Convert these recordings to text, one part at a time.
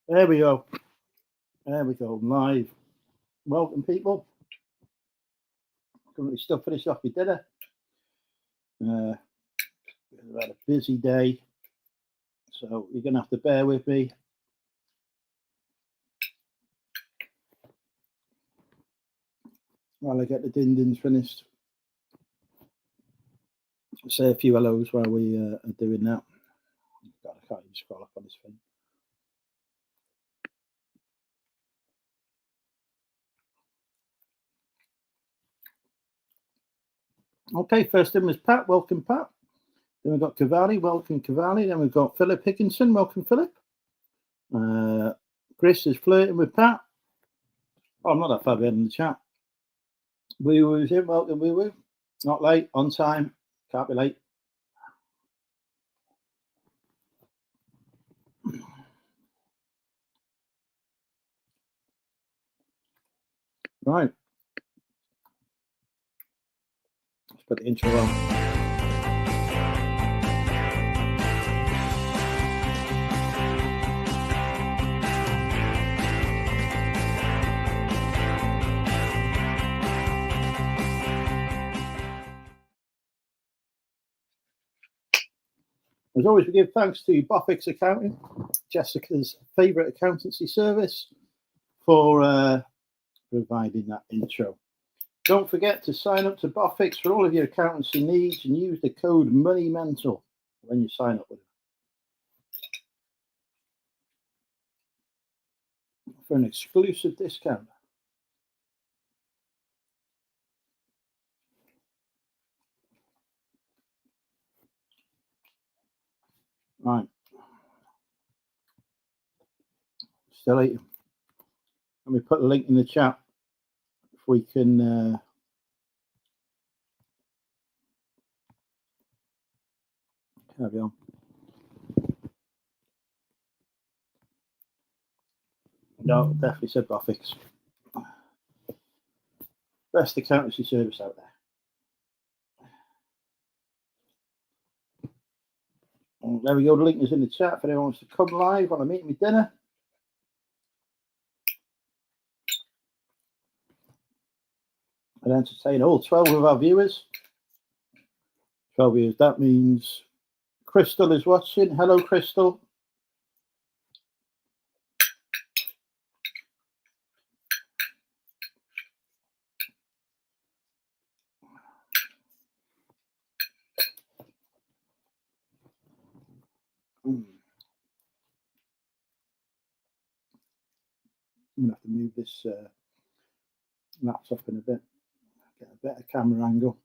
There we go. There we go. Live. Welcome, people. Currently still finished off with dinner. We've had a busy day, so you're going to have to bear with me. While I get the din-dins finished. Say a few hellos while we are doing that. God, I can't even scroll up on this thing. Okay, first in was Pat. Welcome, Pat. Then we've got Cavalli. Welcome, Cavalli. Then we've got Philip Hickinson. Welcome, Philip. Chris is flirting with Pat. Oh, I'm not that far behind in the chat. Woo Woo's in. Welcome, Woo Woo. Not late, on time. Can't be late. Right. Let's put the intro on. As always, we give thanks to Bofix Accounting, Jessica's favourite accountancy service, for providing that intro. Don't forget to sign up to Bofix for all of your accountancy needs and use the code MONEYMENTAL when you sign up with them for an exclusive discount. Right. Still eating. Let me put a link in the chat if we can carry on. No, definitely said Bofix. Best accountancy service out there. And there we go. The link is in the chat if anyone wants to come live while I'm eating my dinner. And entertain all 12 of our viewers. 12 viewers. That means Crystal is watching. Hello, Crystal. I'm going to have to move this laptop in a bit. Get a better camera angle.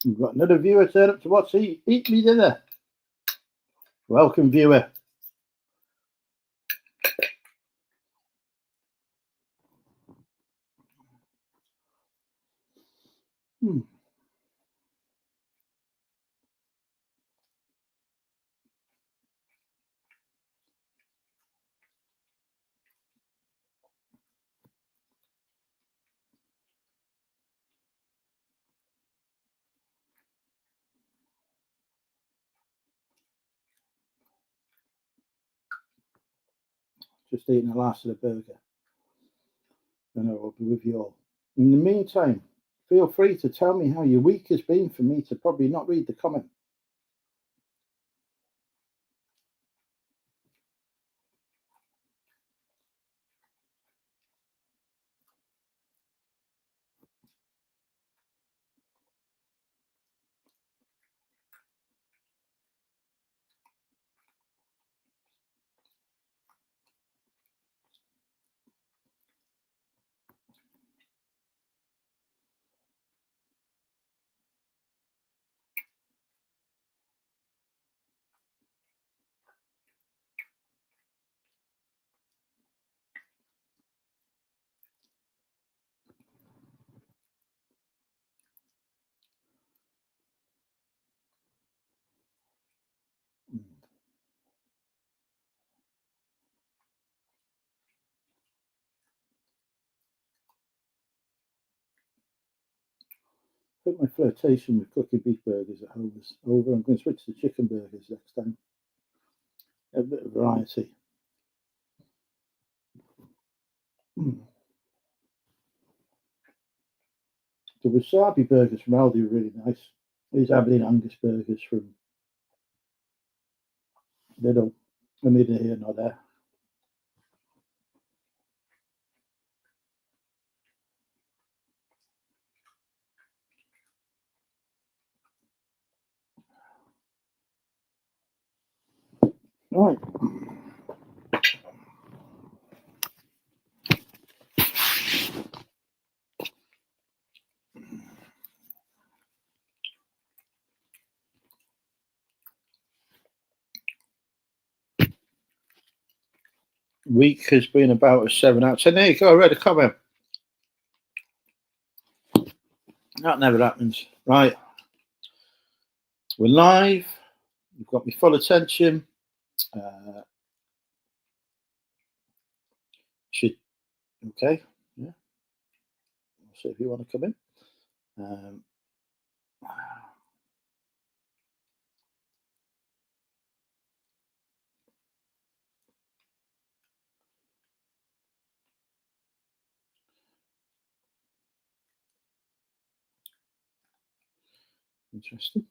We've got another viewer turned up to watch Eat Me Dinner. Welcome, viewer. Just eating the last of the burger. And I will be with you all. In the meantime, feel free to tell me how your week has been for me to probably not read the comment. think my flirtation with cooking beef burgers at home is over. I'm going to switch to chicken burgers next time. A bit of variety. The wasabi burgers from Aldi are really nice. These Aberdeen Angus burgers from Lidl, are neither here nor there. Right. Week has been about a 7 out of 10. There you go, I read a comment. That never happens. Right. We're live. You've got my full attention. Okay. Yeah. I'll see if you want to come in. Interesting.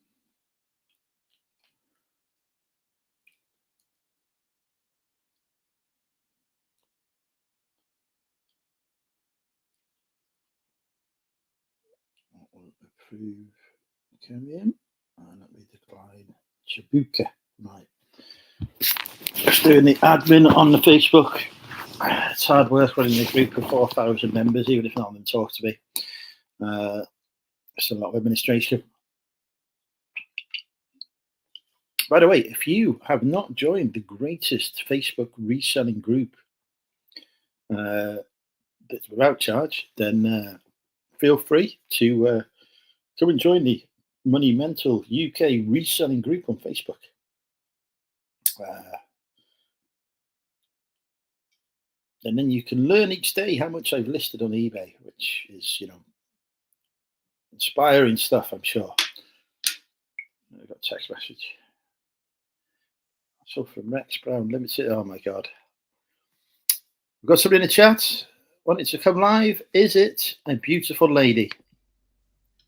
Approve. Come in. And let me decline. Chibuka. Right. Just doing the admin on the Facebook. It's hard work running a group of 4,000 members, even if none of them talk to me. It's a lot of administration. By the way, if you have not joined the greatest Facebook reselling group that's without charge, then feel free to come and join the Money Mental UK reselling group on Facebook. And then you can learn each day how much I've listed on eBay, which is, inspiring stuff, I'm sure. I got a text message. So from Rex Brown Limited, oh my God. We've got somebody in the chat wanting to come live. Is it a beautiful lady?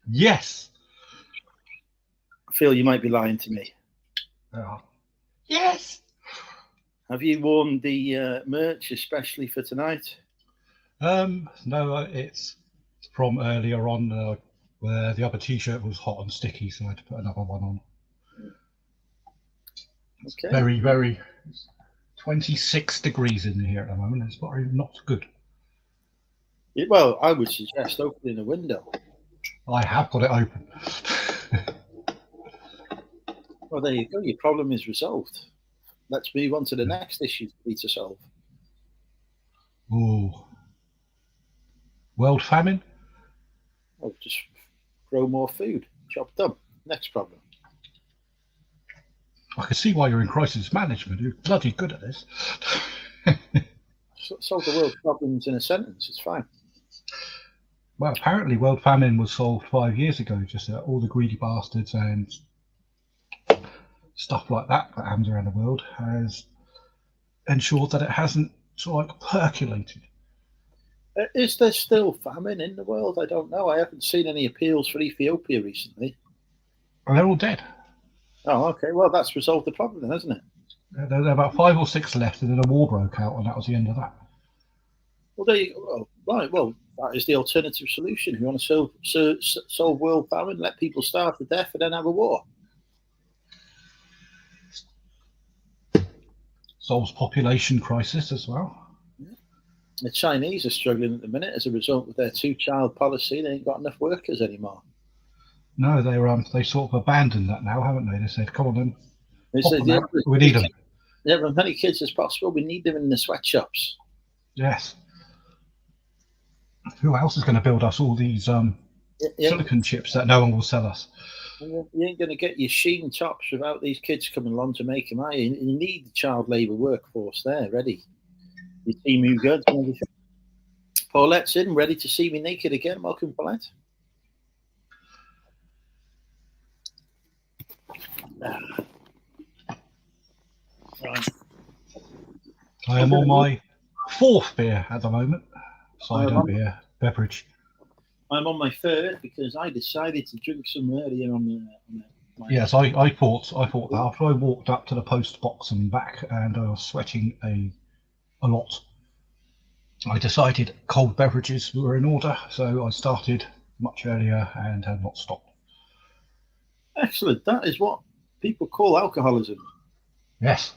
Yes. I feel you might be lying to me. Yes. Have you worn the merch especially for tonight? No, it's from earlier on where the other t-shirt was hot and sticky, so I had to put another one on. Okay. Very, very 26 degrees in here at the moment. It's probably not good. Well, I would suggest opening a window. I have got it open. Well, there you go. Your problem is resolved. Let's move on to the next issue to solve. Oh. World famine? Oh, just grow more food. Job done. Next problem. I can see why you're in crisis management. You're bloody good at this. Solve the world's problems in a sentence. It's fine. Well, apparently world famine was solved 5 years ago. Just all the greedy bastards and stuff like that happens around the world has ensured that it hasn't sort of percolated. Is there still famine in the world? I don't know. I haven't seen any appeals for Ethiopia recently. Well, they're all dead. Oh, okay. Well, that's resolved the problem then, hasn't it? There were about 5 or 6 left, and then a war broke out, and that was the end of that. Well, there you go. Right. Well, that is the alternative solution. If you want to solve world famine, let people starve to death and then have a war. Solves population crisis as well. Yeah. The Chinese are struggling at the minute as a result of their 2-child policy. They ain't got enough workers anymore. No, they sort of abandoned that now, haven't they? They said, "Come on, then. We need them. Yeah, as many kids as possible. We need them in the sweatshops." Yes. Who else is going to build us all these silicon chips that no one will sell us? You ain't going to get your sheen tops without these kids coming along to make them, are you? You need the child labour workforce there, ready. Your Temu goods and everything. Paulette's in, ready to see me naked again. Welcome, Paulette. Right. I am on my 4th beer at the moment. Cider beer beverage. I'm on my 3rd because I decided to drink some earlier on my Yes, I thought that after I walked up to the post box and back, and I was sweating a lot. I decided cold beverages were in order, so I started much earlier and have not stopped. Excellent. That is what people call alcoholism. Yes.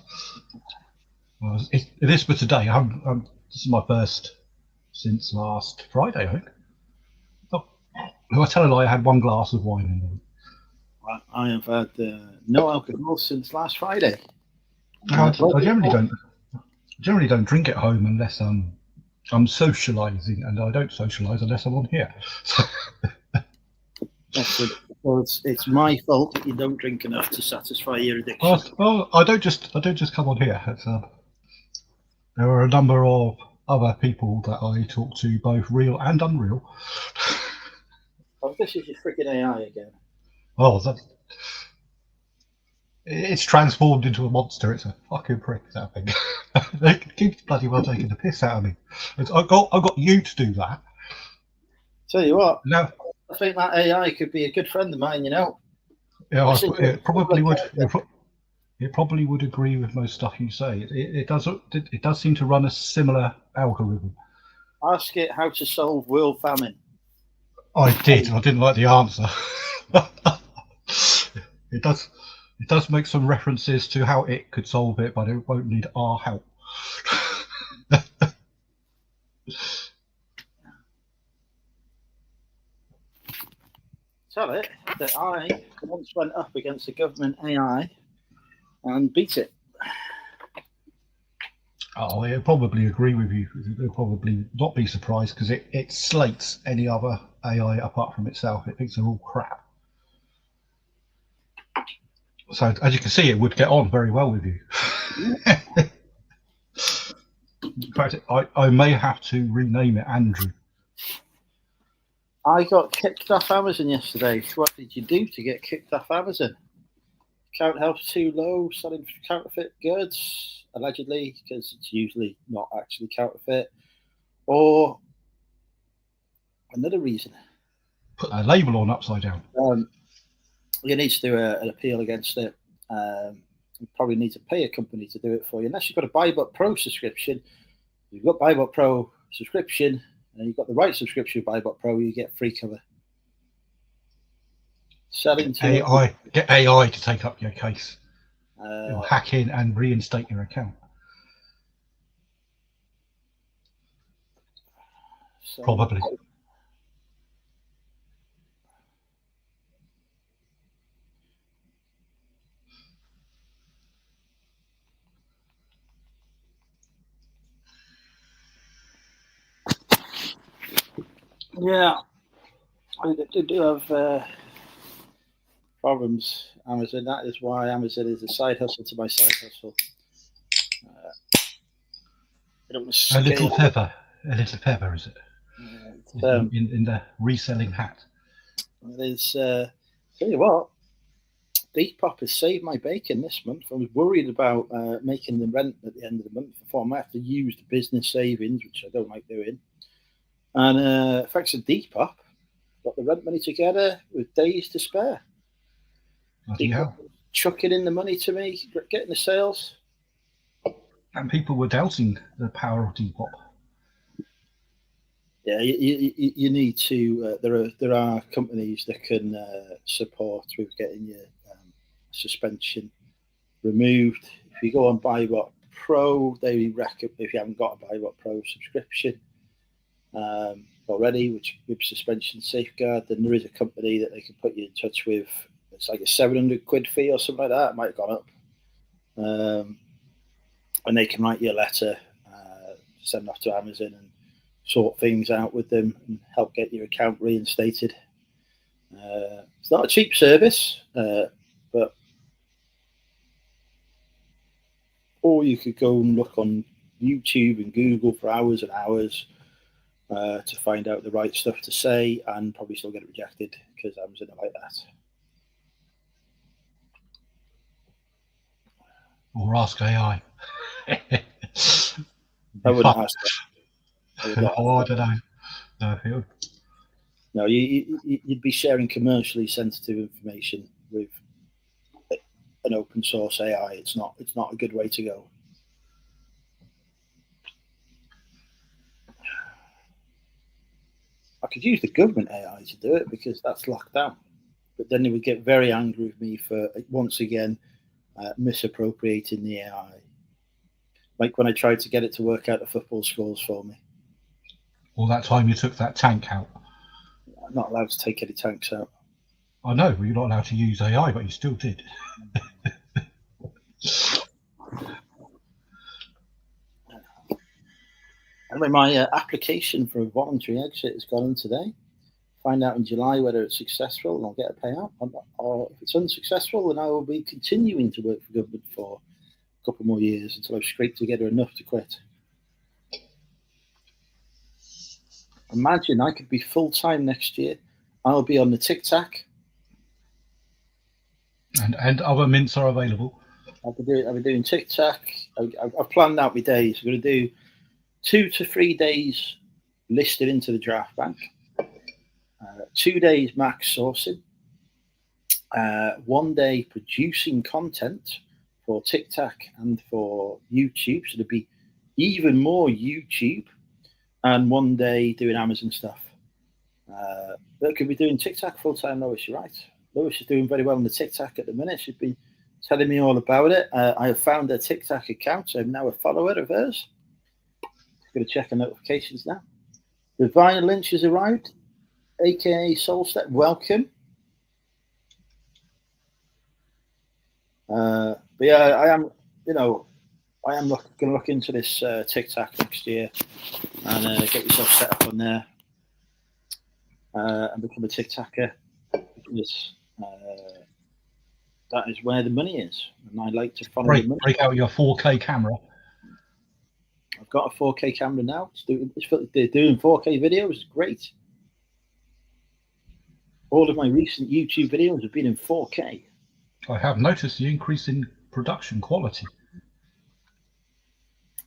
Well, it is for today. This is my first since last Friday, I think. Oh, if I tell a lie, I had 1 glass of wine in there. I have had no alcohol since last Friday. I generally don't drink at home unless I'm socialising, and I don't socialise unless I'm on here. Excellent. Well, it's my fault that you don't drink enough to satisfy your addiction. Well, I don't just come on here. There are a number of other people that I talk to, both real and unreal. Oh, this is your freaking AI again. Oh, it's transformed into a monster. It's a fucking prick, that thing. They keep bloody well taking the piss out of me. I got you to do that. Tell you what, No, I think that AI could be a good friend of mine. Yeah, it probably would. It probably would agree with most stuff you say. It does seem to run a similar algorithm. Ask it how to solve world famine. I did. I didn't like the answer. It does make some references to how it could solve it, but it won't need our help. Tell it that I once went up against the government AI and beat it. Oh, it'll probably agree with you. It'll probably not be surprised because it slates any other AI apart from itself. It thinks they're all crap. So, as you can see, it would get on very well with you. In fact, I may have to rename it Andrew. I got kicked off Amazon yesterday. What did you do to get kicked off Amazon? Account health too low, selling counterfeit goods, allegedly, because it's usually not actually counterfeit. Or another reason. Put a label on upside down. You need to do an appeal against it. You probably need to pay a company to do it for you. Unless you've got a BuyBot Pro subscription. If you've got BuyBot Pro subscription, and you've got the right subscription with BuyBot Pro, you get free cover. Selling to AI, get AI to take up your case. It'll hack in and reinstate your account. Probably. Yeah, I do have problems. Amazon. That is why Amazon is a side hustle to my side hustle. A little feather, is it? In the reselling hat. It is. Tell you what, Depop has saved my bacon this month. I was worried about making the rent at the end of the month. I thought I might have to use the business savings, which I don't like doing. And thanks to Depop, got the rent money together with days to spare. Chucking in the money to me, getting the sales. And people were doubting the power of Depop. Yeah, you need to. There are companies that can support with getting your suspension removed. If you go on BuyBot Pro, they recommend, if you haven't got a BuyBot Pro subscription already, which with suspension safeguard, then there is a company that they can put you in touch with. It's like a 700 quid fee or something like that. It might have gone up. And they can write you a letter, send off to Amazon and sort things out with them and help get your account reinstated. It's not a cheap service, but or you could go and look on YouTube and Google for hours and hours to find out the right stuff to say and probably still get it rejected because Amazon are like that. Or ask AI. I wouldn't ask that. I would not Oh, I ask that. don't know. No, it would. No, you'd be sharing commercially sensitive information with an open source AI. It's not a good way to go. I could use the government AI to do it because that's locked down. But then they would get very angry with me for once again misappropriating the AI. Like when I tried to get it to work out the football scores for me. Or that time you took that tank out. I'm not allowed to take any tanks out. I know, but you're not allowed to use AI, but you still did. Anyway, my application for a voluntary exit has gone in today. Find out in July whether it's successful and I'll get a payout. Or if it's unsuccessful, then I will be continuing to work for government for a couple more years until I've scraped together enough to quit. Imagine I could be full-time next year. I'll be on the Tic Tac. And other mints are available. I'll be doing Tic Tac. I've planned out my days. I'm going to do 2 to 3 days listed into the draft bank, 2 days max sourcing, 1 day producing content for TikTok and for YouTube. So there'll be even more YouTube, and 1 day doing Amazon stuff. But could be doing TikTok full time, Lois. You're right. Lois is doing very well on the TikTok at the minute. She's been telling me all about it. I have found her TikTok account. So I'm now a follower of hers. Going to check her notifications now. The Vinyl Lynch has arrived, aka Soul Step. Welcome. But yeah, I am going to look into this TikTok next year and get yourself set up on there and become a TikToker, because that is where the money is, and I like to follow the money. Break out your 4K camera. I've got a 4K camera now. They're doing 4K videos. It's great. All of my recent YouTube videos have been in 4K. I have noticed the increase in production quality.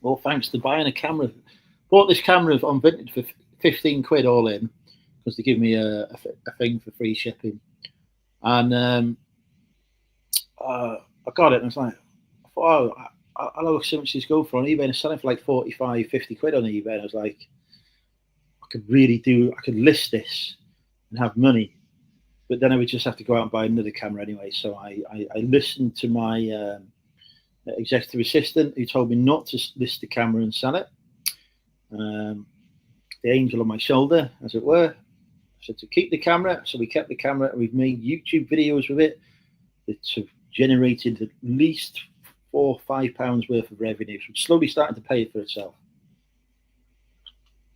Well, thanks to buying a camera. Bought this camera on Vinted for 15 quid all in, because they give me a thing for free shipping. And I got it, and I was like, I thought, I know how much these go for on eBay, and I selling for like 45, 50 quid on eBay. And I was like, I could list this and have money, but then I would just have to go out and buy another camera anyway. So I listened to my executive assistant, who told me not to list the camera and sell it. The angel on my shoulder, as it were. I said to keep the camera, so we kept the camera, and we've made YouTube videos with it that have generated at least £4 or £5 worth of revenue. So it's slowly starting to pay for itself.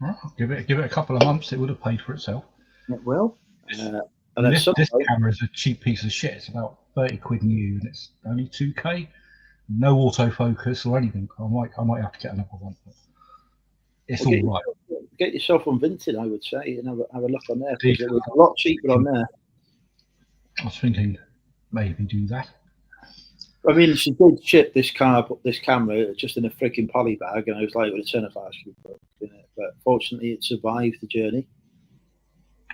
Well, give it a couple of months, it would have paid for itself. It will. And this camera is a cheap piece of shit. It's about 30 quid new, and it's only 2K. No autofocus or anything. I might have to get another one. It's all right. Get yourself on Vinted, I would say, and have a look on there, because it was a lot cheaper on there. I was thinking maybe do that. I mean, she did ship this camera just in a freaking poly bag, and I was like, with a ton of flash, but fortunately, it survived the journey.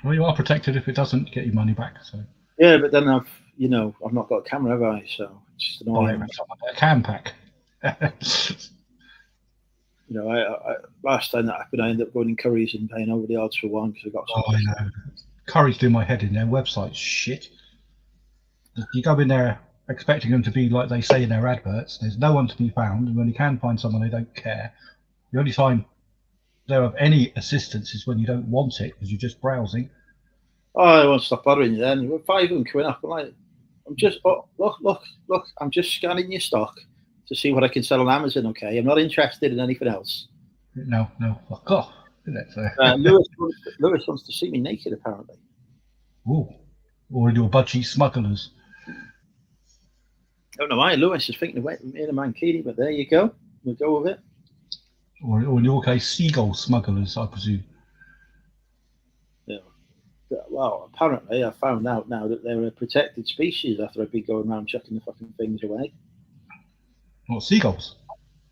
Well, you are protected if it doesn't get your money back. So yeah, but then I've not got a camera, have I? So it's just annoying. A cam pack. I last time that happened, I ended up going in Curry's and paying over the odds for one because I got. I know. Curry's doing my head in. Their website's shit. You go in there expecting them to be like they say in their adverts. There's no one to be found, and when you can find someone, they don't care. The only time they're of any assistance is when you don't want it because you're just browsing. Oh, I won't stop bothering you then. We're 5 of them coming up. I'm just look. I'm just scanning your stock to see what I can sell on Amazon. Okay, I'm not interested in anything else. No, fuck off. Lewis wants to see me naked, apparently. Ooh, or your budgie smugglers. I don't know why Lewis is thinking of me in a mankini, but there you go. We'll go with it. Or in your case, seagull smugglers, I presume. Yeah. Well, apparently I found out now that they're a protected species after I've been going around chucking the fucking things away. What, seagulls?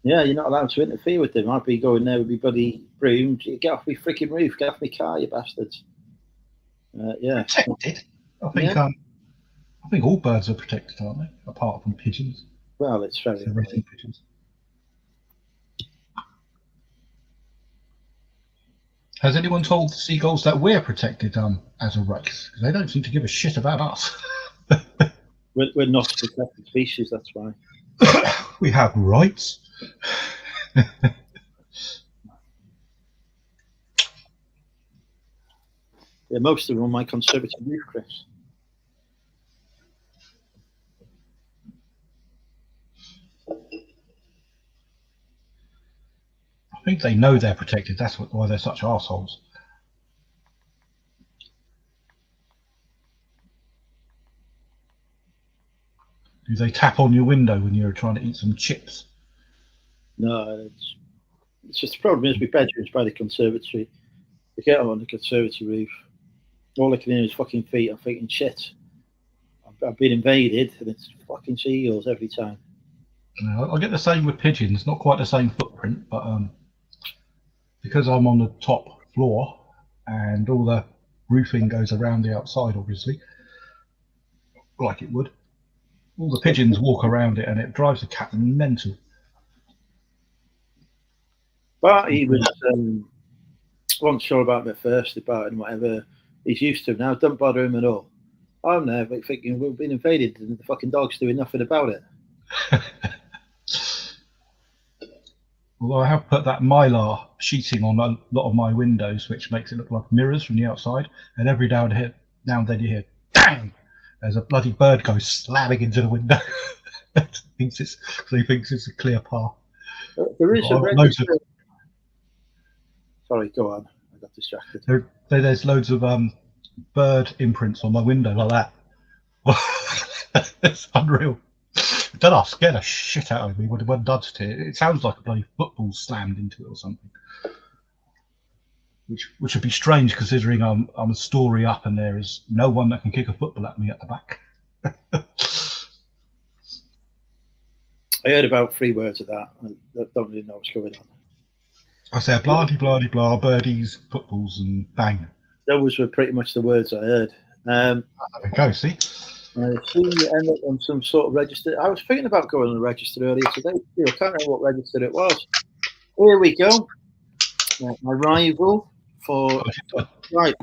Yeah, you're not allowed to interfere with them. I'd be going there with my buddy broom. Get off my freaking roof. Get off my car, you bastards. Yeah. Protected? I think Yeah. I think all birds are protected, aren't they? Apart from pigeons. Well, it's very So racing pigeons. Has anyone told the seagulls that we're protected as a race? Because they don't seem to give a shit about us. We're not a protected species, that's why. We have rights. Yeah, most of them on my conservative roof, Chris. I think they know they're protected. That's why they're such assholes. Do they tap on your window when you're trying to eat some chips? No, it's just the problem is my bedroom's by the conservatory. You get on the conservatory roof, all I can hear is fucking feet. I'm thinking, shit, I've been invaded, and it's fucking seagulls every time. I get the same with pigeons. Not quite the same footprint, but because I'm on the top floor and all the roofing goes around the outside, obviously, like it would. All the pigeons walk around it, and it drives the cat mental. But he was wasn't sure about me first, about and whatever. He's used to it now. Don't bother him at all. I'm there thinking we've been invaded, and the fucking dog's doing nothing about it. Although I have put that mylar sheeting on a lot of my windows, which makes it look like mirrors from the outside, and every now and then you hear, "Dang!" as a bloody bird goes slamming into the window. He thinks it's a clear path. There is a register. Sorry, go on. I got distracted. There's loads of bird imprints on my window like that. It's unreal. That scared the shit out of me when it touched it. It sounds like a bloody football slammed into it or something. Which would be strange considering I'm a story up and there is no one that can kick a football at me at the back. I heard about 3 words of that. I don't really know what's going on. I said blah blah blah, birdies, footballs, and bang. Those were pretty much the words I heard. There we go. See. I see you end up on some sort of register. I was thinking about going on the register earlier today. I can't remember what register it was. Here we go. My rival for right.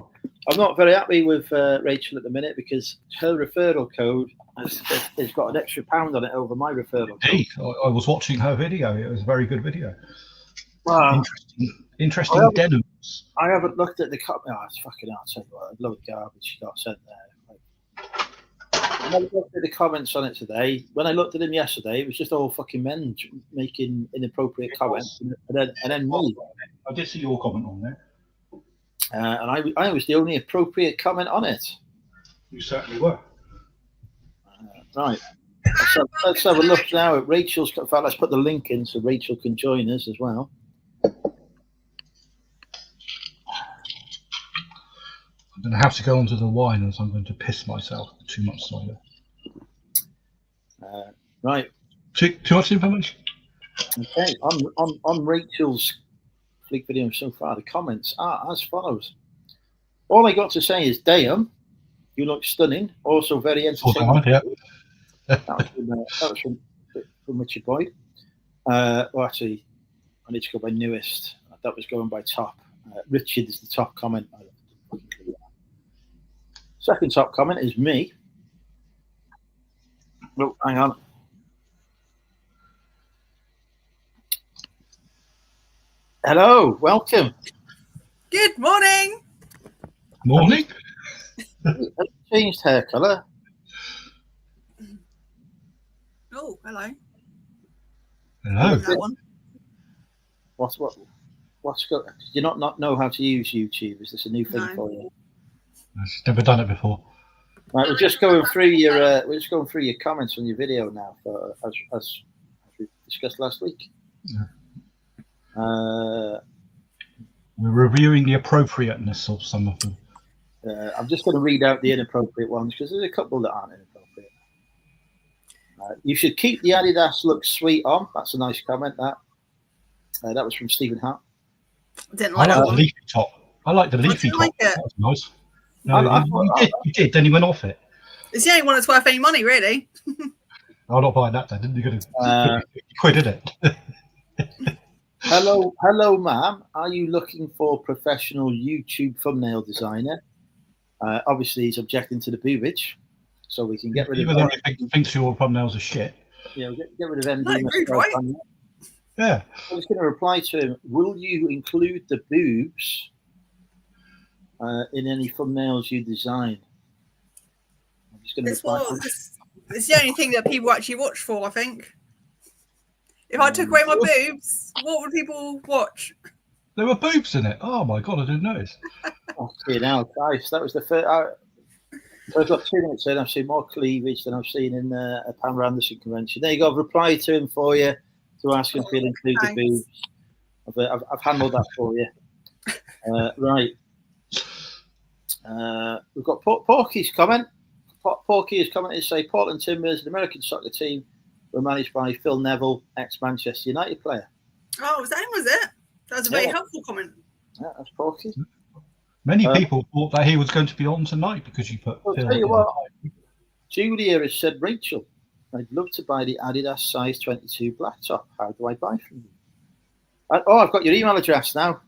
I'm not very happy with Rachel at the minute because her referral code has got an extra £1 on it over my referral code. I was watching her video. It was a very good video. Wow. Interesting denims. I haven't looked at the comment. Oh, it's fucking hard. I'll tell you what, a load of garbage she got sent there. I never looked at the comments on it today. When I looked at them yesterday, it was just all fucking men making inappropriate comments, and then me. I did see your comment on there. And I was the only appropriate comment on it. You certainly were. Right. Let's have a look now at Rachel's. In fact, let's put the link in so Rachel can join us as well. I'm going to have to go onto the wine as I'm going to piss myself. Too much cider. Right. Too much information? Okay. On Rachel's flick video so far, the comments are as follows. All I got to say is, damn, you look stunning. Also very entertaining. Yeah. That was from Richard Boyd. Well, actually, I need to go by newest. That was going by top. Richard is the top comment. Second top comment is me. Oh, hang on. Hello, welcome. Good morning. Morning. Have you changed hair colour? Oh, hello. Hello. That one. What's do you not know how to use YouTube? Is this a new thing for you? I've never done it before. Right, we're just going through your comments on your video now, as we discussed last week. Yeah. We're reviewing the appropriateness of some of them. I'm just going to read out the inappropriate ones because there's a couple that aren't inappropriate. You should keep the Adidas look sweet on. That's a nice comment. That was from Stephen Hart. Didn't I like that like the one. leafy top. I like the I leafy didn't top. like it. That was nice. No, you did. Then you went off it. It's the only one that's worth any money, really. I'm not buying that then. You're going to quid in it. Hello, ma'am. Are you looking for a professional YouTube thumbnail designer? Obviously, he's objecting to the boobage, so we can get rid of. Even though he thinks your thumbnails are shit. Yeah, get rid of MD. Not rude, right? Yeah. I was going to reply to him. Will you include the boobs in any thumbnails you design? I'm just going to reply. It's the only thing that people actually watch for, I think. If I took away my boobs, what would people watch? There were boobs in it. Oh my god, I didn't notice. Oh, now, Christ, that was the first. I've got 2 minutes in. I've seen more cleavage than I've seen in a Pamela Anderson convention. There you go. I've replied to him for you to ask him if he'll include the boobs. I've handled that for you. Right. We've got Porky's comment. Porky has commented to say Portland Timbers, the American soccer team, were managed by Phil Neville, ex-Manchester United player. Oh, was it? That was a very helpful comment. Yeah, that's Porky. Many people thought that he was going to be on tonight because you put I'll Phil. tell you what, Julia has said, Rachel, I'd love to buy the Adidas size 22 black top. How do I buy from you? I've got your email address now.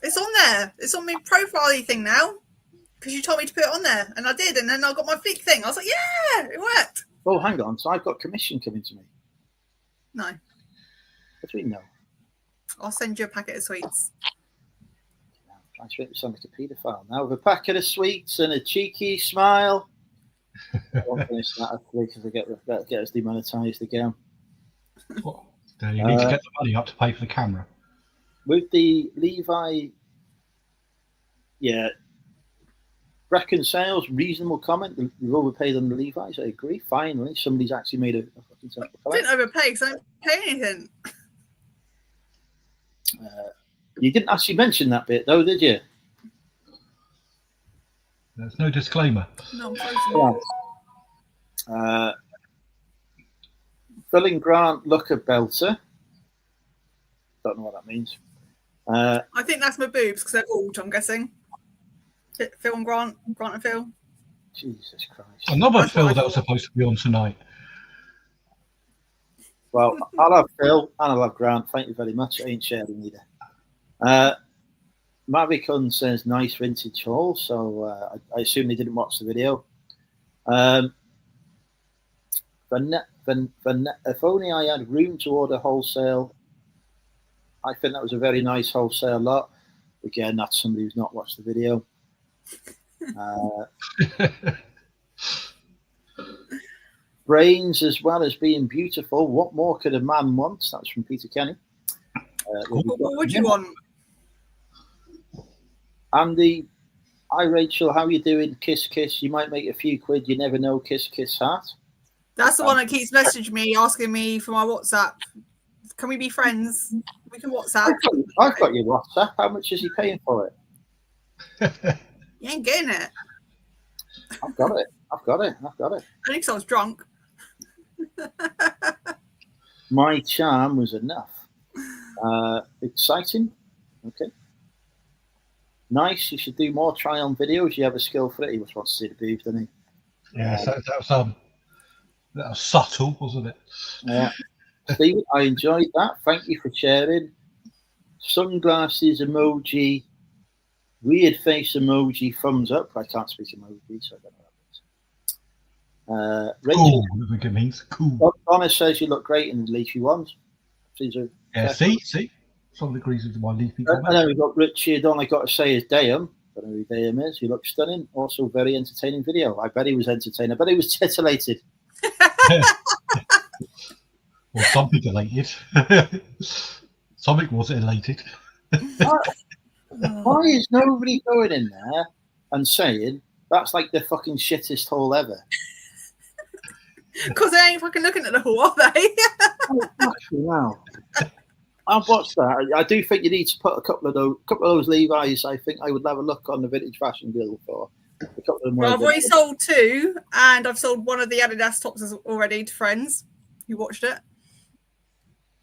It's on there. It's on my profile thing now. Because you told me to put it on there, and I did, and then I got my fleek thing. I was like, yeah, it worked. Oh, hang on. So I've got commission coming to me. No. What do we know? I'll send you a packet of sweets. I'm trying to sound like a paedophile now. With a packet of sweets and a cheeky smile. I won't finish that actually because I get us demonetised again. You need to get the money up to pay for the camera. With the Levi, yeah. Reckon sales, reasonable comment. You've overpaid on the Levi's. I agree. Finally, somebody's actually made a fucking sensible comment. I didn't overpay because I didn't pay anything. You didn't actually mention that bit, though, did you? There's no disclaimer. No, I'm frozen. Filling Grant Looker Belter. Don't know what that means. I think that's my boobs because they're bald, I'm guessing. Phil and Grant and Phil. Jesus Christ. Another Phil that was supposed to be on tonight. Well, I'll have Phil and I'll have Grant. Thank you very much. I ain't sharing either. Mavicun says nice vintage haul, so I assume they didn't watch the video. If only I had room to order wholesale, I think that was a very nice wholesale lot. Again, that's somebody who's not watched the video. Brains as well as being beautiful. What more could a man want? That's from Peter Kenny. What would you want? Andy, hi Rachel, how you doing? Kiss, kiss. You might make a few quid. You never know. Kiss, kiss, heart. That's the one that keeps messaging me, asking me for my WhatsApp. Can we be friends? We can WhatsApp. I've got your WhatsApp. How much is he paying for it? You ain't getting it. I've got it. I think because I was drunk. My charm was enough. Exciting. Okay. Nice. You should do more try-on videos. You have a skill for it. He just wants to see the boobs, doesn't he? Yeah, so that was subtle, wasn't it? Yeah. Steve, I enjoyed that. Thank you for sharing. Sunglasses emoji, weird face emoji, thumbs up. I can't speak emoji, so I don't know what that means. Rachel, cool, I think it means cool. Donna says you look great in the leafy ones. Yeah, see? Some agrees with my leafy comment. And then we've got Richard, all I got to say is Dayum. I don't know who Dayum is. He looks stunning. Also, very entertaining video. I bet he was entertaining. I bet he was titillated. Or something elated. Something was elated. Why is nobody going in there and saying that's like the fucking shittest haul ever? Because they ain't fucking looking at the haul, are they? Wow. I've watched that. I do think you need to put a couple of those Levi's. I think I would have a look on the Vintage Fashion Guild for a couple of them. Well, I've already sold 2, and I've sold one of the Adidas tops already to friends. You watched it?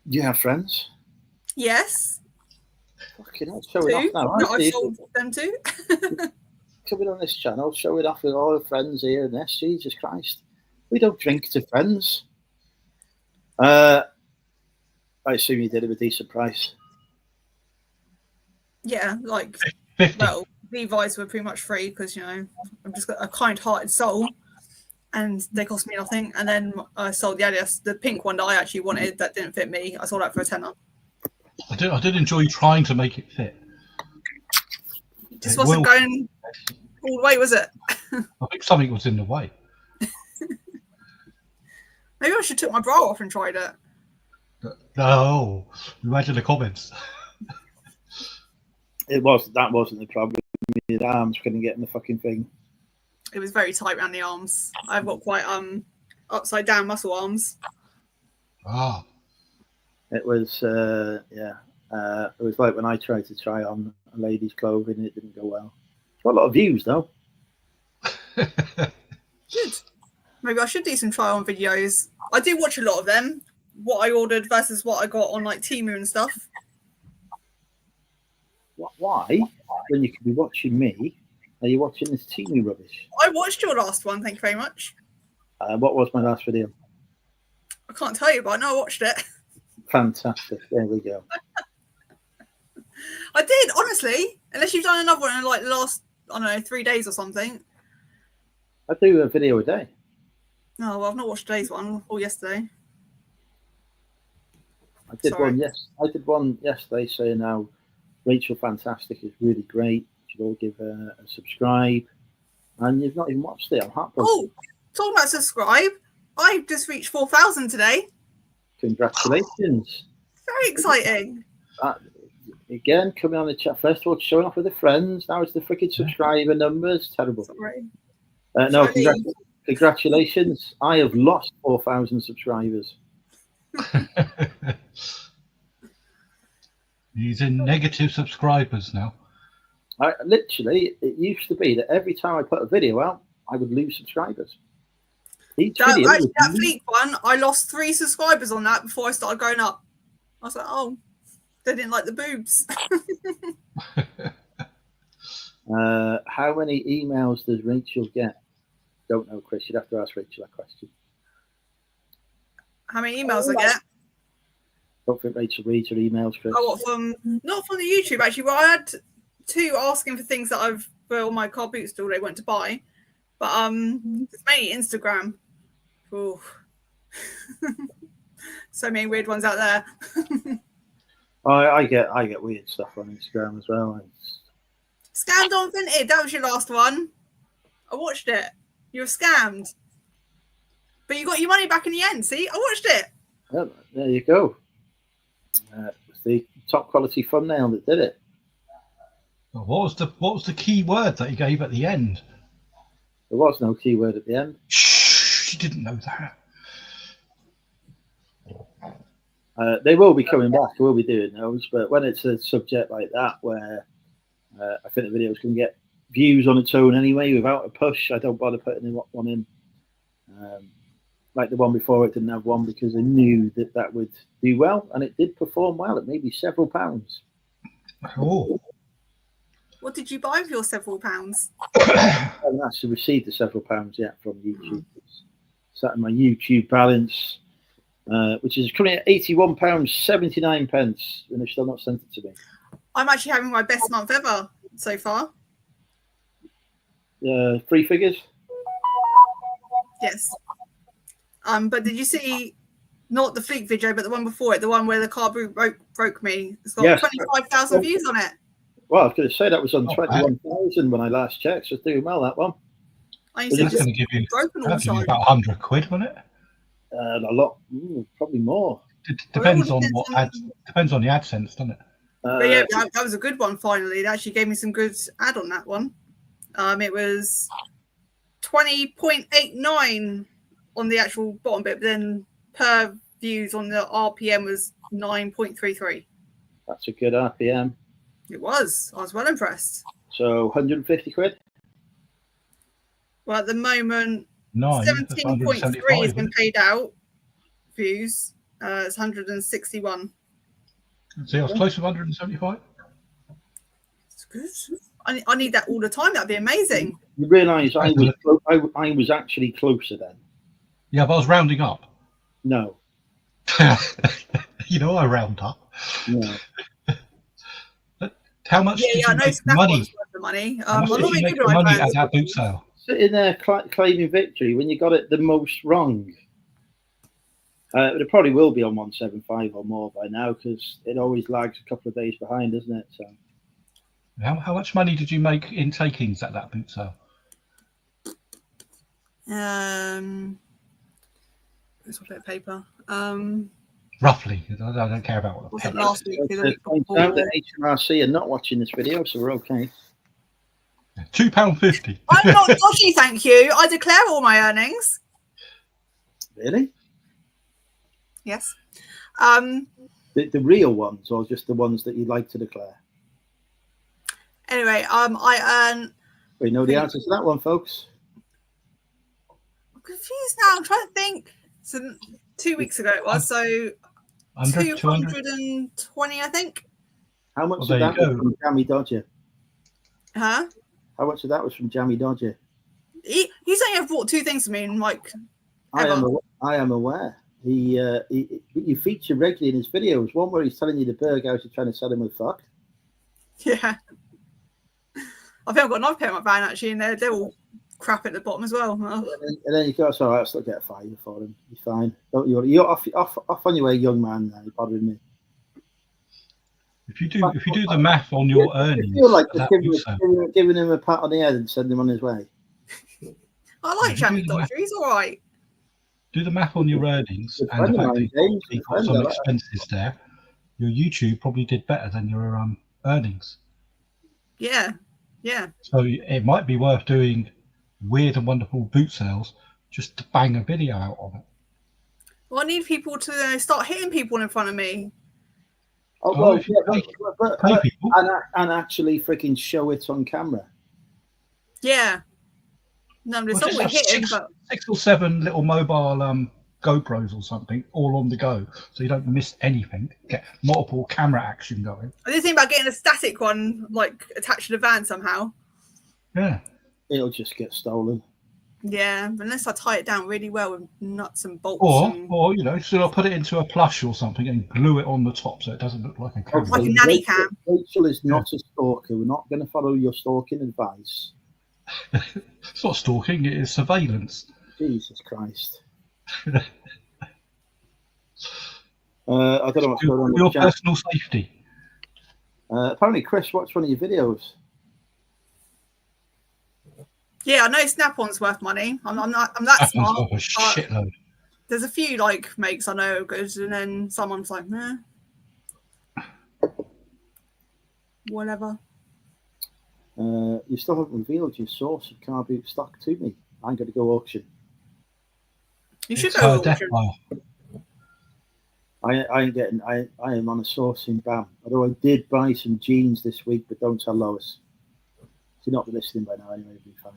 Do you have friends? Yes. Fucking hell, show it off Two. now. No, I I've see. sold them too. Coming on this channel, show it off with all the friends here and this. Jesus Christ. We don't drink to friends. I assume you did it with a decent price. Yeah, like 50. well, Levi's were pretty much free because I'm just a kind-hearted soul, and they cost me nothing. And then I sold the pink one that I actually wanted that didn't fit me. I sold that for a tenner. I did enjoy trying to make it fit. It just wasn't going all the way, was it? I think something was in the way. Maybe I should took my bra off and tried it. No, imagine the comments. That wasn't the problem. The arms couldn't get in the fucking thing. It was very tight around the arms. I've got quite upside down muscle arms. Ah. It was it was like when I tried to try on a lady's clothing and it didn't go well. Got a lot of views though. Good. Maybe I should do some try on videos. I do watch a lot of them. What I ordered versus what I got on like Temu and stuff. Why? When you could be watching me, are you watching this teeny rubbish? I watched your last one, thank you very much. What was my last video? I can't tell you, but I know I watched it. Fantastic. There we go. I did, honestly. Unless you've done another one in like the last, I don't know, 3 days or something. I do a video a day. No, well, I've not watched today's one or yesterday. I did one yesterday saying how Rachel Fantastic is really great. You should all give her a subscribe. And you've not even watched it. I'm happy. Oh, talking about subscribe, I just reached 4,000 today. Congratulations. Very exciting. Again, coming on the chat. First of all, showing off with the friends. Now it's the freaking subscriber numbers. Terrible. Sorry. No, congratulations. I have lost 4,000 subscribers. He's in negative subscribers now. Literally, it used to be that every time I put a video out, I would lose subscribers. That fleek one, I lost 3 subscribers on that before I started going up. I was like, oh, they didn't like the boobs. How many emails does Rachel get? Don't know, Chris. You'd have to ask Rachel that question. How many emails I get? Don't think Rachel reads her emails, Chris. Oh, what, not from the YouTube actually. Well, I had 2 asking for things that I've for my car boot store they went to buy, but it's mainly Instagram. Ooh. So many weird ones out there. I get weird stuff on Instagram as well. Scammed on Vinted. That was your last one. I watched it. You were scammed, but you got your money back in the end. See, I watched it. Oh, there you go. It's the top quality thumbnail that did it. What was the key word that he gave at the end? There was no keyword at the end. Shh, you didn't know that. They will be coming back. We'll be doing those, but when it's a subject like that, where I think the video is going to get views on its own anyway, without a push, I don't bother putting one in. Like the one before, it didn't have one because I knew that would do well, and it did perform well. It made me several pounds. Oh. What did you buy with your several pounds? I haven't actually received the several pounds yet from YouTube. It's sat in my YouTube balance, which is currently at £81.79, and they've still not sent it to me. I'm actually having my best month ever so far. 3 figures? Yes. But did you see not the fleek video, but the one before it, the one where the car broke me? It's got 25,000 views on it. Well, I was going to say that was on 21,000 when I last checked, so it's doing well, that one. I used to just give you broken all the about time. 100 quid, wasn't it? A lot, probably more. Depends on what depends on the AdSense, doesn't it? But yeah, that was a good one. Finally, they actually gave me some good ad on that one. It was 20.89 on the actual bottom bit, but then per views on the RPM was 9.33. That's a good RPM. It was. I was well impressed. So 150 quid? Well, at the moment, 9. 17.3 has been paid out views. It's 161. See, I was close to 175. It's good. I need that all the time. That'd be amazing. You realise I was actually closer then. Yeah, but I was rounding up. No. You know, I round up. No. How much did I you know make Snap money? On's worth the money. How much I'm did not you very make good with money iPhones. at that boot sale? Sitting there claiming victory when you got it the most wrong. It probably will be on 175 or more by now because it always lags a couple of days behind, doesn't it? So. How much money did you make in takings at that boot sale? It's a bit of paper. Roughly. I don't care about what the Was it penny last is. week? The It week points before? out that HMRC are not watching this video, so we're okay. £2.50. I'm not dodgy, thank you. I declare all my earnings. Really? Yes. The real ones, or just the ones that you'd like to declare? Anyway, I earn. We know the answer to that one, folks. I'm confused now. I'm trying to think. So 2 weeks ago it was. So 100, 200? 220, I think. How much Well, of there that you was go. from Jammy Dodger? Huh? How much of that was from Jammy Dodger? He's only ever bought 2 things for me in like. I am aware. You feature regularly in his videos. One where he's telling you the burger house you're trying to sell him with fuck. Yeah. I think I've got another pair in my van actually, and they're all crap at the bottom as well. Oh. And then you go, so I'll still get a fire for him. You're fine. Don't you? You're off on your way, young man. Now you're bothering me. If you do the math on your earnings, you feel like at just that giving him a pat on the head and send him on his way. I like Jamie Dodger. He's all right. Do the math on your earnings Good and the friend of fact mine, that James. you've got some expenses there. Your YouTube probably did better than your earnings. Yeah. Yeah. So it might be worth doing weird and wonderful boot sales just to bang a video out of it. Well, I need people to start hitting people in front of me. Oh, well, if you pay people. And actually freaking show it on camera. Yeah. No, there's Well, always hitting, but 6 or 7 little mobile GoPros or something all on the go, so you don't miss anything. Get multiple camera action going. I did think about getting a static one, like attached to the van somehow. Yeah. It'll just get stolen. Yeah, unless I tie it down really well with nuts and bolts. Or you know, so I'll put it into a plush or something and glue it on the top so it doesn't look like a camera. Like a nanny cam. Rachel is not a stalker. We're not going to follow your stalking advice. It's not stalking; it is surveillance. Jesus Christ. I don't know what's going on. Your personal safety. Apparently, Chris watched one of your videos. Yeah, I know Snap-on's worth money. I'm that smart. Worth a shitload. There's a few like makes I know are good, and then someone's like, nah. Whatever. You still haven't revealed your source of car boot stock to me. I'm going to go auction. You should It's go her death auction. pile. I am on a sourcing ban. Although I did buy some jeans this week, but don't tell Lois. She's not listening by now anyway. It'll be fine.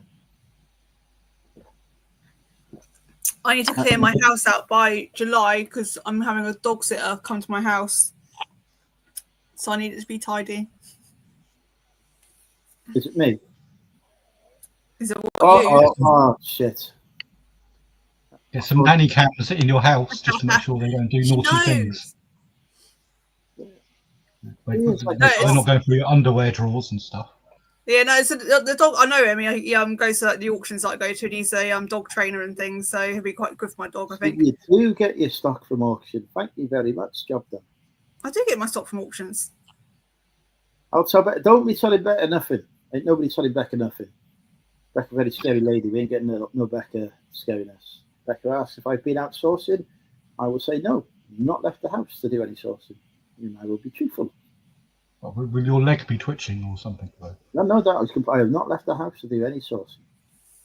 I need to clear my house out by July because I'm having a dog sitter come to my house. So I need it to be tidy. Is it me? Is it what you? Oh, shit. Get some nanny cams in your house just to make sure they don't do naughty things. They're not going through your underwear drawers and stuff. Yeah, no, so the dog, I know him. He goes to like, the auctions that I go to, and he's a dog trainer and things, so he'll be quite good for my dog, I think. You do get your stock from auction. Thank you very much. Job done. I do get my stock from auctions. I'll tell Becca, don't be telling Becca nothing. Ain't nobody telling Becca nothing. Becca, very scary lady. We ain't getting no Becca scariness. Becca asks if I've been out sourcing. I will say no. Not left the house to do any sourcing. And I will be truthful. Will your leg be twitching or something? No, I have not left the house to do any sourcing.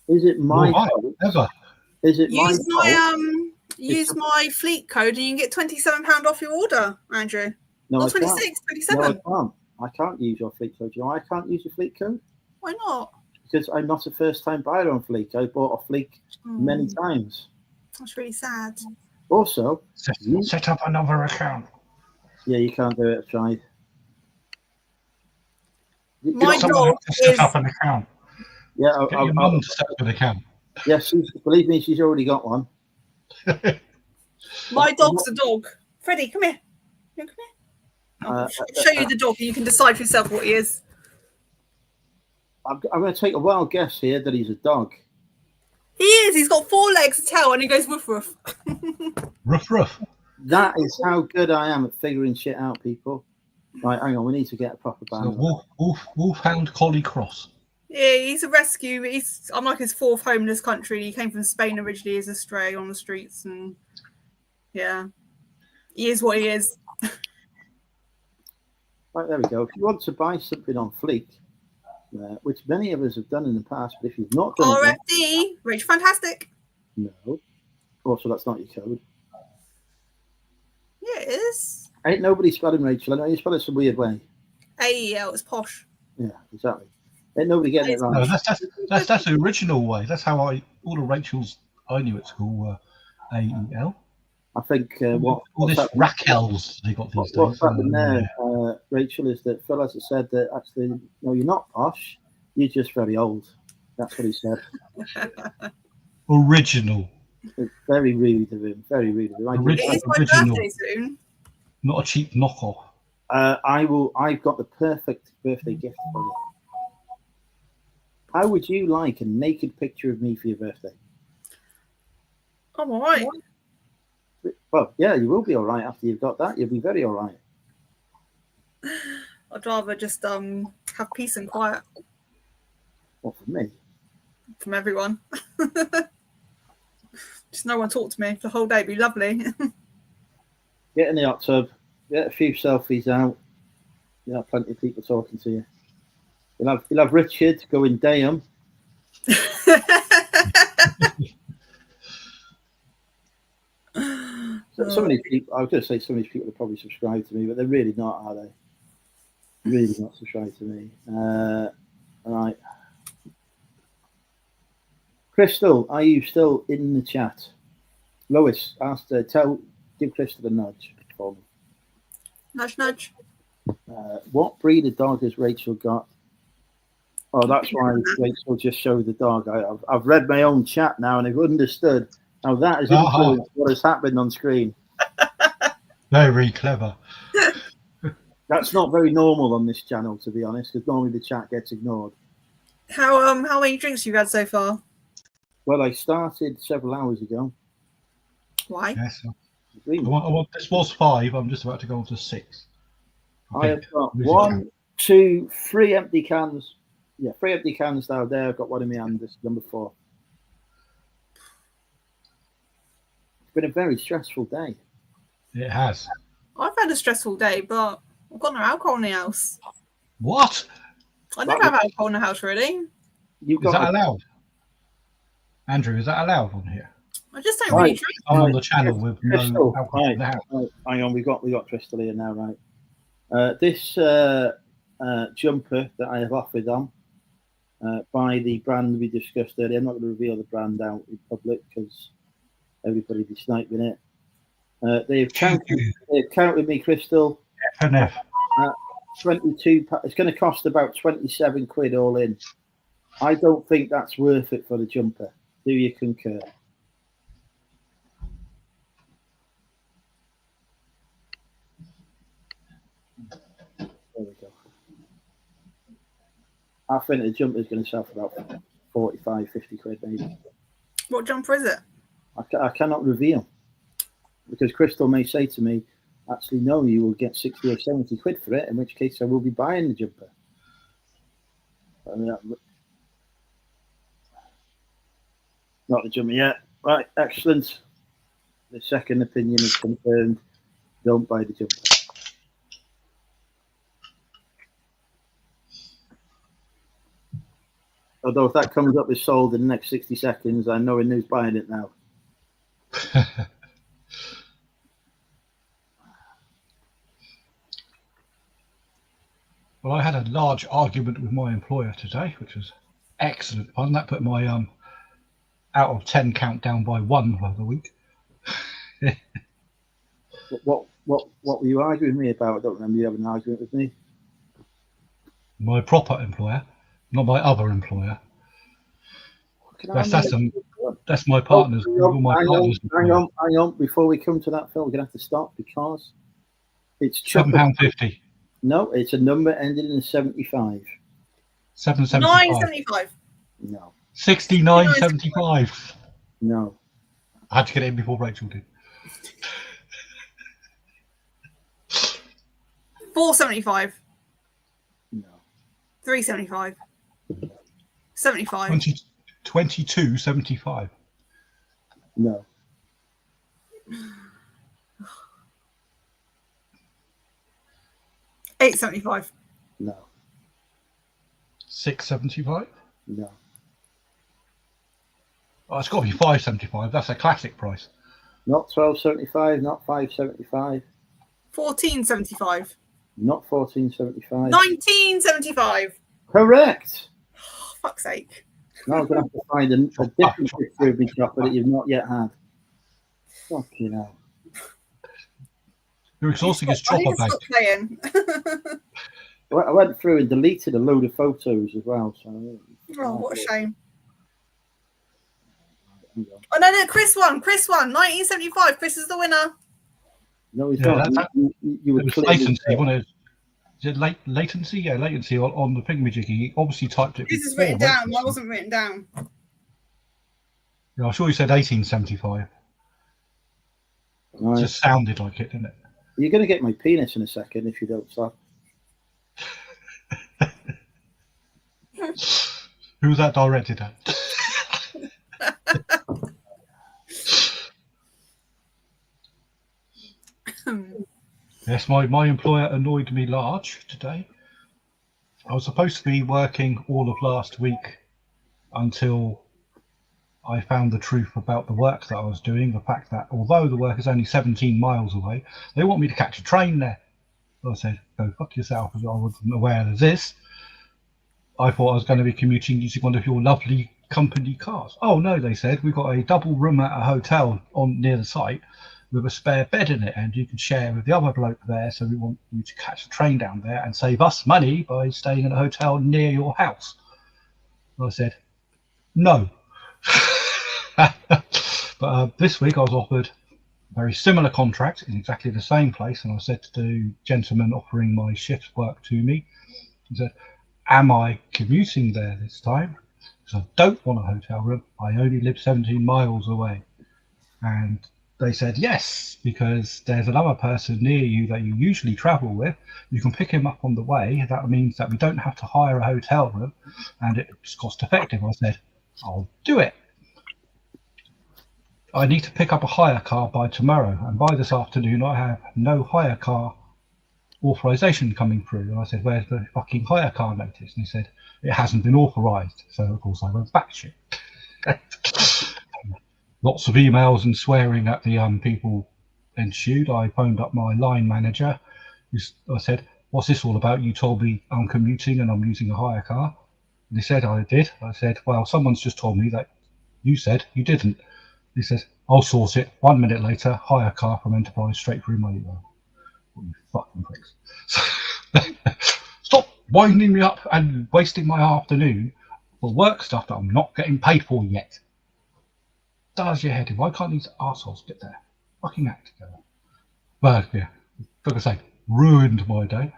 Is it my fault? Never. Is it my fault? Use my fleet code and you can get £27 off your order, Andrew. No, or I 26, can't. 27. No, I can't use your fleet code. You know, I can't use your fleet code. Why not? Because I'm not a first-time buyer on fleet. I bought a fleet many times. That's really sad. Also, Set up another account. yeah, you can't do it. I've tried. My Someone dog has to set is. up an account. Yeah, Get your mum to set up an account. yes, believe me, she's already got one. My dog's a dog. Freddie, come here. Come here. I'll show you the dog. You can decide for yourself what he is. I'm going to take a wild guess here that he's a dog. He is. He's got 4 legs, a tail, and he goes woof woof. Ruff, ruff. That is how good I am at figuring shit out, people. Right, hang on. We need to get a proper band. So wolfhound collie cross. Yeah, he's a rescue. I'm like his 4th home in this country. He came from Spain originally as a stray on the streets, and yeah, he is what he is. Right, there we go. If you want to buy something on Fleek, which many of us have done in the past, but if you've not done RFD, Rich Fantastic. no. Also, that's not your code. Yeah, it is. Ain't nobody spelling Rachel. I know you spell it some weird way. AEL, it's posh. Yeah, exactly. Ain't nobody getting it right. No, that's the original way. That's how all the Rachels I knew at school were AEL. I think All what's this Raquels they got these days. what's happened there, Rachel, is that Phil has said that actually, no, you're not posh. You're just very old. That's what he said. Original. It's very rude of him. Very rude of him. It is my birthday soon. Not a cheap knockoff. I've got the perfect birthday gift for you. How would you like a naked picture of me for your birthday? I'm all right. Well, yeah, you will be all right after you've got that. You'll be very all right. I'd rather just have peace and quiet What, for me? from everyone. Just no one talk to me the whole day. It'd be lovely. Get in the hot tub, get a few selfies out. You'll have plenty of people talking to you. You'll have Richard going damn. Some of these people, I was going to say some of these people are probably subscribed to me, but they're really not, are they? Really not subscribed to me. All right. Crystal, are you still in the chat? Lois asked, give Crystal a nudge for me. Nudge, nudge. What breed of dog has Rachel got? Oh, that's why Rachel just showed the dog. I've read my own chat now and I've understood how that has influenced what has happened on screen. Very clever. That's not very normal on this channel, to be honest, because normally the chat gets ignored. How many drinks you've had so far? Well, I started several hours ago. Why? Yes. This was 5. I'm just about to go on to 6. I have got 1, 2, 3 empty cans. Yeah, 3 empty cans down there. I've got one in my hand. This is number 4. It's been a very stressful day. It has. I've had a stressful day, but I've got no alcohol in the house. What? I never have alcohol in the house, really. Is that allowed? Andrew, is that allowed on here? I just don't really drink. I'm on the channel with no alcohol in the house. Hang on, we got Crystal here now, right? This jumper that I have offered on by the brand we discussed earlier. I'm not going to reveal the brand out in public because everybody will be sniping it. They've counted me, Crystal. F&F. 22. It's going to cost about 27 quid all in. I don't think that's worth it for the jumper. Do you concur? There we go. I think the jumper is going to sell for about 45, 50 quid maybe. What jumper is it? I cannot reveal because Crystal may say to me, actually, no, you will get 60 or 70 quid for it, in which case I will be buying the jumper. Not the jumper yet. Right, excellent. The second opinion is confirmed. Don't buy the jumper. Although if that comes up as sold in the next 60 seconds, I know who's buying it now. Well, I had a large argument with my employer today, which was excellent fun. That put my out of 10 count down by 1 for the week. What were you arguing with me about? I don't remember you having an argument with me. My proper employer, not my other employer. That's my partner's. Hang on. Before we come to that, Phil, we're gonna have to stop because it's £7.50. No, it's a number ending in 75. 7.75. $9.75. No. 69.75. No. I had to get it in before Rachel did. $4.75. No. $3.75. $75. 22.75. No. $8.75. No. $6.75. No. Oh, it's got to be $5.75. That's a classic price. Not $12.75. Not $5.75. $14.75. Not $14.75. $19.75. Correct. Oh, fuck's sake. Now I'm going to have to find a different picture of me chopper that you've not yet had. Fucking hell. You're exhausting his I need chopper to bag. stop playing. I went through and deleted a load of photos as well. So. Oh, what a shame. Hang on. Oh, no, Chris won. 1975. Chris is the winner. No, he's Yeah, not. You were it was clearly latency, wasn't it? Is it latency? Yeah, latency on the thingamajiggy. He obviously typed it. This is written down. Mine wasn't written down. Yeah, I'm sure he said 1875. Right. It just sounded like it, didn't it? You're going to get my penis in a second if you don't stop. Who was that directed at? Yes, my employer annoyed me large today. I was supposed to be working all of last week until I found the truth about the work that I was doing. The fact that although the work is only 17 miles away, they want me to catch a train there. So I said, go fuck yourself, as I wasn't aware of this. I thought I was going to be commuting using one of your lovely company cars. Oh no, they said, we've got a double room at a hotel near the site with a spare bed in it, and you can share with the other bloke there, so we want you to catch the train down there and save us money by staying in a hotel near your house. And I said, no. But this week I was offered a very similar contract in exactly the same place, and I said to the gentleman offering my shift work to me, he said, am I commuting there this time? Because I don't want a hotel room. I only live 17 miles away. And they said yes, because there's another person near you that you usually travel with. You can pick him up on the way. That means that we don't have to hire a hotel room, and it's cost effective. I said, I'll do it. I need to pick up a hire car by tomorrow, and by this afternoon I have no hire car authorization coming through. And I said, where's the fucking hire car notice? And he said, it hasn't been authorized. So of course I went batshit. Lots of emails and swearing at the people ensued. I phoned up my line manager. I said, what's this all about? You told me I'm commuting and I'm using a hire car. And he said, I did. I said, well, someone's just told me that you said you didn't. He says, I'll sort it. 1 minute later, hire car from Enterprise straight through my email. Oh, you fucking pricks. Stop winding me up and wasting my afternoon for work stuff that I'm not getting paid for yet. Does your head in? Why can't these arseholes get their fucking act together? Well, yeah, like I say, ruined my day.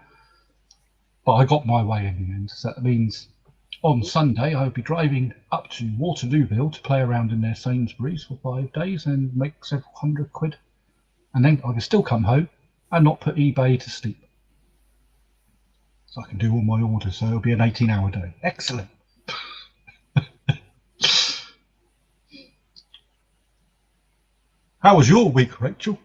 But I got my way in the end. So that means on Sunday I'll be driving up to Waterlooville to play around in their Sainsbury's for 5 days and make several £100. And then I can still come home and not put eBay to sleep. So I can do all my orders, so it'll be an 18-hour day. Excellent. How was your week, Rachel?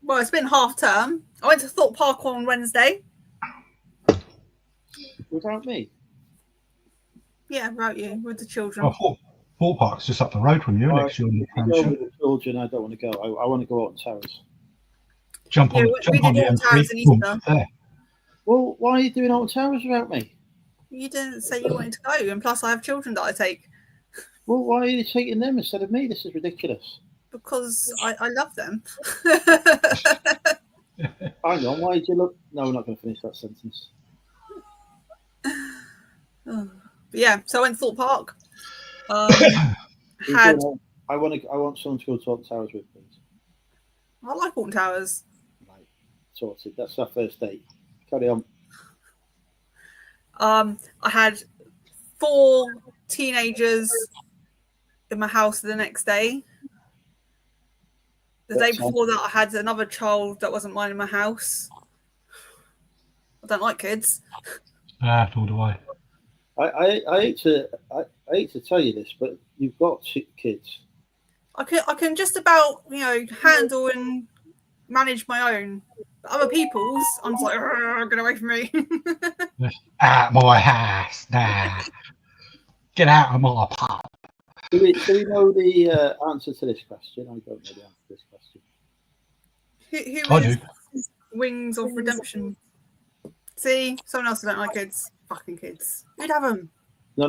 Well, it's been half term. I went to Thorpe Park on Wednesday. Without me? Yeah, about you, with the children. Oh, Thorpe Park's just up the road from you, next to you. With the children, I don't want to go. I want to go out on terrace. Jump on the M3. There. Well, why are you doing Alton Towers without me? You didn't say you wanted to go, and plus I have children that I take. Well, why are you taking them instead of me? This is ridiculous. Because I love them. Hang on, why did you look? No, we're not going to finish that sentence. But yeah, so I went to Thorpe Park. We're Had going on. I want someone to go to Alton Towers with, please. I like Alton Towers. Right, sorted. That's our first date. Carry on. I had 4 teenagers in my house the next day. The day before that, I had another child that wasn't mine in my house. I don't like kids. Nor do I. I hate to tell you this, but you've got 2 kids. I can just about handle and manage my own. But other people's, I'm just like, get away from me. Out my house, nah. Get out of my pub. Do we know the answer to this question? I don't know the answer to this question. Who I is do. Wings of Redemption? See, someone else who don't like kids. Fucking kids. Who'd have them? No,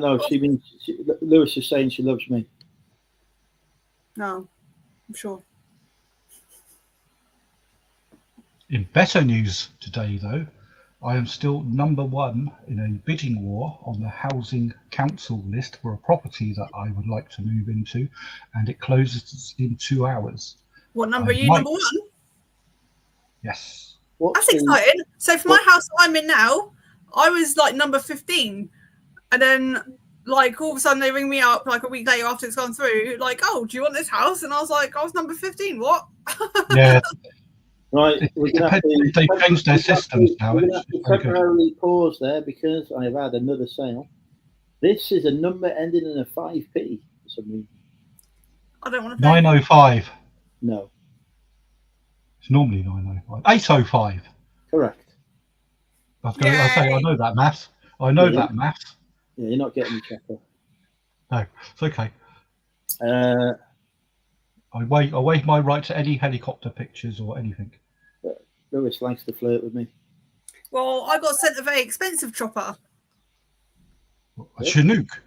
Lewis is saying she loves me. No, I'm sure. In better news today, though, I am still number 1 in a bidding war on the housing council list for a property that I would like to move into, and it closes in 2 hours. What number are you? Number 1? Yes. That's exciting. So for my house that I'm in now, I was like number 15, and then like all of a sudden they ring me up like a week later after it's gone through, like, oh, do you want this house? And I was like, I was number 15. What? Yeah. Right, they've changed their systems now. We're going to have to temporarily pause there because I've had another sale. This is a number ending in a 5p for some reason. I don't want to pay. 905. No. It's normally 905. 805. Correct. I'll say I know that maths. I know that maths. Yeah, you're not getting the checker. No, it's okay. I waive my right to any helicopter pictures or anything. Lewis likes to flirt with me. Well, I got sent a very expensive chopper. A Chinook?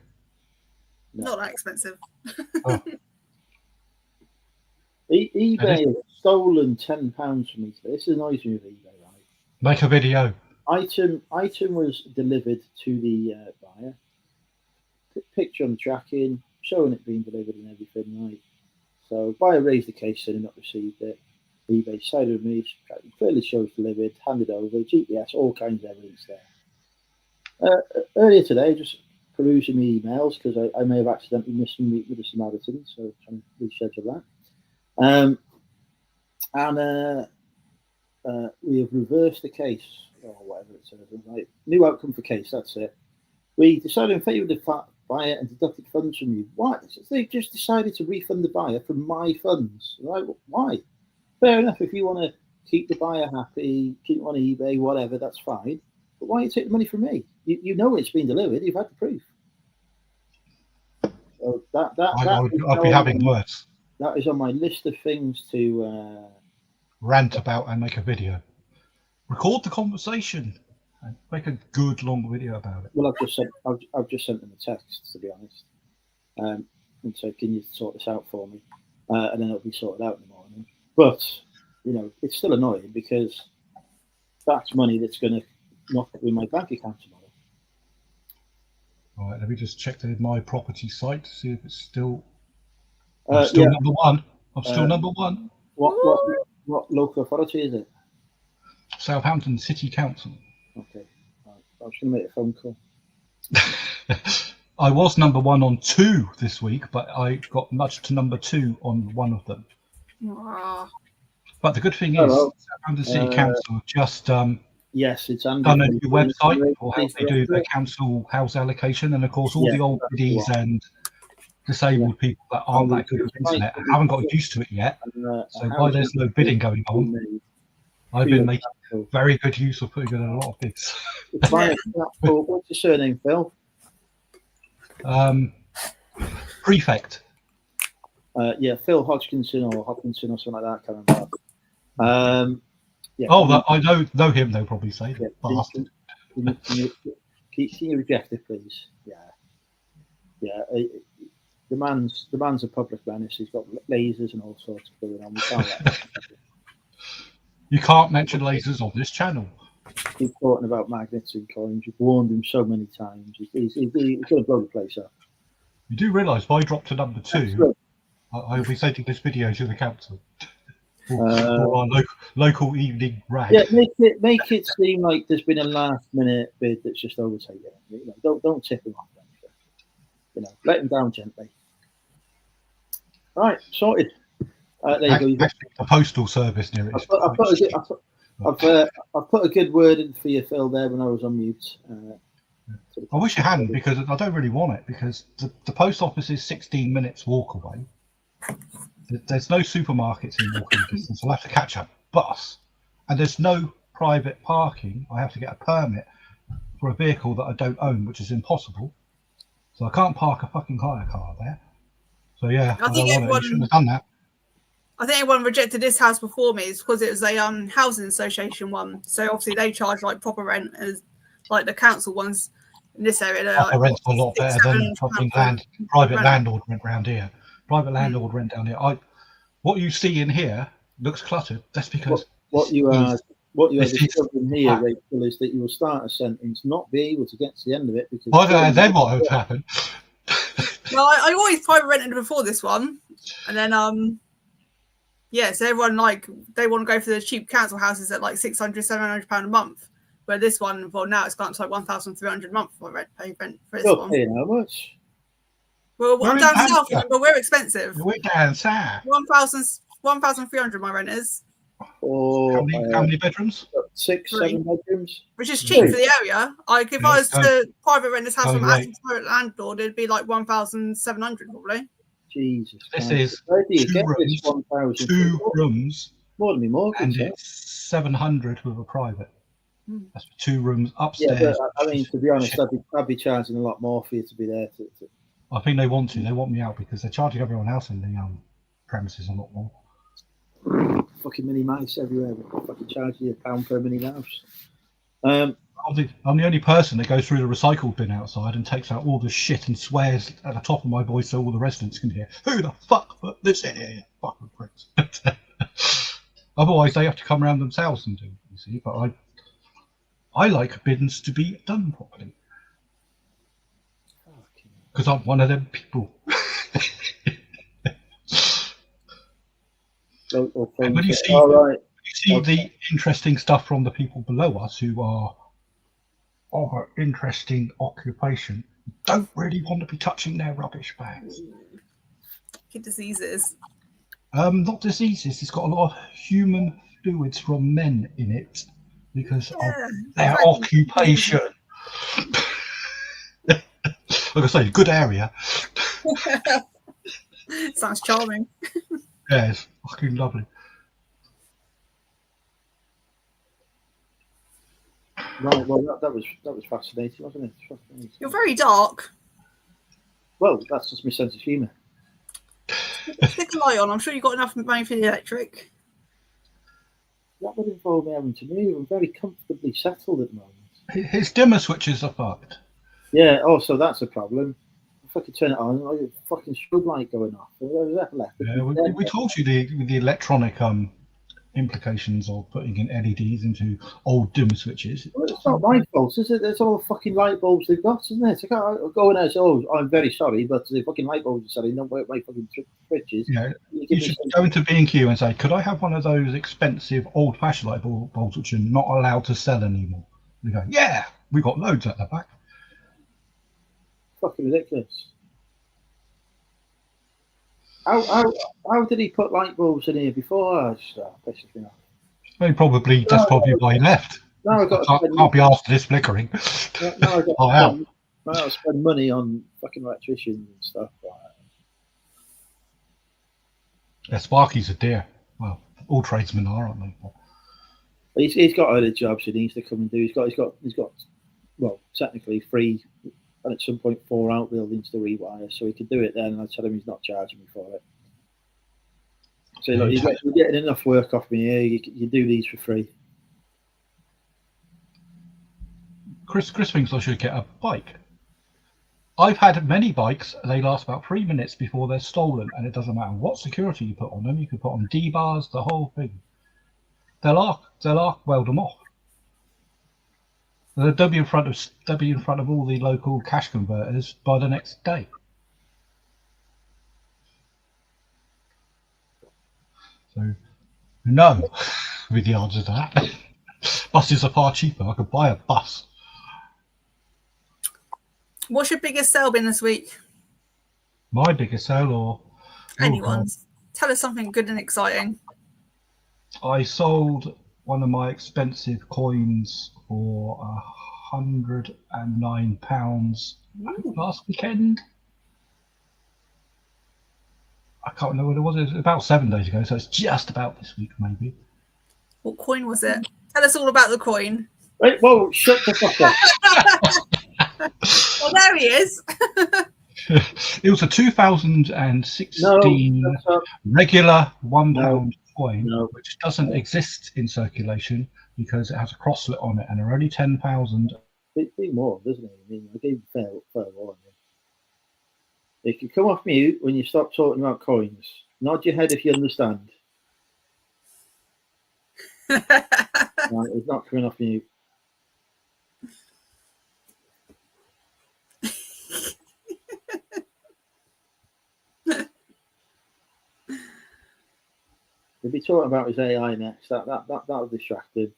No. Not that expensive. Oh. eBay has stolen £10 from me today. This annoys me with eBay, right? Make a video. Item was delivered to the buyer. Picture on the tracking, showing it being delivered and everything, right? So buyer raised the case saying not received it. eBay sided with me, clearly shows delivered, handed over, GPS, all kinds of evidence there. Earlier today, just perusing my emails because I may have accidentally missed a meet with the Samaritans, so trying to reschedule that. We have reversed the case, or whatever it says. Right? New outcome for case, that's it. We decided in favour of the buyer and deducted funds from you. Why? They've just decided to refund the buyer from my funds. Right? Why? Fair enough, if you want to keep the buyer happy, keep it on eBay, whatever, that's fine. But why you take the money from me? You know it's been delivered, you've had the proof. So I'll be having words. That is on my list of things to rant about and make a video. Record the conversation and make a good long video about it. Well, I've just sent them a text, to be honest, and so can you sort this out for me? And then it'll be sorted out in the morning. But it's still annoying because that's money that's going to knock up in my bank account tomorrow. All right, let me just check the My Property site to see if it's still. I'm still number 1. I'm still number 1. What local authority is it? Southampton City Council. Okay, right. I was going to make a phone call. I was number 1 on 2 this week, but I got nudged to number 2 on 1 of them. But the good thing is, Southampton City Council just yes, it's done a new website for how they do the council house allocation, and of course all the old biddies and disabled people that aren't that good with internet haven't got used to it yet. So while there's no bidding going on, I've been making very good use of putting in a lot of bids. What's your surname, Phil? Prefect. Phil Hodgkinson or Hopkinson or something like that. Can't remember. I know him. They'll probably say bastard. Can you reject it, please? Yeah. the man's a public menace. He's got lasers and all sorts going on. We can't let that. You can't mention lasers on this channel. He's talking about magnets and coins. We've warned him so many times. He's going to blow the place up. You do realise if I drop to number 2, I'll be sending this video to the council. Or our local evening rag. Yeah, make it seem like there's been a last minute bid that's just overtaken. You know, don't tip him off. You know, let him down gently. All right, sorted. There you go. The postal service near it. I've put a good word in for you, Phil, there when I was on mute. I wish you hadn't, because I don't really want it, because the post office is 16 minutes walk away. There's no supermarkets in walking distance. I'll have to catch a bus, and there's no private parking. I have to get a permit for a vehicle that I don't own, which is impossible. So I can't park a fucking hire car there. So yeah, I don't want it. You shouldn't have done that. I think everyone rejected this house before me is because it was a housing association one. So obviously they charge like proper rent as like the council ones in this area. Proper rent's a lot better than fucking private landlord rent round here. Private landlord rent down here. What you see in here looks cluttered. That's because what you are discovering here, Rachel, is that you will start a sentence, not be able to get to the end of it because. Then what would happen? Well, I always private rented before this one, and then so everyone they want to go for the cheap council houses at like £600-700 a month. Where this one, well, now it's gone up to like £1,300 a month for rent for this one. Paying how much? Well, I'm down south, but we're expensive. We're down south. 1,300 my rent is. Or how many bedrooms? 6-7 bedrooms. Which is cheap for the area. Like if I was to private rent this house from an private landlord, it'd be like 1,700 probably. Jesus. This is two rooms. More than me mortgage. And it's 700 with a private. That's for 2 rooms upstairs. Yeah, but, I mean, to be honest, I'd be charging a lot more for you to be there. I think they want to. They want me out because they're charging everyone else in the premises a lot more. Fucking mini mice everywhere. Fucking charging you £1 per mini mouse. I'm the only person that goes through the recycle bin outside and takes out all the shit and swears at the top of my voice so all the residents can hear. Who the fuck put this in here? Fucking pricks. Otherwise, they have to come around themselves and do it, you see. But I like bins to be done properly. Because I'm one of them people. And when you see, the interesting stuff from the people below us who are of an interesting occupation, you don't really want to be touching their rubbish bags. Get diseases. Not diseases. It's got a lot of human fluids from men in it because of their occupation. Like I say, good area. Sounds charming. Yeah, it's fucking lovely. Right, well, that was fascinating, wasn't it? Fascinating. You're very dark. Well, that's just my sense of humour. Stick a light on. I'm sure you've got enough money for the electric. That would involve me having to move. I'm very comfortably settled at the moment. His dimmer switches are fucked. Yeah, so that's a problem. If I could turn it on, like a fucking strobe light going off. Yeah, we told you the electronic implications of putting in LEDs into old dimmer switches. Well, it's not my fault, is it? There's all the fucking light bulbs they've got, isn't it? So I can't go in there and say, I'm very sorry, but the fucking light bulbs are selling, don't work my fucking switches. Yeah, you should go into B&Q and say, could I have one of those expensive old-fashioned light bulbs which are not allowed to sell anymore? And they go, yeah, we got loads at the back. Fucking ridiculous. How did he put light bulbs in here before? That's probably why he left. Now I can't be asked this flickering. Now I spend money on fucking electricians and stuff. Yeah, Sparky's a dear. Well, all tradesmen are, aren't they? He's got other jobs he needs to come and do. He's got well, technically 3. And at some point 4 outbuildings to rewire, so he could do it then, and I tell him he's not charging me for it. So look, you're getting enough work off me here, you do these for free. Chris thinks I should get a bike. I've had many bikes. They last about 3 minutes before they're stolen, and it doesn't matter what security you put on them. You can put on D-bars, the whole thing. They'll arc weld them off. They'll be in front of all the local cash converters by the next day. So, no, with the answer to that. Buses are far cheaper. I could buy a bus. What's your biggest sale been this week? My biggest sale, or anyone's? Tell us something good and exciting. I sold one of my expensive coins for £109 last weekend. I can't remember what it was. It was about 7 days ago, so it's just about this week, maybe. What coin was it? Tell us all about the coin. Right, whoa, shut the fuck up. Well, there he is. It was a 2016 regular £1 coin, which doesn't exist in circulation because it has a crosslet on it, and they're only 10,000. It's been more, doesn't it? I mean, I gave fair warning. If you come off mute when you stop talking about coins, nod your head if you understand. Right, it's not coming off mute. We'll be talking about his AI next. That'll distract him.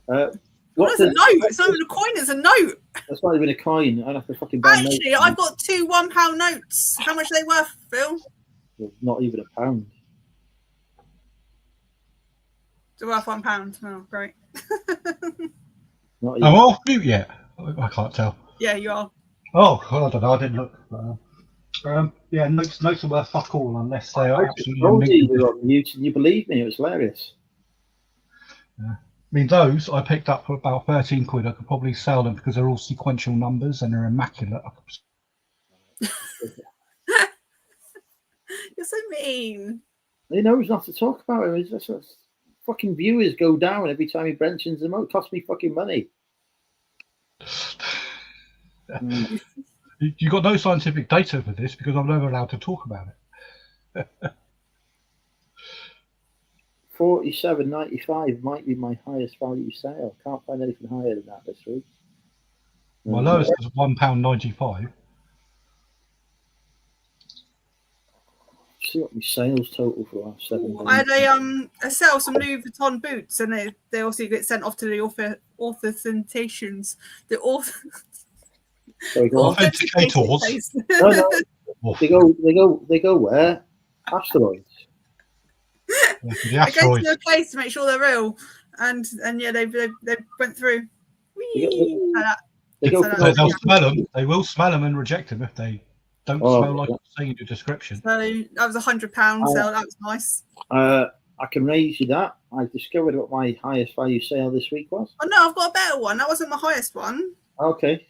What's a note? It's not even a coin, it's a note. That's not even a coin. I'd have to fucking buy Actually, I've got 2 £1 notes. How much are they worth, Phil? Not even £1. They're worth £1. Oh, great. Am I off mute yet? I can't tell. Yeah, you are. Oh, I don't know. I didn't look. Yeah, notes are worth fuck all unless they are absolutely. You believe me? It was hilarious. Yeah. I mean, those I picked up for about 13 quid. I could probably sell them because they're all sequential numbers and they're immaculate. You're so mean. He knows not to talk about him. It's just fucking viewers go down every time he mentions them. It costs me fucking money. You got no scientific data for this because I'm never allowed to talk about it. $47.95 might be my highest value sale. Can't find anything higher than that this week. My lowest was £1.95. See what my sales total for the last 7 days. I had a sale of some Louis Vuitton boots, and they also get sent off to the authentications. The authenticators. No. They go where? Asteroids. Yeah, I go to a place to make sure they're real, and yeah, they went through. They'll smell them. They will smell them and reject them if they don't smell like it's saying in your description. So that was £100 sale. That was nice. I can raise you that. I discovered what my highest value sale this week was. Oh no, I've got a better one. That wasn't my highest one. Okay,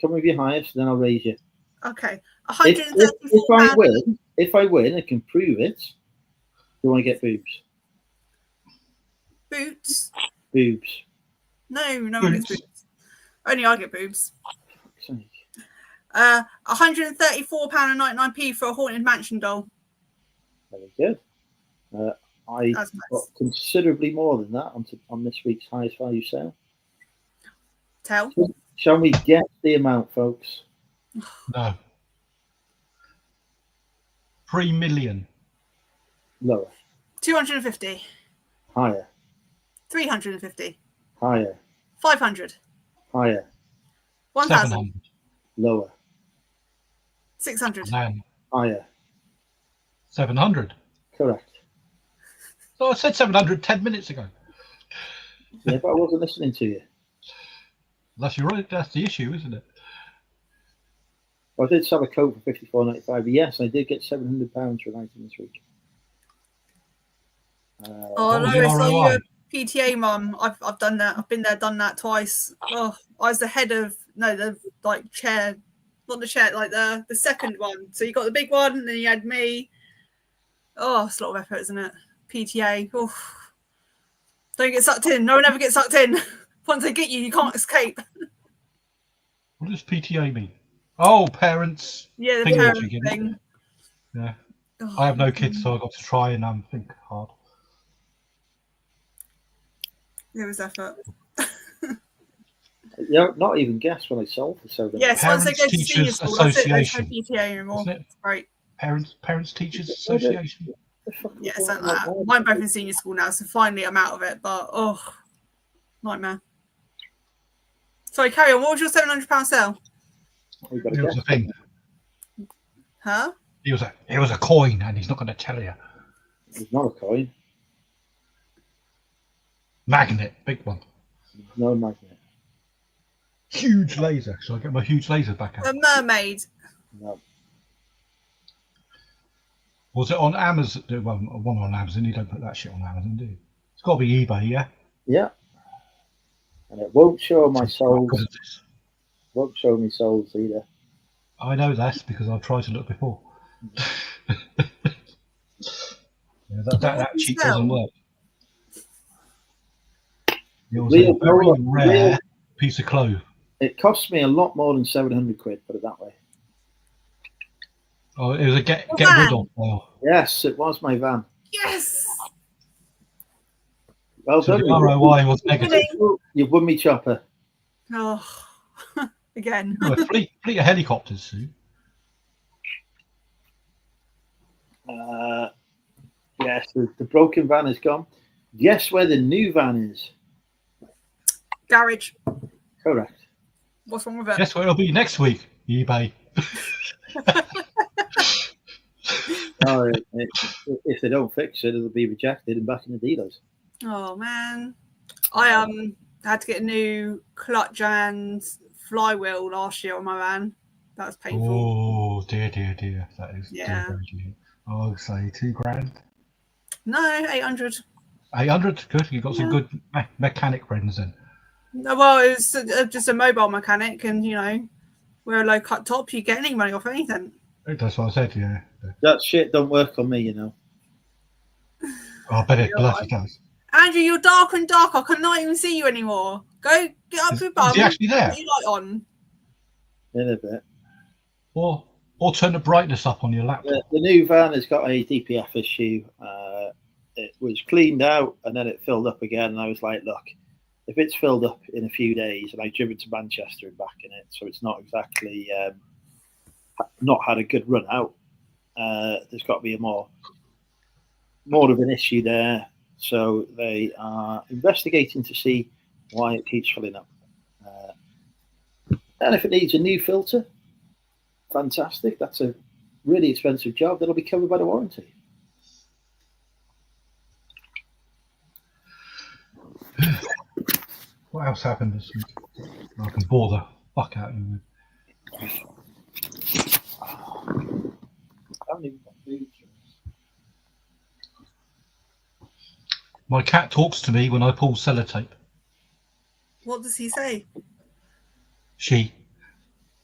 come with your highest, then I'll raise you. Okay, £134. If I win, I can prove it. Do I get boobs? Boots? Boobs. No one gets boobs. Only I get boobs. Fuck's sake. £134.99 for a Haunted Mansion doll. Very good. I got considerably more than that on this week's highest value sale. Tell. Shall we guess the amount, folks? No. 3 million. Lower. 250. Higher. 350. Higher. 500. Higher. 1,000. Lower. 600. Higher. 700. Correct. So I said 700 10 minutes ago. Yeah, but I wasn't listening to you. That's the issue, isn't it? Well, I did sell a coat for £54.95. Yes, I did get £700 for an item this week. Lois, are you a PTA mum? I've done that. I've been there, done that twice. Oh, I was the head of chair, not the chair, like the second one. So you got the big one, and then you had me. Oh, it's a lot of effort, isn't it? PTA. Oh, don't get sucked in. No one ever gets sucked in. Once they get you, you can't escape. What does PTA mean? Oh, parents. Yeah, the Finger parent watching, isn't it? thing. Yeah. Oh, I have no kids, so I got to try and think hard. There was effort. Not even guess when I sold for £700. Yes, once they Parents go to senior Teachers school, that's it. There's no Association, PTA anymore. isn't it? It's great. Parents Teachers Association. Yeah, something like that. Mine both in senior school now, so finally I'm out of it. But nightmare. Sorry, carry on. What was your £700 sale? You've got to It was guess. a thing. Huh? It was a coin, and he's not going to tell you. It's not a coin. Magnet, big one. No magnet. Huge laser. Shall I get my huge laser back out? A mermaid. No. Was it on Amazon? Well, one on Amazon. You don't put that shit on Amazon, do you? It's got to be eBay, yeah? Yeah. And it won't show my souls. What is this? Won't show me souls either. I know that because I've tried to look before. Yeah, that cheat doesn't work. It was a very rare piece of clothes. It cost me a lot more than £700, put it that way. Oh, it was a get rid of. Oh. Yes, it was my van. Yes. Well So done. the ROI was negative. You've won me chopper. Oh, again. Oh, a fleet of helicopters soon. Yes, the broken van is gone. Guess where the new van is? Garage. Correct. What's wrong with it? Guess what it'll be next week? eBay. Oh, if they don't fix it, it'll be rejected and back in the dealers. Oh man, I had to get a new clutch and flywheel last year on my van. That was painful. Oh dear. That is Yeah. very dear. Oh, say £2,000. No, 800. 800. Good. You got some good mechanic friends then. No, well, it was just a mobile mechanic, and we're a low cut top. You get any money off anything. That's what I said. Yeah. That shit don't work on me, Oh, I bet it bloody does. Andrew, you're dark and dark. I cannot even see you anymore. Go get up your bum. Is he actually there? Put your light on. In a bit. Or turn the brightness up on your laptop. The new van has got a DPF issue. It was cleaned out and then it filled up again. And I was like, look, if it's filled up in a few days, and I've driven to Manchester and back in it, so it's not exactly not had a good run out. There's got to be more of an issue there. So they are investigating to see why it keeps filling up. And if it needs a new filter, fantastic. That's a really expensive job. That'll be covered by the warranty. What else happened this week? I can bore the fuck out of you with. I haven't even got food. My cat talks to me when I pull sellotape. What does he say? She.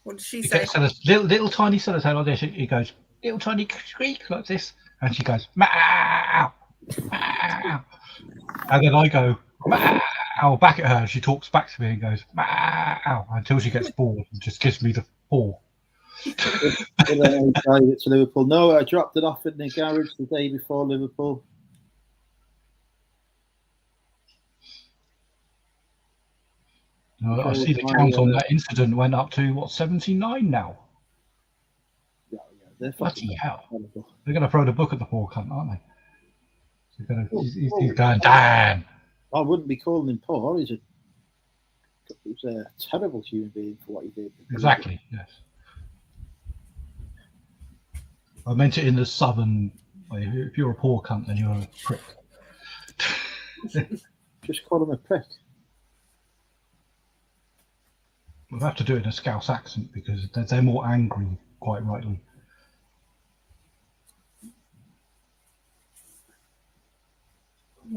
What does she He say? gets little tiny sellotape like this. He goes, little tiny squeak like this. And she goes, meow, meow. And then I go, meow, back at her. And she talks back to me and goes, meow, until she gets bored and just gives me the paw. To Liverpool. No, I dropped it off in the garage the day before Liverpool. I see the count on that incident went up to 79 now. Yeah, they're Bloody hell! horrible. They're going to throw the book at the poor cunt, aren't they? He's going, damn. I wouldn't be calling him poor. He's a terrible human being for what he did. Exactly. Yes. I meant it in the southern way. If you're a poor cunt, then you're a prick. Just call him a prick. We'll have to do it in a Scouse accent because they're more angry, quite rightly.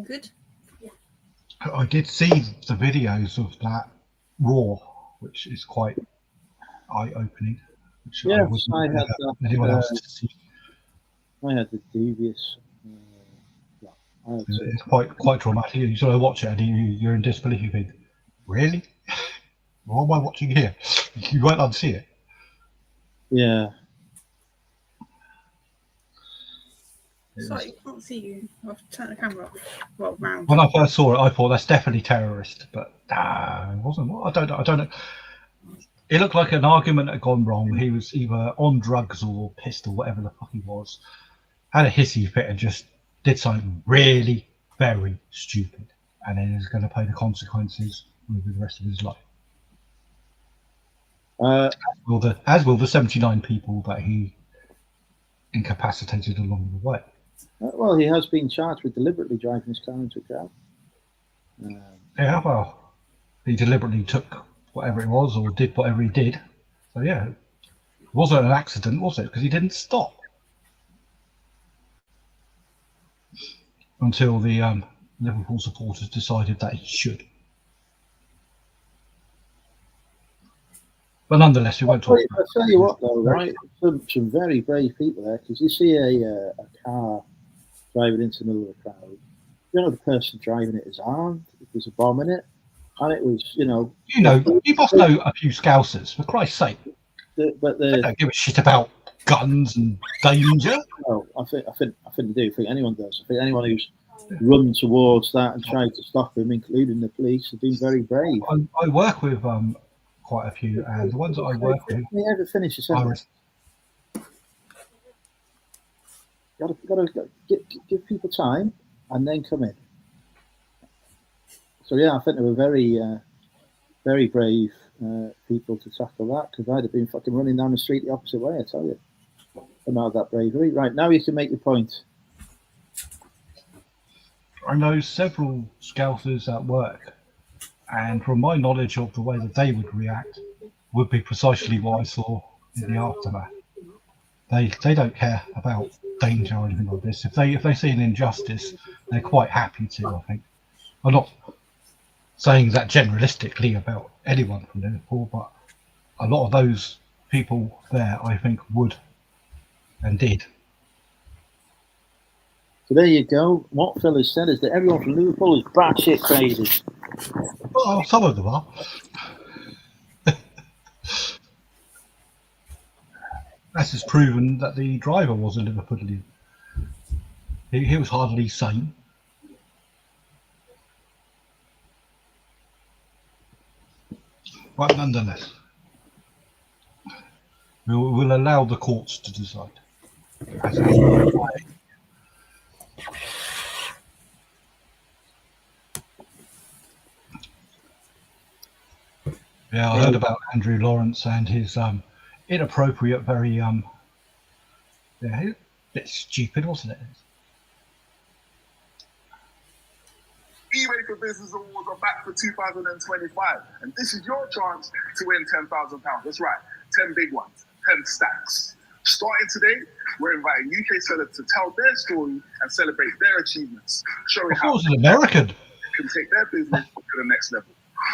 Good. I did see the videos of that Raw, which is quite eye-opening. Which Yes, I I had that, anyone else to see. I had the devious. It's quite traumatic. You sort of watch it and you're in disbelief. You think, really? What am I watching here? You won't unsee it. Yeah. Sorry, you can't see you. I'll have to turn the camera off. Well, round. When I first saw it, I thought that's definitely terrorist, but it wasn't. I don't know. It looked like an argument had gone wrong. He was either on drugs or pissed or whatever the fuck he was. Had a hissy fit and just did something really very stupid, and then is going to pay the consequences with the rest of his life. As will the 79 people that he incapacitated along the way. Well, he has been charged with deliberately driving his car into a crowd. Yeah, well, he deliberately took whatever it was or did whatever he did. So yeah, it wasn't an accident, was it? Because he didn't stop until the Liverpool supporters decided that he should. But nonetheless, we won't talk about it. I'll tell you what, though, right? Some very brave people there, because you see a car driving into the middle of the crowd. You know, the person driving it is armed. There's a bomb in it, and it was, you must know a few Scousers, for Christ's sake. They don't give a shit about guns and danger. No, I think they do. I think anyone does. I think anyone who's run towards that and tried to stop him, including the police, have been very brave. I work with quite a few, and the ones that I work with. You ever finish a sentence? Gotta give people time and then come in. So yeah, I think they were very, very brave people to tackle that, because I'd have been fucking running down the street the opposite way. I tell you, I'm not that bravery. Right, now you can make your point. I know several Scousers at work, and from my knowledge of the way that they would react, would be precisely what I saw in the aftermath. They don't care about danger or anything like this. If they see an injustice, they're quite happy to. I think. I'm not saying that generalistically about anyone from Liverpool, but a lot of those people there, I think, would and did. So there you go. What Phil has said is that everyone from Liverpool is batshit crazy. Well, some of them are. That's just proven that the driver was a Liverpoolian. He was hardly sane. But nonetheless, we'll allow the courts to decide. Yeah, I heard about Andrew Lawrence and his inappropriate, very a bit stupid, wasn't it? eBay for Business Awards are back for 2025, and this is your chance to win £10,000. That's right, 10 big ones, 10 stacks. Starting today, we're inviting UK sellers to tell their story and celebrate their achievements, showing how an American can take their business to the next level.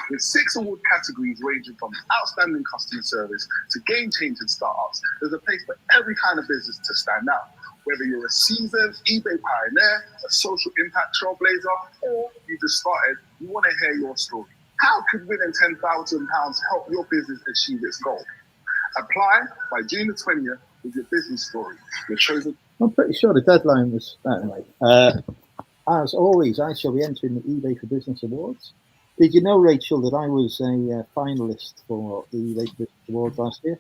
With 6 award categories ranging from outstanding customer service to game-changing startups, there's a place for every kind of business to stand out. Whether you're a seasoned eBay pioneer, a social impact trailblazer, or you just started, we want to hear your story. How could winning £10,000 help your business achieve its goal? Apply by June the 20th with your business story. You're chosen. I'm pretty sure the deadline was anyway. As always, I shall be entering the eBay for Business Awards. Did you know, Rachel, that I was a finalist for the eBay for Business Awards last year?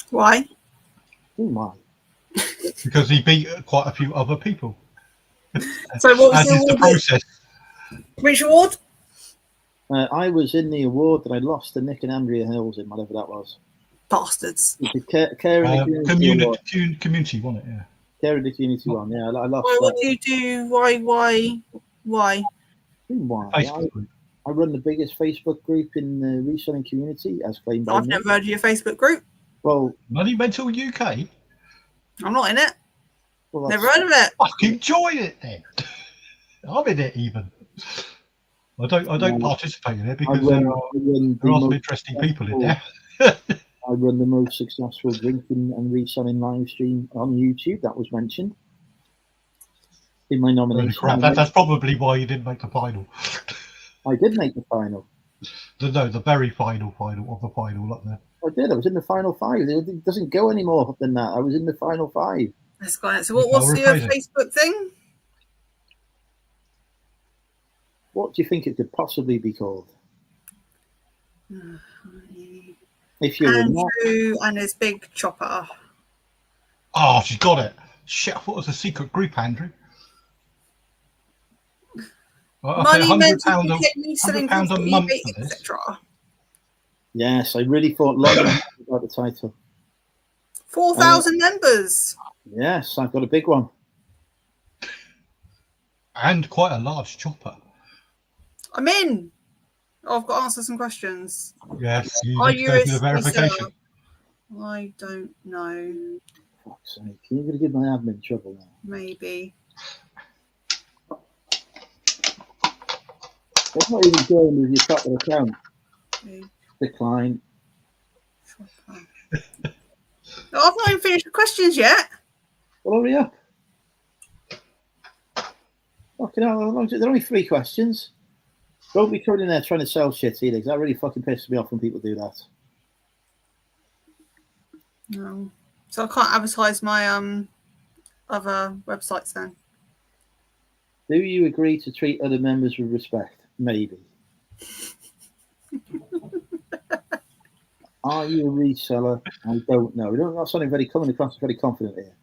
Why? Oh my. Because he beat quite a few other people. So what was the process? Which award? I was in the award that I lost to Nick and Andrea Hills in, whatever that was. Bastards. Community won it, yeah. Care in the Community one, yeah. I lost. Why would you do? Why? Why? I run the biggest Facebook group in the reselling community, as claimed by I've never heard of your Facebook group. Well, Money Mental UK. I'm not in it. Well, never heard of it. Fucking join it then. I'm in it even. I don't participate in it because there are some interesting people in there. I run the most successful drinking and reselling live stream on YouTube. That was mentioned in my nomination. Crap, that's probably why you didn't make the final. I did make the final. The very final of the final, not the. I did. I was in the final 5. It doesn't go any more than that. I was in the final 5. That's great. So what's your Facebook thing? What do you think it could possibly be called? If you're Andrew and his big chopper. Oh, she's got it. Shit, I thought it was a secret group, Andrew. Money meant to £100 selling a month eBay, for this. etc. Yes, I really thought long about the title. 4,000 members. Yes, I've got a big one. And quite a large chopper. I'm in. I've got to answer some questions. Yes, you Are need to you go a through the verification. reseller? I don't know. Fuck's sake, you're going to give my admin trouble now. Maybe. It's not even going with your top of account. Okay. Decline. Chopper. I've not even finished the questions yet. Well, hurry up. Fucking hell, how long is it? There are only 3 questions. Don't be coming in there trying to sell shit either, because that really fucking pisses me off when people do that. No. So I can't advertise my other websites then. Do you agree to treat other members with respect? Maybe. Are you a reseller? I don't know. Not something very coming across very confident here.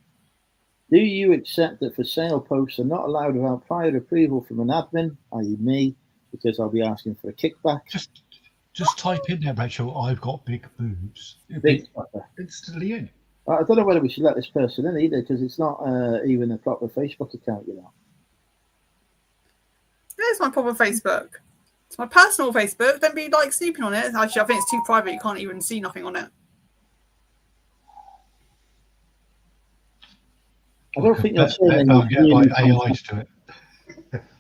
Do you accept that for sale posts are not allowed without prior approval from an admin, i.e. me, because I'll be asking for a kickback? Just type in there, Rachel, I've got big boobs. Big instantly in. I don't know whether we should let this person in either, because it's not even a proper Facebook account, you know. There's my proper Facebook. It's my personal Facebook. Don't be like snooping on it. Actually, I think it's too private. You can't even see nothing on it. I don't think you're saying I'll get my AI to do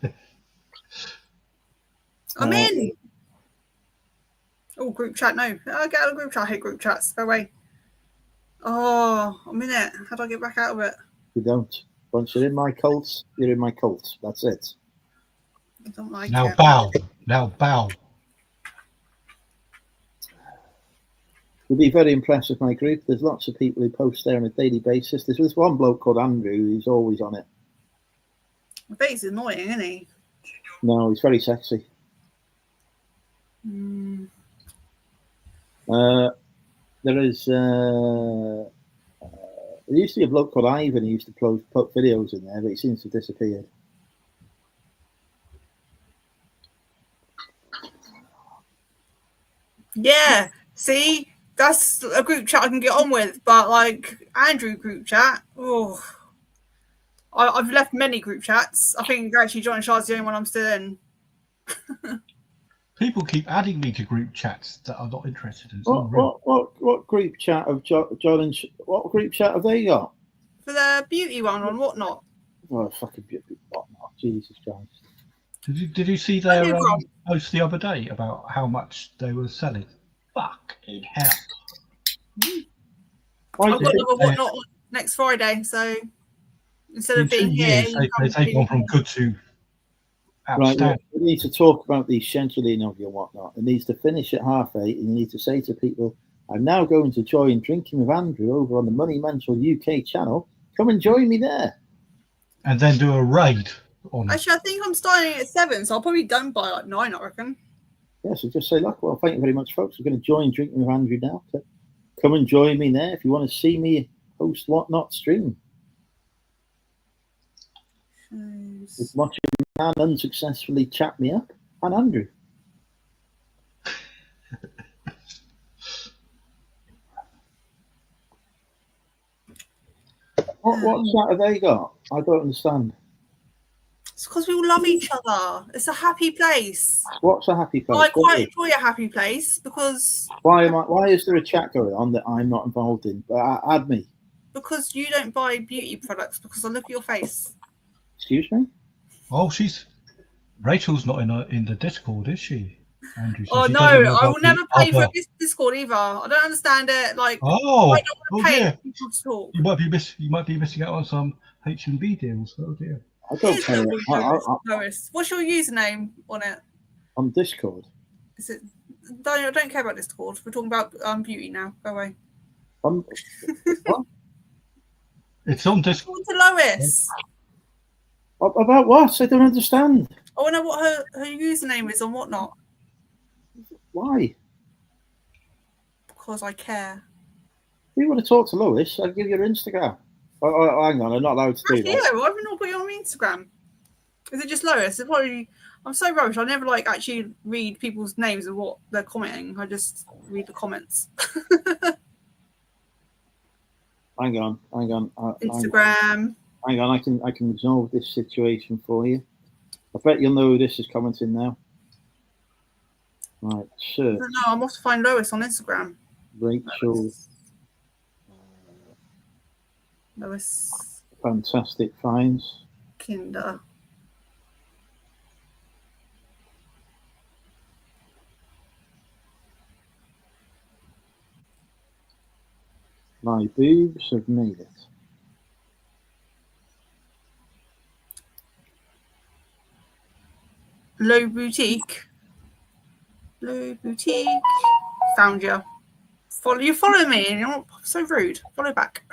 it. I'm in. Oh, group chat. No, I'll get out of group chat. I hate group chats. Go away. Oh, I'm in it. How do I get back out of it? You don't. Once you're in my cult, you're in my cult. That's it. I don't like Now it. bow. Now bow. You'll be very impressed with my group. There's lots of people who post there on a daily basis. There's this one bloke called Andrew who's always on it. I bet he's annoying, isn't he? No, he's very sexy. There is there used to be a bloke called Ivan who used to put videos in there, but he seems to have disappeared. Yeah. See, that's a group chat I can get on with, but like Andrew group chat, oh, I've left many group chats. I think actually John and Shard's the only one I'm still in. People keep adding me to group chats that I'm not interested in. What group chat of John and what group chat have they got? For the beauty one on Whatnot. Oh, fucking beauty Whatnot! Jesus Christ! Did you see their post the other day about how much they were selling? Fucking hell! I've got another Whatnot next Friday, so instead of being here, they take on from good to outstanding. Right, we need to talk about the scheduling of your Whatnot. It needs to finish at 8:30, and you need to say to people, I'm now going to join Drinking with Andrew over on the Money Mental UK channel. Come and join me there. And then do a raid on it. Actually, I think I'm starting at 7, so I'll probably be done by like 9, I reckon. Yeah, so just say, look, well, thank you very much, folks. We're going to join Drinking with Andrew now. So come and join me there if you want to see me host Whatnot stream. Just watching a man unsuccessfully chat me up and Andrew. What chat have they got? I don't understand. It's because we all love each other. It's a happy place. What's a happy place? I quite enjoy a happy place because... Why is there a chat going on that I'm not involved in? Add me. Because you don't buy beauty products because I look at your face. Excuse me? Oh, Rachel's not in the Discord, is she? Andrew, oh no, I will never pay for this Discord either. I don't understand it. Like, I don't want to pay for people to talk. You might be missing out on some H&B deals. Oh dear. I don't pay. What's your username on it? On Discord. Is it don't care about Discord. We're talking about beauty now. Go away. What? It's on Discord. Talk to Lois. About what? I don't understand. I want to know what her username is and whatnot. Why? Because I care. If you want to talk to Lois, I'll give you your Instagram. Oh, hang on, I'm not allowed to do Actually, that. yeah, why have we not got you on Instagram? Is it just Lois? It's probably. I'm so rubbish. I never like actually read people's names and what they're commenting. I just read the comments. Hang on. Instagram. Hang on, I can resolve this situation for you. I bet you'll know who this is commenting now. Right, I search don't know. I must find Lois on Instagram. Rachel. Lois Fantastic finds. Kinder. My boobs have made it. Low Boutique. Low Boutique. Found you. You follow me and you're so rude. Follow back.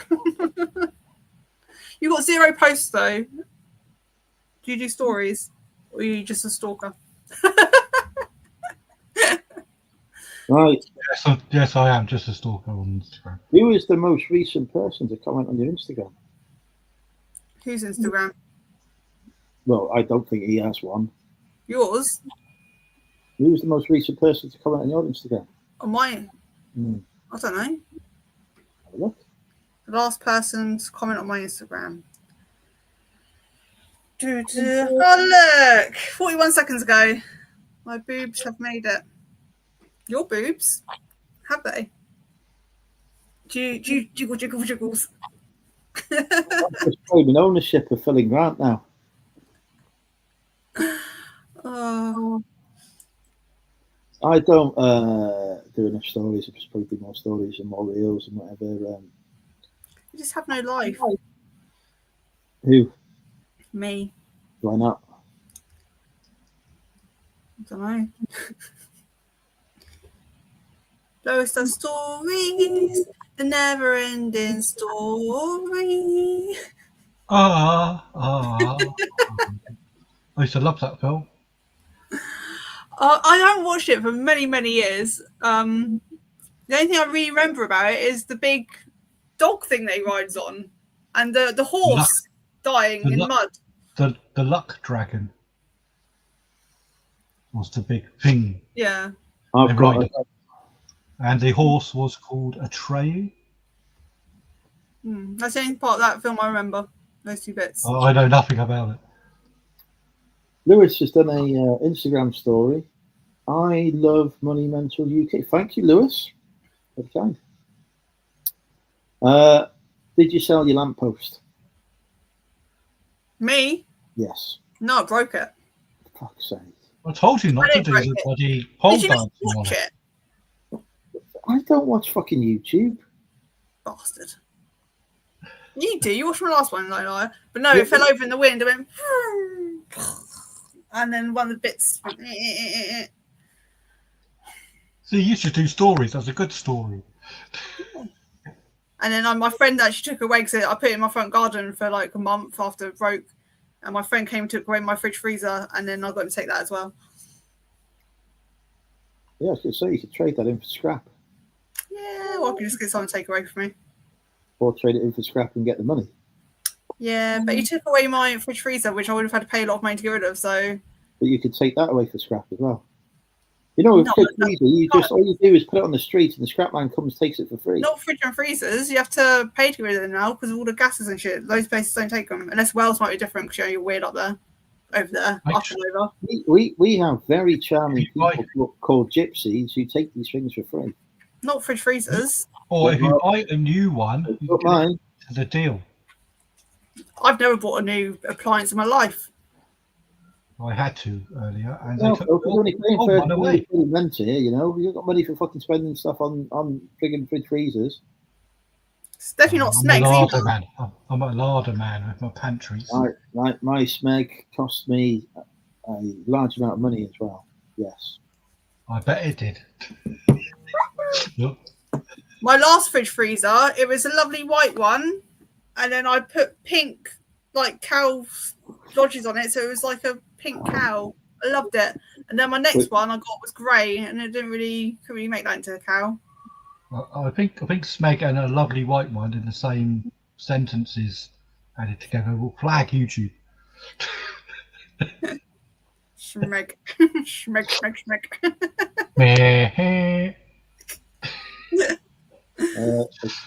You got 0 posts though. Do you do stories? Or are you just a stalker? Right. Yes, I am just a stalker on Instagram. Who is the most recent person to comment on your Instagram? Whose Instagram? Well, I don't think he has one. Yours? Who was the most recent person to comment on your Instagram? On mine? I don't know. Have a look. The last person to comment on my Instagram. Oh, look! 41 seconds ago. My boobs have made it. Your boobs? Have they? Jiggles. I'm just claiming ownership of Filling Grant now. Oh. I don't do enough stories. I just probably do more stories and more reels and whatever. You just have no life. Who? Me. Why not? I don't know. Lois does stories, the never-ending story. I used to love that film. I haven't watched it for many, many years. The only thing I really remember about it is the big dog thing that he rides on, and the horse dying in mud. The luck dragon was the big thing. Yeah. I've got it. And the horse was called Atreyu. That's the only part of that film I remember. Those 2 bits. I know nothing about it. Lewis has done a Instagram story. I love Money Mental UK. Thank you, Lewis. Okay. Did you sell your lamppost? Me? Yes. No, I broke it. For fuck's sake. I told you not to do the bloody pole Did you not dancing on watch it. it? I don't watch fucking YouTube. Bastard. You do. You watched my last one, like, but no, it fell over in the wind. It went, and then one of the bits. See, you should do stories. That's a good story. And then my friend actually took it away because I put it in my front garden for like a month after it broke. And my friend came and took away my fridge freezer, and then I got to take that as well. Yeah, I was going to say you could trade that in for scrap. Yeah, well, I could just get someone to take away from me. Or trade it in for scrap and get the money. Yeah, but you took away my fridge freezer, which I would have had to pay a lot of money to get rid of. So. But you could take that away for scrap as well. You know, with fridge freezer, all you do is put it on the street, and the scrap man comes, takes it for free. Not fridge and freezers. You have to pay to get rid of them now because of all the gases and shit. Those places don't take them, unless Wales might be different because you're weird up there, over there, up and over. We have very charming people called gypsies who take these things for free. Not fridge freezers. Or if you buy a new one, you get the deal. I've never bought a new appliance in my life. I had to earlier, and No, they took only paying for one away. rent here, you know. You've got money for fucking spending stuff on frigging fridge freezers. It's definitely not I'm Smeg's a larder either. man. I'm a larder man with my pantries. Right, my Smeg cost me a large amount of money as well. Yes. I bet it did. Yep. My last fridge freezer, it was a lovely white one, and then I put pink, like cow lodges on it, so it was like a pink cow. I loved it. And then my next one I got was grey, and it couldn't really make that into a cow. I think Smeg and a lovely white one in the same sentences added together will flag YouTube. Schmeg. Schmeg, schmeg, schmeg. Meh.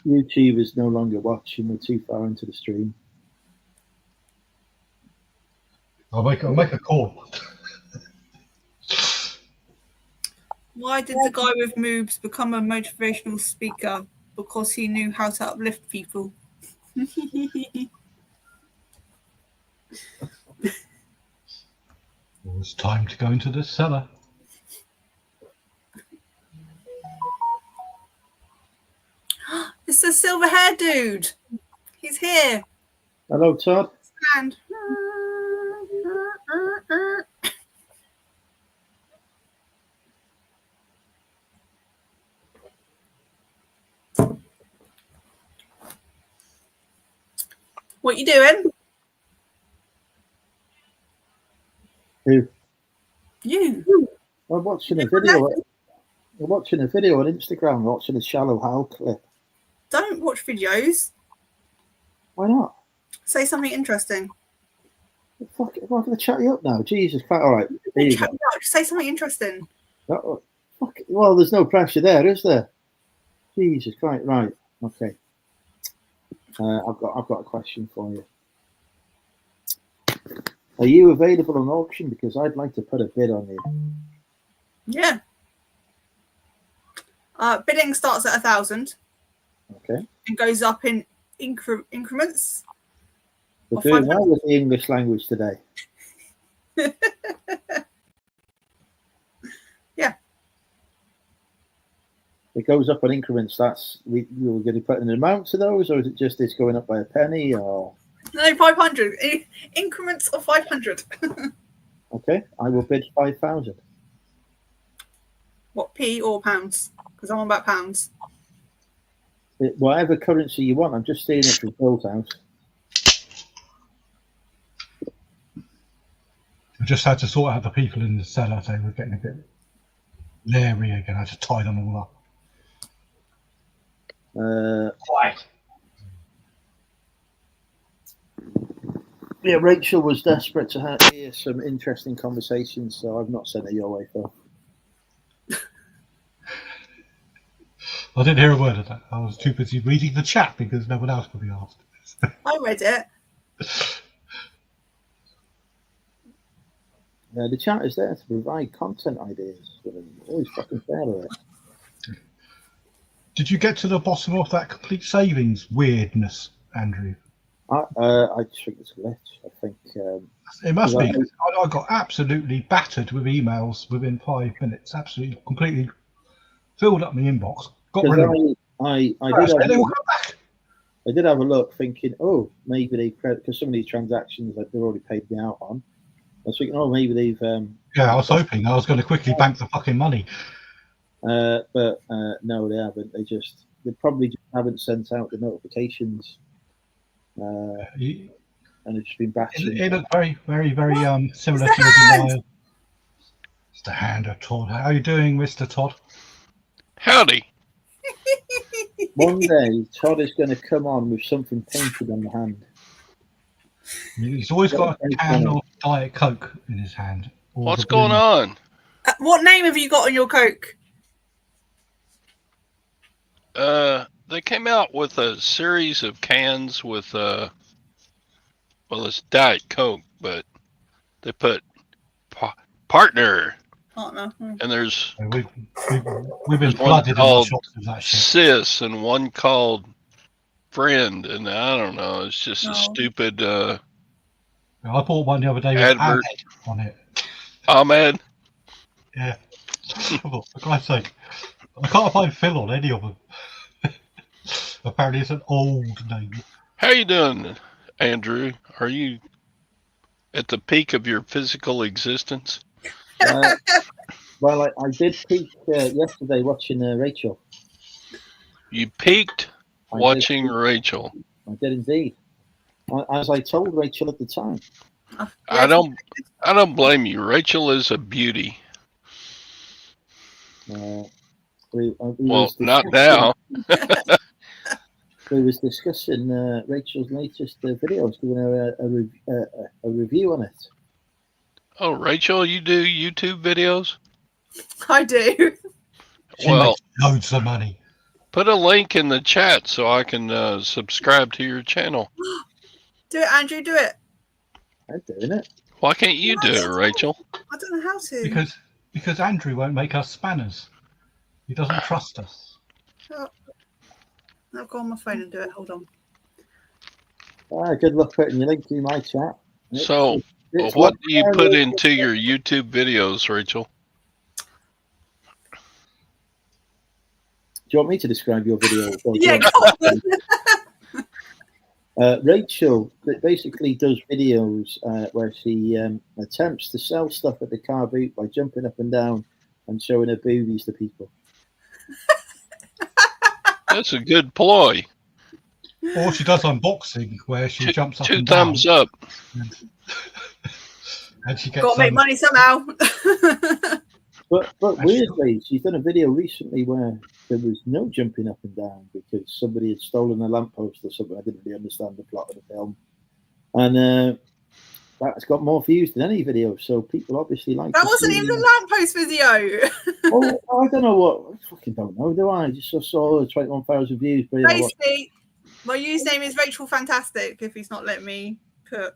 YouTube is no longer watching. We're too far into the stream. I'll make a call. Why did the guy with moobs become a motivational speaker? Because he knew how to uplift people. Well, it's time to go into the cellar. It's the silver hair dude. He's here. Hello, Todd. Stand. What you doing? Who? You. I'm watching a video. I'm watching a video on Instagram. I'm watching a Shallow Hal clip. Don't watch videos. Why not? Say something interesting. Fuck it, I'm going to chat you up now. Jesus Christ. All right. There you go. Just say something interesting. Fuck it. Well, there's no pressure there, is there? Jesus Christ. Right. Okay. I've got a question for you. Are you available on auction? Because I'd like to put a bid on you. Yeah. Bidding starts at 1,000. Okay. And goes up in increments. We're doing well with the English language today. Yeah. It goes up in increments. We're going to put an amount to those, or is it just it's going up by a penny, or? No, 500. Increments of 500. Okay, I will bid 5,000. What, p or pounds? Because I'm on about pounds. Whatever currency you want. I'm just seeing it from Phil's house. I just had to sort out the people in the cellar. They were getting a bit leery again. I had to tie them all up. Quiet. Yeah, Rachel was desperate to hear some interesting conversations, so I've not sent her your way, Phil. I didn't hear a word of that. I was too busy reading the chat because no one else could be asked. I read it. The chat is there to provide content ideas. I'm always fucking fair of it. Did you get to the bottom of that complete savings weirdness, Andrew? I just think it's a glitch. I think it must be. I got absolutely battered with emails within 5 minutes. Absolutely, completely filled up my inbox. Got rid of them. I did have a look, thinking, oh, maybe they credit, because some of these transactions that they've already paid me out on. I was thinking, oh, maybe they've. Yeah, I was hoping I was going to quickly bank the fucking money. But no, they haven't. They probably just haven't sent out the notifications. And it's just been batching. It looked very, very, very similar to your denial. It's the hand of Todd. How are you doing, Mr. Todd? Howdy. One day, Todd is going to come on with something painted on the hand. He's always got a can of Diet Coke in his hand. What's going on? What name have you got on your Coke? They came out with a series of cans with it's Diet Coke, but they put partner. Partner. And there's we've been flooded in the shops with that shit. Sis and one called Friend, and I don't know. It's just a stupid. I bought one the other day with advert Ahmed on it. Ahmed. Yeah. For Christ's sake, I can't find Phil on any of them. Apparently, it's an old name. How you doing, Andrew? Are you at the peak of your physical existence? Well, I did peek yesterday watching Rachel. You peaked I watching did. Rachel. I did indeed. As I told Rachel at the time. I don't blame you. Rachel is a beauty. Well, not now. We was discussing Rachel's latest video. I was giving her a review on it. Oh, Rachel, you do YouTube videos? I do. She Well, makes loads of money. put a link in the chat so I can subscribe to your channel. Do it, Andrew. Do it. I'm doing it. Why can't you do it, Rachel? I don't know how to. Because Andrew won't make us spanners. He doesn't trust us. I'll go on my phone and do it. Hold on. Good luck putting your link to my chat. So, what do you put into your YouTube videos, Rachel? Do you want me to describe your video? Yeah, go on. Rachel basically does videos where she attempts to sell stuff at the car boot by jumping up and down and showing her boobies to people. That's a good ploy. Or she does unboxing where she jumps up Two and down. thumbs up. And she gets Got to make money somehow. But weirdly, she's done a video recently where there was no jumping up and down because somebody had stolen a lamppost or something. I didn't really understand the plot of the film. And that's got more views than any video. So people obviously like That wasn't even a lamppost video. I don't know what. I fucking don't know, do I? I just saw 21,000 views. But Basically, my username is Rachel Fantastic if he's not letting me put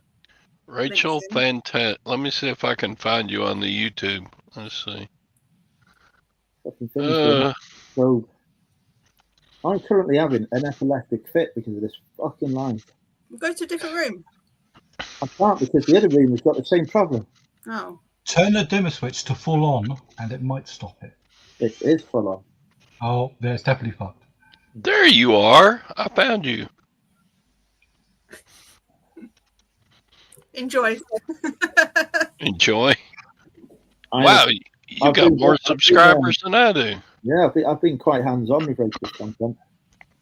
Rachel links in. Fantastic. Let me see if I can find you on the YouTube. Let's see. So I'm currently having an epileptic fit because of this fucking line. Go to a different room. I can't because the other room has got the same problem. Oh. Turn the dimmer switch to full on and it might stop it. It is full on. Oh, there's definitely fucked. There you are. I found you. Enjoy. Enjoy. Wow, you got more subscribers than I do. Yeah, I've been quite hands-on with Rachel's content.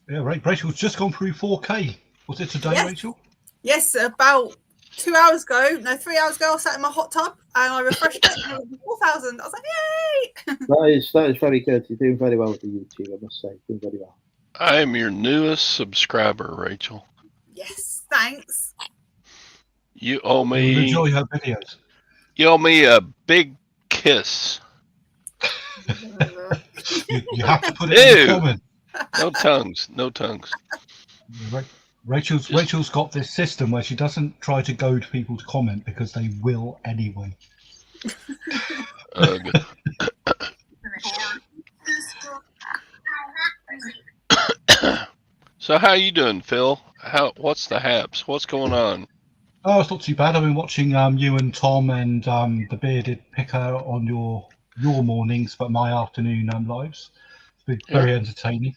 Yeah, right. Rachel's just gone through 4K. Was it today, Yes. Rachel? Yes, about 3 hours ago, I sat in my hot tub and I refreshed it and it was 4,000. I was like, yay! That is very good. You're doing very well with the YouTube, I must say. Doing very well. I am your newest subscriber, Rachel. Yes, thanks. You owe me. Enjoy her videos. You owe me a big kiss. You have to put it in the comment. No tongues. No tongues. Rachel's got this system where she doesn't try to goad people to comment because they will anyway. So how you doing, Phil? What's the haps? What's going on? Oh, it's not too bad. I've been watching you and Tom and the bearded picker on your mornings, but my afternoon lives. It's been very entertaining.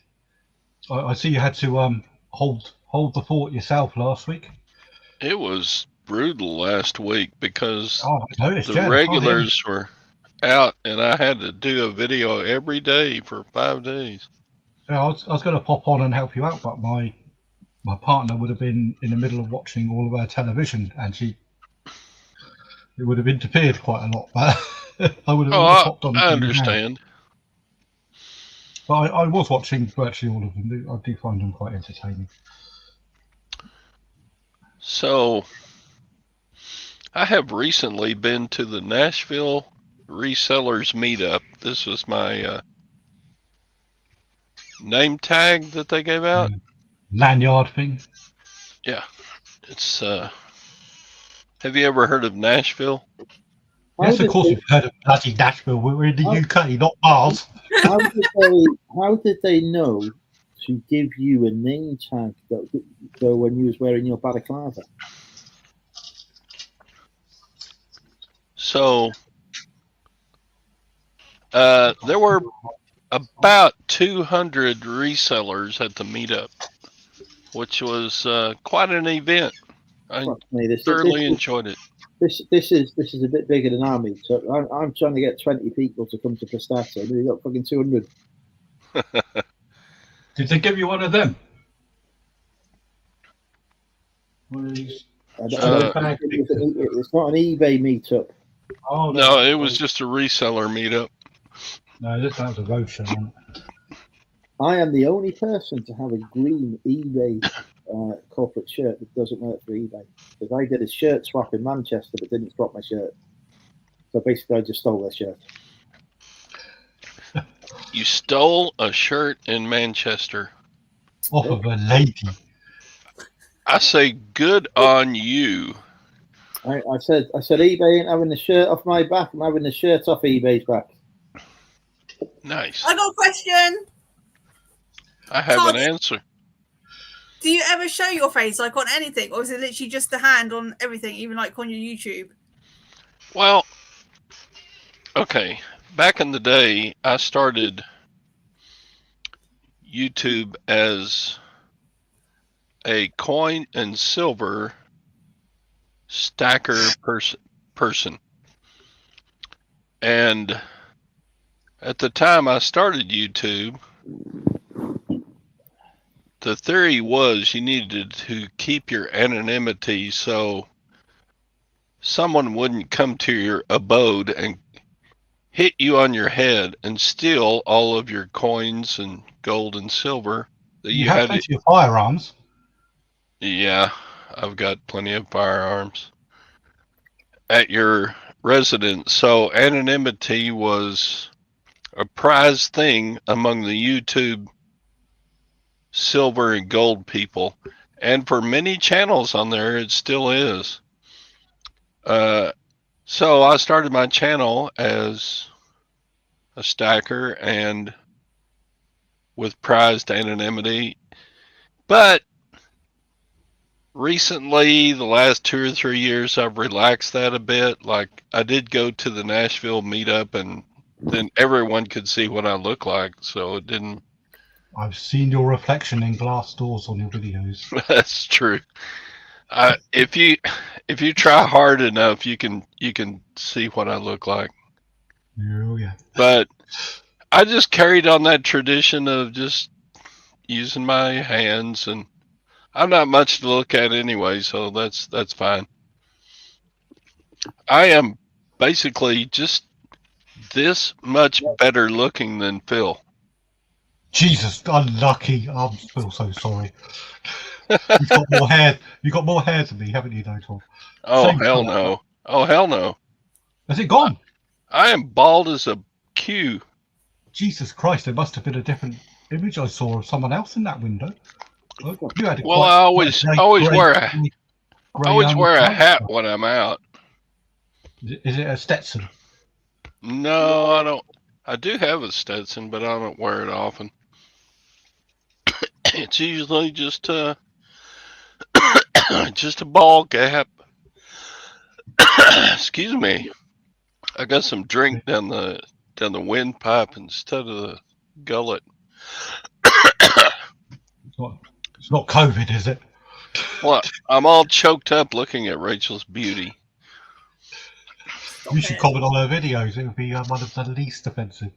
I see you had to hold the fort yourself last week. It was brutal last week because the regulars were out, and I had to do a video every day for 5 days. Yeah, I was going to pop on and help you out, but my partner would have been in the middle of watching all of her television, and it would have interfered quite a lot. But I would have popped on. I understand. But I was watching virtually all of them. I do find them quite entertaining. So, I have recently been to the Nashville Resellers Meetup. This was my name tag that they gave out. Lanyard thing. Yeah, it's. Have you ever heard of Nashville? Yes, of course we've heard of bloody Nashville. We're in the UK, not Mars. How did they know to give you a name tag though when you was wearing your balaclava? So, there were about 200 resellers at the meetup, which was quite an event. I thoroughly enjoyed it. This is a bit bigger than our meetup. I'm trying to get 20 people to come to Pistato, and we've got fucking 200. Did they give you one of them? One of these? It's not an eBay meetup. Oh No, it was just a reseller meetup. No, this was a roadshow. Wasn't it? I am the only person to have a green eBay corporate shirt that doesn't work for eBay, because I did a shirt swap in Manchester but didn't swap my shirt. So basically, I just stole their shirt. You stole a shirt in Manchester. Off of a lady. I say good on you. I said eBay ain't having the shirt off my back. I'm having the shirt off eBay's back. Nice. I got a question. I have Todd, an answer. Do you ever show your face like on anything, or is it literally just the hand on everything, even like on your YouTube? Well, okay. Back in the day, I started YouTube as a coin and silver stacker person. And at the time I started YouTube, the theory was you needed to keep your anonymity so someone wouldn't come to your abode and hit you on your head and steal all of your coins and gold and silver that You have had. plenty of firearms. Yeah, I've got plenty of firearms at your residence. So anonymity was a prized thing among the YouTube silver and gold people. And for many channels on there, it still is. So I started my channel as a stacker and with prized anonymity. But recently, the last 2 or 3 years, I've relaxed that a bit. Like, I did go to the Nashville meetup, and then everyone could see what I look like, so it didn't. I've seen your reflection in glass doors on your videos. That's true. If you try hard enough, you can see what I look like. Oh yeah. But I just carried on that tradition of just using my hands, and I'm not much to look at anyway, so that's fine. I am basically just this much better looking than Phil. Jesus, unlucky. I feel so sorry. You've got more hair. You've got more hair than me, haven't you, Tom? Oh, Same hell colour. no. Oh, hell no. Has it gone? I am bald as a Q. Jesus Christ, there must have been a different image I saw of someone else in that window. You had a Well, I always wear a hat when I'm out. Is it a Stetson? No, I don't. I do have a Stetson, but I don't wear it often. It's usually just a ball cap. Excuse me. I got some drink down the windpipe instead of the gullet. It's not COVID, is it? Well, I'm all choked up looking at Rachel's beauty. You should comment on her videos. It would be one of the least offensive.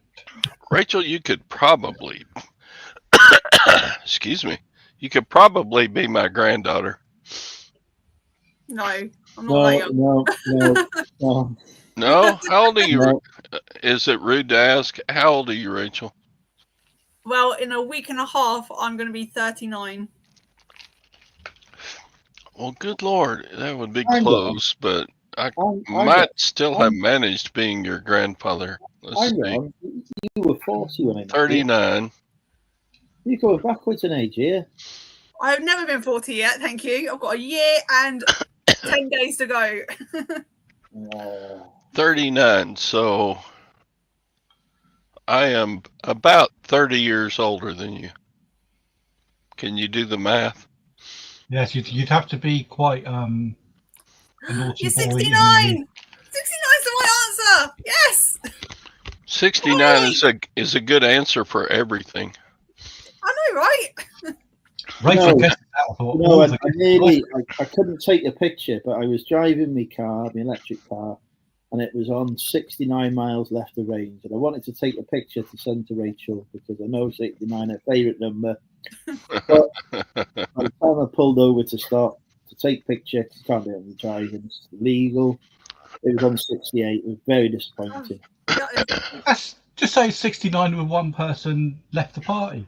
Rachel, you could probably, excuse me, you could probably be my granddaughter. No, I'm not that young. No. No? How old are you? No. Is it rude to ask? How old are you, Rachel? Well, in a week and a half, I'm going to be 39. Well, good Lord, that would be I know. close, but I might still have managed being your grandfather. Let's see. You were 40 when I met 39. You go backwards in age here. I've never been 40 yet, thank you. I've got a year and 10 days to go. 39, so I am about 30 years older than you. Can you do the math? Yes, you'd have to be quite a naughty You're boy. 69! 69's my answer! Yes! 69 is a good answer for everything. I know, right? Rachel No. guessed that. I thought, No, oh, I couldn't take a picture, but I was driving my car, my electric car, and it was on 69 miles left of range. And I wanted to take a picture to send to Rachel because I know 69 her favourite number. But by the time I pulled over to stop to take picture, 'cause you can't do it on the driving, it's illegal. It was on 68. It was very disappointing. That's just say 69 with one person left the party.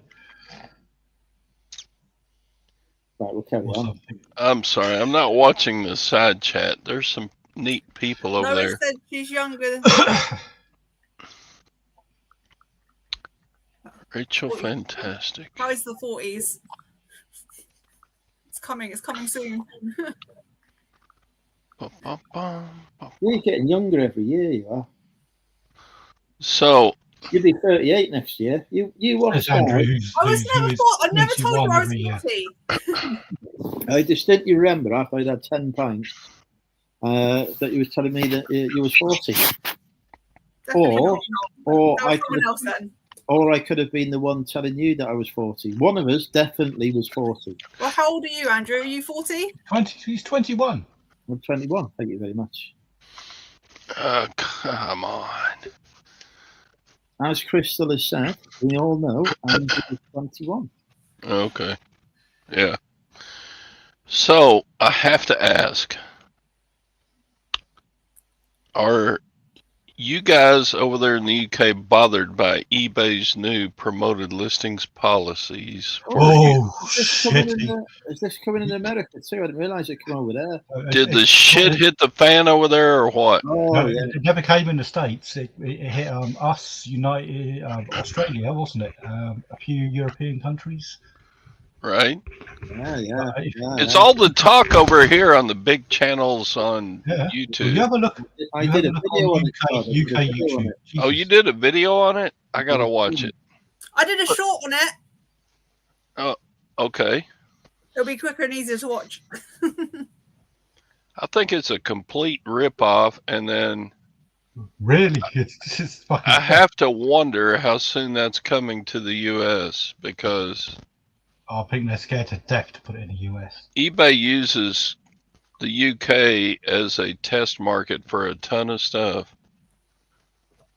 Right, we'll carry Or on. something. I'm sorry, I'm not watching the side chat. There's some neat people over No, there. it said she's younger. Rachel, fantastic. How's the 40s? It's coming soon. You're getting younger every year, you are. So, You'll be 38 next year. You watch There's Andrew, that. who's, I was never who is thought. I never told you 21 I was every year. 40. I distinctly remember after I'd had 10 pints that you was telling me that you was 40. Definitely Or- not. Or That was someone else then. Or I could have been the one telling you that I was 40. One of us definitely was 40. Well, how old are you, Andrew? Are you 40? 20, he's 21. I'm 21. Thank you very much. come on. As Crystal has said, we all know I'm 21. Okay. Yeah. So, I have to ask, are you guys over there in the UK bothered by eBay's new promoted listings policies? Oh, Is this coming in America too? I didn't realise it came over there. Did the shit hit the fan over there or what? Oh, No, yeah. it never came in the States. It hit us, United, Australia, wasn't it? A few European countries. Right? Yeah. It's all the talk over here on the big channels on Yeah. YouTube. Well, you have a look. I You did a have a look video on on it. Todd. I did a UK video on YouTube. it. Oh, you did a video on it? I gotta watch it. I did a short on it. Okay. It'll be quicker and easier to watch. I think it's a complete rip-off, and then Really? It's fucking I have to wonder how soon that's coming to the US, because I think they're scared to death to put it in the US. eBay uses the UK as a test market for a ton of stuff,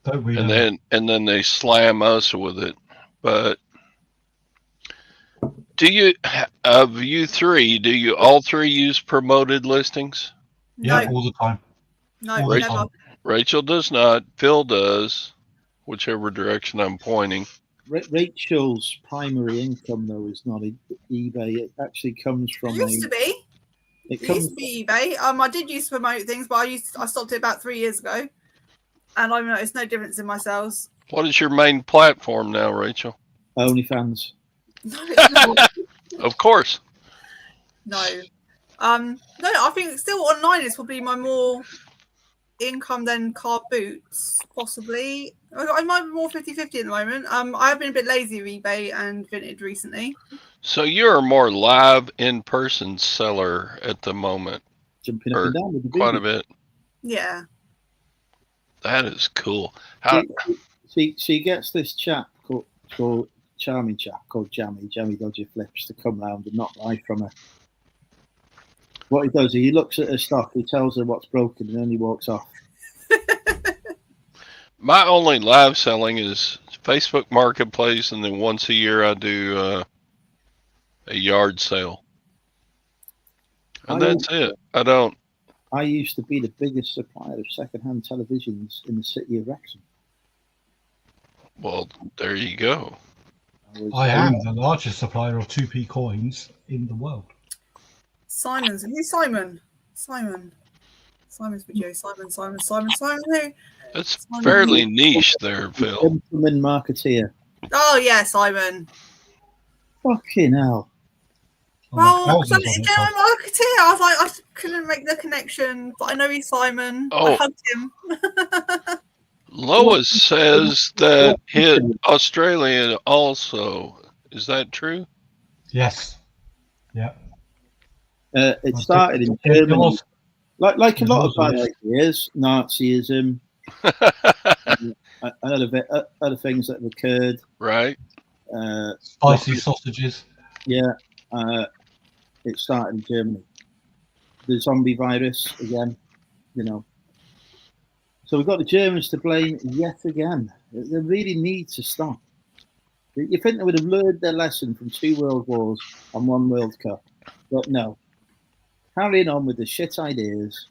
Don't we? and know? then they slam us with it. But do you, of you three, do you all three use promoted listings? Yeah, No, all the time. no, all the never. time. Rachel does not. Phil does, whichever direction I'm pointing. Rachel's primary income, though, is not eBay. It actually comes It from used to be. It It comes. used to be eBay. I did used to promote things, but I stopped it about 3 years ago, and I've noticed no difference in my sales. What is your main platform now, Rachel? OnlyFans. No, it's not. Of course. No. No, I think still online is probably my more income than car boots, possibly. I might be more 50-50 at the moment. I have been a bit lazy with eBay and Vinted recently. So you're a more live in-person seller at the moment, Jumping up or and down with the quite a baby. bit. Yeah. That is cool. How, She gets this chap called charming chap called Jammy Dodgy Flips to come round and knock life from her. What he does, he looks at her stock, he tells her what's broken, and then he walks off. my only live selling is Facebook Marketplace, and then once a year I do a yard sale. And that's it. I used to be the biggest supplier of second-hand televisions in the city of Wrexham. Well, there you go. I am the largest supplier of 2p coins in the world. Simon's. Who's Simon? Simon's video. Simon. Who? That's fairly niche there, Phil. Gentleman marketeer. Oh, yeah, Simon. Fucking hell. Well, Thousands because of I'm it, a marketeer. I was like, I couldn't make the connection, but I know he's Simon. Oh. I hugged him. Lois says that hit Australia also. Is that true? Yes. Yeah. It started in Germany. Like a lot of bad ideas, Nazism, and other things that have occurred. Right. Spicy sausages. Yeah, it started in Germany. The zombie virus again, you know. So we've got the Germans to blame yet again. They really need to stop. You think they would have learned their lesson from 2 world wars and 1 World Cup, but no. Carrying on with the shit ideas.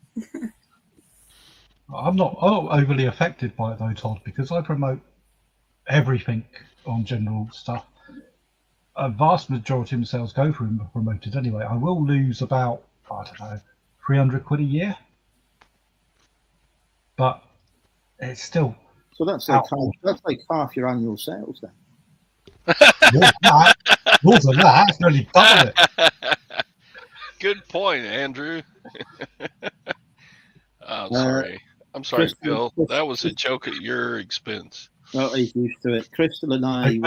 I'm not overly affected by it though, Todd, because I promote everything on general stuff. A vast majority of my sales go through promoted anyway. I will lose about, I don't know, 300 quid a year, but it's still. So that's like half your annual sales then. More than that, it's nearly double it. Good point, Andrew. Sorry. I'm sorry, Phil. That was a joke at your expense. Well, he's used to it. Crystal and I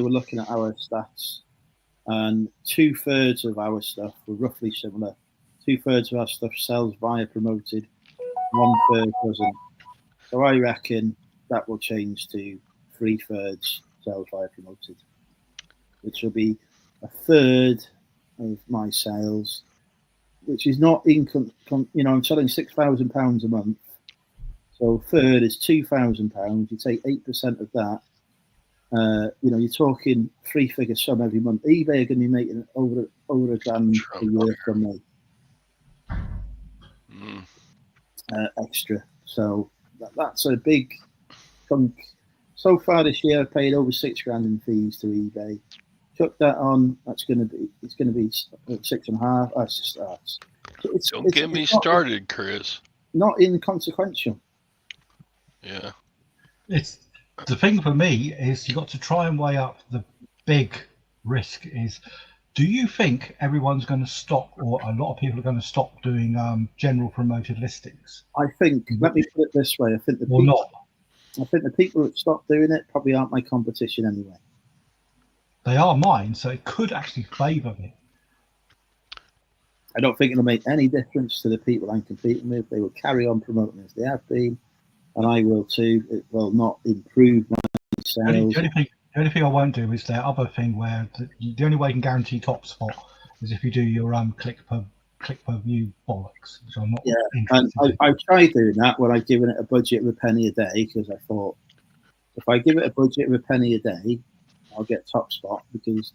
were looking at our stats, and 2/3 of our stuff were roughly similar. 2/3 of our stuff sells via promoted, 1/3 doesn't. So I reckon that will change to 3/3 sales via promoted, which will be 1/3 of my sales, which is not income. I'm selling £6,000 a month, so 1/3 is £2,000. You take 8% of that. You're talking 3-figure sum every month. eBay are going to be making over £1,000 a year from me. Extra. So that's a big chunk. So far this year, I've paid over £6,000 in fees to eBay. Chuck that on. It's going to be 6.5. Don't get me started, Chris. Not inconsequential. Yeah. It's the thing for me is you got to try and weigh up the big risk. Is do you think everyone's going to stop, or a lot of people are going to stop doing general promoted listings? I think. Let me put it this way. I think the people that stop doing it probably aren't my competition anyway. They are mine, so it could actually favour me. I don't think it'll make any difference to the people I'm competing with. They will carry on promoting as they have been, and I will too. It will not improve my sales. The only thing I won't do is their other thing where the only way you can guarantee top spot is if you do your click per view bollocks, which I'm not. Yeah, and I tried doing that when I've given it a budget of £0.01 a day, because I thought if I give it a budget of £0.01 a day, I'll get top spot, because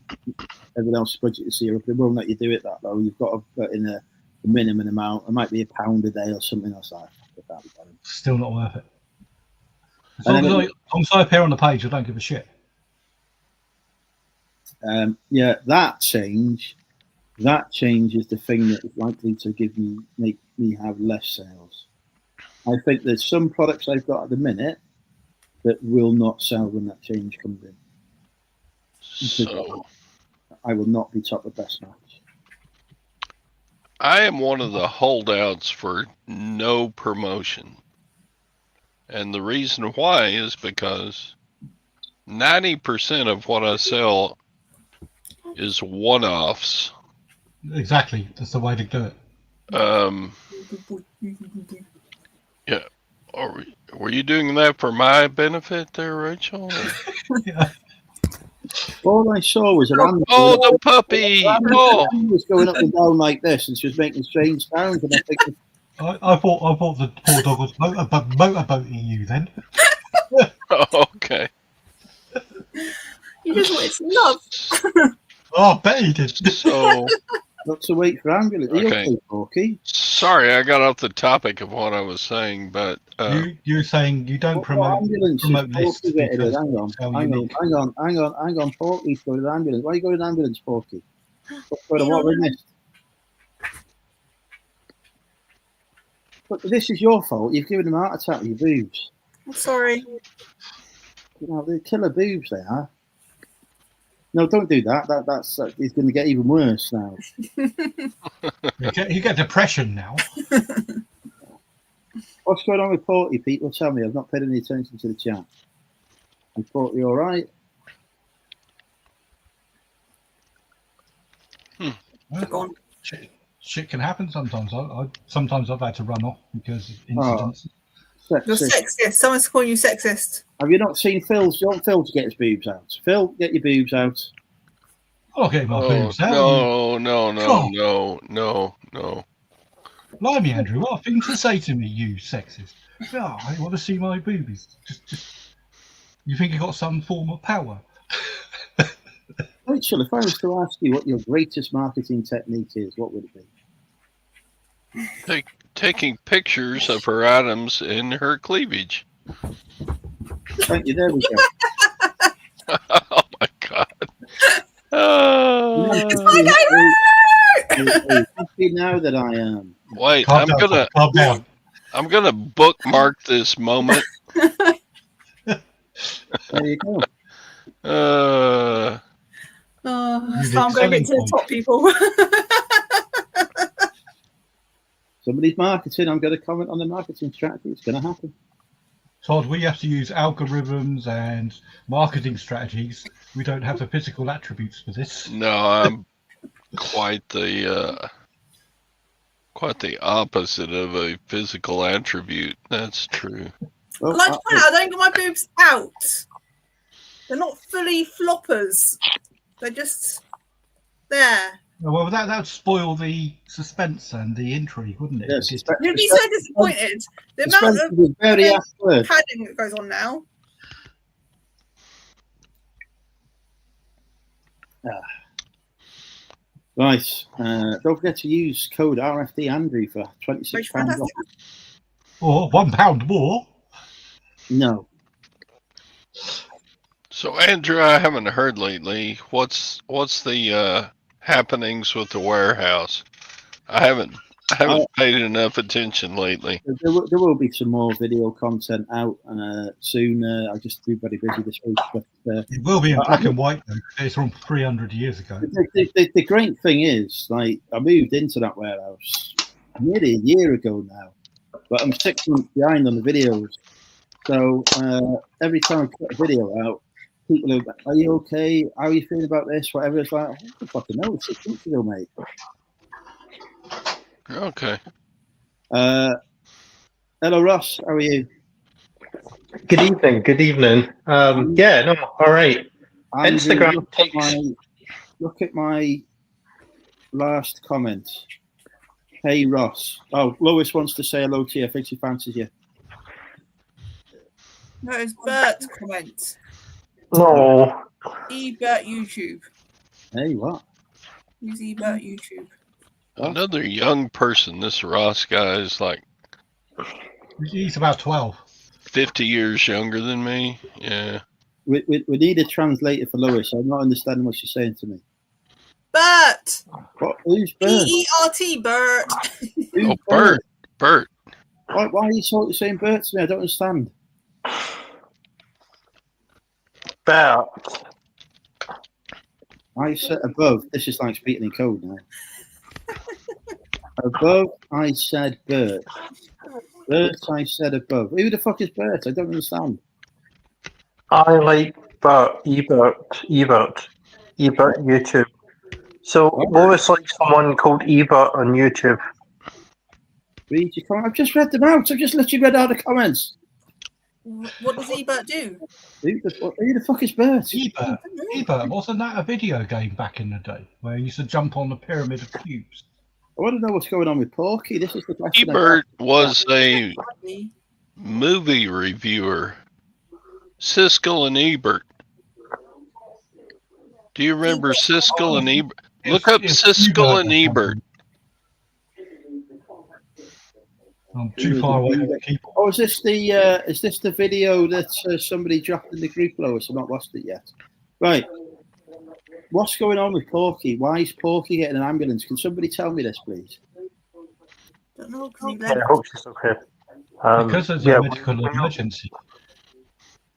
everyone else's budget is zero. They won't let you do it that low. You've got to put in a minimum amount. It might be £1 a day or something else like that. Still not worth it. As long as I appear on the page, I don't give a shit. That change is the thing that is likely to make me have less sales. I think there's some products I've got at the minute that will not sell when that change comes in. So I will not be top of best match. I am one of the holdouts for no promotion. And the reason why is because 90% of what I sell is one-offs. Exactly. That's the way to do it. Yeah. Were you doing that for my benefit there, Rachel? Yeah. All I saw was an animal. Oh, the puppy! Oh, was going up and down like this, and she was making strange sounds. And I thought the poor dog was motorboating you then. Oh, okay. You just wanted some love. Oh, I bet he did. So, got to wait for ambulance. Okay. Porky? Sorry, I got off the topic of what I was saying, but you're saying you don't promote lists. Hang on, Porky's going to the ambulance. Why are you going to the ambulance, Porky? What we missed? But this is your fault. You've given him a heart attack with your boobs. I'm sorry. They're killer boobs, they are. No, don't do that. That's he's going to get even worse now. You get depression now. What's going on with Porty, people? Tell me. I've not paid any attention to the chat. Is Porty all right? Gone. Shit can happen sometimes. Sometimes I've had to run off because of incidents. You're sexist. Someone's calling you sexist. Have you not seen Phil's? You want Phil to get his boobs out? Phil, get your boobs out. I'll get my Oh, boobs out. no. Blimey, Andrew, what a thing to say to me, you sexist. Oh, I want to see my boobies. Just. You think you got some form of power? Rachel, if I was to ask you what your greatest marketing technique is, what would it be? Taking pictures of her atoms in her cleavage. Thank you. There we go. Oh my god. It's my neighbor! Happy now that I am. Wait, Calm down. I'm gonna bookmark this moment. There you go. So I'm going to get to the top people. Somebody's marketing. I'm going to comment on the marketing strategy. It's going to happen. Todd, we have to use algorithms and marketing strategies. We don't have the physical attributes for this. No, I'm quite the opposite of a physical attribute. That's true. Well, I'd like to point out, I don't get my boobs out. They're not fully floppers. They're just there. Well, that would spoil the suspense and the intrigue, wouldn't it? Yes, You'd be so disappointed. The amount of very awkward. padding that goes on now. Right. Don't forget to use code RFD Andrew for £26 off. Or £1 more. No. So Andrew, I haven't heard lately. What's the happenings with the warehouse? I haven't paid enough attention lately. There will be some more video content out soon. I've just been very busy this week. But, it will be in black and white, though. It's from 300 years ago. The great thing is, like, I moved into that warehouse nearly a year ago now, but I'm 6 months behind on the videos. So every time I put a video out, people are like, "Are you okay? How are you feeling about this?" Whatever. It's like, "I fucking know. It's 6 months ago, mate." Okay. Hello, Ross. How are you? Good evening. Yeah, no, all right. Instagram look at my last comment. Hey, Ross. Oh, Lois wants to say hello to you. I think she fancies you. No, it's Bert's comment. No. Ebert YouTube. Hey, what? Use Ebert YouTube. Another young person. This Ross guy is like He's about 12. 50 years younger than me. Yeah. We need a translator for Lois. I'm not understanding what she's saying to me. Bert! What? Who's Bert? B-E-R-T, Bert. Who's Bert. Why are you saying Bert to me? I don't understand. Bert. I said above. This is like speaking in code now. Above, I said Bert. Bert, I said above. Who the fuck is Bert? I don't understand. I like Ebert YouTube. So Lois likes someone called Ebert on YouTube. Read your comments. I've just read them out. I've just literally read out the comments. What does Ebert do? Who the fuck is Bert? Ebert, wasn't that a video game back in the day where you used to jump on the pyramid of cubes? I want to know what's going on with Porky. This is the question. Ebert was a movie reviewer. Siskel and Ebert. Do you remember Siskel and Ebert? Look up Siskel and Ebert. I'm too far away from the keyboard. Oh, is this the video that somebody dropped in the group, Lois? I've not lost it yet. Right. What's going on with Porky? Why is Porky getting an ambulance? Can somebody tell me this, please? Don't know. I hope she's okay. Because there's a medical emergency.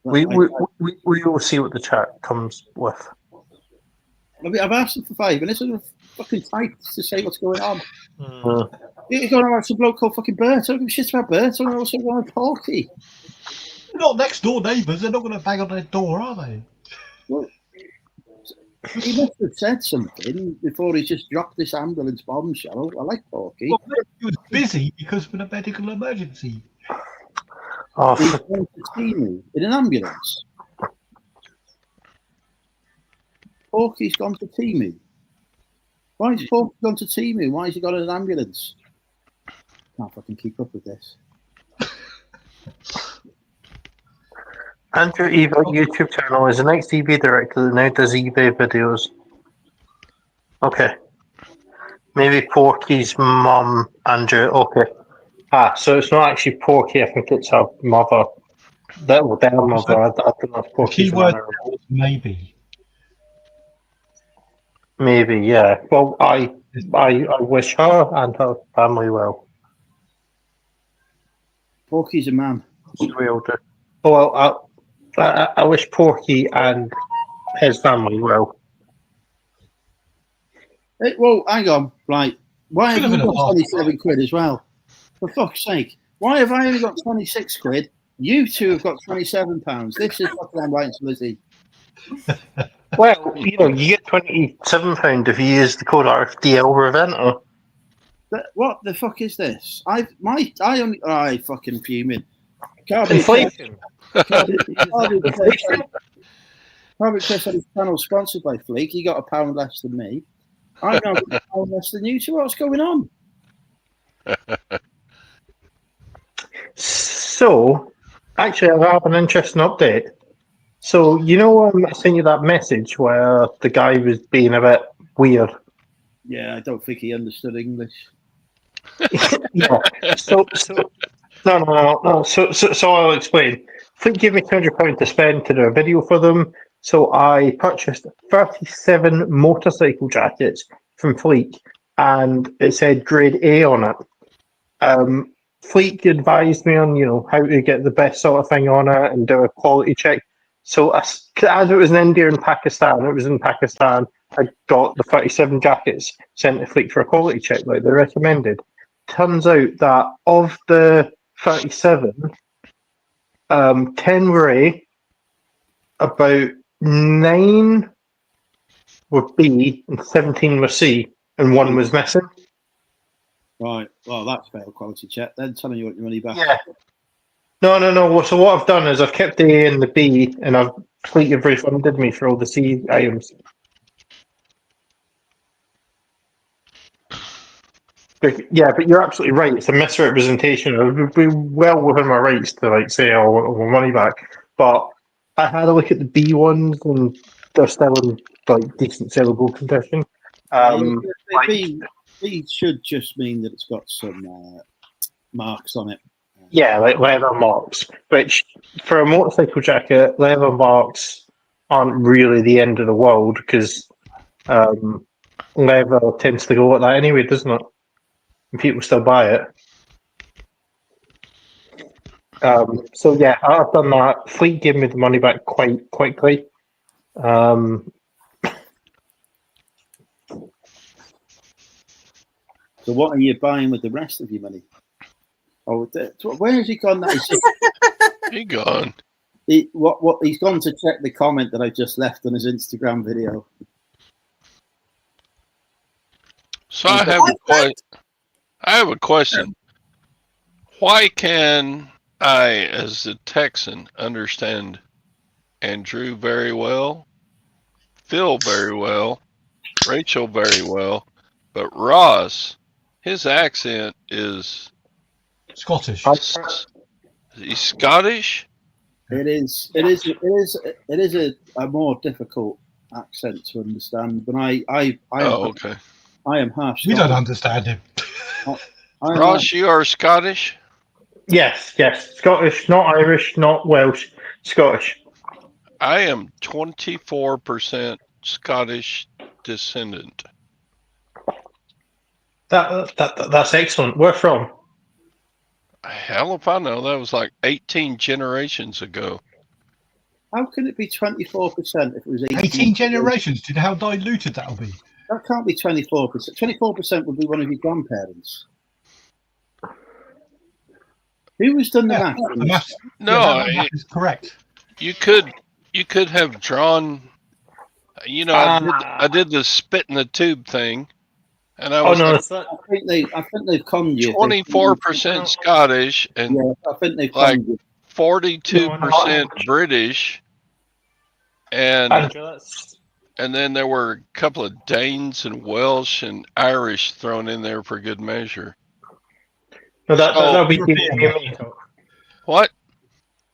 We will see what the chat comes with. I mean, I've asked them for 5 minutes and they're fucking typed to say what's going on. You're going on about some bloke called fucking Bert. I don't give a shit about Bert. I don't know what's going on with Porky. They're not next door neighbours. They're not going to bang on their door, are they? Well, he must have said something before he just dropped this ambulance bombshell. I like Porky. Well, he was busy because of a medical emergency. Oh, He's going to see me in an ambulance. Porky's gone to Timu. Why has Porky gone to Timu? Why has he got an ambulance? Can't fucking keep up with this. Andrew eBay YouTube channel is an ex-eBay director that now does eBay videos. Okay. Maybe Porky's mum, Andrew. Okay. So it's not actually Porky. I think it's her mother. Their mother. I don't know if Porky's Keyword mother. maybe. Maybe, yeah. Well, I wish her and her family well. Porky's a man. We all do. Well, I wish Porky and his family well. Hey, well, hang on. Right. Why have Could have you been a got laugh. 27 quid as well? For fuck's sake. Why have I only got 26 quid? You two have got £27. This is fucking I'm writing to Lizzie. Well, you get £27 if you use the code RFDL Reventer. What the fuck is this? I fucking fuming. Inflation. Carby Chris had his channel sponsored by Fleek. He got £1 less than me. I now got £1 less than you two. What's going on? So, actually, I have an interesting update. So, I sent you that message where the guy was being a bit weird. Yeah, I don't think he understood English. Yeah. So no. So I'll explain. Fleet gave me £200 to spend to do a video for them. So I purchased 37 motorcycle jackets from Fleet, and it said Grade A on it. Fleet advised me on how to get the best sort of thing on it and do a quality check. So as it was in India and Pakistan, it was in Pakistan. I got the 37 jackets sent to Fleet for a quality check, like they recommended. Turns out that of the 37, 10 were A, about 9 were B, and 17 were C, and 1 was missing. Right. Well, that's fair quality check. Then telling you what your money back. Yeah. No. So what I've done is I've kept the A and the B, and I've Fleet have refunded me for all the C items. But you're absolutely right. It's a misrepresentation. I would be well within my rights to say, "Oh, I want my money back." But I had a look at the B ones, and they're still in decent sellable condition. B should just mean that it's got some marks on it. Yeah, like leather marks. Which for a motorcycle jacket, leather marks aren't really the end of the world because leather tends to go like that anyway, doesn't it? And people still buy it. So yeah, I've done that. Fleet gave me the money back quite quickly. So what are you buying with the rest of your money? Oh, where has he gone? He gone. He's gone to check the comment that I just left on his Instagram video. So I have a question. Why can I, as a Texan, understand Andrew very well, Phil very well, Rachel very well, but Ross, his accent is Scottish. He's Scottish? It is a more difficult accent to understand. But okay. I am half Scottish. We don't understand him. Ross, you are Scottish? Yes. Scottish, not Irish, not Welsh. Scottish. I am 24% Scottish descendant. That's excellent. Where from? Hell if I know. That was like 18 generations ago. How can it be 24% if it was 18 generations. Do you know how diluted that'll be? That can't be 24%. 24% would be one of your grandparents. Who has done the math? No, that is correct. You could have drawn. I did the spit in the tube thing, and I was I think they've conned you. 24% Scottish and I think they've like conned you. 42% British, and And then there were a couple of Danes and Welsh and Irish thrown in there for good measure. No, that'll be European. DNA makeup. What?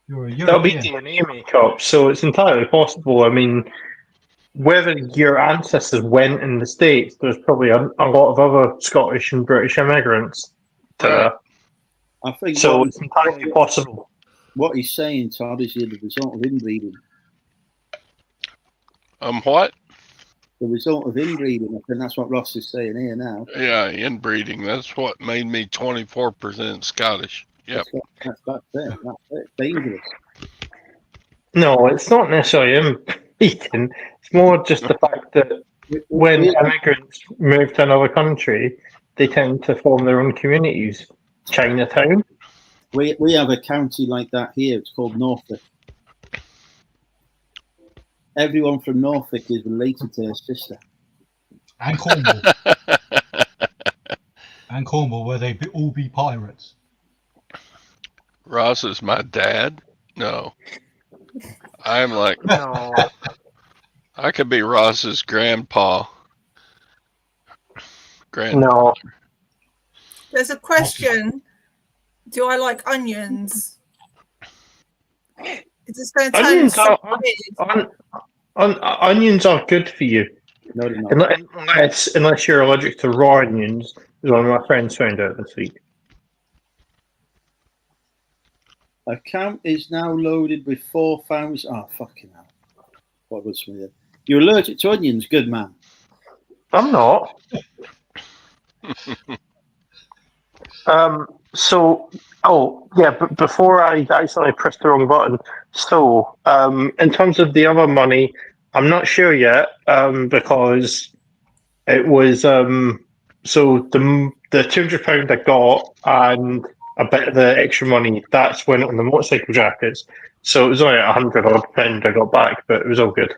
You're a That'll be European. DNA makeup, so it's entirely possible. I mean, whether your ancestors went in the States, there's probably a lot of other Scottish and British immigrants to Right. there. I think So what, it's entirely possible. what he's saying, Todd, is the result of inbreeding. What? The result of inbreeding. I think that's what Ross is saying here now. Yeah, inbreeding. That's what made me 24% Scottish. Yep. That's it. That's it. Dangerous. No, it's not necessarily inbreeding. It's more just the fact that when immigrants move to another country, they tend to form their own communities. Chinatown. We have a county like that here. It's called Norfolk. Everyone from Norfolk is related to her sister. And Cornwall. And Cornwall, where they all be pirates. Ross is my dad? No. I'm like, No. I could be Ross's grandpa. No. There's a question. Do I like onions? Is this going to turn Onions so are, weird? onions are good for you. No, they're not. Unless you're allergic to raw onions, as one of my friends found out this week. Account is now loaded with 4,000. Oh, fucking hell. What was weird? You're allergic to onions, good man. I'm not. But before I accidentally pressed the wrong button. So, in terms of the other money, I'm not sure yet, because it was so the £200 I got and a bit of the extra money that's went on the motorcycle jackets. So it was only £100 odd I got back, but it was all good.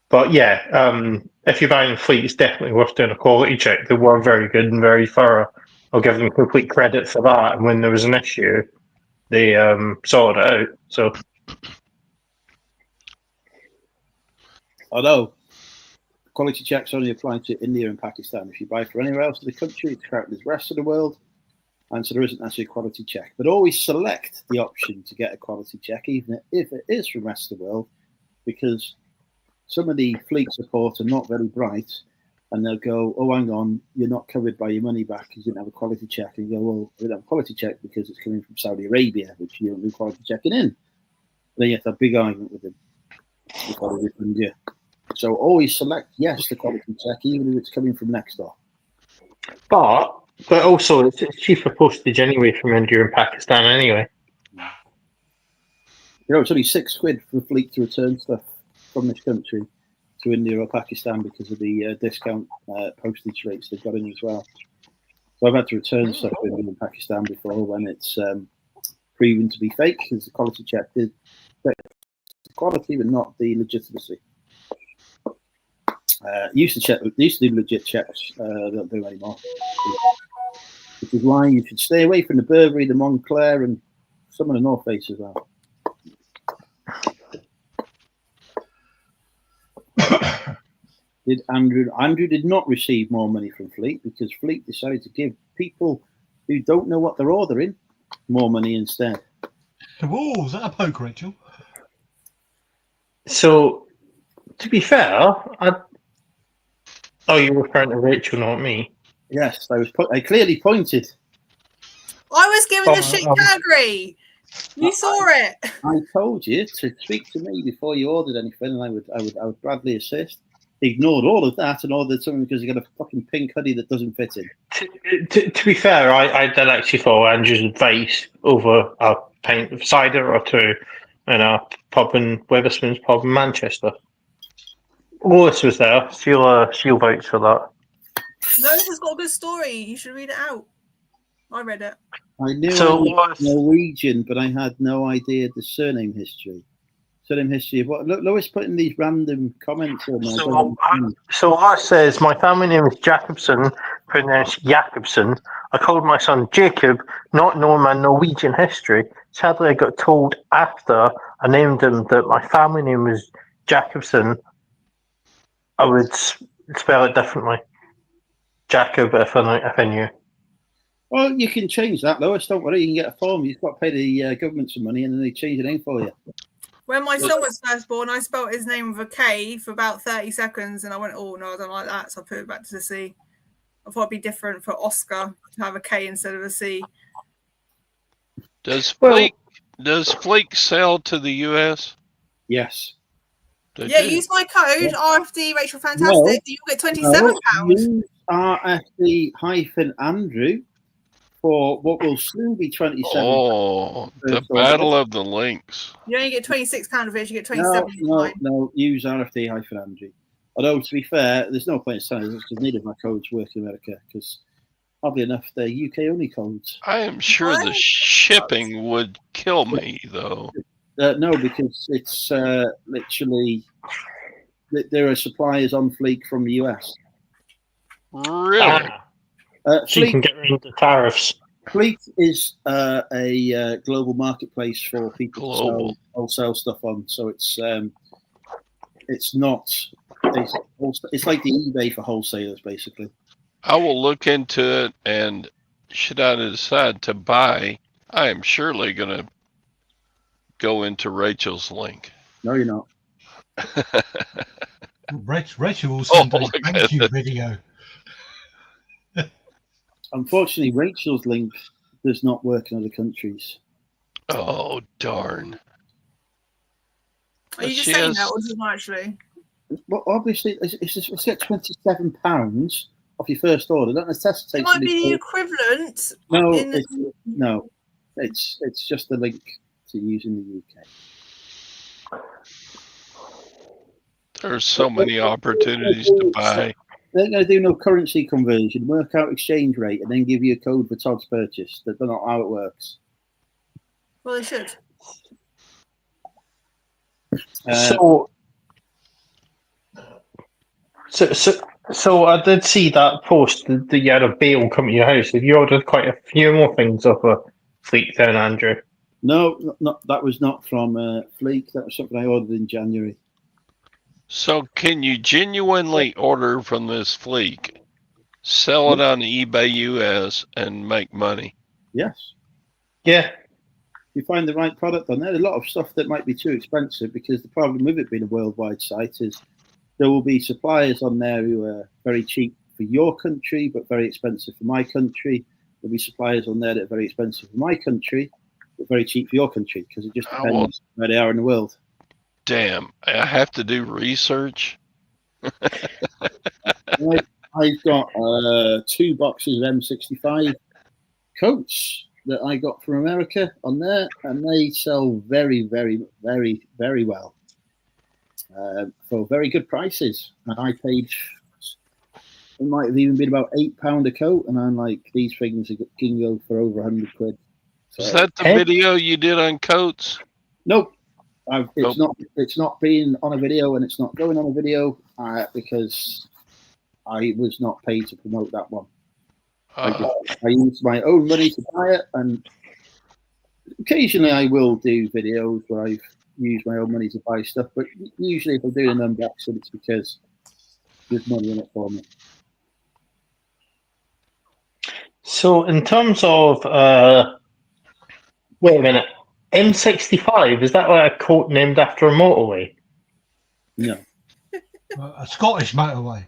But yeah, if you're buying Fleet, it's definitely worth doing a quality check. They were very good and very thorough. I'll give them complete credit for that. And when there was an issue, they sorted it out. So, Although, quality checks only apply to India and Pakistan. If you buy for anywhere else in the country, it's counted as the rest of the world. And so there isn't actually a quality check. But always select the option to get a quality check, even if it is from the rest of the world, because some of the fleet support are not very bright, and they'll go, "Oh, hang on, you're not covered by your money back because you didn't have a quality check." And you go, "Well, we don't have a quality check because it's coming from Saudi Arabia, which you don't do quality checking in." And then you have to have a big argument with them before they refund you. So always select yes the quality check, even if it's coming from next door. but also it's cheaper postage anyway from India and Pakistan anyway. You know, it's only £6 for the fleet to return stuff from this country to India or Pakistan because of the discount postage rates they've got in as well. So I've had to return stuff to India and Pakistan before when it's proven to be fake, because the quality check is the quality but not the legitimacy. Used to do legit checks, don't do anymore. Which is why you should stay away from the Burberry, the Montclair, and some of the North Face as well. Did Andrew did not receive more money from Fleet because Fleet decided to give people who don't know what they're ordering more money instead. Oh, is that a poke, Rachel? So, to be fair, oh, you're referring to Rachel, not me. Yes, I clearly pointed. I was given the shit category. You saw it. I told you to speak to me before you ordered anything, and I would gladly assist. Ignored all of that and ordered something because you got a fucking pink hoodie that doesn't fit in. To be fair, I did actually follow Andrew's advice over a pint of cider or two in a pub in Wetherspoon's pub in Manchester. Lois was there. She'll vouch for that. Lois has got a good story. You should read it out. I read it. I knew So I was Lois, Norwegian, but I had no idea the surname history. Surname history of what? Lois put in these random comments. So Lois says, my family name is Jacobson, pronounced Jakobsen. I called my son Jacob, not knowing my Norwegian history. sadly, I got told after I named him that my family name was Jacobson. I would spell it differently. Jacob, if I knew. Well, you can change that, Lois. Don't worry. You can get a form. You've got to pay the government some money, and then they change the name for you. When my son was first born, I spelt his name with a K for about 30 seconds, and I went, "Oh no, I don't like that," so I put it back to the C. I thought it'd be different for Oscar to have a K instead of a C. Does Fleek sell to the U.S.? Yes. Yeah, use my code RFD Rachel Fantastic. You'll get £27. Use RFD-Andrew for what will soon be 27. Oh, the battle of the links. You only get £26 of it. You get 27. No. Use RFD-Andrew. Although to be fair, there's no point in saying this because neither of my codes work in America because oddly enough they're UK only codes. I am sure the shipping would kill me though. No, because it's literally there are suppliers on Fleek from the US. Really? So you can get rid of the tariffs. Fleek is a global marketplace for people to sell wholesale stuff on. So it's not. It's like the eBay for wholesalers, basically. I will look into it, and should I decide to buy, I am surely going to go into Rachel's link. No, you're not. Rachel will send a thank you video. Unfortunately, Rachel's link does not work in other countries. Oh, darn. Are you just saying that, or does it not actually? Well, obviously, it's at £27 off your first order. That necessitates. It might be the equivalent. No, it's just a link to use in the UK. There's so many opportunities to buy. They're going to do no currency conversion, work out exchange rate, and then give you a code for Todd's purchase. That's not how it works. Well, they should. So I did see that post that you had a bale come to your house. Have you ordered quite a few more things off of Fleek then, Andrew? No, that was not from Fleek. That was something I ordered in January. So can you genuinely order from this Fleek, sell it on eBay US, and make money? Yes. Yeah. You find the right product on there. A lot of stuff that might be too expensive because the problem with it being a worldwide site is there will be suppliers on there who are very cheap for your country but very expensive for my country. There'll be suppliers on there that are very expensive for my country but very cheap for your country because it just depends where they are in the world. Damn, I have to do research. I've got 2 boxes of M65 coats that I got from America on there, and they sell very, very, very, very well for very good prices. And I paid, it might have even been about £8 a coat, and I'm like, these things can go for over 100 quid. So, is that the video you did on coats? Nope. It's not being on a video, and it's not going on a video because I was not paid to promote that one. I used my own money to buy it, and occasionally I will do videos where I've used my own money to buy stuff, but usually if I'm doing an unboxing, it's because there's money in it for me. So in terms of, wait a minute, M65, is that like a coat named after a motorway? No. A Scottish motorway.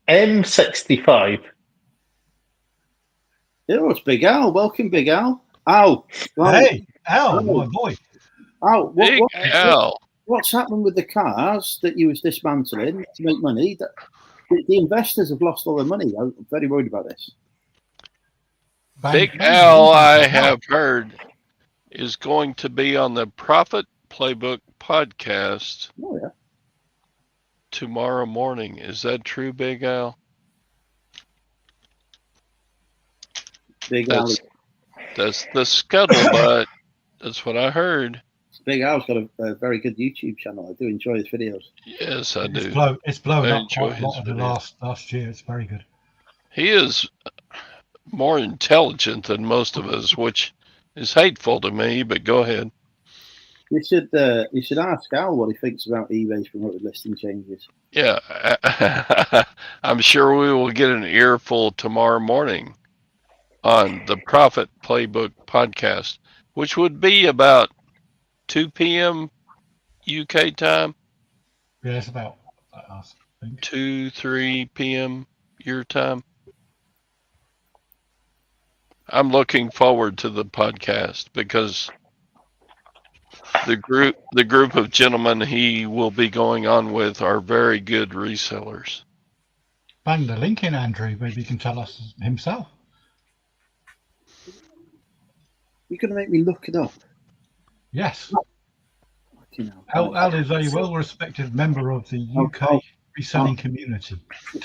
M65. Oh, it's Big Al. Welcome, Big Al. Al. Hey, Al, my boy. Al, Big Al. What's happening with the cars that you was dismantling to make money? The investors have lost all their money. I'm very worried about this. Big Al, I have heard, is going to be on the Profit Playbook podcast tomorrow morning. Is that true, Big Al? That's the scuttlebutt. That's what I heard. Big Al's got a very good YouTube channel. I do enjoy his videos. Yes, I do. It's blown up quite a lot in the last year. It's very good. He is more intelligent than most of us, which is hateful to me, but go ahead. You should ask Al what he thinks about eBay's promoted listing changes. Yeah, I'm sure we will get an earful tomorrow morning on the Profit Playbook podcast, which would be about 2 p.m. UK time. Yeah, it's about that, I think. 2-3 p.m. your time. I'm looking forward to the podcast because the group of gentlemen he will be going on with are very good resellers. Bang the link in, Andrew. Maybe he can tell us himself. You're going to make me look it up. Yes. Fucking hell. Al is a well-respected member of the UK reselling community.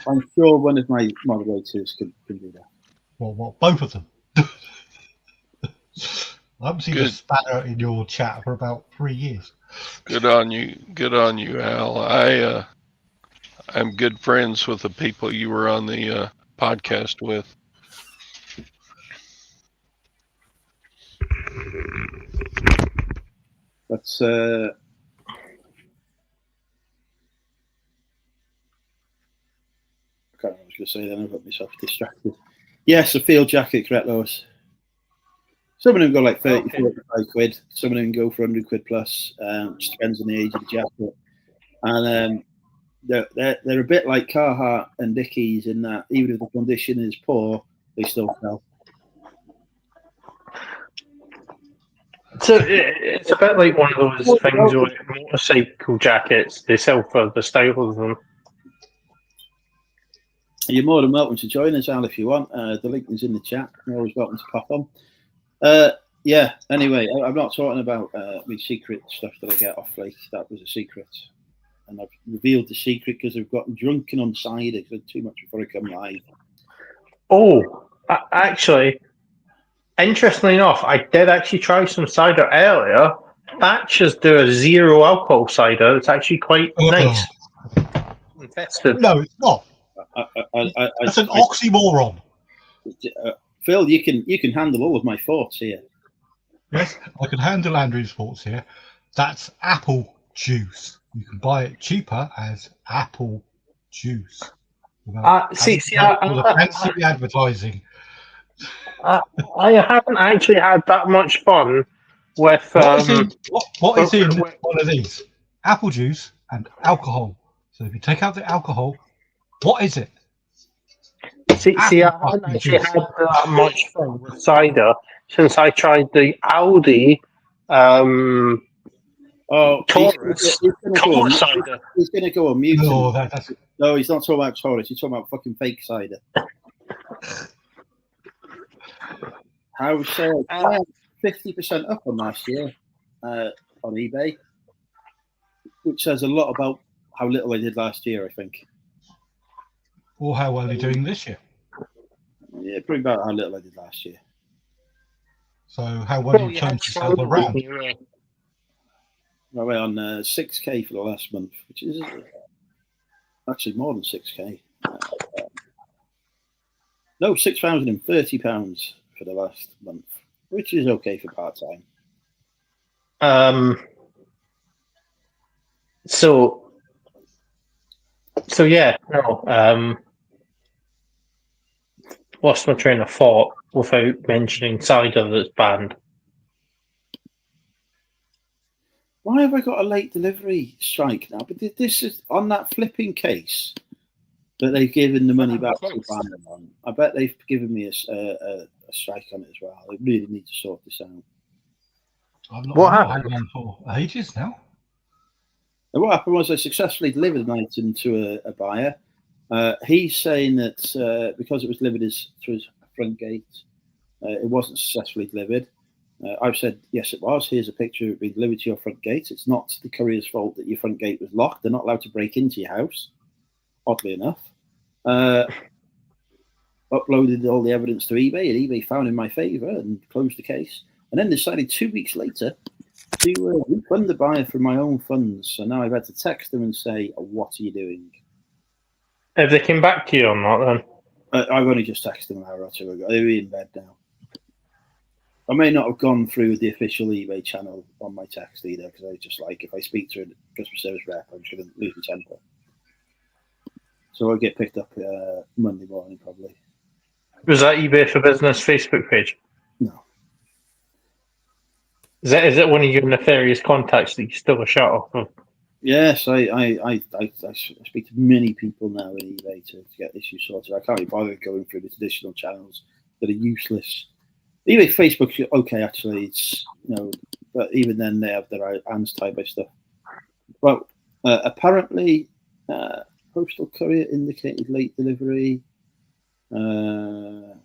I'm sure one of my moderators can do that. Well, both of them. I haven't seen a spanner in your chat for about 3 years. Good on you, Al. I'm good friends with the people you were on the podcast with. That's I can't remember what I was going to say then. I got myself distracted. Yes, a field jacket, correct, Lois. Some of them go like 30, 45 quid. Some of them go for 100 quid plus. Just depends on the age of the jacket. And they're a bit like Carhartt and Dickies in that even if the condition is poor, they still sell. So it's a bit like one of those things where motorcycle jackets, they sell for the style of them. You're more than welcome to join us, Al, if you want. The link is in the chat. You're always welcome to pop on. Yeah, anyway, I'm not talking about my secret stuff that I get off Lake. That was a secret. And I've revealed the secret because I've gotten drunken on cider because I had too much before I come live. Oh, actually, interestingly enough, I did actually try some cider earlier. Thatcher's do a 0 alcohol cider. It's actually quite nice. Festive. No, it's not. That's an oxymoron. Phil, you can handle all of my thoughts here. Yes, I can handle Andrew's thoughts here. That's apple juice. You can buy it cheaper as apple juice. See, all the fancy advertising. I haven't actually had that much fun with. What is in one of these? Apple juice and alcohol. So if you take out the alcohol, what is it? See, I haven't actually had that much fun with cider since I tried the Aldi Taurus colour cider. He's going to go on mute. No, he's not talking about Taurus. He's talking about fucking fake cider. I was 50% up on last year on eBay, which says a lot about how little I did last year, I think. Or how well you're doing this year. Yeah, pretty about how little I did last year. So how well you turned yourself around. I went on 6K for the last month, which is actually more than 6K. No, £6,030 for the last month, which is okay for part-time. So yeah, no. Lost my train of thought without mentioning cider that's banned. Why have I got a late delivery strike now? But this is on that flipping case that they've given the money back to the buyer on. I bet they've given me a strike on it as well. I really need to sort this out. What happened? For ages now. And what happened was I successfully delivered an item to a buyer. He's saying that because it was delivered through his front gate, it wasn't successfully delivered. I've said, yes, it was. Here's a picture of it being delivered to your front gate. It's not the courier's fault that your front gate was locked. They're not allowed to break into your house, oddly enough. Uploaded all the evidence to eBay, and eBay found in my favour and closed the case. And then decided 2 weeks later to refund the buyer from my own funds. So now I've had to text them and say, what are you doing? Have they come back to you on that I've only just texted them an hour or two ago. They're in bed now. I may not have gone through the official eBay channel on my text either, because I was just like, if I speak to a customer service rep, I'm just going to lose my temper. So I'll get picked up Monday morning probably. Was that eBay for Business Facebook page? No. Is it one of your nefarious contacts that you still a shut off of? Yes, I speak to many people now in eBay to get issues sorted. I can't be bothered going through the traditional channels that are useless. eBay, Facebook's okay actually. It's but even then they have their hands tied by stuff. Well, apparently, postal courier indicated late delivery. Well,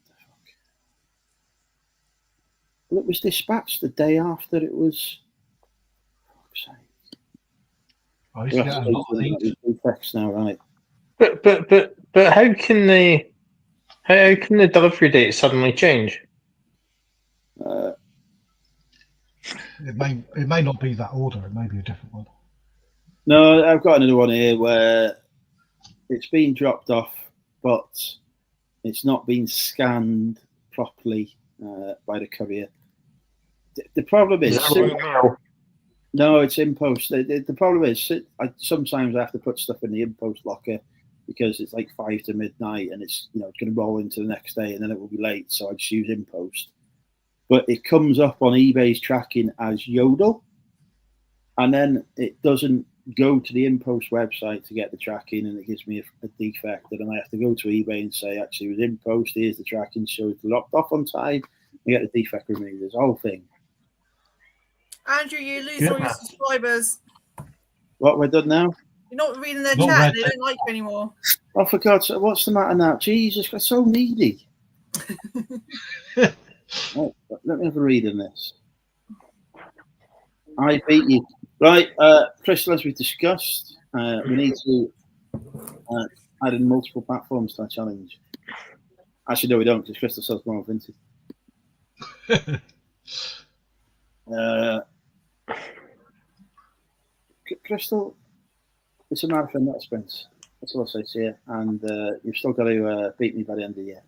it was dispatched the day after it was. I used to get a lot of these. Text now, right? But how can the delivery date suddenly change? It may not be that order. It may be a different one. No, I've got another one here where it's been dropped off, but it's not been scanned properly by the courier. The problem is, no, it's in post. The problem is, sometimes I have to put stuff in the in post locker because it's like 5 to midnight, and it's going to roll into the next day, and then it will be late. So I just use in post. But it comes up on eBay's tracking as Yodel, and then it doesn't go to the in post website to get the tracking, and it gives me a defect, and then I have to go to eBay and say, actually, it was in post. Here's the tracking, so it's dropped off on time. You get the defect removed. There's a whole thing. Andrew, you lose all your subscribers. What we're done now? You're not reading their Not chat. read They don't like you anymore. Oh, for God's sake, what's the matter now? Jesus, we're so needy. Oh, let me have a read in this. I beat you. Right, Crystal, as we discussed, we need to add in multiple platforms to our challenge. Actually, no, we don't, because Crystal sells more vintage. Crystal, it's a marathon, not a sprint. That's all I'll say to you. And you've still got to beat me by the end of the year.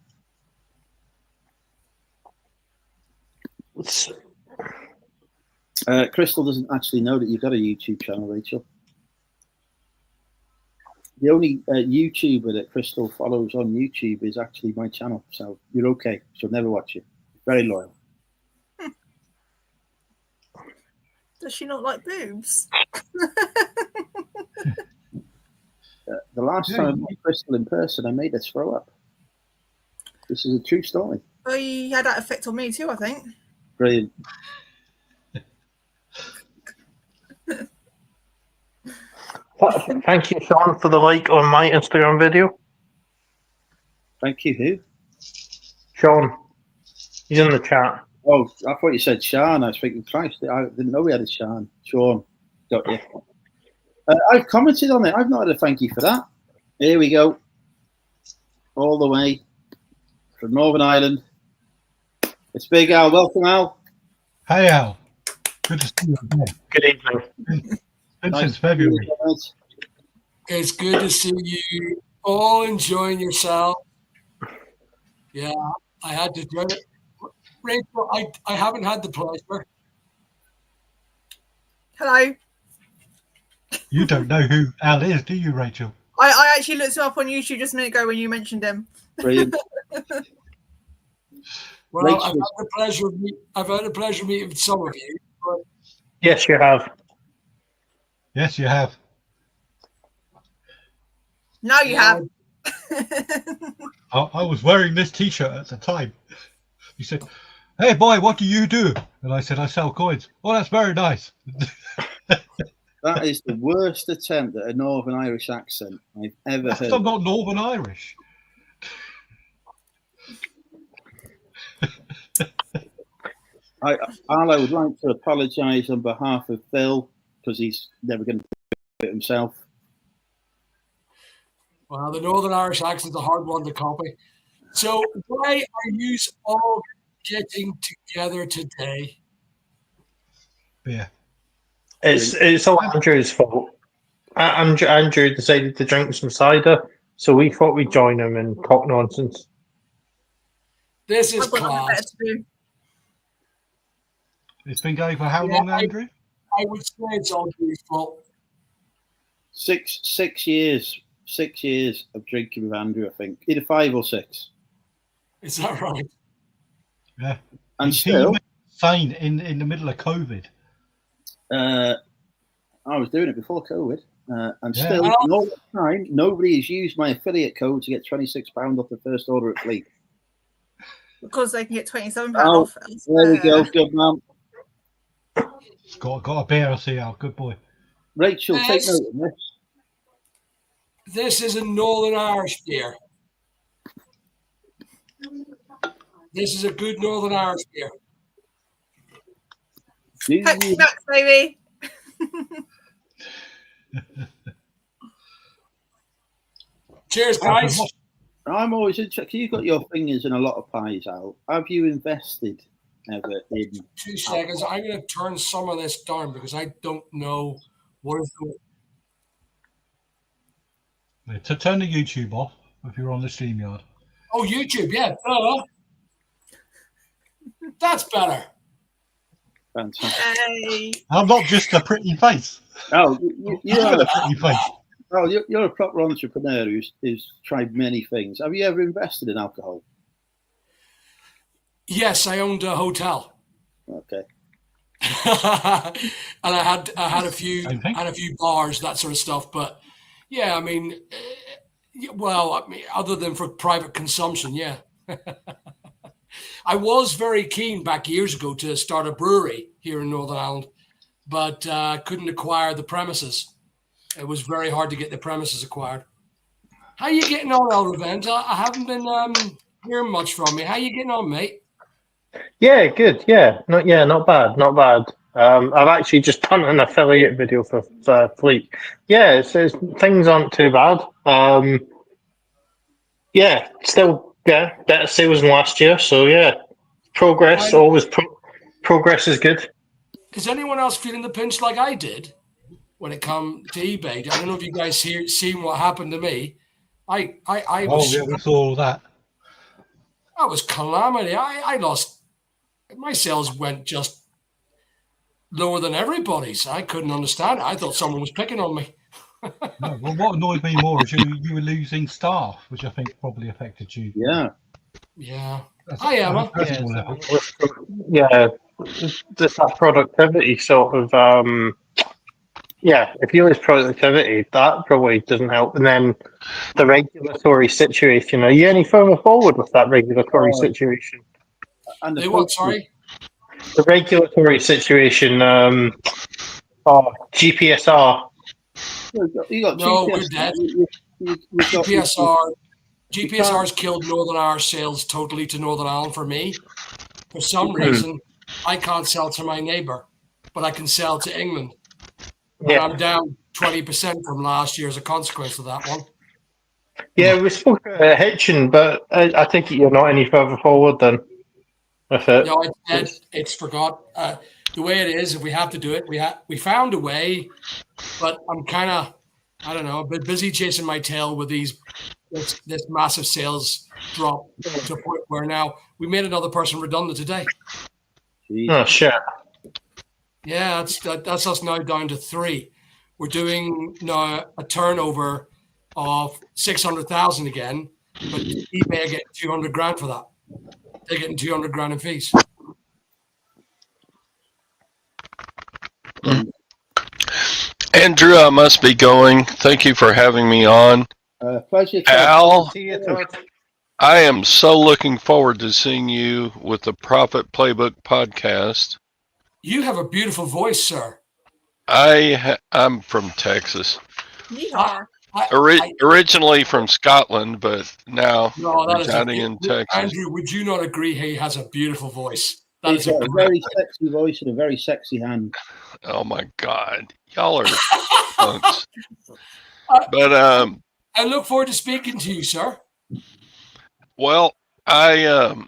Crystal doesn't actually know that you've got a YouTube channel, Rachel. The only YouTuber that Crystal follows on YouTube is actually my channel, so you're okay. She'll never watch you. Very loyal. Does she not like boobs? The last time I met Crystal in person, I made her throw up. This is a true story. Oh, you had that effect on me too, I think. Brilliant. Thank you, Sean, for the like on my Instagram video. Thank you, who? Sean, he's in the chat. Oh, I thought you said Sean. I was thinking, Christ, I didn't know we had a Sean. Sean, got you. I've commented on it. I've not had a thank you for that. Here we go. All the way from Northern Ireland. It's Big Al. Welcome, Al. Hey, Al. Good to see you again. Good evening. Since February. It's good to see you all enjoying yourself. Yeah, I had to do it. Rachel, I haven't had the pleasure. Hello. You don't know who Al is, do you, Rachel? I actually looked him up on YouTube just a minute ago when you mentioned him. Brilliant. Well, Rachel. I've had the pleasure of meeting some of you. But Yes, you have. Yes, you have. Now you have. I was wearing this T-shirt at the time. You said, "Hey, boy, what do you do?" And I said, "I sell coins." Oh, that's very nice. That is the worst attempt at a Northern Irish accent I've ever heard. I'm not Northern Irish. I would like to apologise on behalf of Phil because he's never going to do it himself. well, the Northern Irish accent's a hard one to copy. So why are you all getting together today? Yeah. It's all Andrew's fault. Andrew decided to drink some cider, so we thought we'd join him and talk nonsense. This is I've got nothing better class. to do. It's been going for how Yeah, long, Andrew? I would say it's all your fault. 6 years. 6 years of drinking with Andrew, I think. Either 5 or 6. Is that right? Yeah. And He still, went insane in the middle of COVID. I was doing it before COVID. And Yeah. still, all the time, nobody has used my affiliate code to get £26 off the first order at Fleet. Because they can get £27 Oh, off. there we go. Good man. It's got a beer, I see. Good boy. Rachel, take Yes. note of this. This is a Northern Irish beer. This is a good Northern Irish beer. Pepsi Max, baby. Cheers, guys. I'm always interested. You've got your fingers in a lot of pies, Al. Have you invested ever in? 2 seconds. I'm going to turn some of this down because I don't know what is going. Yeah, to turn the YouTube off if you're on the StreamYard. Oh, YouTube, yeah. That's better. Fantastic. Hey. I'm not just a pretty face. Oh, You've got a pretty face. Oh, you're a proper entrepreneur who's tried many things. Have you ever invested in alcohol? Yes, I owned a hotel. Okay. And I had a few Okay. bars, that sort of stuff. But yeah, I mean, other than for private consumption, yeah. I was very keen back years ago to start a brewery here in Northern Ireland, but couldn't acquire the premises. It was very hard to get the premises acquired. How you getting on, Elder Vent? I haven't been hearing much from you. How you getting on, mate? Yeah, good. Not bad. I've actually just done an affiliate video for Fleet. Yeah, it's things aren't too bad. Still better sales than last year. So yeah, progress progress is good. Is anyone else feeling the pinch like I did when it come to eBay? I don't know if you guys seen what happened to me. I was Yeah, we saw all that. I was calamity. I lost. My sales went just lower than everybody's. I couldn't understand it. I thought someone was picking on me. No, well, what annoyed me more is you were losing staff, which I think probably affected you. Yeah. Yeah. That's Hi, Emma. a personal level. Yeah, just that productivity sort of. If you lose productivity, that probably doesn't help. And then the regulatory situation. Are you any further forward with that regulatory situation? And They what? Sorry. The regulatory situation. GPSR. You got No, GPS. we're dead. You've got GPSR's killed Northern Irish sales totally to Northern Ireland for me. For some reason, I can't sell to my neighbour, but I can sell to England. And I'm down 20% from last year as a consequence of that one. Yeah, we spoke about Hitchin, but I think you're not any further forward than with it. No, it's dead. It's forgot. The way it is, if we have to do it, we found a way, but I'm kind of, I don't know, a bit busy chasing my tail with this massive sales drop to a point where now we made another person redundant today. Oh shit! Yeah, that's us now down to 3. We're doing now a turnover of 600,000 again, but eBay are getting 200 grand for that. They're getting 200 grand in fees. Andrew, I must be going. Thank you for having me on. Pleasure. Al, See you, Todd. I am so looking forward to seeing you with the Profit Playbook podcast. You have a beautiful voice, sir. I'm from Texas. Yeehaw. Originally from Scotland, but now that is residing in Texas. Andrew, would you not agree he has a beautiful voice? He's got a very sexy voice and a very sexy hand. Oh my God, y'all are punks. But I look forward to speaking to you, sir. well, I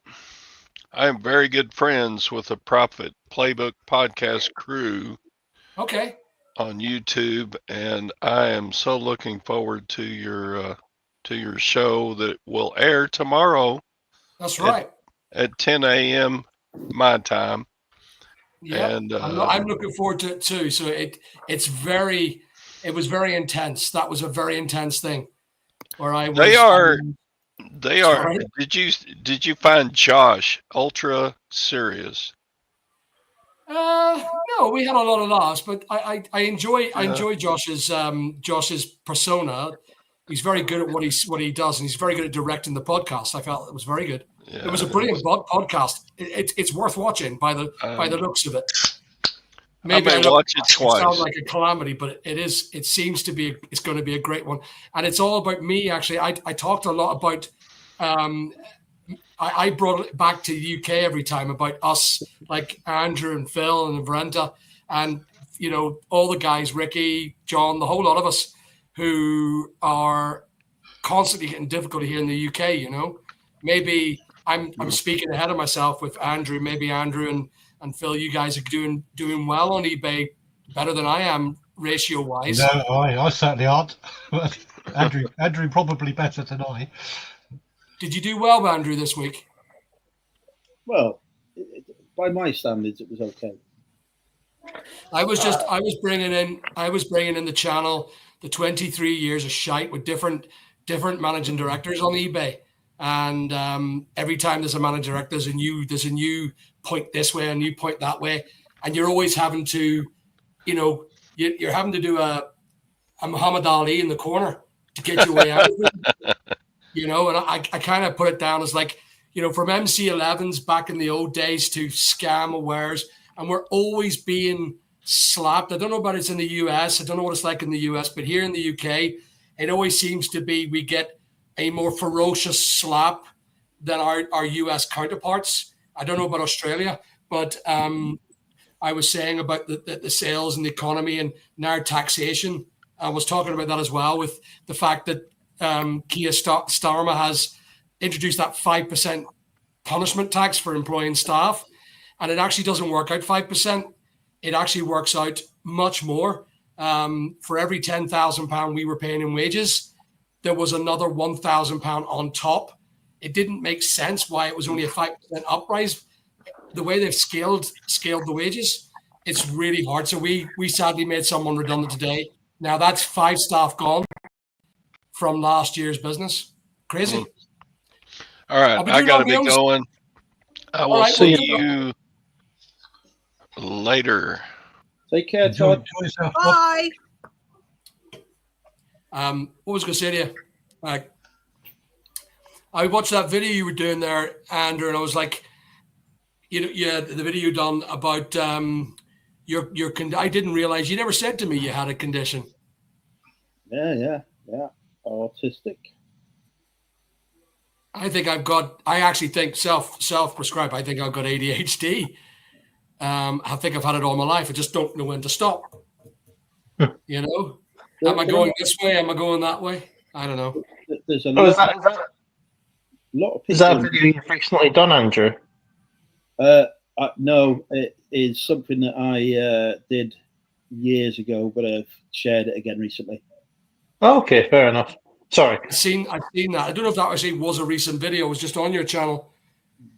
am very good friends with the Profit Playbook podcast crew. Okay. On YouTube, and I am so looking forward to your show that will air tomorrow. That's right. at 10 a.m. my time. Yeah, And I'm looking forward to it too. So it was very intense. That was a very intense thing. Where I was. They are. Sorry? Did you find Josh ultra serious? No, we had a lot of laughs, but I enjoy Josh's persona. He's very good at what he does, and he's very good at directing the podcast. I felt it was very good. Yeah, it was a brilliant podcast. It's worth watching by the looks of it. Maybe I may watch it twice. Sound like a calamity, but it is. It seems to be. It's going to be a great one, and it's all about me. Actually, I talked a lot about. I brought it back to the UK every time about us, like Andrew and Phil and Brenda, and all the guys, Ricky, John, the whole lot of us who are constantly getting difficulty here in the UK. Maybe I'm speaking ahead of myself with Andrew. Maybe Andrew and Phil, you guys are doing well on eBay, better than I am ratio wise. No, I certainly aren't. Andrew probably better than I. Did you do well, Andrew, this week? Well, by my standards, it was okay. I was bringing in the channel the 23 years of shite with different managing directors on eBay, and every time there's a managing director, there's a new point this way, a new point that way, and you're always having to, you're having to do a Muhammad Ali in the corner to get your way out of it. And I kind of put it down as like, from MC11s back in the old days to scam awares, and we're always being slapped. I don't know about it's in the US. I don't know what it's like in the US, but here in the UK, it always seems to be we get a more ferocious slap than our US counterparts. I don't know about Australia, but I was saying about the sales and the economy and now taxation. I was talking about that as well, with the fact that Keir Starmer has introduced that 5% punishment tax for employing staff, and it actually doesn't work out 5%. It actually works out much more. For every £10,000 we were paying in wages, there was another £1,000 on top. It didn't make sense why it was only a 5% uprise. The way they've scaled the wages, it's really hard. So we sadly made someone redundant today. Now that's 5 staff gone from last year's business. Crazy. All right, I got to be going. I will see you later. Take care, Todd. Bye. What was I going to say to you? I watched that video you were doing there, Andrew, and I was like, the video done about your I didn't realize you never said to me you had a condition. Yeah. Autistic. I actually think self-prescribed. I think I've got ADHD. I think I've had it all my life. I just don't know when to stop. Am I going this way? Am I going that way? I don't know. There's a lot of people. Is that a video you've recently done, Andrew? No, it is something that I did years ago, but I've shared it again recently. Okay, fair enough. Sorry. I've seen that. I don't know if that actually was a recent video. It was just on your channel.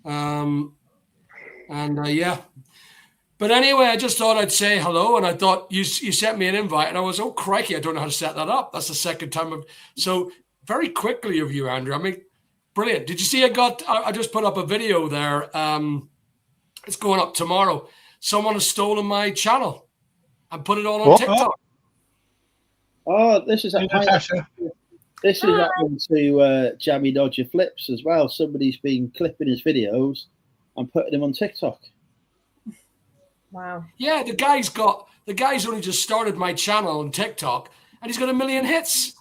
Yeah. But anyway, I just thought I'd say hello, and I thought you sent me an invite, and I was, oh, crikey, I don't know how to set that up. That's the second time. So very quickly of you, Andrew. I mean, brilliant. Did you see I just put up a video there. It's going up tomorrow. Someone has stolen my channel and put it on TikTok. Oh, this is happening to Jammy Dodger Flips as well. Somebody's been clipping his videos and putting them on TikTok. Wow. Yeah, the guy's only just started my channel on TikTok, and he's got 1 million hits.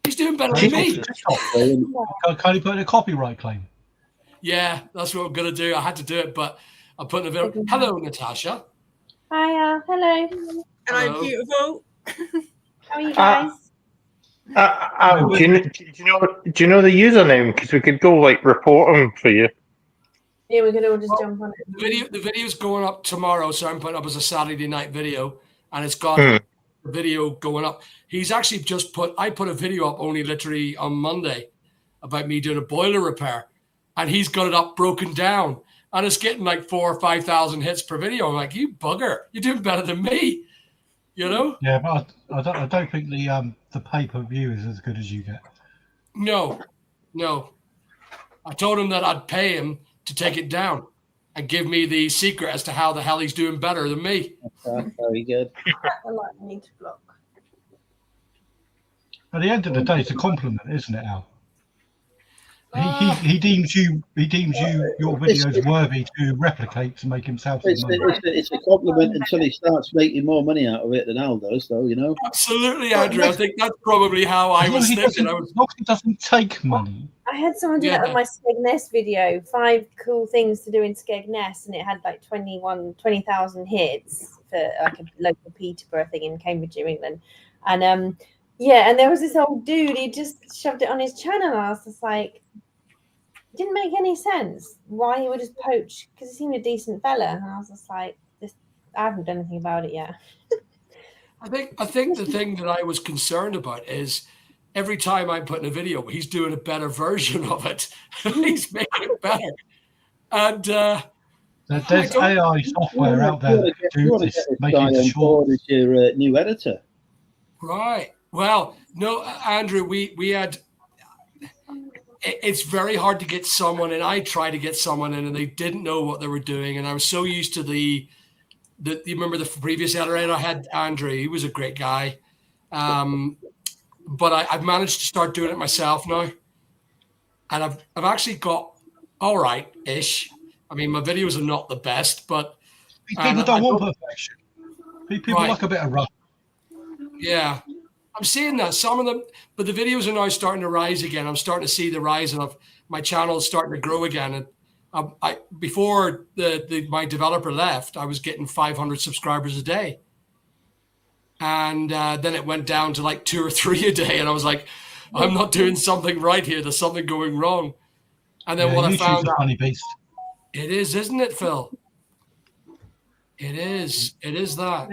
He's doing better than me. Can he put in a copyright claim? Yeah, that's what I'm gonna do. I had to do it, but I'm putting a video. Hello, Natasha. Hiya. Hello. Hello, beautiful. How are you guys? Do you know the username? Because we could go report them for you. Yeah, we could all just jump on it. The video's going up tomorrow, so I'm putting up as a Saturday night video, and it's got a video going up. He's actually I put a video up only literally on Monday about me doing a boiler repair, and he's got it up broken down, and it's getting like 4,000 or 5,000 hits per video. I'm like, you bugger, you're doing better than me, you know? Yeah, but I don't think the pay-per-view is as good as you get. No. I told him that I'd pay him to take it down and give me the secret as to how the hell he's doing better than me. Very good. I like need to block. At the end of the day, it's a compliment, isn't it, Al? He deems your videos worthy to replicate to make himself some money. It's a compliment until he starts making more money out of it than Al does, though, you know. Absolutely, Andrew. I think that's probably how I was thinking. As long as he doesn't take money. I had someone do that on my Skegness video, 5 cool things to do in Skegness, and it had like 20,000 hits for like a local Peterborough thing in Cambridge, New England. And and there was this old dude, he just shoved it on his channel, and I was just like, it didn't make any sense why he would just poach, because he seemed a decent fella, and I was just like, I haven't done anything about it yet. I think the thing that I was concerned about is every time I'm putting a video, he's doing a better version of it. He's making it better. And there's AI software out there that do this, make it short. As your new editor. Right. Well, no, Andrew, we had. It's very hard to get someone, and I tried to get someone in, and they didn't know what they were doing. And I was so used to you remember the previous editor I had, Andrew? He was a great guy. But I've managed to start doing it myself now. And I've actually got all right-ish. I mean, my videos are not the best, but... People don't want perfection. People like a bit of rough. Yeah. I'm seeing that. Some of them... But the videos are now starting to rise again. I'm starting to see the rise of my channel is starting to grow again. And before my developer left, I was getting 500 subscribers a day. And then it went down to like 2 or 3 a day. And I was like, I'm not doing something right here. There's something going wrong. And then what I found out, funny beast. It is, isn't it, Phil? It is. It is that.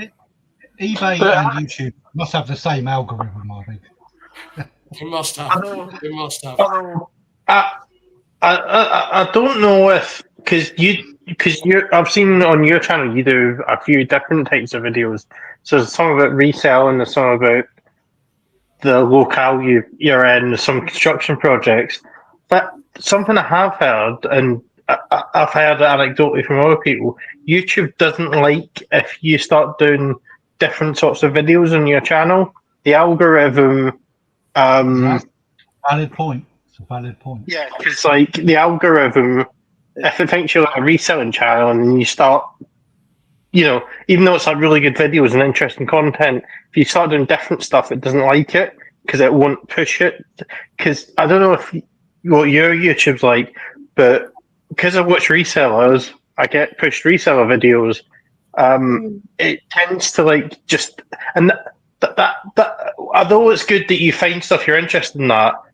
eBay and YouTube must have the same algorithm, I think. They must have. They must have. I don't know if because I've seen on your channel you do a few different types of videos. So there's some about reselling, there's some about the locale you're in, there's some construction projects. But something I have heard, and I've heard anecdotally from other people, YouTube doesn't like if you start doing different sorts of videos on your channel. The algorithm. Valid point. It's a valid point. Yeah, because like the algorithm, if it thinks you're like a reselling channel and you start, even though it's like really good videos and interesting content, if you start doing different stuff, it doesn't like it because it won't push it. Because I don't know what your YouTube's like, but because I watch resellers, I get pushed reseller videos. It tends to like just and that although it's good that you find stuff you're interested in,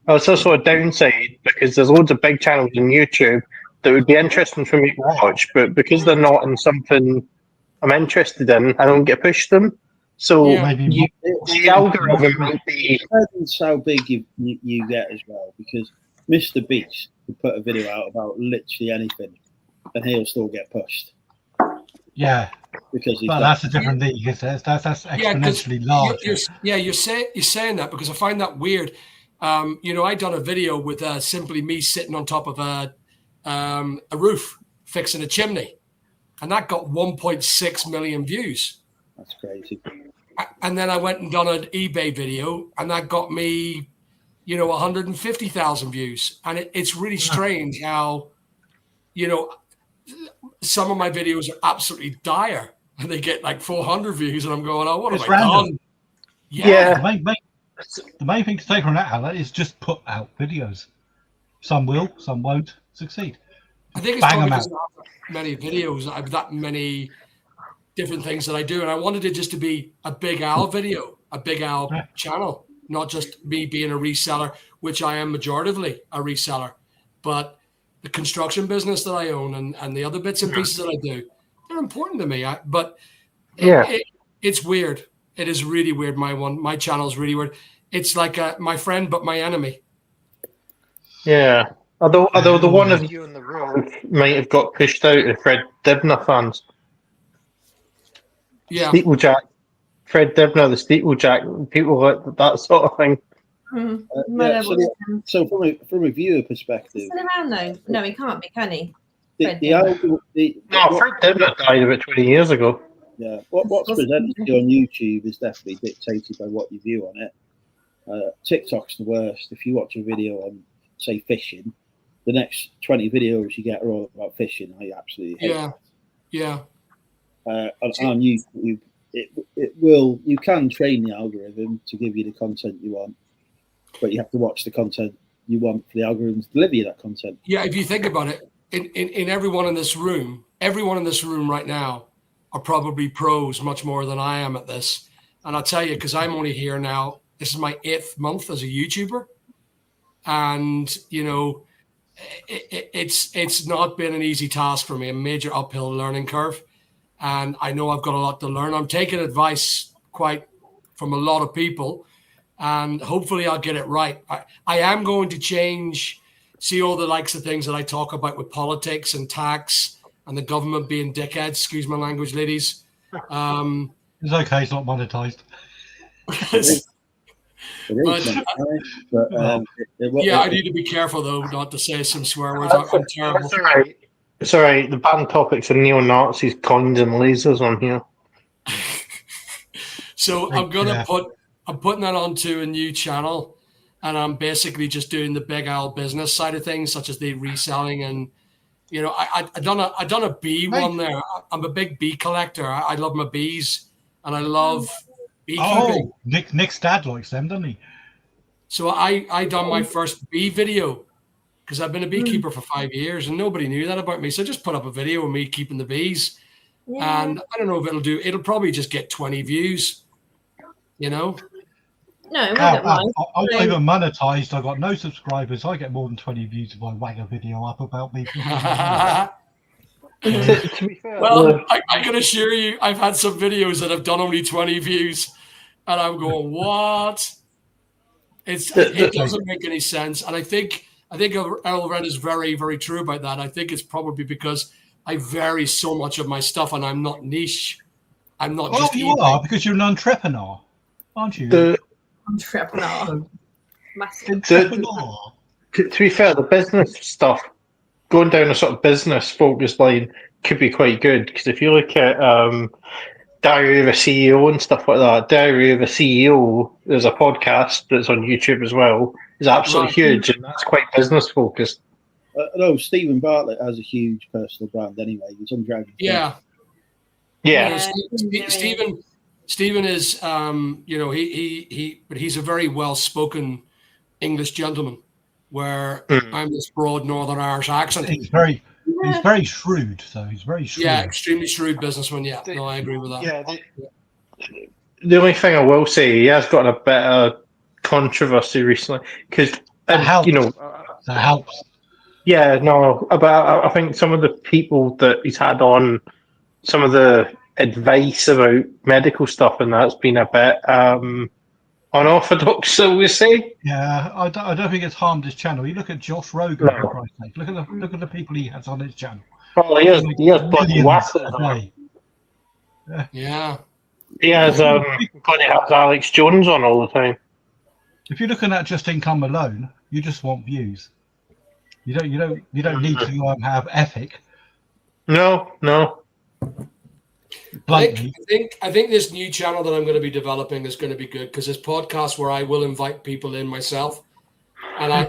it's also a downside because there's loads of big channels on YouTube that would be interesting for me to watch, but because they're not in something I'm interested in, I don't get pushed them. So the algorithm might be. Depends how big you get as well, because Mr. Beast could put a video out about literally anything, and he'll still get pushed. Yeah, because that's a different league. That's exponentially large. You're saying that because I find that weird. I done a video with simply me sitting on top of a roof fixing a chimney, and that got 1.6 million views. That's crazy. And then I went and done an eBay video, and that got me, 150,000 views. And it's really strange how, some of my videos are absolutely dire, and they get like 400 views, and I'm going, "Oh, what have I done?" Yeah. The main thing to take from that, Alan, is just put out videos. Some will, some won't succeed. I think it's probably because I have many videos. I have that many different things that I do, and I wanted it just to be a Big Al video, a Big Al channel, not just me being a reseller, which I am majoritively a reseller, but the construction business that I own and the other bits and pieces that I do, they're important to me. It's weird. It is really weird. My channel is really weird. It's like my friend, but my enemy. Yeah. Although the one of you in the room might have got pushed out of Fred Dibner fans. Yeah. Steeplejack. Fred Dibner, the Steeplejack, people like that sort of thing. So from a viewer perspective, Is he still around though? No, he can't be, can he? Fred Dibner died about 20 years ago. Yeah, what's presented to you on YouTube is definitely dictated by what you view on it. TikTok's the worst. If you watch a video on, say, fishing, the next 20 videos you get are all about fishing. I absolutely hate it. Yeah. On YouTube, it will. You can train the algorithm to give you the content you want, but you have to watch the content you want for the algorithm to deliver you that content. Yeah, if you think about it, in everyone in this room right now are probably pros much more than I am at this. And I'll tell you, because I'm only here now, this is my 8th month as a YouTuber. And, you know, it's not been an easy task for me, a major uphill learning curve. And I know I've got a lot to learn. I'm taking advice from a lot of people, and hopefully I'll get it right. I am going to change, see all the likes of things that I talk about with politics and tax and the government being dickheads. Excuse my language, ladies. It's okay. It's not monetized. I need to be careful though, not to say some swear words. I'm terrible. It's all right. The banned topics are neo-Nazis, coins, and lasers on here. So I'm putting that onto a new channel, and I'm basically just doing the Big Al business side of things, such as the reselling, and you know, I done a bee one there. I'm a big bee collector. I love my bees, and I love beekeeping. Oh, Nick's dad likes them, doesn't he? So I done my first bee video because I've been a beekeeper for 5 years, and nobody knew that about me. So I just put up a video of me keeping the bees, and I don't know if it'll probably just get 20 views, you know. No, I don't mind. I'm not even monetized. I got no subscribers. I get more than 20 views if I wag a video up about me. To be fair, well, I can assure you, I've had some videos that have done only 20 views, and I'm going, what? It doesn't make any sense. And I think Elred is very, very true about that. I think it's probably because I vary so much of my stuff, and I'm not niche. I'm not just. You are, because you're an entrepreneur, aren't you? Entrepreneur. To be fair, the business stuff, going down a sort of business focused line could be quite good, because if you look at Diary of a CEO and stuff like that, Diary of a CEO, there's a podcast that's on YouTube as well, is absolutely huge, and that's quite business focused. No, Stephen Bartlett has a huge personal brand anyway. He's on Dragon. Yeah. Stephen is, you know, but he's a very well-spoken English gentleman, where I'm this broad Northern Irish accent. He's very shrewd, though. He's very shrewd. Yeah, extremely shrewd businessman. Yeah, no, I agree with that. Yeah. The only thing I will say, he has got a bit of controversy recently, because that helps. You know, that helps. Yeah, no, but I think some of the people that he's had on, some of the advice about medical stuff, and that's been a bit unorthodox, so we say. Yeah, I don't think it's harmed his channel. You look at Josh Rogan, for Christ's sake. Look at the people he has on his channel. Oh, he has bloody waffles. Yeah. He has Alex Jones on all the time. If you're looking at just income alone, you just want views. You don't need to have ethic. No. I think this new channel that I'm going to be developing is going to be good, because it's podcasts where I will invite people in myself, and I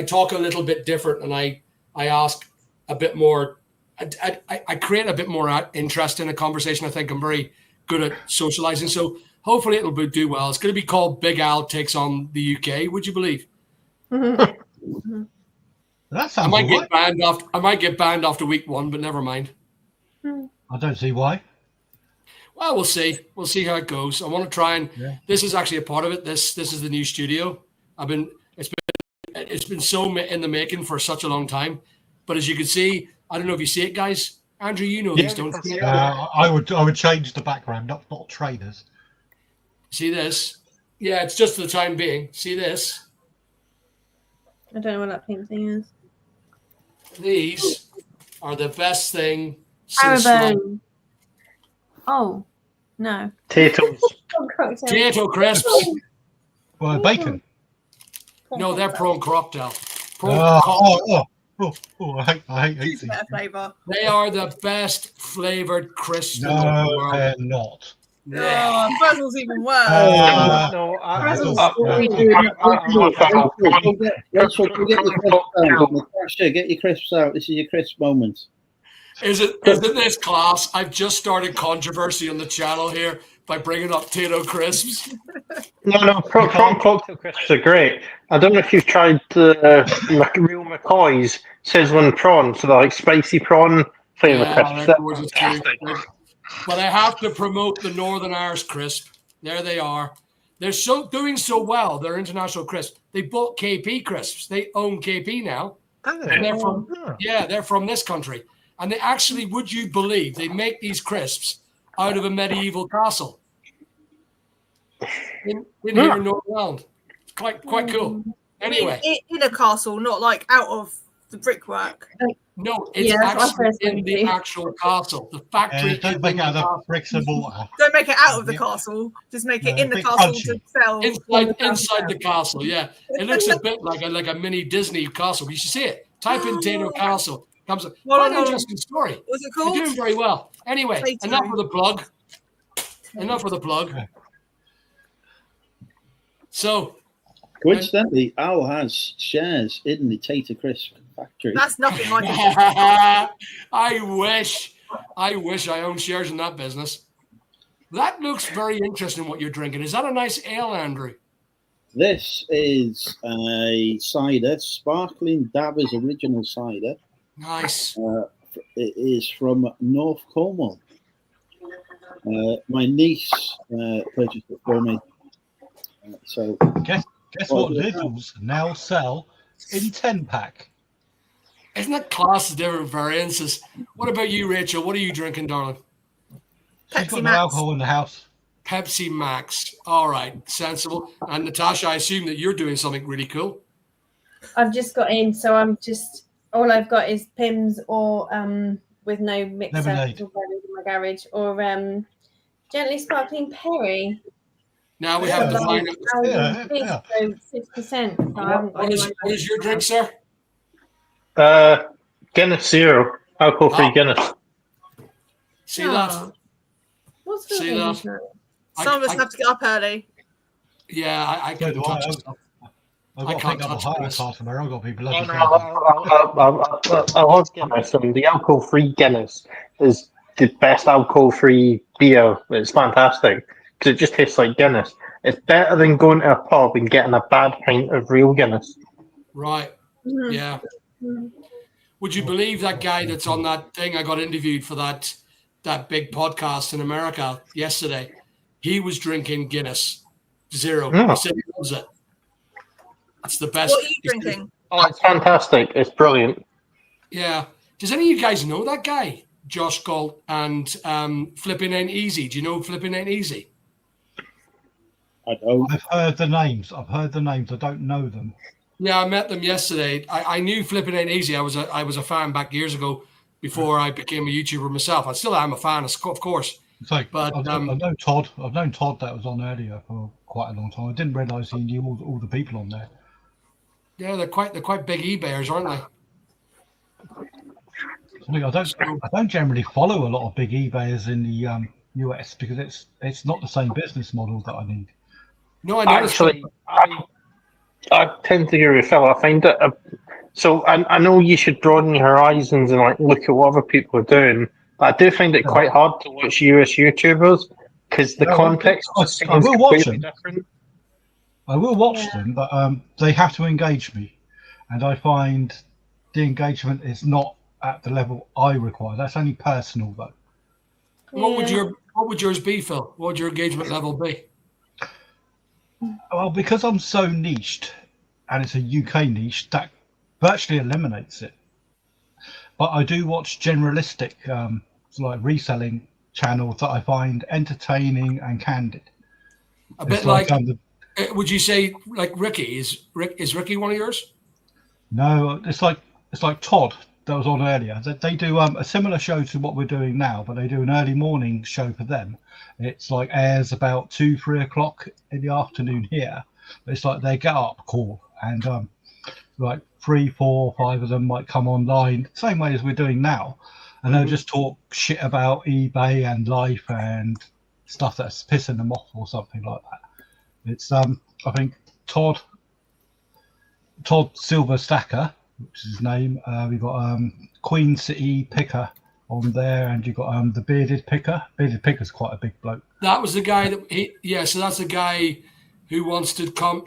talk a little bit different, and I ask a bit more. I create a bit more interest in a conversation. I think I'm very good at socializing, so hopefully it'll do well. It's going to be called Big Al Takes on the UK. Would you believe? That sounds. I might get banned after week 1, but never mind. I don't see why. Well, we'll see. We'll see how it goes. I want to try and. Yeah. This is actually a part of it. This is the new studio. It's been so in the making for such a long time. But as you can see, I don't know if you see it, guys. Andrew, you know these, don't you? I would change the background, not trainers. See this? Yeah, it's just for the time being. See this? I don't know what that pink thing is. These are the best thing since Haribo. Oh, no. Potatoes. potato crisps. Well, bacon. No, they're prawn cocktail. I hate Choose a these. better flavour. They are the best flavored crisps in the No, world. they're not. Yeah. Oh, Frizzle's even worse. No, Rachel, go get your crisps out. Natasha, get your crisps out. This is your crisp moment. Isn't this class? I've just started controversy on the channel here by bringing up Tato crisps. No, prawn cocktail crisps are great. I don't know if you've tried real McCoy's sizzling prawns, so they're like spicy prawn flavour crisps. They're gorgeous too. But I have to promote the Northern Irish crisp. There they are. They're doing so well. They're international crisps. They bought KP crisps. They own KP now. And they're from this country. And they actually, would you believe, they make these crisps out of a medieval castle in here in Northern Ireland. Quite cool. Anyway, in a castle, not like out of the brickwork. no, it's actually in the actual castle. The factory. Don't make it out of bricks and mortar. Don't make it out of the castle. Just make it in the castle to sell. Inside the castle, yeah. It looks a bit like a mini Disney castle. You should see it. Type in Tato Castle. Comes up. Quite an interesting story. What's it called? They're doing very well. Anyway, enough of the plug. So, coincidentally, Al has shares in the Tater Crisp factory. That's nothing like it. I wish I owned shares in that business. That looks very interesting. What you're drinking, is that a nice ale, Andrew? This is a cider, sparkling Davers original cider. Nice. It is from North Cornwall. My niece purchased it for me. So guess what Lidl's now sell in 10-pack. Isn't that class of different variances? What about you, Rachel? What are you drinking, darling? She's got no alcohol in the house. Pepsi Max. All right, sensible. And Natasha, I assume that you're doing something really cool. I've just got in, so I'm just all I've got is Pimm's or with no mixer in my garage, or gently sparkling Perry. Now we have to find out. 6%. What is your drink, sir? Guinness Zero, alcohol-free Guinness. See that? What's See that? Some of us have to get up early. Yeah, I can't touch it. I've got to pick up a higher class tomorrow. I've got to be bloody I love Guinness, and the alcohol-free Guinness is the best alcohol-free beer. It's fantastic because it just tastes like Guinness. It's better than going to a pub and getting a bad pint of real Guinness. Right. Yeah. Would you believe that guy that's on that thing I got interviewed for that big podcast in America yesterday? He was drinking Guinness Zero. He said he loves it. It's the best. What are you drinking? Oh, it's fantastic. It's brilliant. Yeah. Does any of you guys know that guy? Josh Galt and Flipping Ain't Easy. Do you know Flipping Ain't Easy? I don't. I've heard the names. I don't know them. Yeah, I met them yesterday. I knew Flipping Ain't Easy. I was a fan back years ago before I became a YouTuber myself. I still am a fan, of course. It's like, but I've known Todd. I've known Todd that was on earlier for quite a long time. I didn't realise he knew all the people on there. Yeah, they're quite big eBayers, aren't they? I mean, I don't generally follow a lot of big eBayers in the US because it's not the same business model that I need. No, I noticed. Actually, I tend to agree with Phil. I find it. So I know you should broaden your horizons and like look at what other people are doing, but I do find it quite hard to watch US YouTubers because the context I will watch them. Different. I will watch them, but they have to engage me, and I find the engagement is not at the level I require. That's only personal, though. What would yours be, Phil? What would your engagement level be? Well, because I'm so niched, and it's a UK niche, that virtually eliminates it. But I do watch generalistic, like reselling channels that I find entertaining and candid. A bit like would you say like Ricky? Is Ricky one of yours? No, it's like Todd that was on earlier. They do a similar show to what we're doing now, but they do an early morning show for them. It's like airs about 2-3 o'clock in the afternoon here. But it's like they get up call, and like 3, 4, 5 of them might come online, same way as we're doing now, and they'll just talk shit about eBay and life and stuff that's pissing them off or something like that. It's I think Todd Silver Stacker, which is his name. We've got Queen City Picker on there, and you've got the Bearded Picker. Bearded Picker's quite a big bloke. That was the guy so that's the guy who wants to come.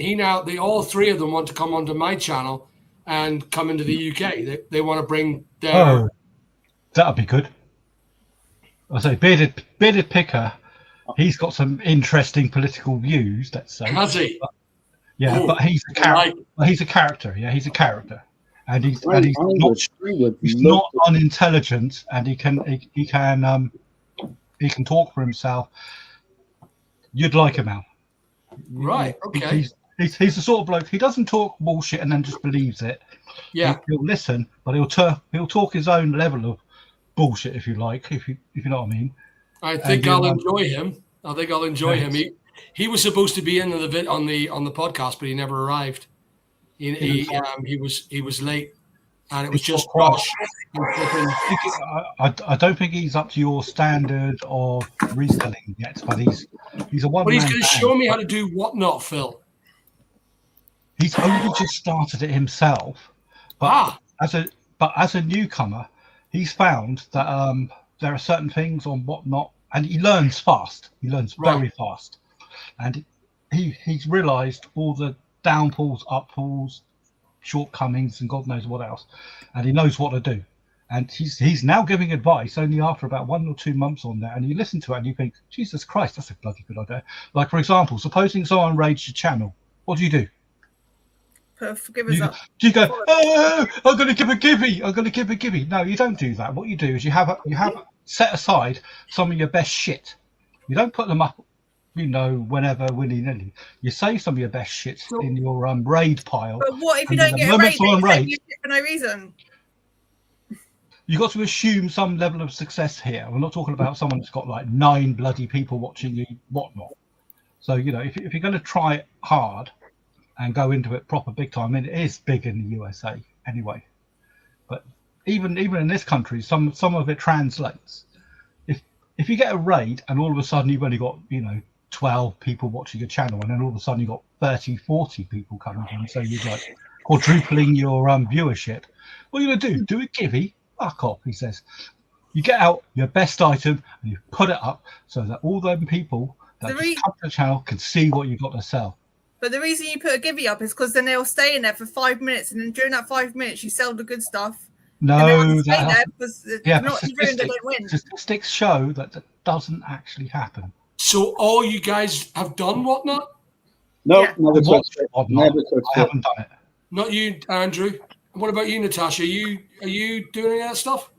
All three of them want to come onto my channel and come into the UK. They want to bring their. Oh, that'd be good. I say Bearded Picker. He's got some interesting political views. Let's say. Has he? But he's a character. He's a character. Yeah, he's a character, and he's not unintelligent, and he can talk for himself. You'd like him, Al. Right. Okay. He's the sort of bloke. He doesn't talk bullshit and then just believes it. Yeah. He'll listen, but he'll talk his own level of bullshit, if you like, if you know what I mean. I think I'll enjoy him. He was supposed to be in on the podcast, but he never arrived. He was late, and it was just Josh. I don't think he's up to your standard of reselling yet, but he's a one. But he's going to show me how to do whatnot, Phil. He's only just started it himself, but as a newcomer, he's found that there are certain things on whatnot, and he learns fast. He learns very fast. And he's realised all the downfalls, upfalls, shortcomings, and God knows what else. And he knows what to do. And he's now giving advice only after about 1 or 2 months on there. And you listen to it and you think, Jesus Christ, that's a bloody good idea. Like, for example, supposing someone raids your channel, what do you do? Forgive us up. You go, oh, I'm going to give a givey. I'm going to give a givey. No, you don't do that. What you do is you have set aside some of your best shit. You don't put them up, whenever, willy-nilly. You save some of your best shit in your raid pile. But what if you don't get a raid for no reason? You've got to assume some level of success here. We're not talking about someone that's got like 9 bloody people watching you, whatnot. So, if you're going to try it hard and go into it proper big time, it is big in the USA anyway. But even in this country, some of it translates. If you get a raid and all of a sudden you've only got, 12 people watching your channel, and then all of a sudden you've got 30, 40 people coming in, so you're like quadrupling your viewership. What are you going to do? Do a givey? Fuck off, he says. You get out your best item and you put it up so that all them people that come to the channel can see what you've got to sell. But the reason you put a givey up is because then they'll stay in there for 5 minutes, and then during that 5 minutes you sell the good stuff. No, statistics show that doesn't actually happen. So all you guys have done whatnot? No, yeah. Never touched it. I haven't done it. Not you, Andrew. What about you, Natasha? Are you doing any of that stuff?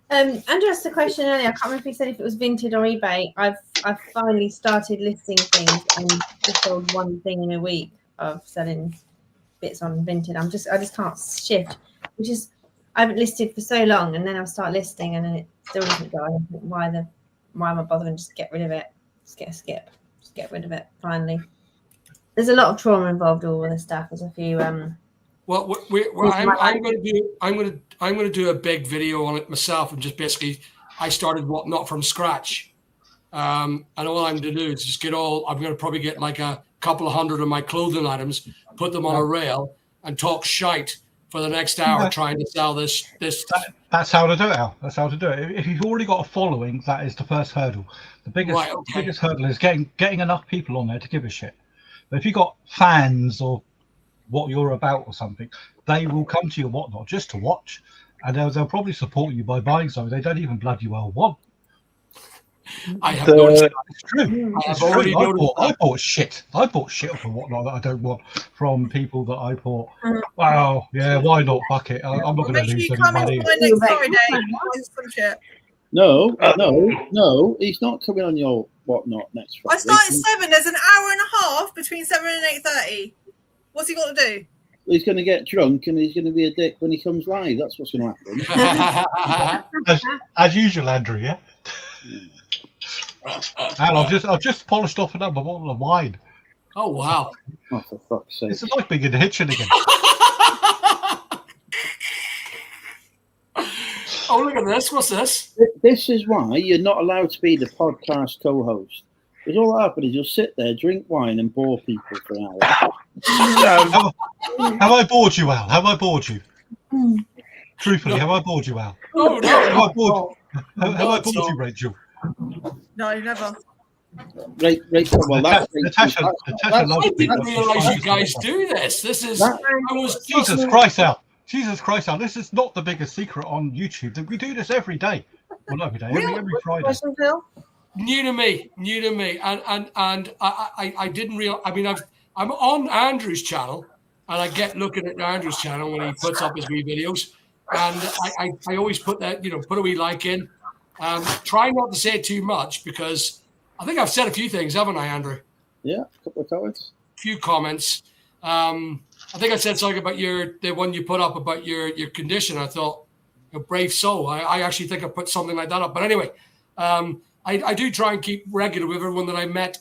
Andrew asked a question earlier. I can't remember if he said if it was Vinted or eBay. I've finally started listing things and just sold one thing in a week of selling bits on Vinted. I just can't shift, which is I haven't listed for so long, and then I'll start listing, and then it still doesn't go. I don't think why am I bothering? Just get rid of it. Just get a skip. Just get rid of it. Finally, there's a lot of trauma involved with all this stuff. There's a few. I'm going to do a big video on it myself, and just basically I started whatnot from scratch. And all I'm going to do is just I'm going to probably get like a couple of hundred of my clothing items, put them on a rail, and talk shite for the next hour trying to sell this. That's how to do it, Al. That's how to do it. If you've already got a following, that is the first hurdle. The biggest hurdle is getting enough people on there to give a shit. But if you've got fans or what you're about or something, they will come to your whatnot just to watch, and they'll probably support you by buying something they don't even bloody well want. I have noticed that. It's true. I bought shit. I bought shit off of whatnot that I don't want from people that I bought. Wow, yeah, why not? Fuck it. I'm not going to lose any money. No, he's not coming on your whatnot next Friday. I start at 7. There's an hour and a half between 7 and 8:30. What's he got to do? He's going to get drunk and he's going to be a dick when he comes live. That's what's going to happen. As usual, Andrew. Yeah. And I've just polished off another bottle of wine. Oh wow! Oh, for fuck's sake! It's like being in the kitchen again. Oh, look at this! What's this? This is why you're not allowed to be the podcast co-host. Because all that happens is you'll sit there, drink wine, and bore people for an hour. Have I bored you, Al? Have I bored you? Truthfully, have I bored you, Al? Oh no! Have I bored you, Rachel? No, never. Rachel, well, that's Natasha I didn't realise you guys do this. This is. Jesus Christ, Al! Jesus Christ, Al! This is not the biggest secret on YouTube. We do this every day. Well, not every day, every Friday. New to me, and I didn't realize. I mean, I'm on Andrew's channel, and I get looking at Andrew's channel when he puts up his wee videos, and I always put that, put a wee like in. Try not to say too much because I think I've said a few things, haven't I, Andrew? Yeah, a couple of comments. A few comments. I think I said something about the one you put up about your condition. I thought, a brave soul. I actually think I put something like that up. But anyway, I do try and keep regular with everyone that I met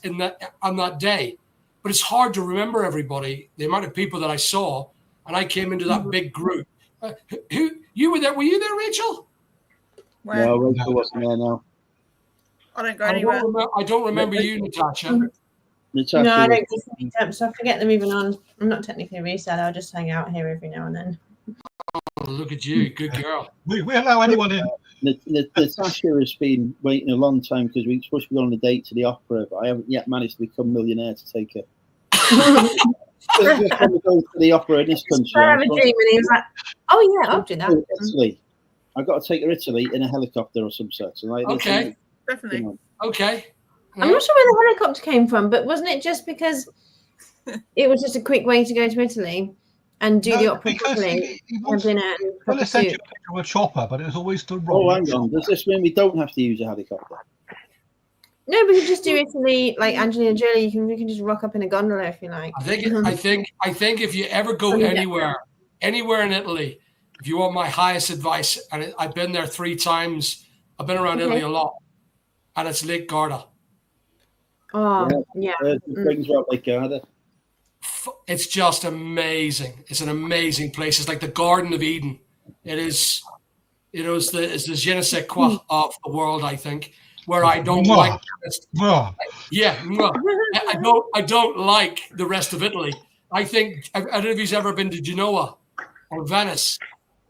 on that day. But it's hard to remember everybody, the amount of people that I saw, and I came into that big group. Who you were there? Were you there, Rachel? Where? No, Rachel wasn't there now. I don't go anywhere. I don't remember you, Natasha. Natasha No, I don't do meetups, so I forget them even on. I'm not technically a reseller. I'll just hang out here every now and then. Oh, look at you, good girl. We allow anyone in. Natasha has been waiting a long time because we're supposed to be on a date to the opera, but I haven't yet managed to become millionaire to take her. We're going to go to the opera in this country. I have a dream, and he was like, "Oh yeah, I'll do that." Italy. I've got to take her to Italy in a helicopter or some sort. So like, Okay. Definitely. Okay. I'm not sure where the helicopter came from, but wasn't it just because it was just a quick way to go to Italy and do the opera properly? Well, they sent you a picture of a chopper, but it was always the wrong. Oh, hang on. Does this mean we don't have to use a helicopter? No, we could just do Italy like Angelina Jolie. We can just rock up in a gondola if you like. I think if you ever go anywhere in Italy, if you want my highest advice, and I've been there 3 times. I've been around Italy a lot, and it's Lake Garda. Oh, yeah. Brings about Lake Garda. It's just amazing. It's an amazing place. It's like the Garden of Eden. It is. It's the je ne sais quoi of the world, I think. Where I don't like. Yeah, I don't like the rest of Italy. I think. I don't know if you've ever been to Genoa or Venice.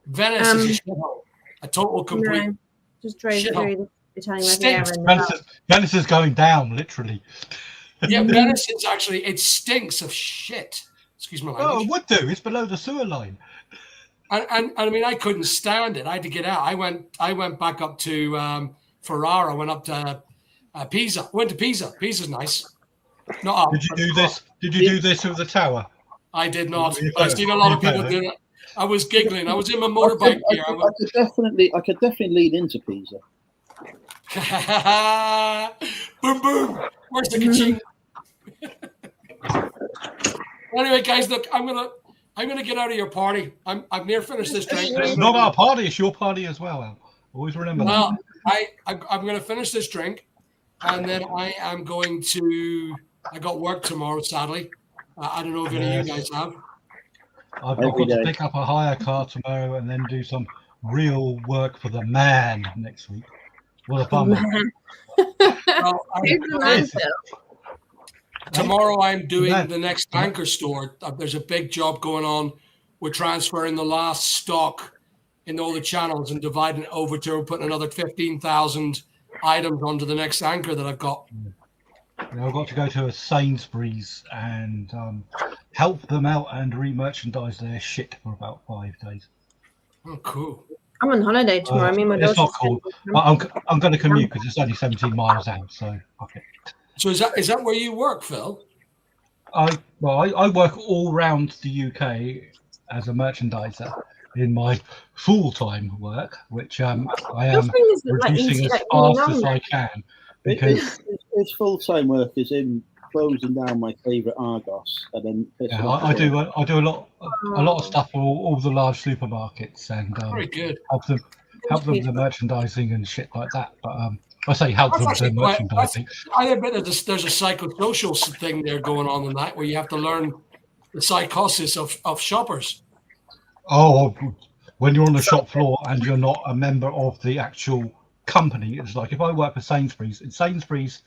Venice is a shithole. A total complete. No, just drove through the Italian Riviera. Venice is going down, literally. Yeah, Venice is actually, it stinks of shit. Excuse my language. Oh, it would do. It's below the sewer line. And I mean, I couldn't stand it. I had to get out. I went back up to Ferrara. Went up to Pisa. Went to Pisa. Pisa's nice. Not up. Did you do this? Did you do this with the tower? I did not. I've seen a lot of people do it. I was giggling. I was in my motorbike gear. I could definitely lead into Pisa. Boom boom. Where's the ka-ching? Anyway, guys, look, I'm gonna get out of your party. I'm near finished this drink. It's not our party, it's your party as well, Al. Always remember that. I'm gonna finish this drink, and then I am going to. I got work tomorrow, sadly. I don't know if any of you guys have. I've got to pick up a hire car tomorrow and then do some real work for the man next week. What a bummer. Tomorrow I'm doing the next anchor store. There's a big job going on. We're transferring the last stock in all the channels and dividing it over to putting another 15,000 items onto the next anchor that I've got. I've got to go to a Sainsbury's and help them out and re-merchandise their shit for about 5 days. Oh, cool. I'm on holiday tomorrow. I mean, my it's not cool. But I'm going to commute because it's only 17 miles out. So okay. So is that where you work, Phil? I work all around the UK as a merchandiser in my full-time work, which I am reducing as fast as I can. Because his full-time work is in closing down my favourite Argos, and then I do a lot. a lot of stuff for all the large supermarkets and Very good. help them with the merchandising and shit like that. But I say help That's them with their actually quite. merchandising. I admit that there's a psychosocial thing there going on in that, where you have to learn the psychosis of shoppers. Oh, when you're on the shop floor and you're not a member of the actual company, it's like if I work for Sainsbury's, it's Sainsbury's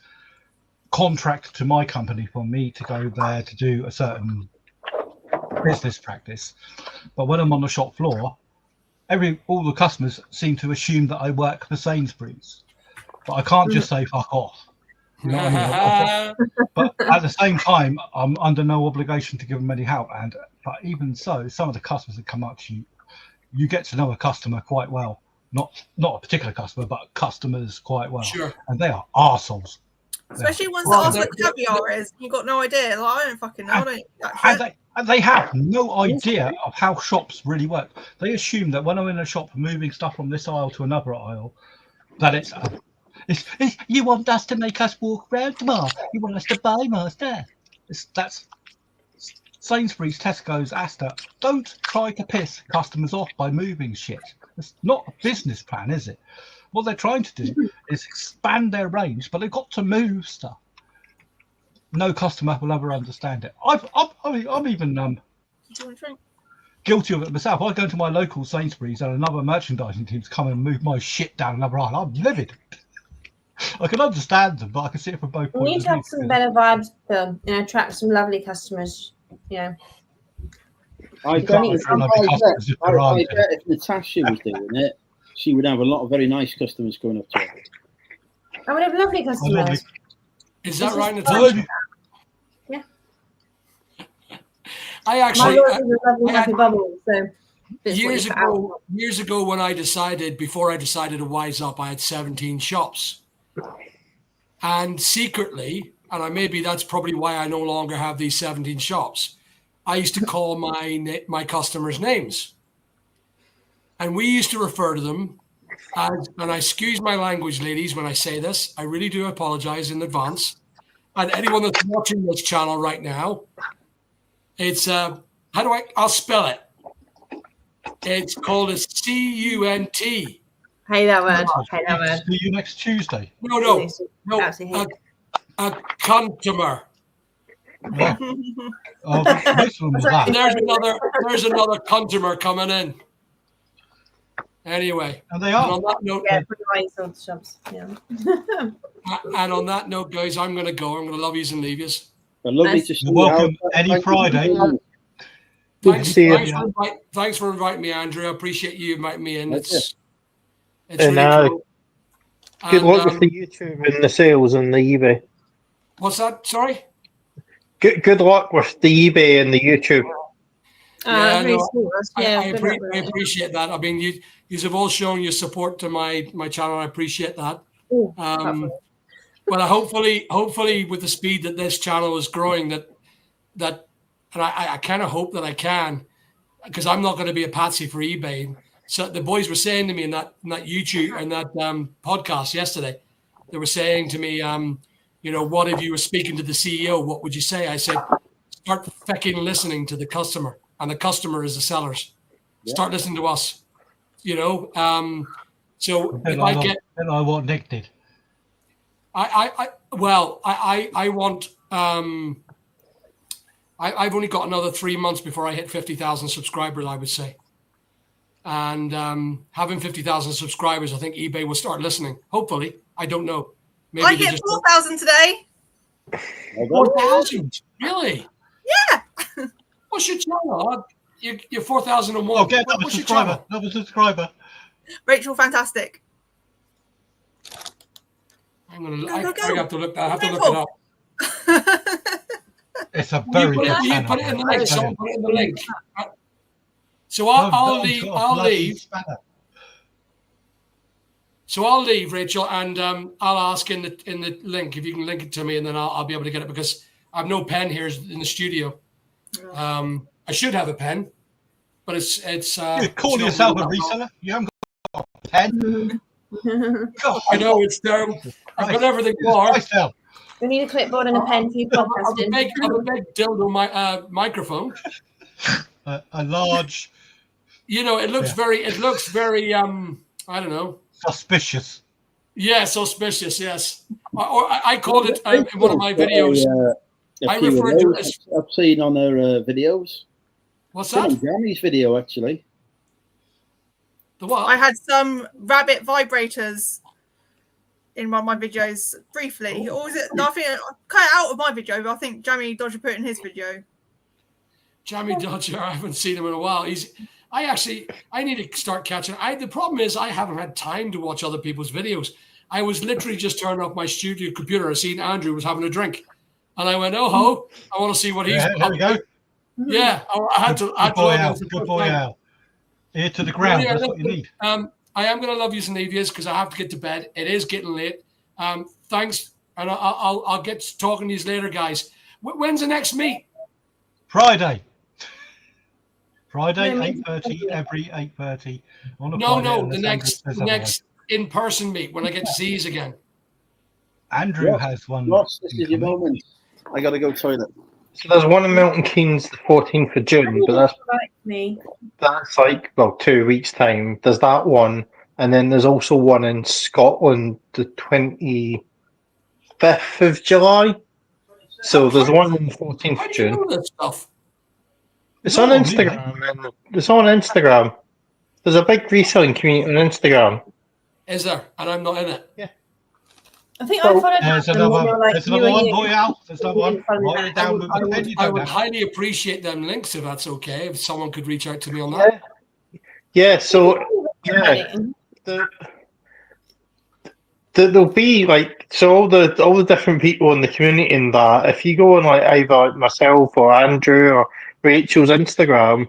contract to my company for me to go there to do a certain business practice. But when I'm on the shop floor, all the customers seem to assume that I work for Sainsbury's. But I can't just say fuck off. You know what I mean? But at the same time, I'm under no obligation to give them any help. But even so, some of the customers that come up to you, you get to know a customer quite well. Not a particular customer, but customers quite well. Sure. And they are arseholes. Especially ones that ask what caviar is. You've got no idea. Like, I don't fucking know. And they have no idea of how shops really work. They assume that when I'm in a shop moving stuff from this aisle to another aisle, that it's you want us to make us walk around more. You want us to buy more stuff. That's Sainsbury's, Tesco's, Asda. Don't try to piss customers off by moving shit. It's not a business plan, is it? What they're trying to do is expand their range, but they've got to move stuff. No customer will ever understand it. I'm even guilty of it myself. I go to my local Sainsbury's and another merchandising team's come and move my shit down another aisle. I'm livid. I can understand them, but I can see it from both You points need of to have view. some better vibes, Phil. Attract some lovely customers. I bet if Natasha was doing it, she would have a lot of very nice customers going up to her. I would have lovely customers. Is that right, Natasha? Yeah. I actually happy bubble. So years ago, before I decided to wise up, I had 17 shops, and secretly, and maybe that's probably why I no longer have these 17 shops. I used to call my customers names, and we used to refer to them as, and I excuse my language, ladies, when I say this, I really do apologize in advance. And anyone that's watching this channel right now, it's I'll spell it. It's called a CUNT. Hey, that word. See you next Tuesday. No. A customer. Yeah. There's another customer coming in. Anyway, and they are. And on that note, and on that note, guys, I'm going to go. I'm going to love yous and leave yous. Lovely to see you. Welcome any Friday. Thanks for inviting me, Andrew. I appreciate you inviting me in. It's really cool. Good luck with the YouTube and the sales and the eBay. What's that? Sorry? Good luck with the eBay and the YouTube. I appreciate that. I mean, you have all shown your support to my channel. I appreciate that. But hopefully, with the speed that this channel is growing, and I kind of hope that I can, because I'm not going to be a patsy for eBay. So the boys were saying to me in that YouTube and that podcast yesterday, they were saying to me, what if you were speaking to the CEO? What would you say? I said, start fucking listening to the customer, and the customer is the sellers. Yeah. Start listening to us. So if I get, I want Nick did. I want. I've only got another 3 months before I hit 50,000 subscribers, I would say. And having 50,000 subscribers, I think eBay will start listening. Hopefully, I don't know. Maybe I hit 4,000 today. 4,000? Really? Yeah. What's your channel? You're 4,001. Oh, get another subscriber. Another subscriber. Rachel, fantastic. I have to look it up. It's a very good channel. You put it in the link. Someone put it in the link. So I'll leave. So I'll leave, Rachel, and I'll ask in the link if you can link it to me, and then I'll be able to get it, because I have no pen here in the studio. I should have a pen, but it's. You call yourself a reseller? You haven't got a pen. I know, it's terrible. I've got everything for. We need a clipboard and a pen for your podcasting. I have a big dildo microphone. a large, You know, it looks Yeah. very. It looks very. I don't know. suspicious. Yeah, suspicious. Yes, or I called it in one of my videos. A I few of referred to it those as I've seen on her videos. what's Been on that? Jamie's video actually. The what? I had some rabbit vibrators in one of my videos briefly. Or was it? No, I think I cut it out of my video, but I think Jamie Dodger put it in his video. Jamie Dodger. I haven't seen him in a while. I need to start catching. The problem is I haven't had time to watch other people's videos. I was literally just turning off my studio computer. I seen Andrew was having a drink, and I went, "Oh ho! I want to see what he's." Yeah, there we go. Yeah, I had to. Good boy, log in Al. for the Good first boy, time. Al. Ear to the Well, ground. yeah, That's what you need. I am going to love you, Nevius, because I have to get to bed. It is getting late. Thanks, and I'll get to talking to you later, guys. When's the next meet? Friday. Friday, No, 8:30, every 8:30 on a No, Friday. the unless Andrew next says otherwise. next in-person meet when I get to see you again. Andrew Ross, has one. Ross, this is your incoming. moment. I got to go toilet. So there's one in Milton Keynes the 14th of June, but that's like, well, 2 weeks' time. There's that one. And then there's also one in Scotland the 25th of July. So there's one on the 14th How of do you June. know this stuff? It's No, on me, Instagram. And it's on Instagram. There's a big reselling community on Instagram. Is there? And I'm not in it. I think So, I followed There's that, and another, they were like, there's you another and one you. for you, Al. There's another one. didn't follow Write that. it down with the pen. You I don't would have. highly appreciate them links if that's okay. If someone could reach out to me on that. Yeah, so yeah, there'll be like, so all the different people in the community in that, if you go on like either myself or Andrew or Rachel's Instagram,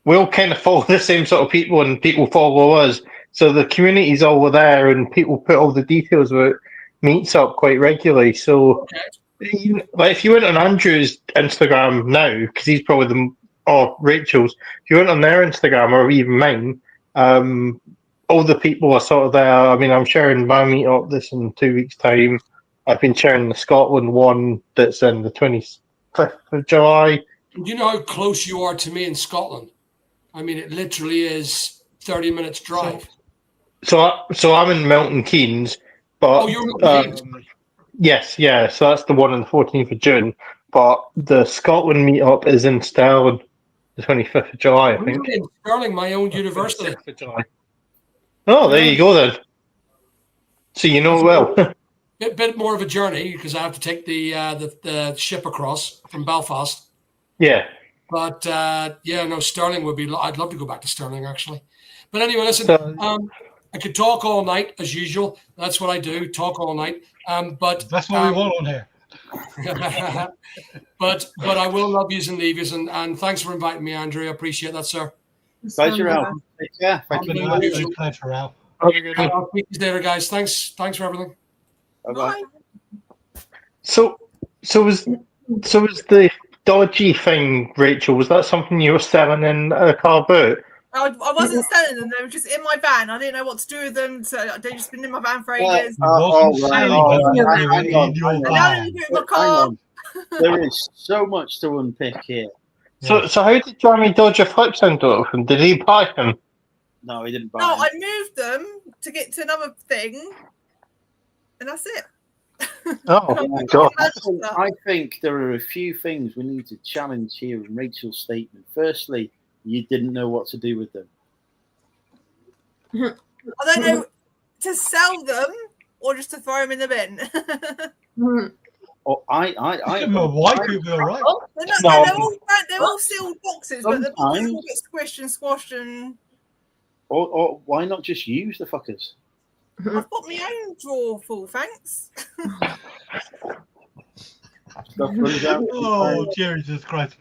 we'll kind of follow the same sort of people and people follow us. So the community's all there and people put all the details about meets up quite regularly. So like if you went on Andrew's Instagram now, because he's probably or Rachel's, if you went on their Instagram or even mine, all the people are sort of there. I mean, I'm sharing my meetup this in 2 weeks' time. I've been sharing the Scotland one that's in the 25th of July. Do you know how close you are to me in Scotland? I mean, it literally is 30 minutes drive. So I'm in Milton Keynes, but Oh, you're in Milton Keynes. yes, yeah. So that's the one on the 14th of June. But the Scotland meetup is in Stirling, the 25th of July, I think. In Stirling, my own university. 26th of July. Oh, there you go then. So you know well. A bit more of a journey because I have to take the ship across from Belfast. Yeah. But Stirling would be. I'd love to go back to Stirling actually. But anyway, listen. I could talk all night as usual. That's what I do. Talk all night. But That's what we want on here. but I will love yous and leave yous, and thanks for inviting me, Andrew. I appreciate that, sir. Pleasure, Al. Take care. Thank Been you. an absolute pleasure, Al. I'll speak to you later, guys. Thanks for everything. Bye-bye. So was the dodgy thing, Rachel? Was that something you were selling in a car boot? I wasn't selling them; they were just in my van. I didn't know what to do with them, so they've just been in my van for ages. You wasn't selling them, they were Hang on, in your hang on. And now they're van. in my Hang car. on. There is so much to unpick here. So how did Jamie dodge your flips into it? And did he buy them? No, he didn't buy No, it. I moved them to get to another thing, and that's it. Oh my god! I think there are a few things we need to challenge here in Rachel's statement. Firstly, you didn't know what to do with them. I don't know to sell them or just to throw them in the bin. Oh, I White people are right. They're all sealed boxes, but the boxes all get squished and squashed and. Or why not just use the fuckers? I've got my own drawer full, thanks. Oh, Jesus Christ.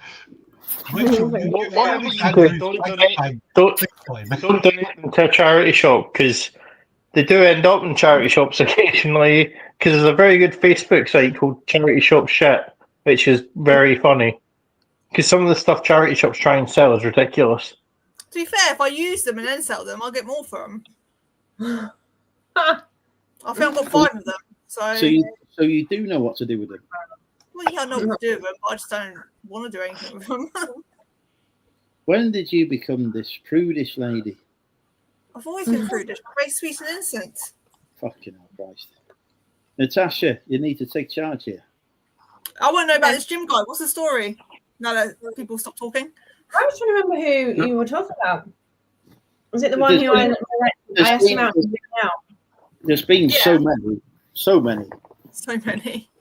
Rachel, Don't donate them to a charity shop because they do end up in charity shops occasionally. Because there's a very good Facebook site called Charity Shop Shit, which is very funny. Because some of the stuff charity shops try and sell is ridiculous. To be fair, if I use them and then sell them, I'll get more for them. I think I've got 5 of them. So you do know what to do with them? Well, yeah, I know what to do with them, but I just don't want to do anything with them. When did you become this prudish lady? I've always been prudish. I'm very sweet and innocent. Fucking hell, Christ. Natasha, you need to take charge here. I want to know about this gym guy. What's the story? Now that people stop talking. I was trying to remember who you were talking about. Was it the one who I asked him out? There's been so many. So many.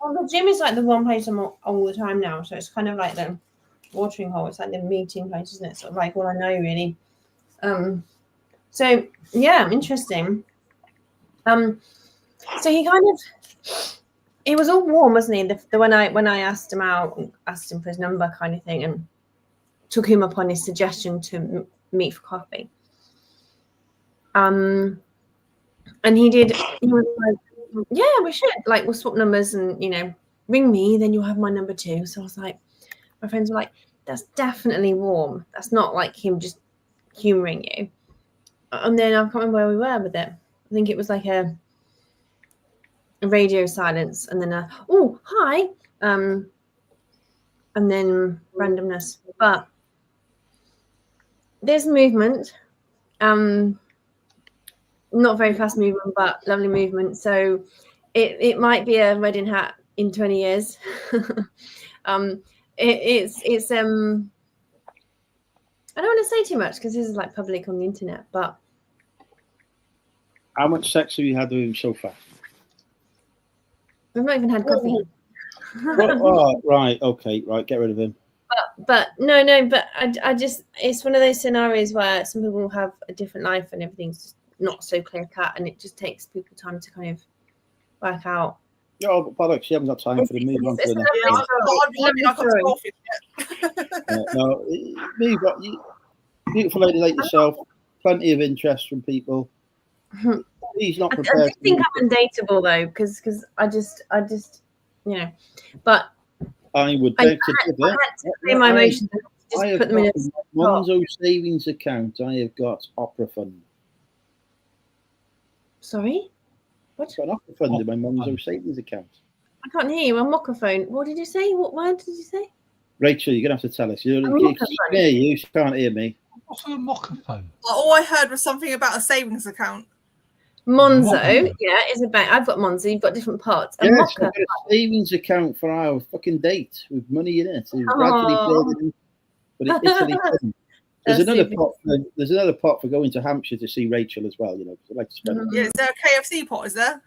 Well, the gym is like the one place I'm all the time now, so it's kind of like the watering hole. It's like the meeting place, isn't it? Sort of like all I know, really. So yeah, interesting. So he kind of, he was all warm, wasn't he? The when I asked him out, asked him for his number, kind of thing, and took him up on his suggestion to meet for coffee. And he did. He was like, "Yeah, we should. Like, we'll swap numbers, and ring me. Then you'll have my number too." So I was like, my friends were like, "That's definitely warm. That's not like him just humoring you." And then I can't remember where we were with it. I think it was like a radio silence, and then oh hi, and then randomness. But there's movement, not very fast movement, but lovely movement. So it might be a wedding hat in 20 years. It's I don't want to say too much because this is like public on the internet, but how much sex have you had with him so far? We've not even had coffee. Oh, right, okay, right, get rid of him. But but I just, it's one of those scenarios where some people have a different life and everything's just not so clear cut, and it just takes people time to kind of work out. No, but bollocks, you haven't got time for the move on to the next one. No, beautiful lady like yourself, plenty of interest from people. He's not prepared. I think I'm undateable though, because I just but I would I had to clear my emotions. I have put them in got Monzo savings account. I have got opera fund. Sorry? What? I've got an opera fund in my Monzo savings account. I can't hear you. A microphone. What did you say? What word did you say? Rachel, you're going to have to tell us. You can't hear you. You can't hear me. What's a microphone? All I heard was something about a savings account. Monzo, yeah, is a bank. I've got Monzo. You've got different parts. Yes, I've got a savings account for our fucking date with money in it. It's gradually building, but it's Italy. There's another pot for going to Hampshire to see Rachel as well. Because I'd like to spend. Yeah, is there a KFC pot? Is there?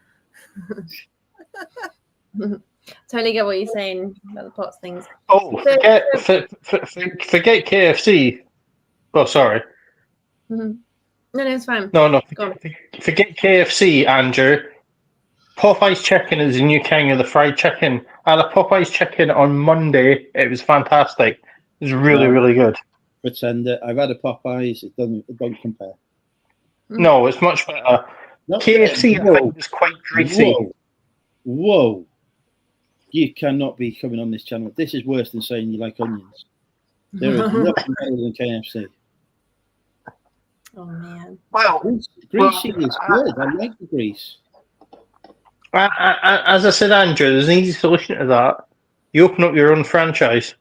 Totally get what you're saying about the pots things. Oh, forget KFC. Oh, sorry. No, it's fine. No. Forget KFC, Andrew. Popeye's chicken is the new king of the fried chicken. I had a Popeye's chicken on Monday. It was fantastic. It was really, really good. Pretend that I've had a Popeye's. It don't compare. No, it's much better. No, KFC, I think, is quite greasy. Whoa. You cannot be coming on this channel. This is worse than saying you like onions. There is nothing better than KFC. Oh, man. Well, greasy is good. I like the grease. As I said, Andrew, there's an easy solution to that. You open up your own franchise.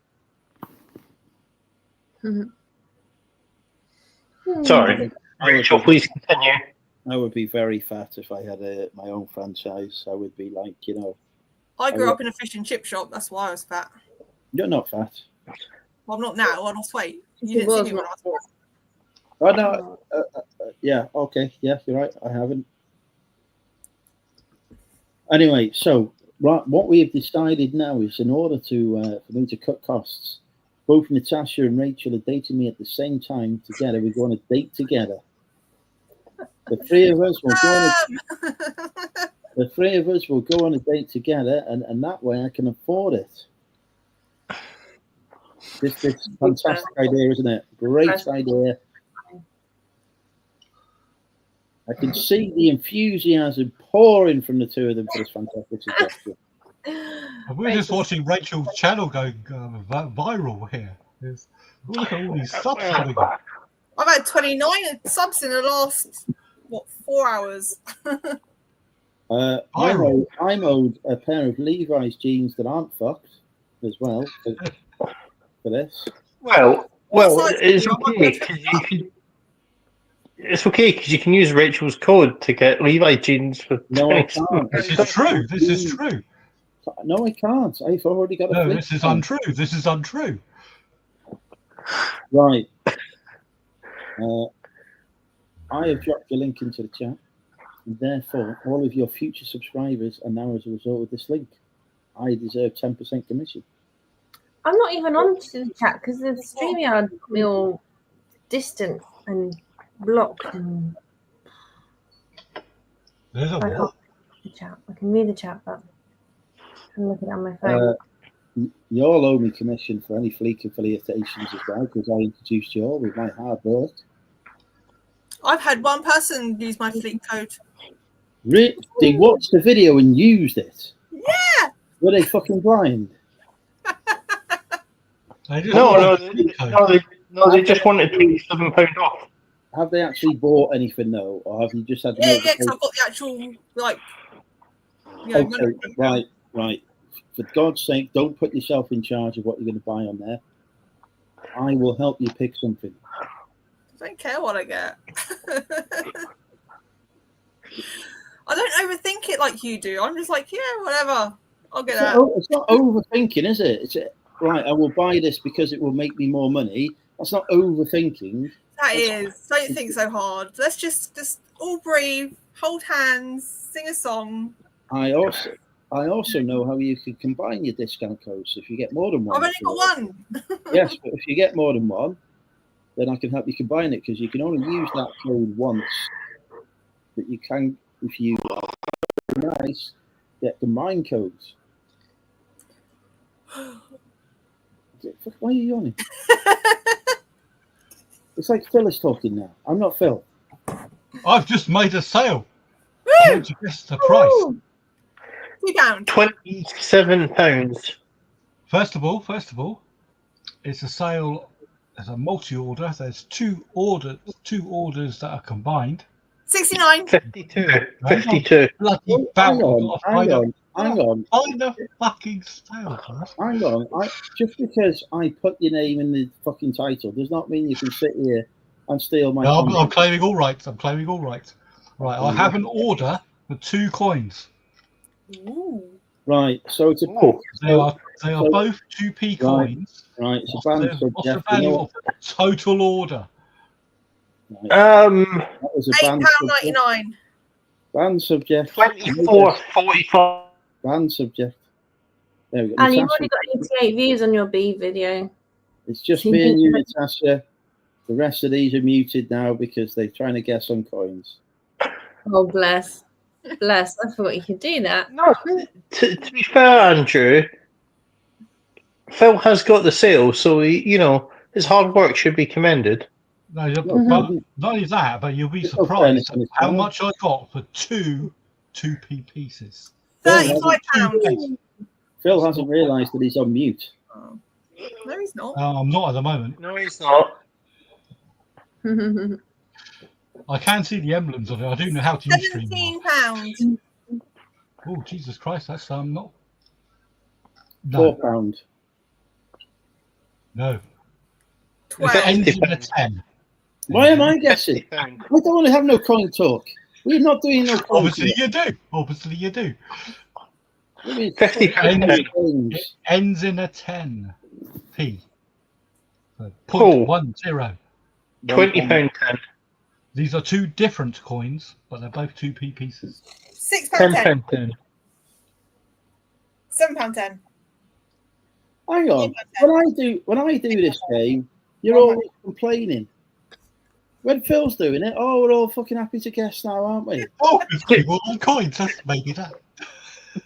Sorry. Rachel, please continue. I would be very fat if I had my own franchise. I would be like, I grew up in a fish and chip shop. That's why I was fat. You're not fat. Well, I'm not now. I lost weight. You didn't see me when I was fat. Oh, no. Yeah, okay. Yeah, you're right. I haven't. Anyway, so what we have decided now is in order to for me to cut costs, both Natasha and Rachel are dating me at the same time together. We're going to date together. The three of us will go on a date together, and that way I can afford it. This fantastic idea, isn't it? Great idea. I can see the enthusiasm pouring from the two of them for this fantastic suggestion. We're just watching Rachel's channel going viral here. Look at all these subs coming up. I've had 29 subs in the last 4 hours. I'm owed a pair of Levi's jeans that aren't fucked as well for this. Well, What Well, size it's are you? okay because you can. It's okay because you can use Rachel's code to get Levi jeans for No, I 20. can't. This is true. This is true. No, I can't. I've already got a No, fleet. this is untrue. This is untrue. Right. I have dropped a link into the chat. And therefore, all of your future subscribers are now as a result of this link. I deserve 10% commission. I'm not even on to the chat because the StreamYard got me all distant and blocked, and There's a I can't what? read the chat. I can read the chat, but I'm looking on my phone. You all owe me commission for any Fleek affiliations as well, because I introduced you all with my hard work. I've had one person use my fleet code. They watched the video and used it. Yeah. Were they fucking blind? They just No, want the code. they just wanted £27 off. Have they actually bought anything though, or have you just had the Yeah, because notification? I've got the actual like. You know, Okay, right. For God's sake, don't put yourself in charge of what you're going to buy on there. I will help you pick something. I don't care what I get. I don't overthink it like you do. I'm just like, yeah, whatever. I'll get that. It's not overthinking, is it? It's right. I will buy this because it will make me more money. That's not overthinking. Don't think so hard. Let's just all breathe, hold hands, sing a song. I also know how you can combine your discount codes. If you get more than one, I've only got one. Yes, but if you get more than one, then I can help you combine it, because you can only use that code once. But you can, if you nice, get combined codes. Why are you yawning? It's like Phil is talking now. I'm not Phil. I've just made a sale. I want to guess the price. £2. £27. First of all, it's a sale. There's a multi-order. There's two orders that are combined. 69. 52. 52. Bloody Hang on. Find the fucking sale first. Hang on. Just because I put your name in the fucking title does not mean you can sit here and steal my. No, I'm claiming all rights. Right, I have an order for 2 coins. Ooh. Right, so it's a. They are both 2p coins. Right, it's a band subject. What's the value of the total order? Right. That was a band £8.99. Band subject. 24.45. Band subject. There we go. And you've Natasha, already got 88 views on your B video. it's just me and you, Natasha. The rest of these are muted now because they're trying to guess on coins. Oh, bless. Bless. I thought you could do that. No, to be fair, Andrew, Phil has got the sale, so his hard work should be commended. No, but not only that, but you'll be surprised at how much I got for 2 2p pieces. £35. Phil hasn't realised that he's on mute. Oh. No, he's not. I'm not at the moment. No, he's not. I can see the emblems of it. I do know how to use StreamYard. £17. Oh, Jesus Christ, that's not. £4. No. 12. It ends in a 10. Why am I guessing? I don't want to have no coin talk. We're not doing no coin Obviously you do. £50. It ends in a 10p. So 0.10. £20 10. These are 2 different coins, but they're both 2p pieces. £6.10. £10 10. £7.10. Hang on. When I do this game, you're always complaining. When Phil's doing it, we're all fucking happy to guess now, aren't we? Oh, it's getting all the coins. That's maybe that.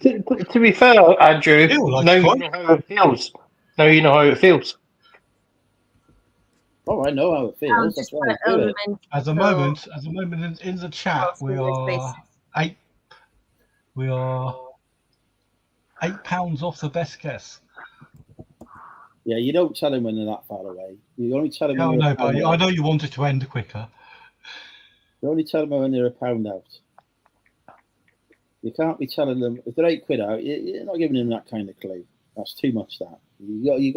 To be fair, Andrew, now you know how it feels. Oh, I know how it feels. That's why I do it. At the moment in the chat, we are £8 off the best guess. Yeah, you don't tell him when they're that far away. You only tell him. No, but I know you wanted to end quicker. You only tell them when they're £1 out. You can't be telling them if they're £8 out. You're not giving them that kind of clue. That's too much. That you've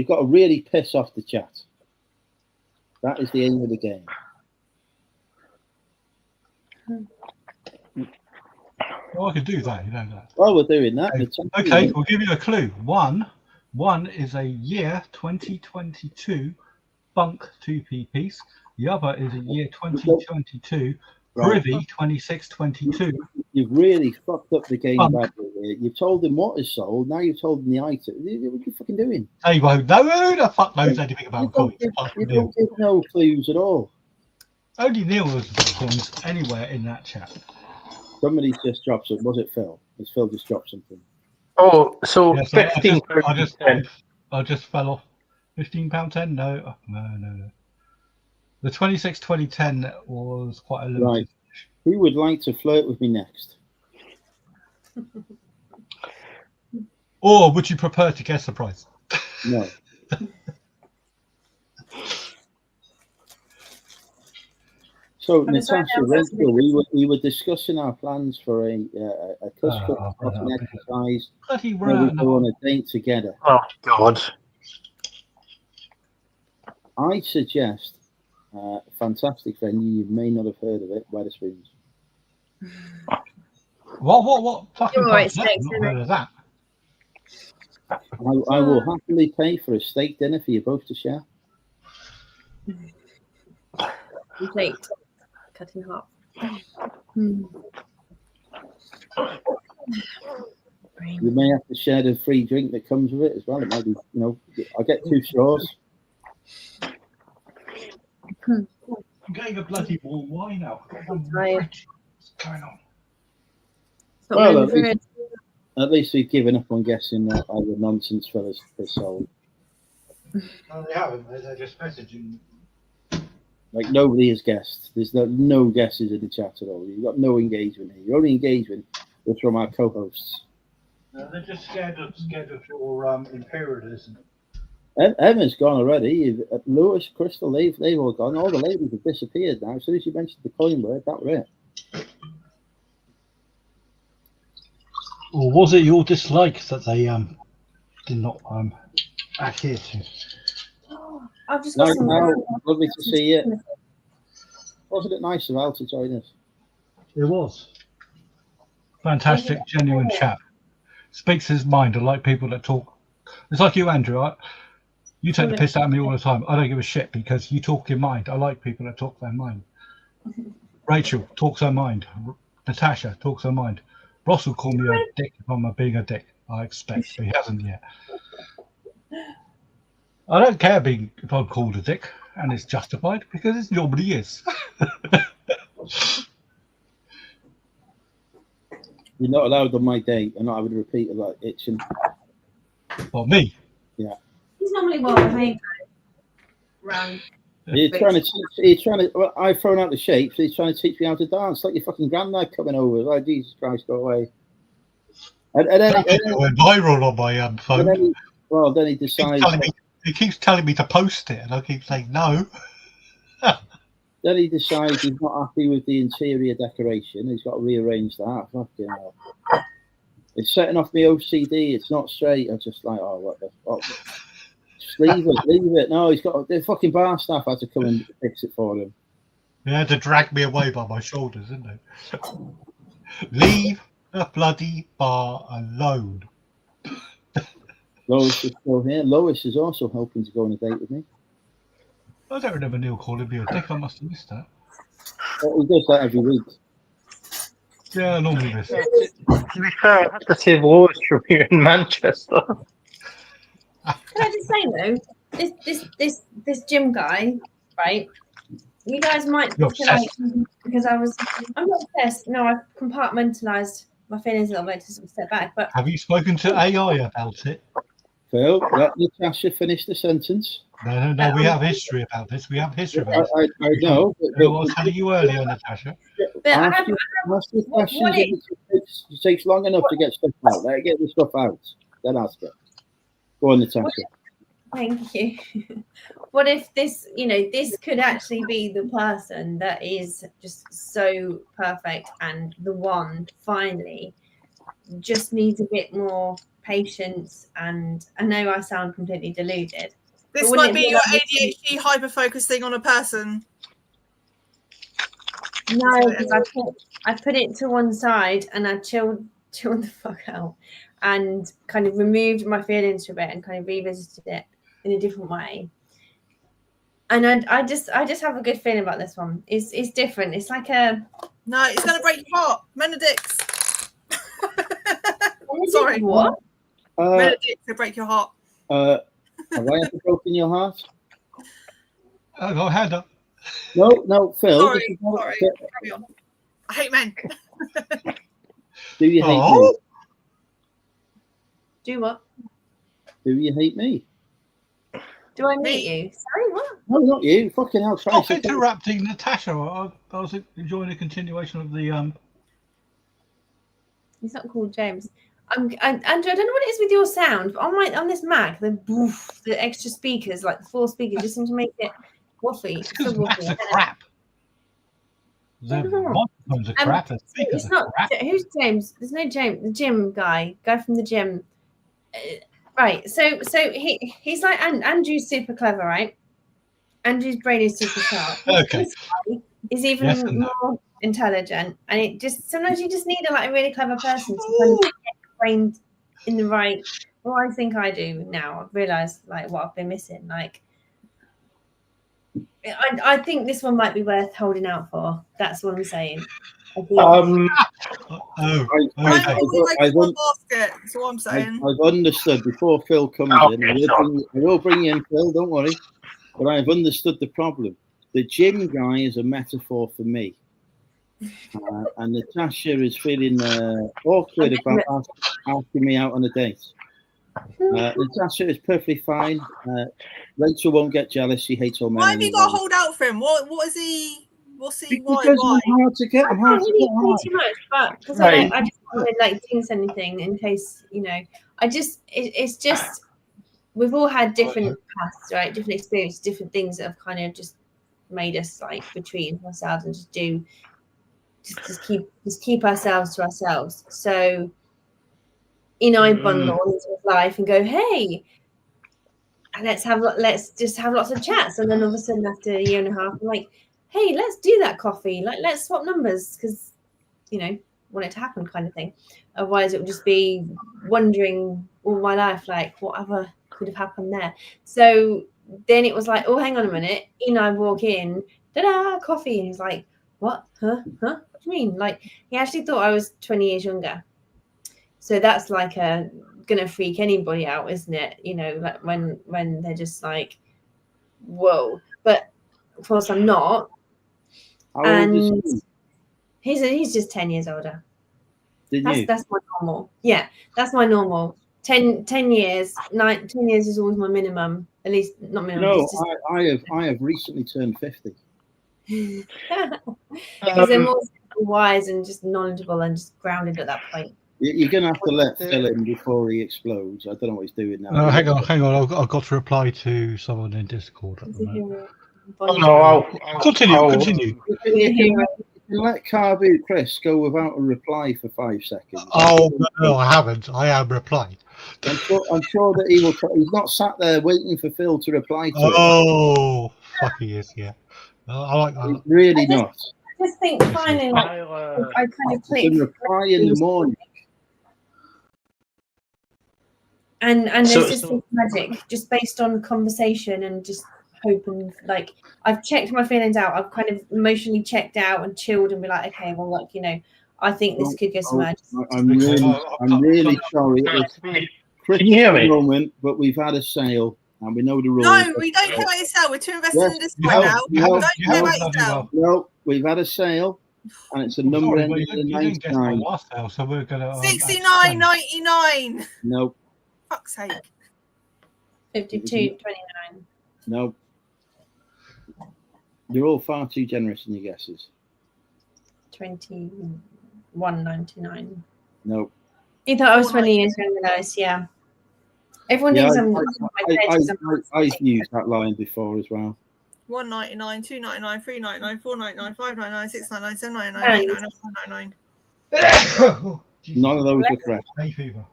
got to really piss off the chat. That is the aim of the game. Well, I could do that, you know that. While we're doing that, Okay, we'll give you a clue. One is a year 2022 bunk 2p piece. The other is a year 2022 privy 2622. You've really fucked up the game Bunk. badly here. You've told them what is sold. Now you've told them the item. What are you fucking doing? They won't know who the fuck knows anything about coins. You don't give no clues at all. Only Neil knows about coins anywhere in that chat. Somebody's just dropped something. Was it Phil? Has Phil just dropped something? Oh, so Yes, £15. I just fell off. £15.10? No. The 26-2010 was quite a limited. Right. Who would like to flirt with me next? Or would you prefer to guess the price? No. So, Natasha, Rachel, we were discussing our plans for a custom exercise where we go on a date together. Oh, God. I suggest a fantastic venue. You may not have heard of it, Wetherspoons. What fucking You're price? right, I've not heard of that. I will happily pay for a steak dinner for you both to share. Complete. Cut in half. You may have to share the free drink that comes with it as well. It might be, I'll get 2 straws. I'm getting a bloody warm wine now. What's going on? Well, at least we've given up on guessing what other nonsense fellas has sold. No, they haven't. They're just messaging. Like, nobody has guessed. There's no guesses in the chat at all. You've got no engagement here. Your only engagement is from our co-hosts. No, they're just scared of your imperialism. Emma's gone already. Lewis, Crystal, they've all gone. All the ladies have disappeared now. As soon as you mentioned the coin word, that was it. Or was it your dislike that they did not adhere to? I've just got some. Lovely to see you. Wasn't it nice of Al to join us? It was. Fantastic, genuine chap. Speaks his mind. I like people that talk. It's like you, Andrew. You take the piss out of me all the time. I don't give a shit because you talk your mind. I like people that talk their mind. Rachel talks her mind. Natasha talks her mind. Ross will call me a dick if I'm being a dick. I expect, but he hasn't yet. I don't care if I'm called a dick, and it's justified because it normally is. You're not allowed on my date, and I would repeat it like itching. Well, me? Yeah. He's normally well behaved. Round. He's trying to. Well, I've thrown out the shapes. He's trying to teach me how to dance, like your fucking granddad coming over. Like, Jesus Christ, go away. And then it went viral on my phone. Then he decides. He keeps telling me to post it, and I keep saying no. Then he decides he's not happy with the interior decoration. He's got to rearrange that. Fucking hell. It's setting off my OCD. It's not straight. I'm just like, oh, what the fuck. Just leave it. No, the fucking bar staff had to come and fix it for him. They had to drag me away by my shoulders, didn't they? Leave the bloody bar alone. Lois is still here. Lois is also hoping to go on a date with me. I don't remember Neil calling me a dick. I must have missed that. He does that every week. Yeah, I normally miss it. To be fair, I had to save Lois from here in Manchester. Can I just say though, this gym guy, right? You guys might You're feel like, because I'm not obsessed. No, I've compartmentalized my feelings a little bit to sort of step back. But have you spoken to AI about it? Phil, let Natasha finish the sentence. No. We have history about this. We have history about it. I know. I was telling you earlier, Natasha. Ask the questions. It takes long enough to get stuff out. Let her get the stuff out. Then ask it. Go on, Natasha. Thank you. What if this could actually be the person that is just so perfect and the one finally just needs a bit more patience? And I know I sound completely deluded, This wouldn't might it be be your like- ADHD hyper-focusing on a person. No, because I put it to one side and I chilled the fuck out and kind of removed my feelings from it and kind of revisited it in a different way. And I just have a good feeling about this one. It's different. It's like a No, it's going to break your heart. Men are dicks. Sorry. What? Men are dicks. They break your heart. Have I ever broken your heart? I got a hand up. No, Phil. Sorry, this is not- sorry. Carry on. I hate men. Do you hate me? Oh, Do what? Do you hate me? Do I meet you? Sorry, what? No, not you. Fucking hell, stop Tracy. interrupting Natasha. I was enjoying a continuation of the. He's not called James. Andrew, I don't know what it is with your sound, but on this Mac, the extra speakers, like the 4 speakers, just seem to make it waffly. It's because So waffly. Macs are crap. The microphones are crap. The speakers It's are not. crap. Who's James? There's no James. The gym guy from the gym. Right. So he's like Andrew's super clever, right? Andrew's brain is super sharp. Okay. This guy is even Yes and no. more intelligent, and it just sometimes you just need a really clever person to kind of get brain in the right. Well, I think I do now. I've realised like what I've been missing. Like, I think this one might be worth holding out for. That's what I'm saying. I think- Oh, I'm okay. always like I've one basket. That's what I'm saying. I've understood before Phil comes in. I will bring you in, Phil. Don't worry. But I've understood the problem. The gym guy is a metaphor for me. And Natasha is feeling awkward about asking me out on a date. Natasha is perfectly fine. Rachel won't get jealous. She hates all men. Why have you got to anyway. hold out for him? What is he? What's he? Because Why? I'm hard to get. I'm I hard can't to really get. say hard. too much, but because Right. I just don't want to like jinx anything in case it's just we've all had different paths, right? Different experiences, different things that have kind of just made us like retreat into ourselves and just keep ourselves to ourselves. So I bundle into life and go, hey, let's just have lots of chats, and then all of a sudden after a year and a half, I'm like, hey, let's do that coffee. Like, let's swap numbers because want it to happen, kind of thing. Otherwise, it would just be wondering all my life, like, whatever could have happened there. So then it was like, oh, hang on a minute. I walk in, ta-da, coffee, and he's like, what? Huh? What do you mean? Like, he actually thought I was 20 years younger. So that's like gonna freak anybody out, isn't it? Like when they're just like, whoa. But of course I'm not. How old is And he's just 10 years older. Didn't you? That's my normal. Yeah, that's my normal. 10 years. 10 years is always my minimum. At least not minimum. No, just I have recently turned 50. because they're more wise and just knowledgeable and just grounded at that point. You're going to have to let Phil in before he explodes. I don't know what he's doing now. Hang on. I've got to reply to someone in Discord at the moment. I'll Continue. You can let Carboot Chris go without a reply for 5 seconds. Oh no, I haven't. I am replied. I'm sure that he will. He's not sat there waiting for Phil to reply to it. Oh, fuck, he is. Yeah, I like that. He's really not. I just think finally, like, I kind of You clicked. can reply in the morning. And there's So- just this magic, just based on conversation and just hope, and like I've checked my feelings out. I've kind of emotionally checked out and chilled and be like, okay, well, like I think this could go somewhere. I'm really sorry. It's Can you hear me? moment, but we've had a sale and we know the rules. No, we don't care about yourself. We're too invested in this right now. Don't care about yourself. No, we've had a sale, and it's a number ending in You didn't guess my 99. last sale, so we're gonna. 69.99. No, Fuck's sake. 52.29. no. You're all far too generous in your guesses. 21.99. No. You thought I was 20 years younger, Lois? Yeah. Everyone thinks I'm. I've used that line before as well. 1.99, 2.99, 3.99, 4.99, 5.99, 6.99, 7.99, 8.99, 9.99. None of those are correct. Hay fever.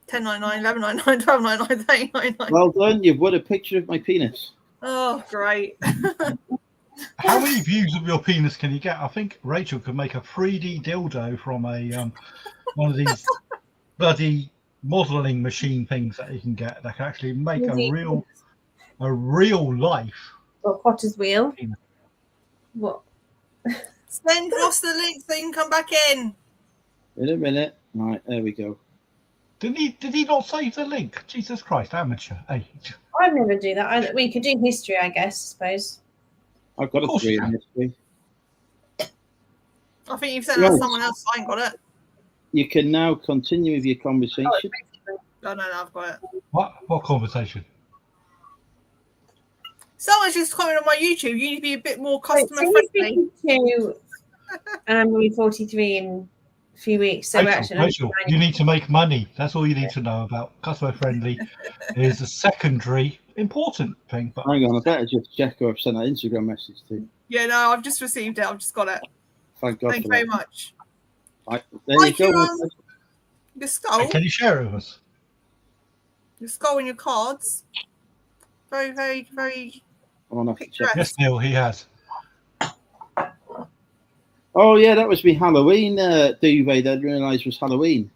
10.99, 11.99, 12.99, 13.99. Well done. You've won a picture of my penis. Oh, great. How many views of your penis can you get? I think Rachel could make a 3D dildo from a one of these bloody modelling machine things that you can get that can actually make a real life. What, Potter's wheel? penis. What? Send Ross the link so you can come back in. In a minute. Right, there we go. Did he not save the link? Jesus Christ, amateur. Hey. I'd never do that. We could do history, I guess, I suppose. I've got Of a course 3 you in can. history. I think you've sent us someone else. I ain't got it. You can now continue with your conversation. No, I've got it. What conversation? Someone's just commented on my YouTube. You need to be a bit more customer So friendly. and I'm going to be 43 in a few weeks. So Rachel, you need to make money. That's all you need to know about customer friendly. Is a secondary important thing. But Hang on, I better just check or I've sent an Instagram message to. Yeah, no, I've just received it. I've just got it. Thank God. Thank you for very that. much. Right, there you go. Your skull. can you share it with us? Your skull and your cards. Very, very, very. I'll have to check. Yes, Neil, he has. Oh yeah, that was me Halloween duvet. I didn't realise was Halloween.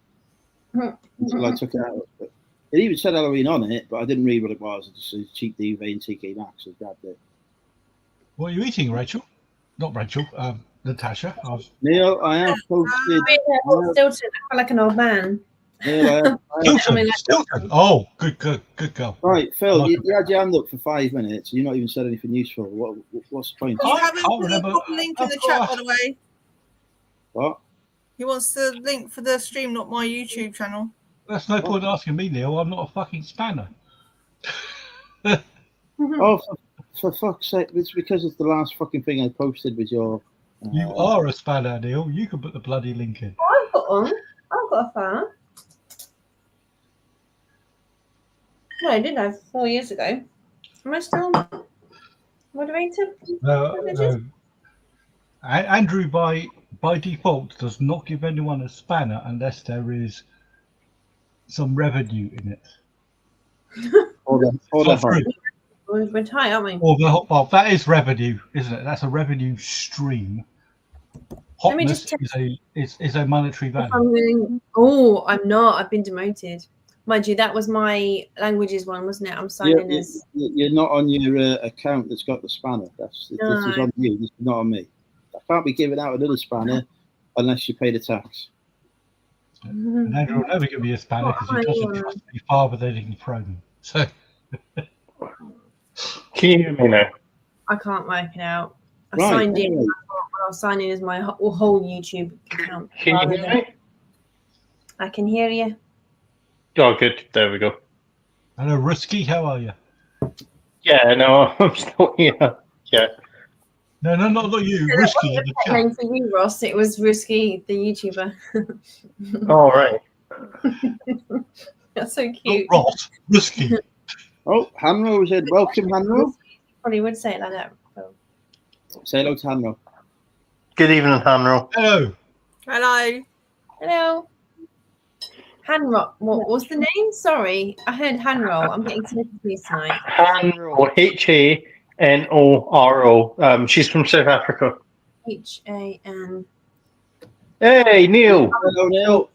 Until I took it out. But it even said Halloween on it, but I didn't read what it was. It just said cheap duvet and TK Maxx. I grabbed it. What are you eating, Rachel? Not Rachel. Natasha. Neil, I have posted. Stilton, I feel like an old man. Neil, Stilton. Oh, good girl. Right, Phil, you had your hand up for 5 minutes. You've not even said anything useful. What's the point? You I haven't can't put remember. the link in the chat, by the way. What? He wants the link for the stream, not my YouTube channel. That's no point asking me, Neil. I'm not a fucking spanner. Oh, for fuck's sake! It's because it's the last fucking thing I posted was your. You are a spanner, Neil. You can put the bloody link in. I've got one. I've got a fan. No, I did have 4 years ago. Am I still moderator? Andrew, by default, does not give anyone a spanner unless there is some revenue in it. We're tight, aren't we? Well, that is revenue, isn't it? That's a revenue stream. Let me just Hotness is a monetary value. Oh, I'm not. I've been demoted. Mind you, that was my languages one, wasn't it? I'm signing as. You're not on your account that's got the spanner. This is on you. This is not on me. I can't be giving out another spanner unless you pay the tax. And Andrew will never give me a spanner because he doesn't trust me farther than he can throw them. So. Can you hear me now? I can't work it out. I signed in. I was signing as my whole YouTube account. Can you hear me? I can hear you. Oh, good. There we go. Hello, Risky. How are you? Yeah, no, I'm still here. Yeah. No, not you. Risky in the chat. Name for you, Ross. It was Risky, the YouTuber. All right. That's so cute. Not Ross. Risky. Oh, Hanro said, welcome, Hanro. Probably would say it like that. Say hello to Hanro. Good evening, Hanro. Hello. Hello. Hello. Hanro. What was the name? Sorry, I heard Hanro. I'm getting so confused tonight. Hanro. Hanoro. She's from South Africa. HAN. Hey, Neil. Hello, Neil.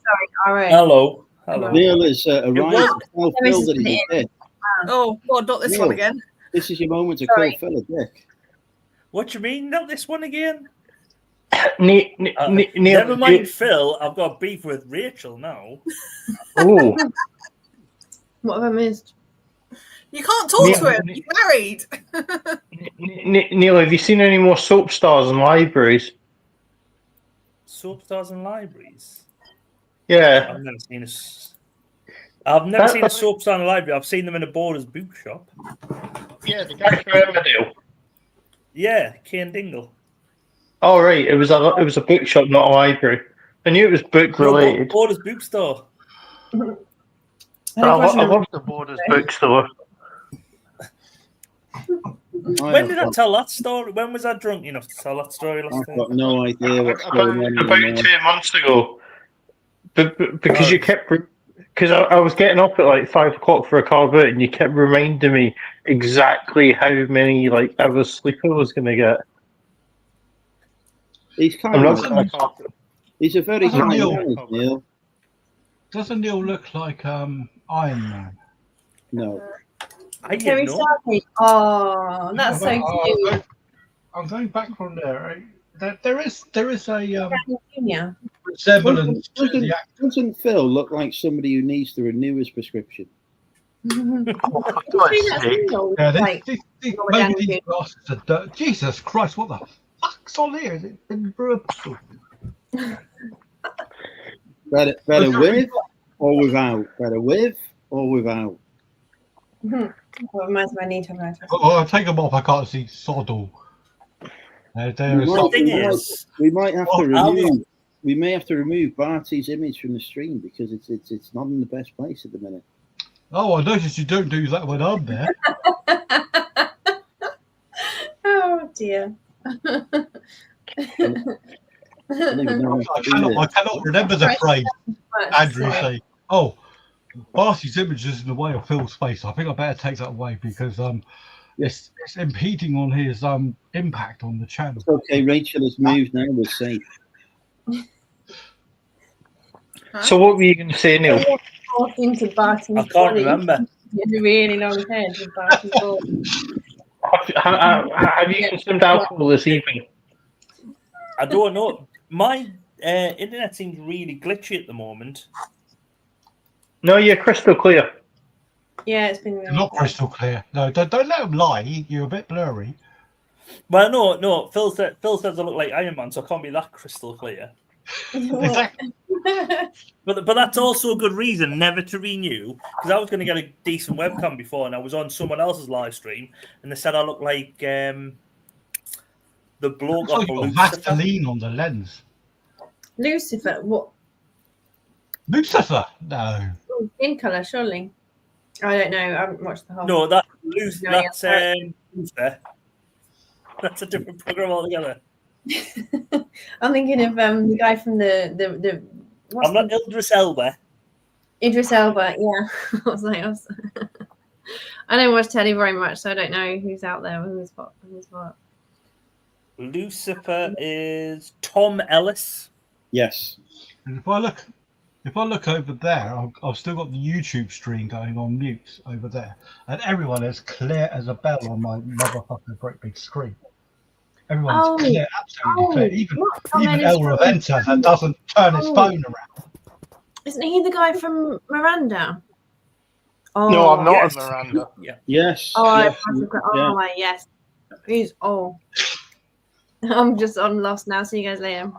Sorry, R-O. Hello. Hello. Neil has arrived. Tell Phil that he's a dick. Oh, God, not this Neil, one again. This is your moment to call Phil a dick. What do you mean? Not this one again? Neil, Never mind, Phil. I've got beef with Rachel now. Oh. What have I missed? You can't talk to him. He's married. Neil, have you seen any more soap stars in libraries? Soap stars in libraries? Yeah. I've never seen a soap star in a library. I've seen them in a Borders bookshop. Yeah, the guy from Emmerdale. Yeah, Kane Dingle. Oh, right. It was a bookshop, not a library. I knew it was book related. Borders bookstore. I love the Borders bookstore. When did I tell that story? When was I drunk enough to tell that story last I've got no idea what's going on. About 2 months ago. Because you kept Because I was getting up at like 5 o'clock for a car boot, and you kept reminding me exactly how many like hours sleep I was going to get. He's kind I'm of not like, going to he's a very Doesn't high Neil- man, Neil. Doesn't Neil look like Iron Man? No. I Terry didn't know. Starkey. Oh, that's so cute. I'm going back from there. There is a Junior. resemblance to the actor. Doesn't Phil look like somebody who needs to renew his prescription? Yeah, Like, these Robert maybe Downey these Jr. glasses are dirt. Jesus Christ, what the fuck's on here? Is it been through a bottle? Better with or without? Better with or without? What reminds me, I need to write it. Oh, I'll take them off. I can't see sod all. There is The thing something. is, We might have to Well, remove. We may have to remove Barty's image from the stream because it's not in the best place at the minute. Oh, I noticed you don't do that when I'm there. Oh dear. I don't even know how I to do this. cannot remember the phrase Andrew say. Oh, Barty's image is in the way of Phil's face. I think I better take that away because it's impeding on his impact on the channel. It's okay, Rachel has moved now. We're safe. So what were you going to say, Neil? Talking to Barty's I can't body. remember. He has a really long head with Barty's body. Have you consumed alcohol this evening? I don't know. My internet seems really glitchy at the moment. No, you're crystal clear. Yeah, it's been really You're not crystal clear. No, don't let him lie. You're a bit blurry. Well, no. Phil says I look like Iron Man, so I can't be that crystal clear. Exactly. But that's also a good reason never to renew, because I was going to get a decent webcam before, and I was on someone else's live stream, and they said I look like the bloke Oh, off you've got Lucifer. Vaseline on the lens. Lucifer, what? Lucifer? No. Oh, skin colour, surely. I don't know. I haven't watched the whole. No, that's No, that's yeah. Lucifer. That's a different program altogether. I'm thinking of the guy from the what's I'm not Idris Elba. Idris Elba. Yeah, I was like, I don't watch telly very much, so I don't know who's out there, who's what. Lucifer is Tom Ellis. Yes. And if I look over there, I've still got the YouTube stream going on mute over there, and everyone is clear as a bell on my motherfucking great big screen. Everyone's clear, absolutely clear. Even El Reventa that doesn't turn his phone around. Isn't he the guy from Miranda? Oh, No, I'm not yes. in Miranda. Yeah. Yes. Oh, yes, my yes. He's I'm lost now. See you guys later.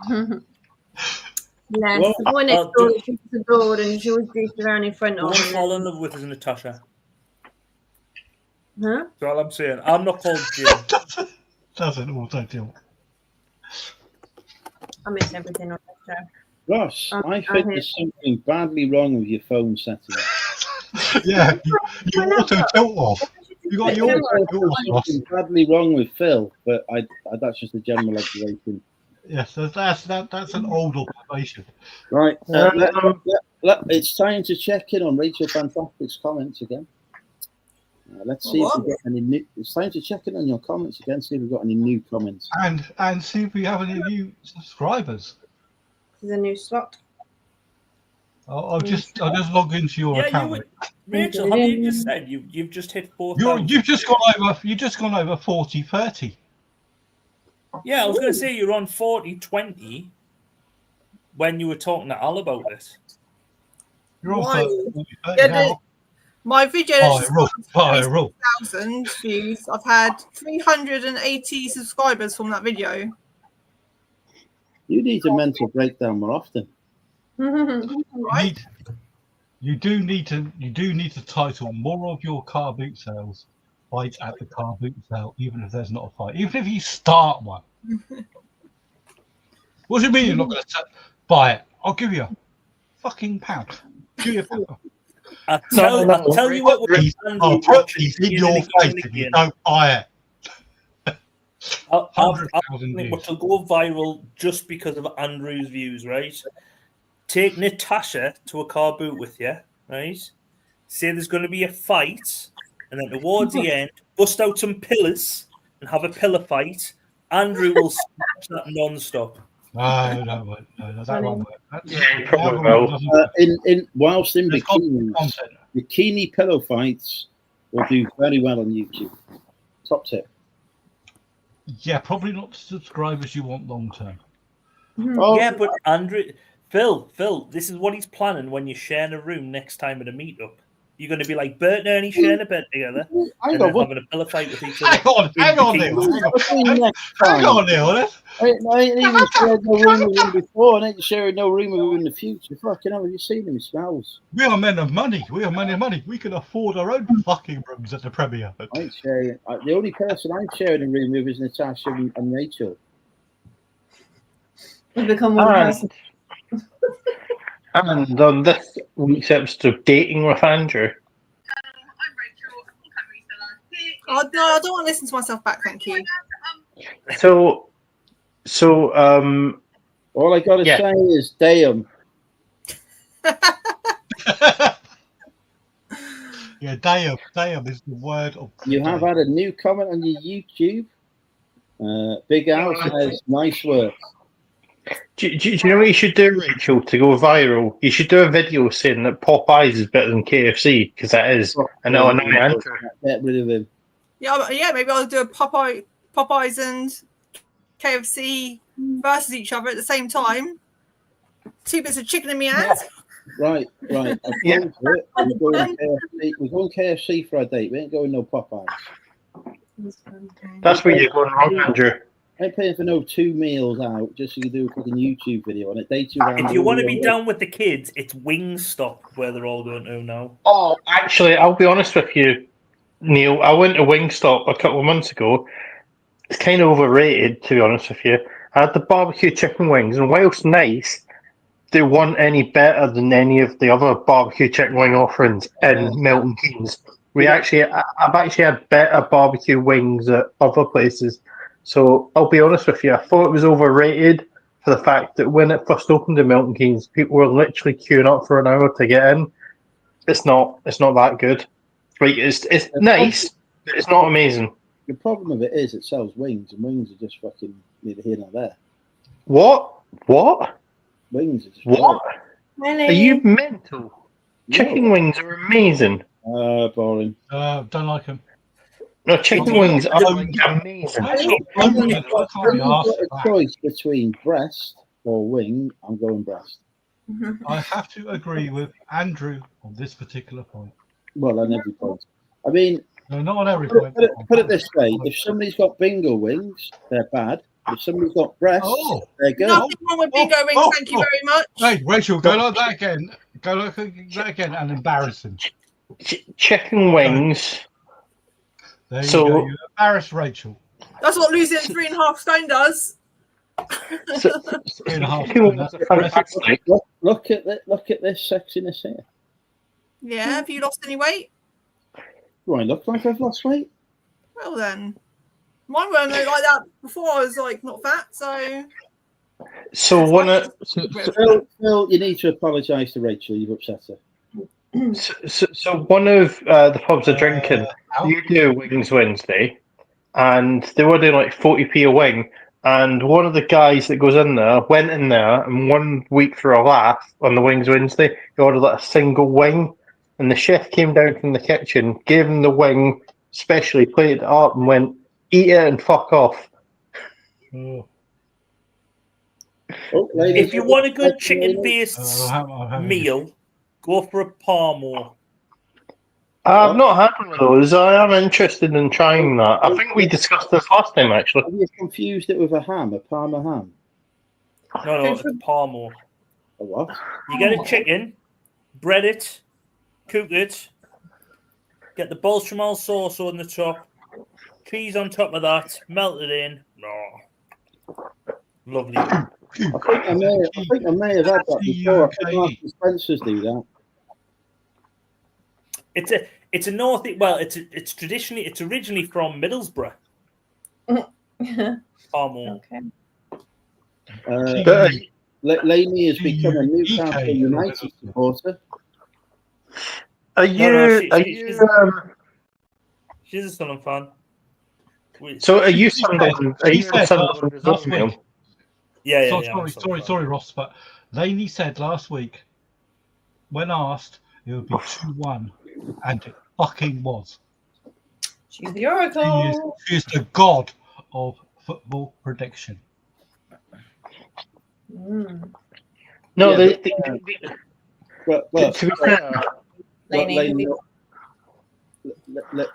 Yes, Well, the boy next door, she's adored, and she was goofing around in front of Don't him. fall in love with is Natasha. Huh? That's all I'm saying. I'm not called Jim. Doesn't auto deal. I miss everything on this show. Ross, I think there's something badly wrong with your phone settings. Yeah, you auto tilt off. You got your auto off. Something badly wrong with Phil, but I that's just a general observation. Yes, that's an old observation. Right, it's time to check in on Rachel Fantastic's comments again. Let's see if we've got any new. It's time to check in on your comments again. See if we've got any new comments. And see if we have any new subscribers. There's a new slot. I'll just log into your account. Rachel, have you just said you've just hit 4,000? You've just gone over 40-30. Yeah, I was going to say you're on 40-20 when you were talking to Al about this. You're on Why? 40-30 Yeah, now. My video Viral. 1,000 views. I've had 380 subscribers from that video. You need a mental breakdown more often. Right? You do need to title more of your car boot sales fight at the car boot sale, even if there's not a fight, even if you start one. What do you mean you're not going to buy it? I'll give you a fucking pound. Give you a pound. I'll tell you what. I'll put these in your face if you don't buy it. I'll which will go viral just because of Andrew's views, right? Take Natasha to a car boot with you right? Say there's going to be a fight, and then towards the end, bust out some pillars and have a pillar fight. Andrew will smash that non-stop. No, that won't work. Yeah, probably will. Whilst in There's got bikinis, content. bikini pillow fights will do very well on YouTube. Top tip. Yeah, probably not the subscribers you want long term. Oh, Yeah, but Andrew, Phil, this is what he's planning when you're sharing a room next time at a meetup. You're going to be like Bert and Ernie sharing a bed together and then having a pillow fight with each other. Hang on, Neil. Hang on, Neil. I ain't even shared no room with him before, and I ain't sharing no room with him in the future. Fucking hell, have you seen him? He smells. We are men of money. We can afford our own fucking rooms at the premiere. I ain't sharing. The only person I'm sharing a room with is Natasha and Rachel. We've become one person. And on this week's episode of Dating with Andrew. Oh no, I don't want to listen to myself back. Thank you. So all I gotta say is damn. Yeah, damn is the word of the You have day. had a new comment on your YouTube. Big Al says nice work. Do you know what you should do, Rachel, to go viral? You should do a video saying that Popeyes is better than KFC, because that is. And no, Get rid of him. Yeah, maybe I'll do a Popeyes and KFC versus each other at the same time. 2 bits of chicken in my hands. Right. We're going KFC for our date. We ain't going no Popeyes. That's where you're going wrong, Andrew. I ain't paying for no 2 meals out just so you do a fucking YouTube video on it. If you want to be down with the kids, it's Wingstop where they're all going to now. Oh, actually, I'll be honest with you, Neil. I went to Wingstop a couple of months ago. It's kind of overrated, to be honest with you. I had the barbecue chicken wings, and whilst nice, they weren't any better than any of the other barbecue chicken wing offerings in Milton Keynes. I've actually had better barbecue wings at other places. So I'll be honest with you, I thought it was overrated for the fact that when it first opened in Milton Keynes, people were literally queuing up for an hour to get in. It's not that good. Like it's nice, but it's not amazing. The problem with it is it sells wings, and wings are just fucking neither here nor there. What? Wings are just what? Really? Are you mental? Chicken wings are amazing. Boring. Don't like them. No, chicken wings are amazing. If you've got a choice between breast or wing, I'm going breast. I have to agree with Andrew on this particular point. Well, on every point. I mean, no, not on every point. Put it this way: if somebody's got bingo wings, they're bad. If somebody's got breasts, they're good. Nothing wrong with bingo wings. Thank you very much. Hey, Rachel, go like that again. Go like that again and embarrass him. Chicken wings. There you go. You embarrass Rachel. That's what losing 3.5 stone does. Look at this sexiness here. Yeah, have you lost any weight? Do I look like I've lost weight? Well then, mine weren't like that before. I was like not fat, so. Phil, you need to apologise to Rachel. You've upset her. So one of the pubs are drinking. You do Wings Wednesday, and they were doing like 40p a wing. And one of the guys that goes in there went in there, and 1 week for a laugh on the Wings Wednesday, he ordered like a single wing, and the chef came down from the kitchen, gave him the wing, specially plated it up, and went, "Eat it and fuck off." If you want a good chicken-based meal, go for a Parmo. I've not had one of those. I am interested in trying that. I think we discussed this last time, actually. Have you confused it with a ham, a Parma ham? No, it's a Parmo. A what? You get a chicken, bread it, cook it, get the Bolshemel sauce on the top, cheese on top of that, melt it in. Lovely. I think I may have had that before. I think Spencer's do that. It's a North. Well, it's originally from Middlesbrough. Parmo. Okay. Lainey has become a Newcastle United supporter. Are you? She's a Sunderland fan. So are you Sunderland? Are you said Sunderland last week. Yeah. Sorry, Ross, but Laney said last week, when asked, it would be 2-1, and it fucking was. She's the oracle. She is the god of football prediction. Mm. No, Yeah, to be fair, Lainey,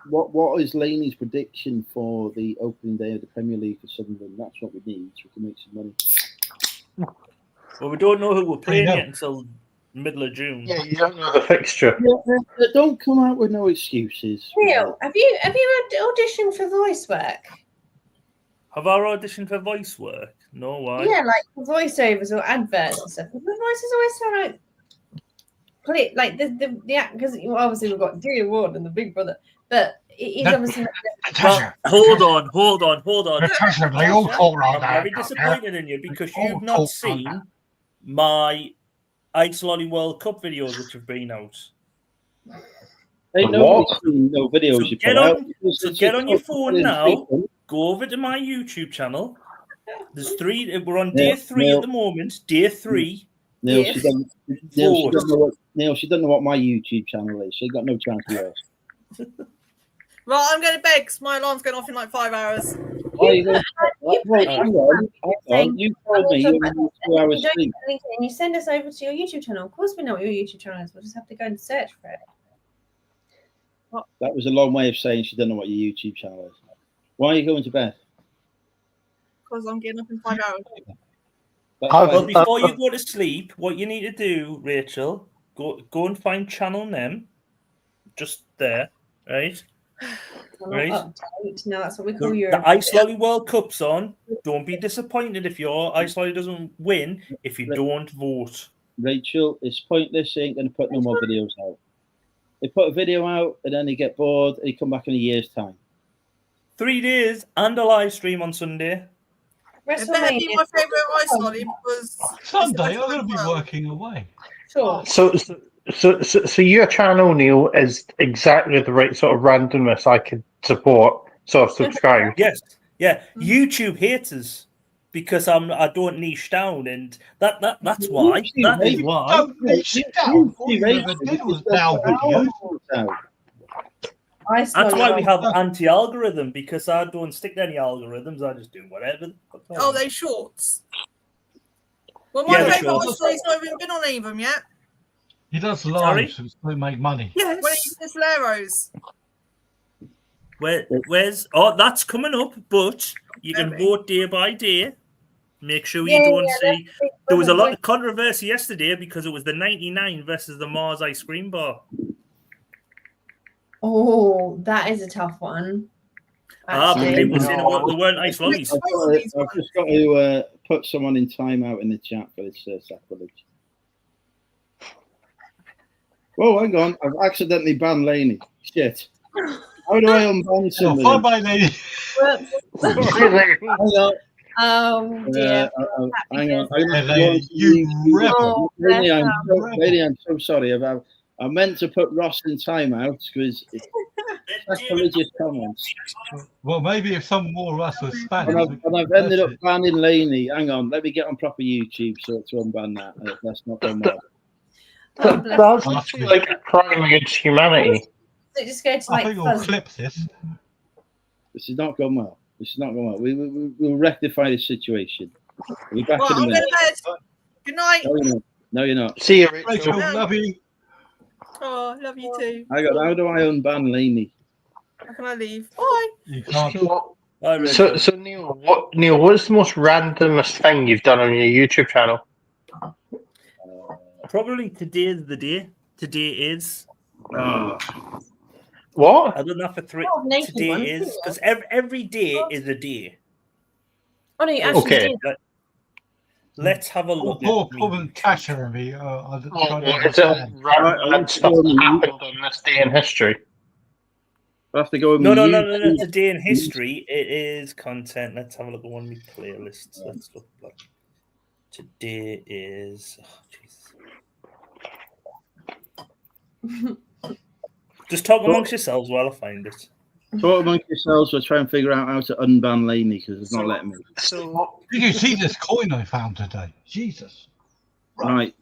what is Laney's prediction for the opening day of the Premier League for Sunderland? That's what we need so we can make some money. Well, we don't know who we're playing know. yet until middle of June. yeah, you don't know the fixture. Don't come out with no excuses. Neil, have you auditioned for voice work? Have our auditioned for voice work? No, why? Yeah, like for voiceovers or adverts and stuff. The voices always sound like the because obviously we've got Dear Ward and the Big Brother, but he's obviously. Well, hold on. Natasha, they all call on I'm that. very disappointed in you because you've not seen my Ice Lolly World Cup videos which have been out. Ain't nobody seen no videos So you get put out. on, get on your phone now. Go over to my YouTube channel. There's 3. We're on day 3 at the moment. Day 3. Neil, she doesn't know what my YouTube channel is. She ain't got no chance of yours. Right, I'm going to bed because my alarm's going off in like 5 hours. Why are you going? Hang on. You told me you were 2 hours sleep. And you send us over to your YouTube channel. Of course, we know what your YouTube channel is. We'll just have to go and search for it. That was a long way of saying she doesn't know what your YouTube channel is. Why are you going to bed? Because I'm getting up in 5 hours. Well, before you go to sleep, what you need to do, Rachel, go and find channel name. Just there, right? Right. No, that's what we call the Ice Lolly World Cup's on. Don't be disappointed if your Ice Lolly doesn't win if you don't vote. Rachel, it's pointless. They ain't going to put no more videos out. They put a video out and then they get bored and they come back in a year's time. 3 days and a live stream on Sunday. It better be my favourite Ice Lolly because Sunday, I'm going to be working away. Sure. So your channel, Neil, is exactly the right sort of randomness I could support. So subscribe. Yes, yeah. YouTube hates us because I don't niche down, and that's why. That is why. Don't niche down. All you ever did was now videos. That's why we have anti-algorithm, because I don't stick to any algorithms. I just do whatever. Oh, they shorts. Well, my favourite Ice Lolly's not even been on any of them yet. He does live, so they make money. Yes. When he does Leros. Where's that's coming up, but you can vote day by day. Make sure you don't see. There was a lot of controversy yesterday because it was the 99 versus the Mars ice cream bar. Oh, that is a tough one. People saying there weren't ice lollies. I've just got to put someone in timeout in the chat for this sacrilege. Whoa, hang on. I've accidentally banned Laney. Shit. How do I unban somebody? Oh, bye, Laney. Oh, dear. Hang on. You rebel. Lady, I'm so sorry. I meant to put Ross in timeout because sacrilegious comments. Well, maybe if some more of us were Spanish. And I've ended up banning Laney. Hang on. Let me get on proper YouTube to unban that. That's not done well. That's actually like a crime against humanity. So just go to I think we'll clip this. This is not going well. We'll rectify this situation. We'll be back in a minute. Good night. No, you're not. See you, Rachel. Love you. Oh, love you too. How do I unban Laney? How can I leave? Bye. You can't. So Neil, what's the most randomest thing you've done on your YouTube channel? Probably today is the day. Today is. What? I've done that for 3. Today is because every day is a day. Oh no, you actually did. Let's have a look. Poor Tasha and me. It's a random stuff that happened on this day in history. I have to go. No. Today in history, it is content. Let's have a look at one of my playlists. Let's look. Today is. Oh, Just talk amongst yourselves while I find it. Talk amongst yourselves. We'll try and figure out how to unban Laney because it's not letting me. So, Did you see this coin I found today? Jesus. Right.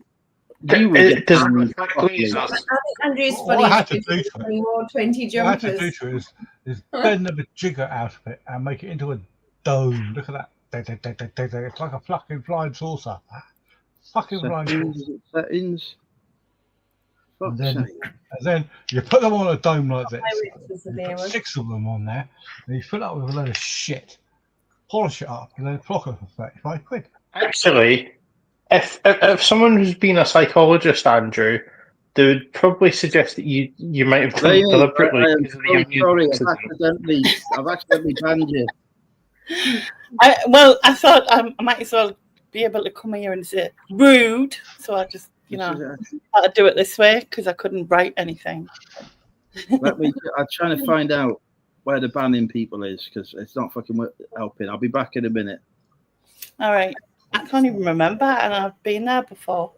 You will get does banned it affect properly. lasers? I think Andrew's What funny. I had to is do to it- 20 or 20 What I had to do jumpers. to it is bend the jigger out of it and make it into a dome. Look at that. It's like a fucking flying saucer. Fucking flying saucer. Settings. And Fuck's then, sake. and then you put them on a dome like this. Pirates was the You beer put one. 6 of them on there, and you fill it up with a load of shit. Polish it up, and then clock it for 35 quid. Actually, if someone who's been a psychologist, Andrew, they would probably suggest that you might have done it Laney, deliberately. I am because of the so immune sorry. accident. I've accidentally banned you. Well, I thought I might as well be able to come here and say rude, so I just, I'd do it this way because I couldn't write anything. I'm trying to find out where the banning people is because it's not fucking helping. I'll be back in a minute. All right. I can't even remember, and I've been there before.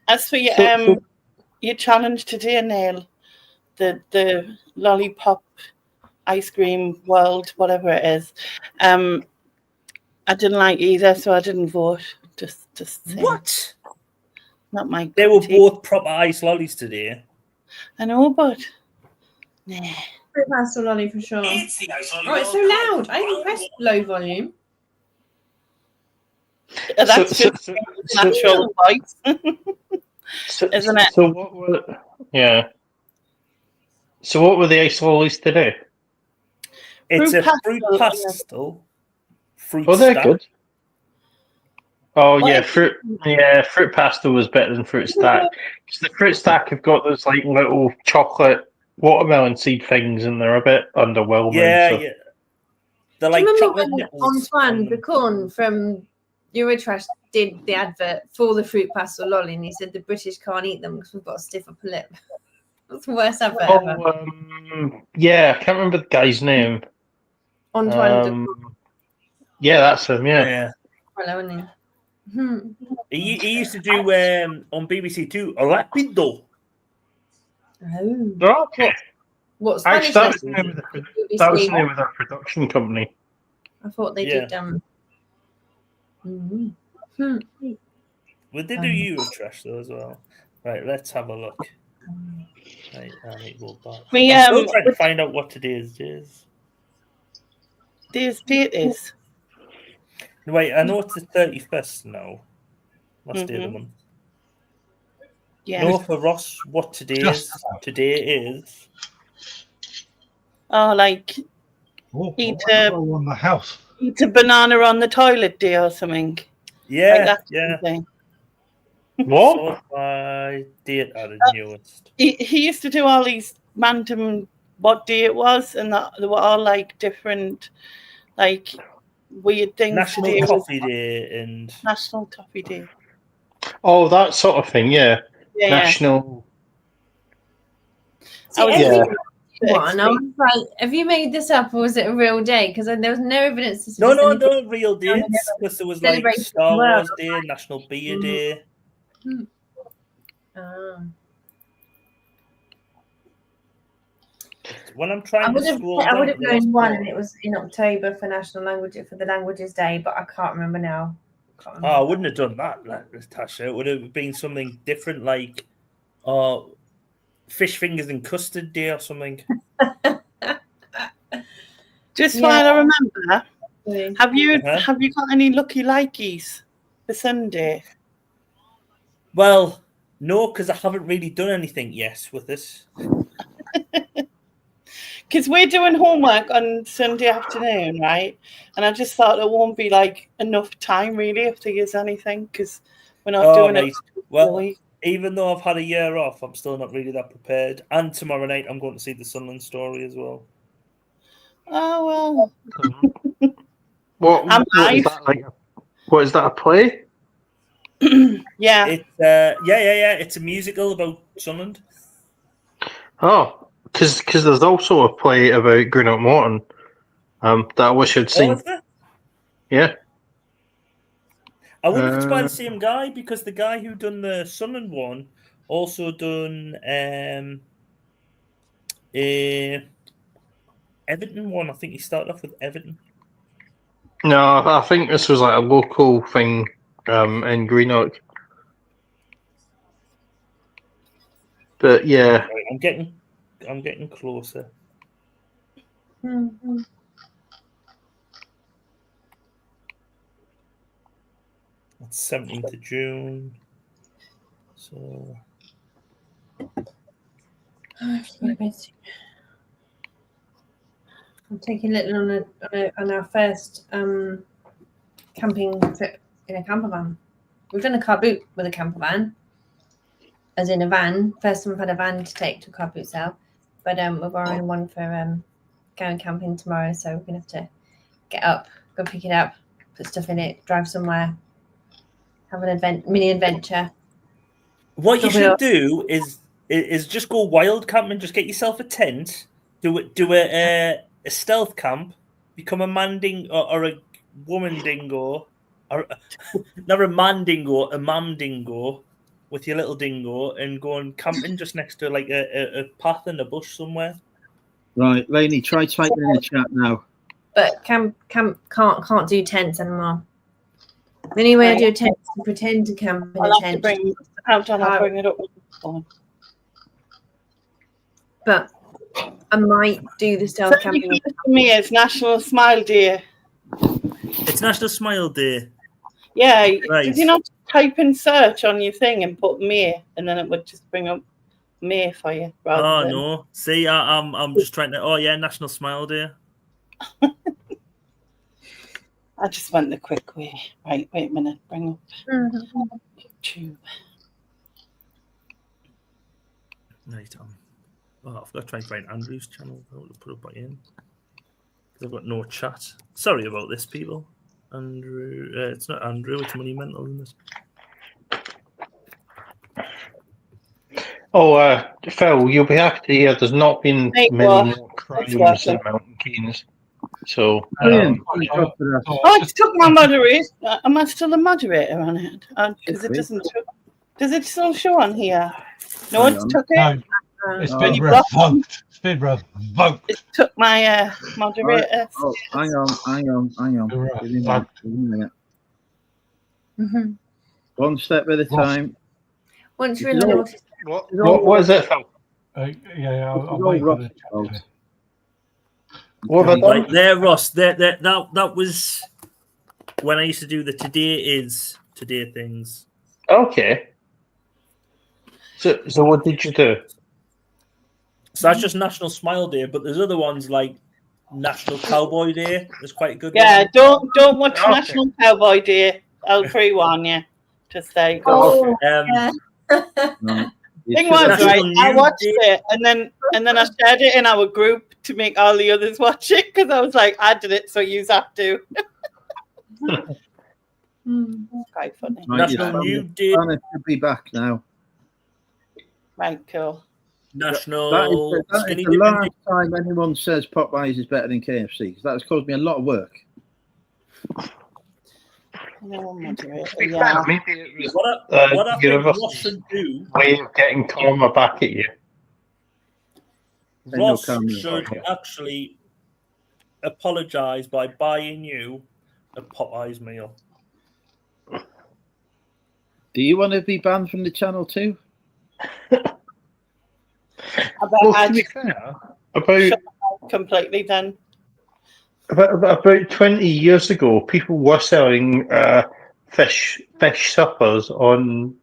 As for your challenge today, Neil, the lollipop ice cream world, whatever it is, I didn't like either, so I didn't vote. Just saying. What? Not my. They were both proper ice lollies today. I know, but nah. Fruit pastel lolly for sure. It's the ice lolly. Oh, it's so loud. I even pressed low volume. That's just natural voice, isn't it? So what were? Yeah. So what were the ice lollies today? It's Fruit a fruit pastel, pastel. Fruit Oh, they're stack. good. Oh What yeah, is- fruit pastel was better than fruit stack. 'Cause the fruit stack have got those like little chocolate watermelon seed things, and they're a bit underwhelming. Yeah, so. yeah. They're Do like you remember chocolate when nipples. Antoine on them. Bacon from Eurotrash did the advert for the fruit pastel lolly, and he said the British can't eat them because we've got a stiff upper lip. That's the worst advert ever. Yeah, I can't remember the guy's name. Antoine Yeah, that's him. Yeah. Yeah. Hello, isn't he? He used to do on BBC Two Rapido. Oh. Okay. What Actually, Spanish that was the lessons? name of that was the name of their production company. I thought they Yeah. did. Hmm. Well, they do Eurotrash though as well. Right, let's have a look. Right, I need to go back. We, I'm still trying to find out what today's is. Today's date is. Wait, I know it's the 31st now. Last day of the month. Yeah. No, for Ross, what today is. Oh, like eat a on the house. Eat a banana on the toilet day or something. Yeah, like that yeah. kind of thing. What? Sort by date are the newest. He used to do all these random what day it was, and that they were all like different, like weird things. National to do. Coffee Day and National Toffee Day. Oh, that sort of thing. Yeah. Yeah, National. See, Yeah. one, I was like, have you made this up or was it a real day? Because there was no evidence to no, suggest anything. real dates. Because there was like Celebrating Star the world. Wars Day, National Beer Day. When I'm trying to scroll I would have down, known one, and it was in October for the Languages Day, but I can't remember now. Oh, I wouldn't have done that, Natasha. It would have been something different, like fish fingers and custard day or something. Just while I remember, have you Uh-huh. have you got any lucky likeys for Sunday? Well, no, because I haven't really done anything yet with this. Because we're doing homework on Sunday afternoon, right? And I just thought it won't be like enough time really if there is anything, because we're not doing right. it. Well, even though I've had a year off, I'm still not really that prepared. And tomorrow night, I'm going to see the Sunderland story as well. Oh well. What I'm is live. that like? What is that, a play? Yeah. It's yeah. It's a musical about Sunderland. Oh, because there's also a play about Greenock Morton that I wish I'd seen. Oh, is there? Yeah. I wonder if it's by the same guy, because the guy who done the Sunderland one also done Everton one. I think he started off with Everton. No, I think this was like a local thing in Greenock. But yeah, Right, I'm getting closer. Mhm. That's 17th of June. So I'm taking Little on our first camping trip in a camper van. We've done a car boot with a camper van, as in a van. First time we've had a van to take to a car boot sale, but we're borrowing one for going camping tomorrow. So we're gonna have to get up, go pick it up, put stuff in it, drive somewhere, have an mini adventure. what you should do is just go wild camping. Just get yourself a tent. Do a stealth camp. Become a man dingo or a woman dingo, or not a man dingo, a mum dingo, with your little dingo, and go and camping just next to like a path in a bush somewhere. Right, Lainey, try typing in the chat now. But camp can't do tents anymore. The only way I do a tent is to pretend to camp in I'll a have to tent. bring I'll bring it up. But I might do the stealth camping. For me, it's National Smile Day. It's National Smile Day. Yeah, Right. did you not type in search on your thing and put May, and then it would just bring up May for you? Oh no! See, I'm just trying to. Oh yeah, National Smile Day. I just went the quick way. Right, wait a minute. Bring up YouTube. Right, oh, I've got to try and find Andrew's channel. I want to put it back in because I've got no chat. Sorry about this, people. Andrew, it's not Andrew. It's Money Mental, isn't it? Oh, Phil, you'll be happy to hear there's not been many more crimes in Mountain Keynes. So, it took my moderator. Am I still a moderator on it? Because it doesn't. Does it still show on here? No, it's took it. No, it's been revoked. It's been revoked. It took my moderator. Oh, hang on. Give me a minute. Mm-hmm. One step at a time. Once you're in the notice. What is it, Phil? Yeah, I'll wait for the chat. What have I done? Right there, Ross. That was when I used to do the today things. Okay. So what did you do? So that's just National Smile Day, but there's other ones like National Cowboy Day. There's quite a good Yeah, one. don't watch National Cowboy Day. I'll pre-warn you. Just say. Oh, Thing was, right, I watched it and then I shared it in our group to make all the others watch it because I was like, I did it, so you have to. Quite funny. National Nude Day. Should be back now. Right, cool. National. That is the last time anyone says Popeyes is better than KFC because that has caused me a lot of work. Yeah. Maybe it was what I think Ross should do. Way of getting karma back at you. Ross should actually apologise by buying you a Popeyes meal. Do you want to be banned from the channel too? Well, to be fair, about completely done. About 20 years ago, people were selling fish suppers on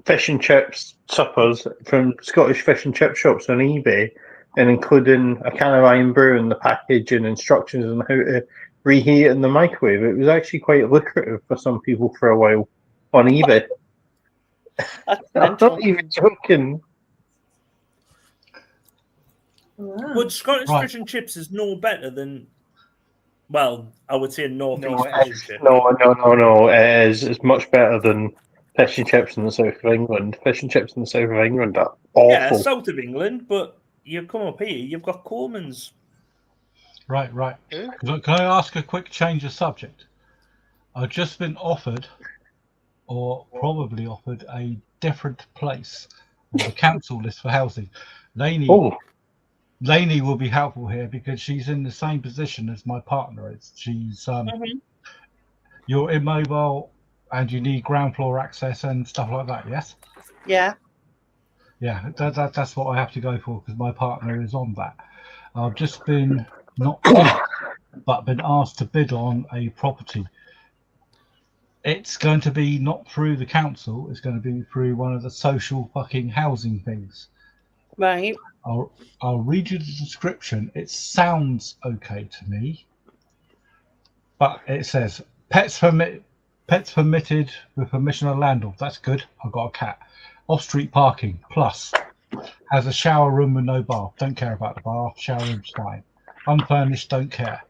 fish and chips suppers from Scottish fish and chip shops on eBay, and including a can of iron brew in the package and instructions on how to reheat it in the microwave. It was actually quite lucrative for some people for a while on eBay. I'm not even joking. Wow. But Scottish fish and chips is no better than, well, I would say North East fish and chips. No. It is. It's much better than fish and chips in the south of England. Fish and chips in the south of England are awful. Yeah, south of England, but you come up here, you've got Coleman's. Right. Can I ask a quick change of subject? I've just been offered, or probably offered, a different place on the council list for housing. Lainey will be helpful here because she's in the same position as my partner is. She's you're immobile and you need ground floor access and stuff like that. Yes. Yeah. Yeah, that's what I have to go for because my partner is on that. I've just been not asked, but been asked to bid on a property. It's going to be not through the council. It's going to be through one of the social fucking housing things. Right. I'll read you the description. It sounds okay to me, but it says pets permitted with permission of landlord. That's good. I've got a cat. Off-street parking plus has a shower room with no bath. Don't care about the bath. Shower room's fine. Unfurnished. Don't care.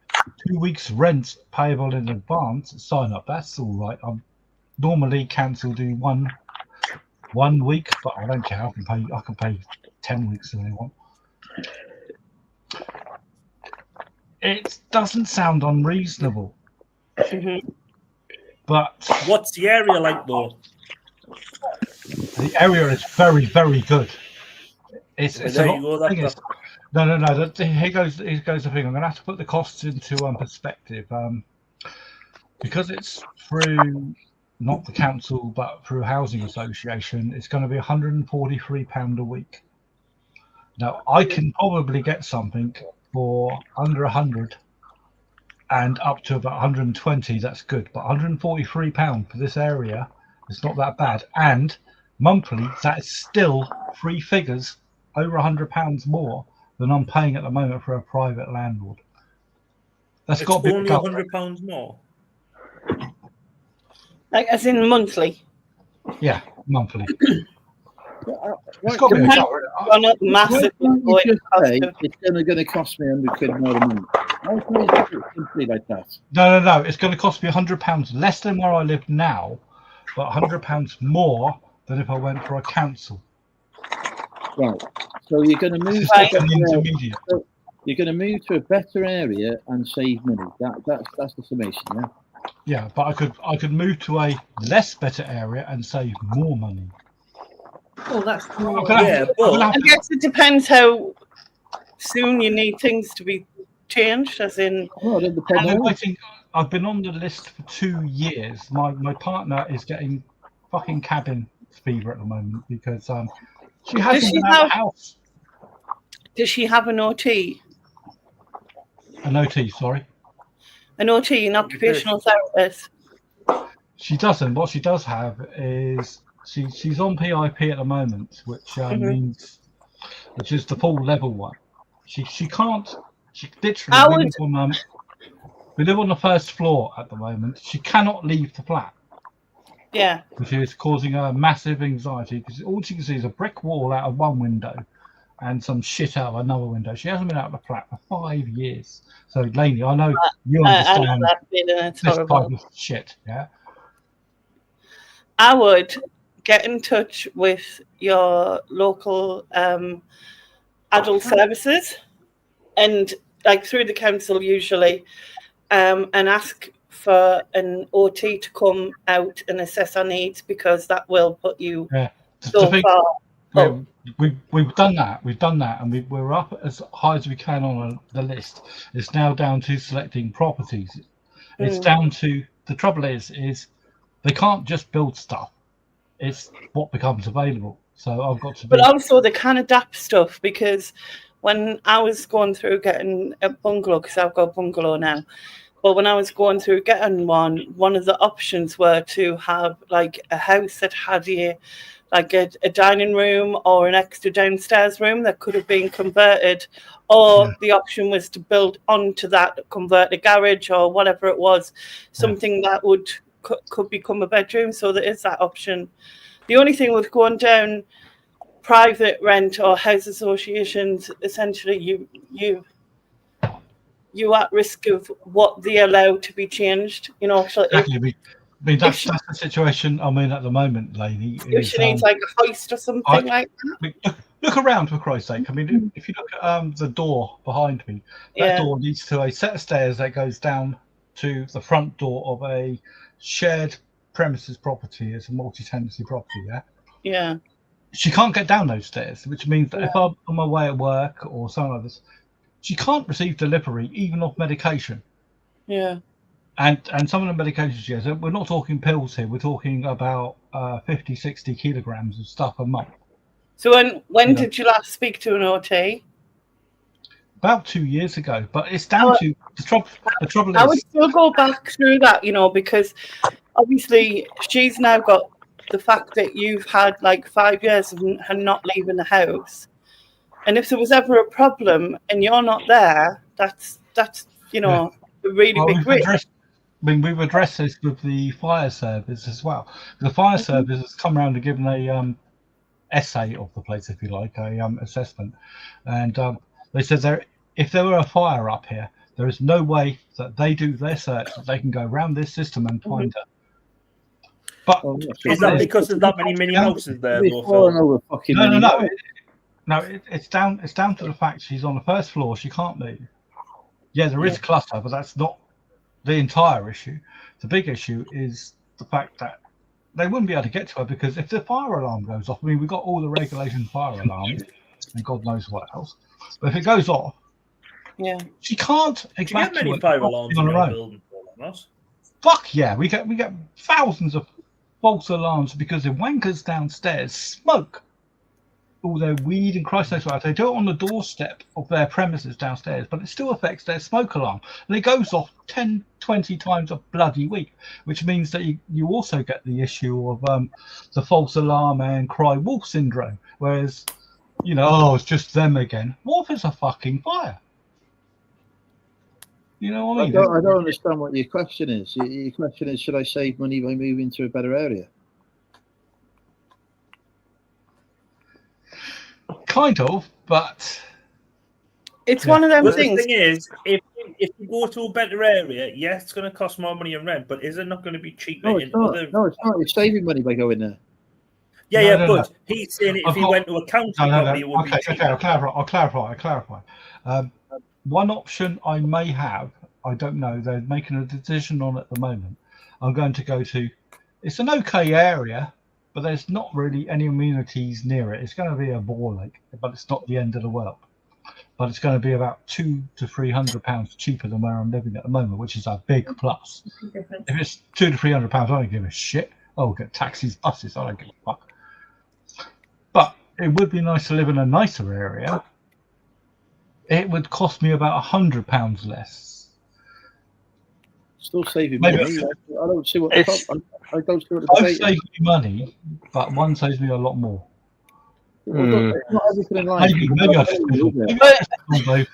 2 weeks rent payable in advance. Sign up. That's all right. I'm normally council do one week, but I don't care. I can pay 10 weeks if they want. It doesn't sound unreasonable, but what's the area like though? The area is very, very good. It's there a you lot. go, Thing is, no. Here goes the thing. I'm going to have to put the costs into perspective. Because it's through not the council but through housing association, it's going to be £143 a week. Now I can probably get something for under 100 and up to about 120. That's good, but £143 for this area is not that bad. And monthly, that is still three figures, over £100 more than I'm paying at the moment for a private landlord. That's got to be only £100 more. Like as in monthly. Yeah, monthly. It's got to be gone up massively. It's going to cost me £100 more a month. How can I do it simply like that? No. It's going to cost me £100 less than where I live now, but £100 more than if I went for a council. Right. So you're going to move intermediate. So you're going to move to a better area and save money. That's the summation, yeah. Yeah, but I could move to a less better area and save more money. Oh, that's I guess it depends how soon you need things to be changed, as in. I've been on the list for 2 years. My partner is getting fucking cabin fever at the moment because she hasn't been out of the house. Does she have an OT? An OT, sorry. An OT, an occupational therapist. She doesn't. What she does have is she's on PIP at the moment, which means which is the full level one. She can't. She literally we live on the first floor at the moment. She cannot leave the flat. Yeah. Which is causing her massive anxiety because all she can see is a brick wall out of one window and some shit out of another window. She hasn't been out of the flat for 5 years. So, Lainey, I know you understand I know that feeling. It's this horrible. type of shit, yeah? I would get in touch with your local adult services and like through the council usually and ask for an OT to come out and assess our needs because that will put you so far. Yeah, we've done that. We've done that, and we're up as high as we can on the list. It's now down to selecting properties. It's down to the trouble is they can't just build stuff. It's what becomes available. So I've got to. But also they can adapt stuff because when I was going through getting a bungalow, because I've got a bungalow now. But when I was going through getting one of the options were to have like a house that had a dining room or an extra downstairs room that could have been converted, or the option was to build onto that, convert a garage or whatever it was, something that could become a bedroom. So there is that option. The only thing with going down private rent or house associations, essentially you at risk of what they allow to be changed. You know, so exactly. I mean, that's the situation I'm in at the moment, Lainey. If she needs like a hoist or something like that. Look around, for Christ's sake. I mean, if you look at the door behind me, that door leads to a set of stairs that goes down to the front door of a shared premises property. It's a multi-tenancy property, yeah? Yeah. She can't get down those stairs, which means that if I'm on my way at work or something like this, she can't receive delivery even off medication. Yeah. And some of the medications, yes, we're not talking pills here. We're talking about 50, 60 kilograms of stuff a month. So when did you last speak to an OT? About 2 years ago. But it's down to the trouble I would is still go back through that, because obviously she's now got the fact that you've had like 5 years of not leaving the house. And if there was ever a problem and you're not there, that's a really big risk. We've addressed this with the fire service as well. The fire service has come around and given a essay of the place, if you like, a assessment, and they said if there were a fire up here, there is no way that they do their search that they can go around this system and find her. But is that because there's that many mini houses there? No. It's down to the fact she's on the first floor. She can't move. Yeah, there is clutter, but that's not the entire issue. The big issue is the fact that they wouldn't be able to get to her because if the fire alarm goes off, I mean, we've got all the regulation fire alarms and God knows what else. But if it goes off, she can't evacuate. Do you get many fire alarms on her own? Fuck yeah, we get thousands of false alarms because the wankers downstairs smoke all their weed and Christ knows what. They do it on the doorstep of their premises downstairs, but it still affects their smoke alarm. And it goes off 10, 20 times a bloody week, which means that you also get the issue of the false alarm and cry wolf syndrome. Whereas, it's just them again. What if it's a fucking fire? You know what I mean? I don't understand what your question is. Your question is, should I save money by moving to a better area? Kind of, but it's one of them things. The thing is, if you go to a better area, yes, it's going to cost more money in rent, but is it not going to be cheaper? No, it's not. You're saving money by going there. But he's saying if he went to a county property, it would be cheaper. I'll clarify. One option I may have, I don't know, they're making a decision on at the moment. I'm going to go to, it's an okay area, but there's not really any amenities near it. It's going to be a bore lake, but it's not the end of the world. But it's going to be about £200 to £300 cheaper than where I'm living at the moment, which is a big plus. If it's £200 to £300, I don't give a shit. I'll get taxis, buses, I don't give a fuck. But it would be nice to live in a nicer area. It would cost me about £100 less. Still saving money. I don't see what the problem. I don't see what the debate is. Both save me money, but one saves me a lot more. Not everything in life. Maybe I should do both.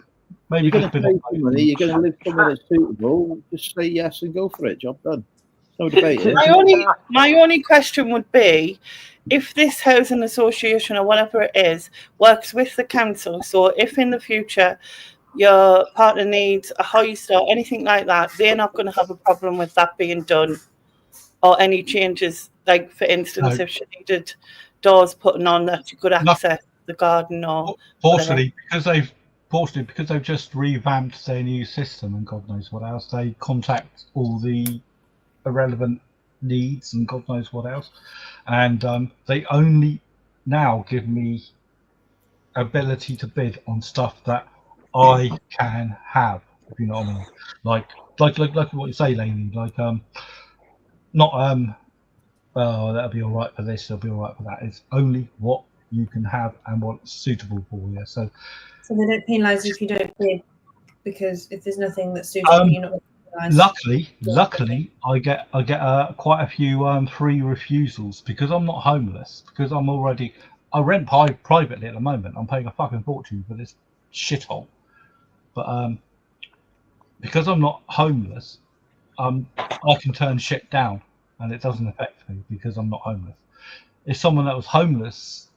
Maybe you're going to save money. You're going to live somewhere that's suitable. Just say yes and go for it. Job done. No debate. My only question would be, if this housing association or whatever it is works with the council, so if in the future your partner needs a hoist or anything like that, they're not going to have a problem with that being done, or any changes, like for instance, if she needed doors putting on that you could access the garden or fortunately because they've just revamped their new system and God knows what else. They contact all the irrelevant needs and God knows what else, and they only now give me ability to bid on stuff that I can have, if you know what I mean. Like what you say, Lainey. That'll be all right for this. It'll be all right for that. It's only what you can have and what's suitable for you. So they don't penalise you if you don't bid, because if there's nothing that's suitable, you're not penalised. Luckily, I get quite a few free refusals because I'm not homeless. Because I rent privately at the moment. I'm paying a fucking fortune for this shithole. But because I'm not homeless, I can turn shit down, and it doesn't affect me because I'm not homeless. If someone that was homeless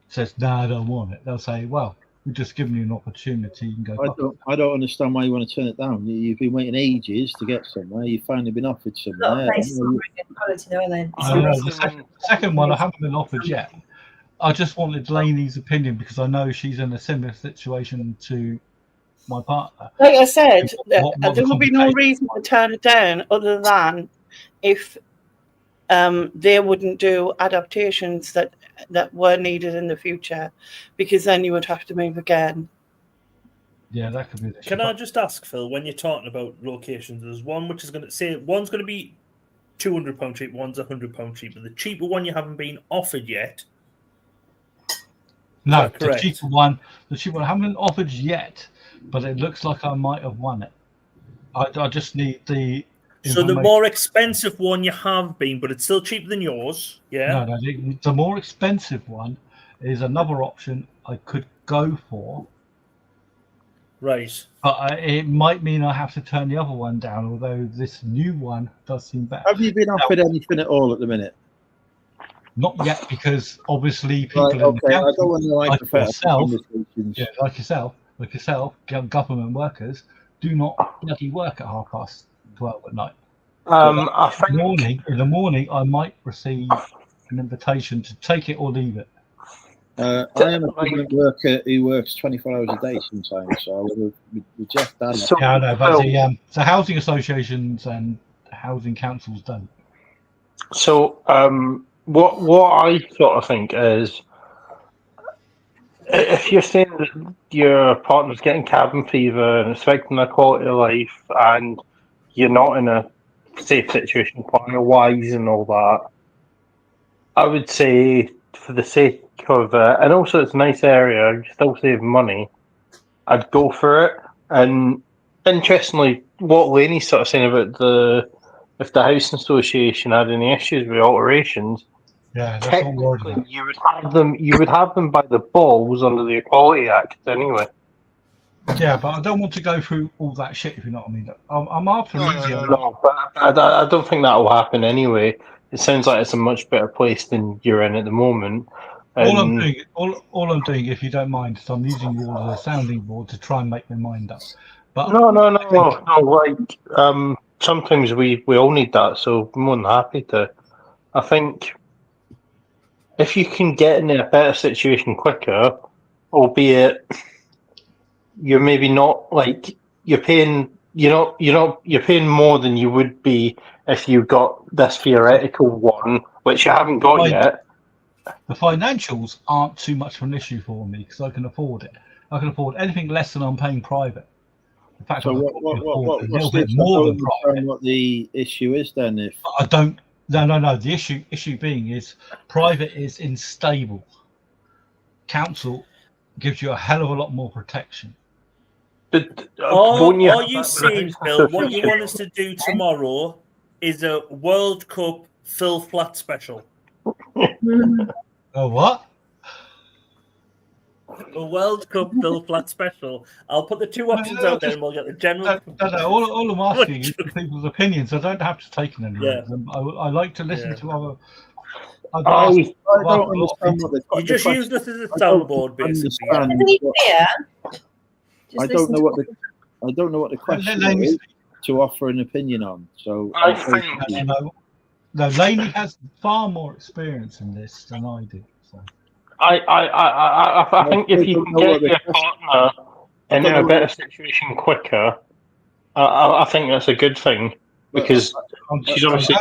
says, "No, I don't want it," they'll say, "Well, we've just given you an opportunity. You can go." I don't understand why you want to turn it down. You've been waiting ages to get somewhere. You've finally been offered somewhere. The second one I haven't been offered yet. I just wanted Lainey's opinion because I know she's in a similar situation to my partner. Like I said, there will be no reason to turn it down other than if they wouldn't do adaptations that were needed in the future, because then you would have to move again. Yeah, that could be the issue. Can I just ask, Phil, when you're talking about locations, there's one which is going to say one's going to be £200 cheap, one's £100 cheaper. The cheaper one you haven't been offered yet. No, the correct? cheaper one I haven't been offered yet, but it looks like I might have won it. I just need the. So the more expensive one you have been, but it's still cheaper than yours. Yeah. No, the more expensive one is another option I could go for. Right. But it might mean I have to turn the other one down, although this new one does seem better. Have you been offered anything at all at the minute? Not yet, because obviously people Right, in okay, the I don't council, want to like yourself, conversations. like yourself, government workers do not bloody work at 12:30 at night. I think In the morning, I might receive an invitation to take it or leave it. I am a government worker who works 24 hours a day sometimes, so I would reject that. So- Yeah, I know, but the housing associations and housing councils don't. So, what I sort of think is, if you're saying that your partner's getting cabin fever and expecting a quality of life, and you're not in a safe situation partner-wise and all that, I would say, for the sake of, and also it's a nice area, you still save money, I'd go for it. And interestingly, what Lainey's sort of saying about if the housing association had any issues with alterations, Yeah, that's what I'm worried technically about. you would have them by the balls under the Equality Act anyway. Yeah, but I don't want to go through all that shit, if you know what I mean. I'm after an easier. No, but I don't think that will happen anyway. It sounds like it's a much better place than you're in at the moment. All I'm doing, if you don't mind, is I'm using you all as a sounding board to try and make my mind up. But No. Like, sometimes we all need that, so I'm more than happy to. I think if you can get in a better situation quicker, albeit you're maybe not like you're paying more than you would be if you got this theoretical one, which you haven't got yet. The financials aren't too much of an issue for me because I can afford it. I can afford anything less than I'm paying private. In fact, So what's what the issue is then? If I don't, no. The issue being is private is unstable. Council gives you a hell of a lot more protection. But Are you saying, Bill, what you want us to do tomorrow is a World Cup Phil Flat special? Oh, what? A World Cup Phil Flat special. I'll put the two options out there and we'll get the general. No, all I'm asking is for people's opinions. I don't have to take any of them. I like to listen to other. I don't understand what you just use this as a soundboard, basically. I don't know what the question is to offer an opinion on. So I think Lainey has far more experience in this than I do. So. I think if you can get your partner in a better situation quicker, I think that's a good thing because she's obviously.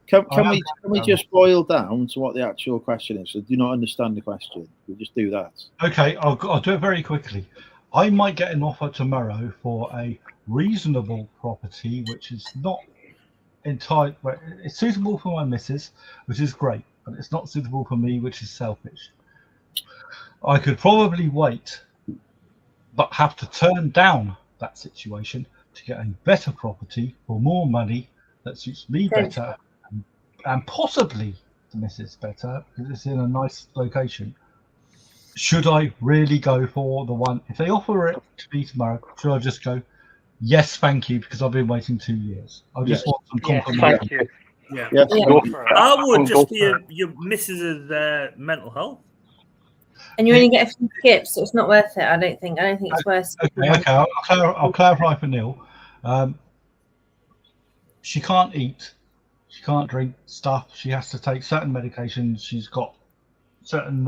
Can we just boil down to what the actual question is? So do not understand the question. We just do that. Okay, I'll do it very quickly. I might get an offer tomorrow for a reasonable property, which is not entirely. It's suitable for my missus, which is great, but it's not suitable for me, which is selfish. I could probably wait, but have to turn down that situation to get a better property for more money that suits me better and possibly the missus better because it's in a nice location. Should I really go for the one? If they offer it to me tomorrow, should I just go, yes, thank you, because I've been waiting 2 years? I just want some confirmation. Thank you. Yeah. Yes, go for it. I would just be your missus' mental health. And you only get a few skips, so it's not worth it. I don't think it's worth it. Okay. I'll clarify for Neil. She can't eat. She can't drink stuff. She has to take certain medications. She's got certain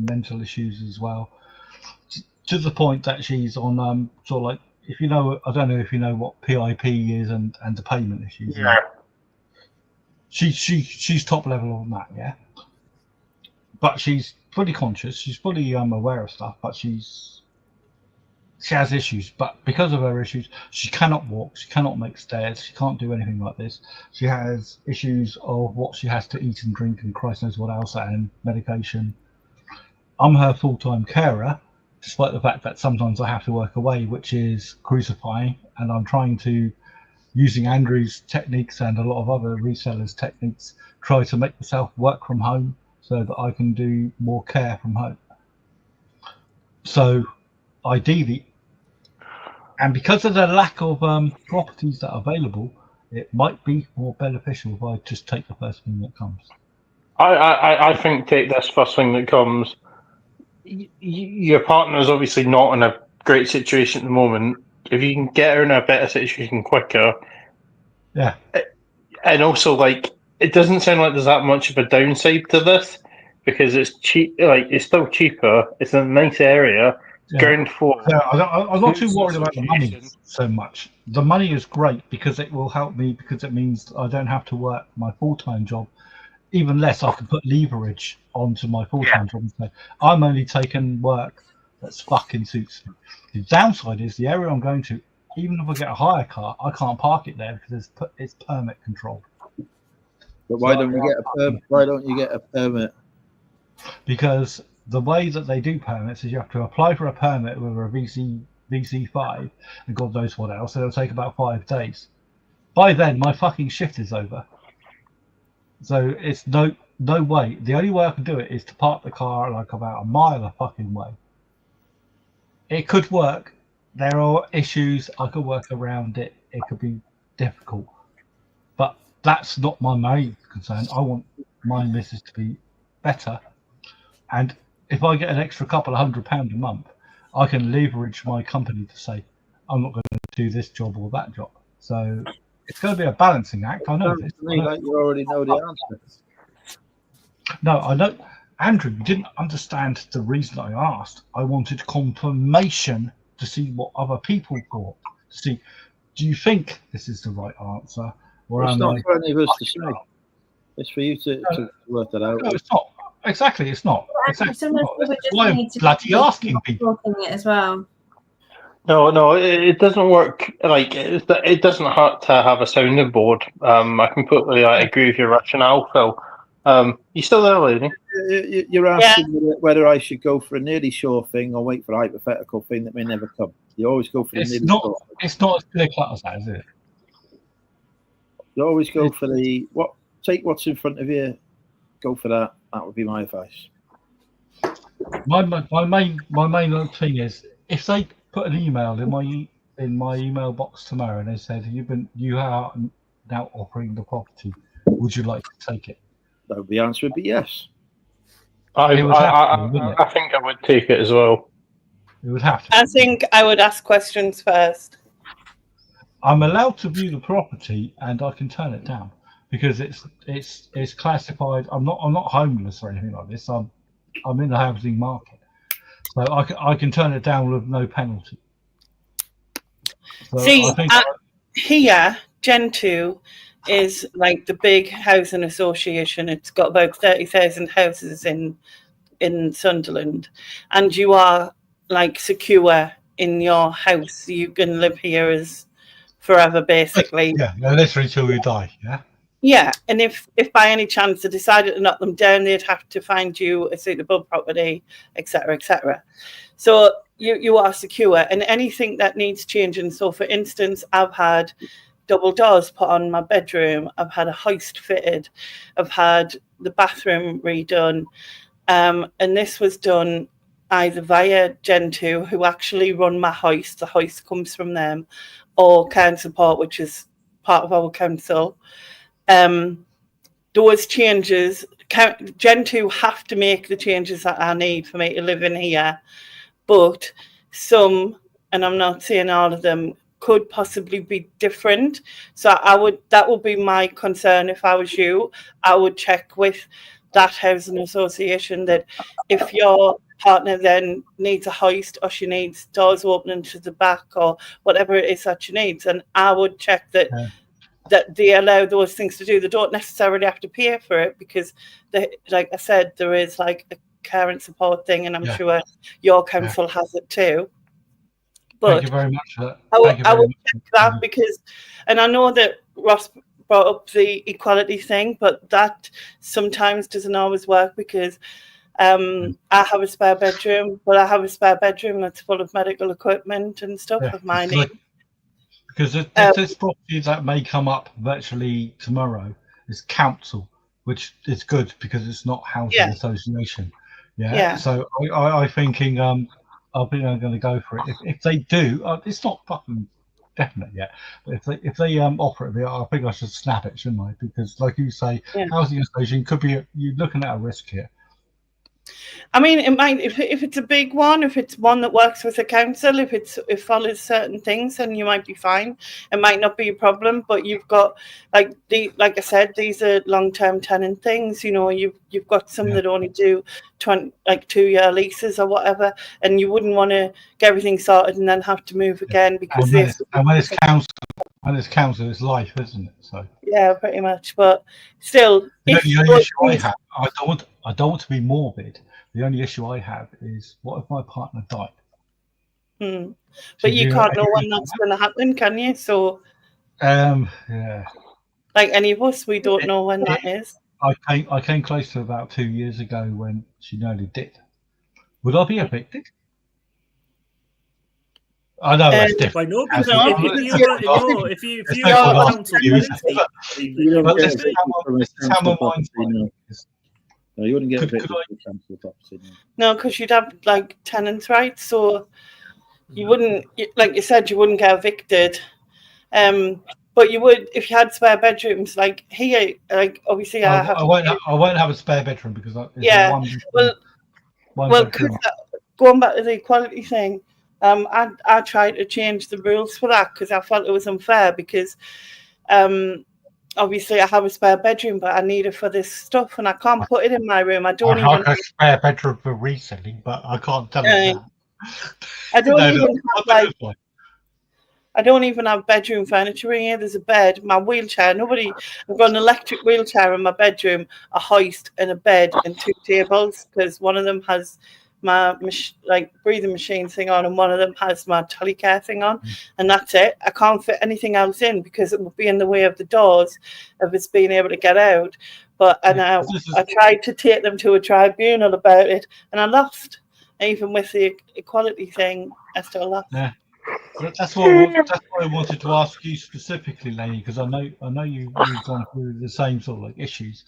mental issues as well, to the point that she's on sort of like, if you know, I don't know if you know what PIP is and the payment issues. Yeah. she's top level on that, yeah. But she's fully conscious. She's fully aware of stuff. But she has issues. But because of her issues, she cannot walk. She cannot make stairs. She can't do anything like this. She has issues of what she has to eat and drink, and Christ knows what else, and medication. I'm her full-time carer, despite the fact that sometimes I have to work away, which is crucifying. And I'm trying to, using Andrew's techniques and a lot of other resellers' techniques, try to make myself work from home so that I can do more care from home. So ideally, and because of the lack of properties that are available, it might be more beneficial if I just take the first thing that comes. I think take this first thing that comes. Your partner is obviously not in a great situation at the moment. If you can get her in a better situation quicker, yeah. And also, like, it doesn't sound like there's that much of a downside to this because it's cheap. Like, it's still cheaper. It's in a nice area. Yeah. Ground floor. Yeah, I'm not too worried about the money so much. The money is great because it will help me, because it means I don't have to work my full-time job. Even less, I can put leverage onto my full-time job and say, I'm only taking work that's fucking suits me. The downside is the area I'm going to, even if I get a hire car, I can't park it there because it's permit controlled. But why don't you get a permit? Because the way that they do permits is you have to apply for a permit with a VC5 and God knows what else. It'll take about 5 days. By then, my fucking shift is over. So it's no way. The only way I can do it is to park the car like about a mile a fucking way. It could work. There are issues. I could work around it. It could be difficult. But that's not my main concern. I want my missus to be better. And if I get an extra couple of £100 a month, I can leverage my company to say, I'm not going to do this job or that job. So it's going to be a balancing act. I know this. To me, like you already know the answer. No, I don't. Andrew, you didn't understand the reason I asked. I wanted confirmation to see what other people thought. To see, do you think this is the right answer? Or It's not for any of us to say. It's for you to work that out. No, it's not. Exactly, it's not. Sometimes people just why need to bloody asking people. it as well. No, it doesn't work. Like, it doesn't hurt to have a sounding board. I completely agree with your rationale, Phil. You still there, lady? You're asking whether I should go for a nearly sure thing or wait for a hypothetical thing that may never come. You always go for the nearly sure. It's not as clear cut as that, is it? You always go for take what's in front of you, go for that. That would be my advice. My main thing is, if they put an email in my email box tomorrow and they said you are now offering the property, would you like to take it? The answer would be yes. I think I would take it as well. It would have to. I think I would ask questions first. I'm allowed to view the property and I can turn it down because it's classified. I'm not homeless or anything like this. I'm in the housing market, so I can turn it down with no penalty. So see, here, Gen 2 is like the big housing association. It's got about 30,000 houses in Sunderland, and you are like secure in your house. You can live here as forever, basically. Yeah, literally till you die. Yeah. Yeah, and if by any chance they decided to knock them down, they'd have to find you a suitable property, etc., etc. So you are secure, and anything that needs changing. So, for instance, I've had double doors put on my bedroom. I've had a hoist fitted. I've had the bathroom redone, and this was done either via Gen 2, who actually run my hoist. The hoist comes from them, or Cairn Support, which is part of our council. Those changes, Gen 2 have to make the changes that I need for me to live in here, but some, and I'm not saying all of them, could possibly be different. So that would be my concern if I was you. I would check with that housing association that if your partner then needs a hoist or she needs doors opening to the back or whatever it is that she needs, and I would check that that they allow those things to do. They don't necessarily have to pay for it because, like I said, there is like a care and support thing, and I'm sure your council has it too. But thank you very much for that. I will check that because, and I know that Ross brought up the equality thing, but that sometimes doesn't always work because I have a spare bedroom, but I have a spare bedroom that's full of medical equipment and stuff of my name. Because this property that may come up virtually tomorrow is council, which is good because it's not housing association. So I'm thinking I think I'm going to go for it. If they do, it's not fucking definite yet. But if they offer it, I think I should snap it, shouldn't I? Because like you say, housing association could be you're looking at a risk here. I mean, it might if it's a big one, if it's one that works with the council, if it follows certain things, then you might be fine. It might not be a problem, but you've got like I said, these are long-term tenant things. You know, you've got some that only do 2-year leases or whatever, and you wouldn't want to get everything sorted and then have to move again because when it's council, it's life, isn't it? So yeah, pretty much. But still, the only issue I have, I don't want to be morbid. The only issue I have is what if my partner died? But you can't know when that's going to happen, can you? So like any of us, we don't know when that is. I came close to about 2 years ago when she nearly did. Would I be evicted? I know that's different. By no means. If you are council no, you wouldn't get evicted from council property. No, because you'd have like tenants' rights, so you wouldn't, like you said, you wouldn't get evicted. But you would if you had spare bedrooms. Like here, like obviously I won't have a spare bedroom because going back to the equality thing, I tried to change the rules for that because I felt it was unfair because obviously I have a spare bedroom, but I need it for this stuff, and I can't put it in my room. I don't even have a spare bedroom for reselling, but I can't tell you that. I don't even have bedroom furniture in here. There's a bed, my wheelchair. I've got an electric wheelchair in my bedroom, a hoist, and a bed, and 2 tables because one of them has my breathing machine thing on, and one of them has my telecare thing on, and that's it. I can't fit anything else in because it would be in the way of the doors of us being able to get out. But I tried to take them to a tribunal about it, and I lost. Even with the equality thing, I still lost. Yeah, that's why I wanted to ask you specifically, Lainey, because I know you've gone through the same sort of like issues,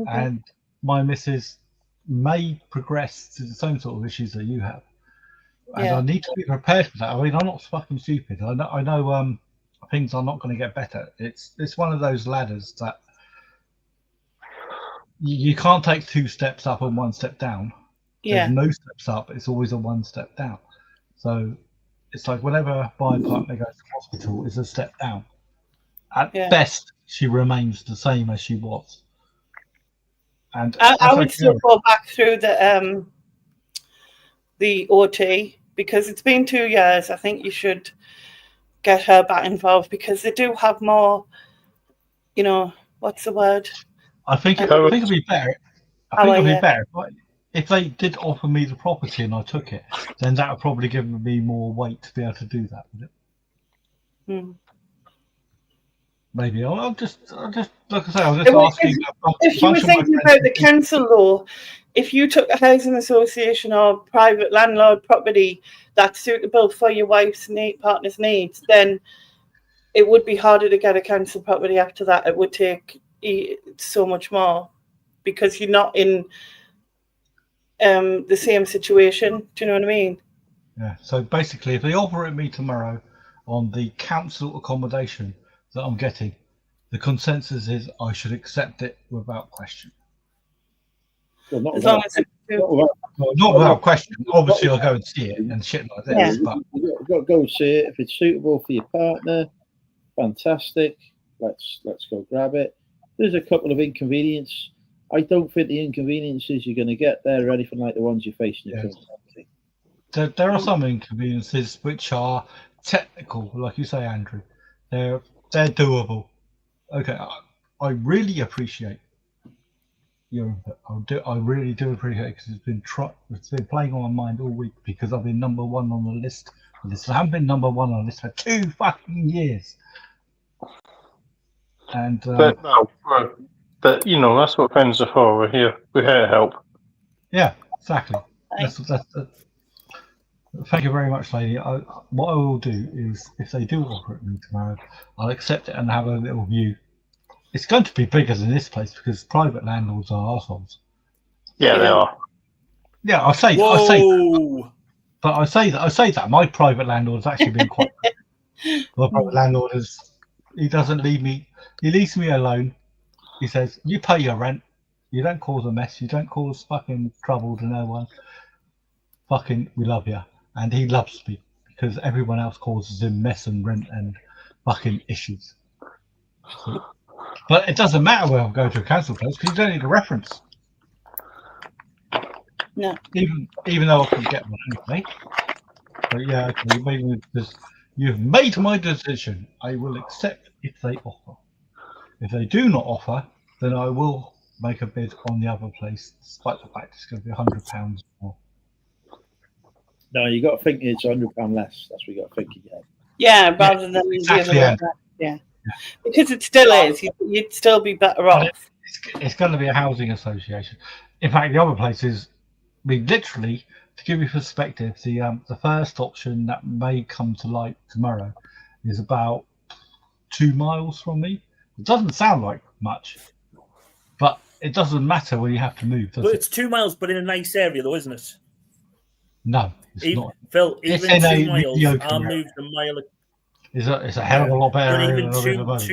and my missus may progress to the same sort of issues that you have, and I need to be prepared for that. I mean, I'm not fucking stupid. I know things are not going to get better. It's one of those ladders that you can't take 2 steps up and 1 step down. There's no steps up. It's always a 1 step down. So it's like whenever my partner goes to hospital, it's a step down. At best, she remains the same as she was. And I would still go back through the OT because it's been 2 years. I think you should get her back involved because they do have more. You know, what's the word? I think it'd be better. It'd be better if they did offer me the property and I took it. Then that would probably give me more weight to be able to do that. Would it? Maybe I'll just like I say, I'll just ask you. If you were thinking about the council law, if you took a housing association or private landlord property that's suitable for your wife's partner's needs, then it would be harder to get a council property after that. It would take so much more because you're not in the same situation. Do you know what I mean? Yeah. So basically, if they offer it me tomorrow on the council accommodation that I'm getting, the consensus is I should accept it without question. Well, not as long as not without question. Obviously, I'll go and see it and shit like this. But you've got to go and see it. If it's suitable for your partner, fantastic. Let's go grab it. There's a couple of inconveniences. I don't think the inconveniences you're going to get there are anything like the ones you're facing. There are some inconveniences which are technical, like you say, Andrew. They're doable. Okay, I really appreciate your input. I really do appreciate it, because it's been playing on my mind all week, because I've been number one on the list. I haven't been number one on the list for 2 fucking years. And But you know, that's what friends are for. We're here to help. yeah, exactly. That's thank you very much, lady. What I will do is, if they do offer it me tomorrow, I'll accept it and have a little view. It's going to be bigger than this place, because private landlords are assholes. Yeah, they are. Yeah, I say that. But I say that my private landlord has actually been quite good. My private landlord he doesn't leave me. He leaves me alone. He says, "You pay your rent. You don't cause a mess. You don't cause fucking trouble to no one. Fucking, we love you." And he loves me, because everyone else causes him mess and rent and fucking issues. So, but it doesn't matter where I'm going to a council place, because you don't need a reference. No. Even though I can get one anyway. But yeah, okay, you've made my decision. I will accept if they offer. If they do not offer, then I will make a bid on the other place, despite the fact it's going to be £100 more. No, you got to think it's £100 less. That's what you got to think again. Yeah, rather than exactly, the other way. Yeah, because it still is. You'd still be better off. It's going to be a housing association. In fact, the other place is, literally, to give you perspective, the first option that may come to light tomorrow is about 2 miles from me. It doesn't sound like much, but it doesn't matter when you have to move, does it? It's 2 miles, but in a nice area, though, isn't it? No, it's not. Phil, It's even in 2 miles, I moved a mile. It's a hell of a lot better But area even than I live at.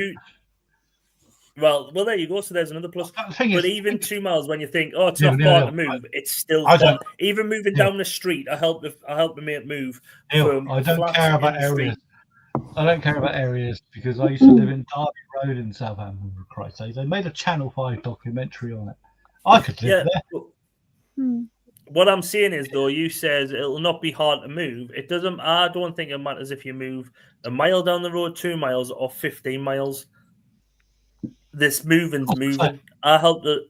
Well, there you go. So there's another plus. But even 2 miles, when you think, oh, it's Yeah, not far to move, it's still fun. Even moving down the street, I helped the mate move from I don't flats care in about the areas. street. I don't care about areas, because I used to live in Derby Road in Southampton, for Christ's sake. They made a Channel 5 documentary on it. I could live there. What I'm saying is, though, you says it'll not be hard to move. It doesn't. I don't think it matters if you move a mile down the road, 2 miles, or 15 miles. This moving's moving. I helped a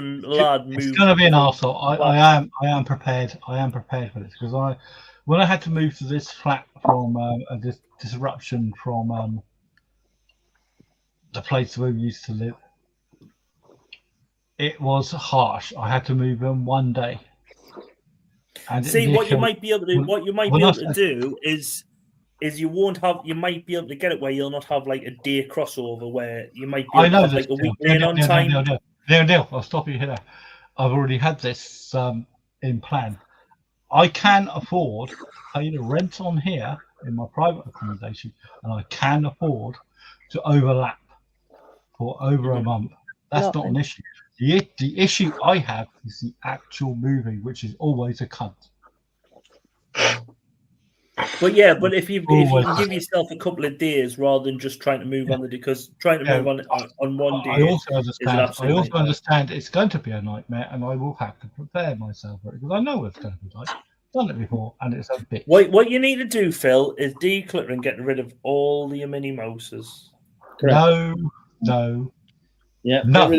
lad move. It's going to be an arsehole. I am prepared. I am prepared for this, because when I had to move to this flat from a disruption from the place where we used to live, it was harsh. I had to move in one day. And what you might be able to do is you might be able to get it where you'll not have like a day crossover, where you might be able to have like a week lane on time. No, I'll stop you here. I've already had this in plan. I can afford paying the rent on here in my private accommodation, and I can afford to overlap for over a month. That's not an issue. The issue I have is the actual moving, which is always a cunt. But if you can give yourself a couple of days rather than just trying to move on because trying to move on one day. I also understand it's going to be a nightmare, and I will have to prepare myself for it, because I know it's going to be like. Done it before, and it's a bitch. What you need to do, Phil, is declutter and get rid of all your Minnie Mouses. Correct. No. Yeah, no.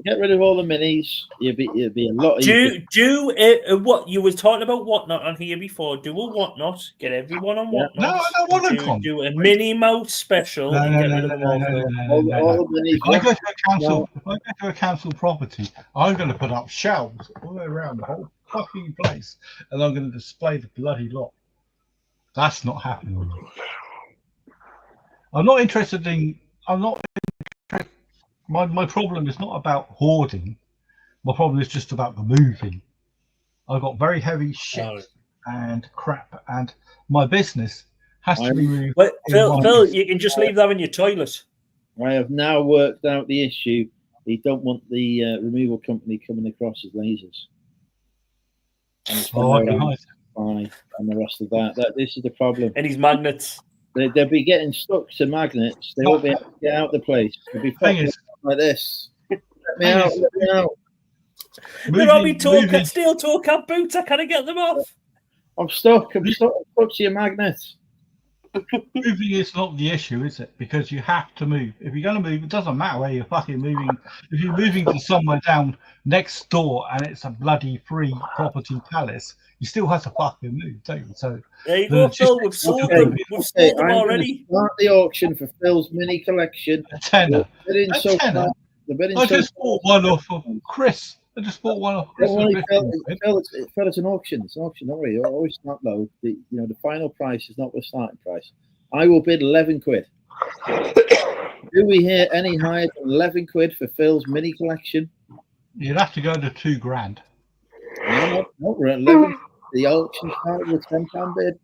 Get rid of all the minis. You'd be a lot easier. Do what you were talking about Whatnot on here before. Do a Whatnot. Get everyone on Whatnot. No, I don't want to do a Minnie Mouse special and get rid of them all. If I go to a council property, I'm going to put up shelves all the way around the whole fucking place, and I'm going to display the bloody lot. That's not happening. I'm not interested. My problem is not about hoarding. My problem is just about the moving. I've got very heavy shit and crap, and my business has to be moved. Phil, you can just leave that in your toilet. I have now worked out the issue. They don't want the removal company coming across as lasers. And the rest of that. This is the problem. And his magnets. They'll be getting stuck to magnets. They won't be able to get out the place. They'll be fucking like this. Let me out. They're on me steel toe cap boots. I can't get them off. I'm stuck to your magnets. Moving is not the issue, is it? Because you have to move. If you're going to move, it doesn't matter where you're fucking moving. If you're moving to somewhere down next door and it's a bloody free property palace, you still have to fucking move, don't you? So There you go, Phil. We've sold them. We've sold them I'm already. going to start the auction for Phil's mini collection. a tenner. Bidding A so tenner? far- the bidding I so just bought one off of Chris. I just bought one off Chris. Don't worry, for Phil, 15 quid. Phil, it's an auction. It's an auction. Don't worry. You always start low. The final price is not the starting price. I will bid 11 quid. Do we hear any higher than 11 quid for Phil's mini collection? You'd have to go to £2,000. No, we're at 11. The auction started with £10 bid.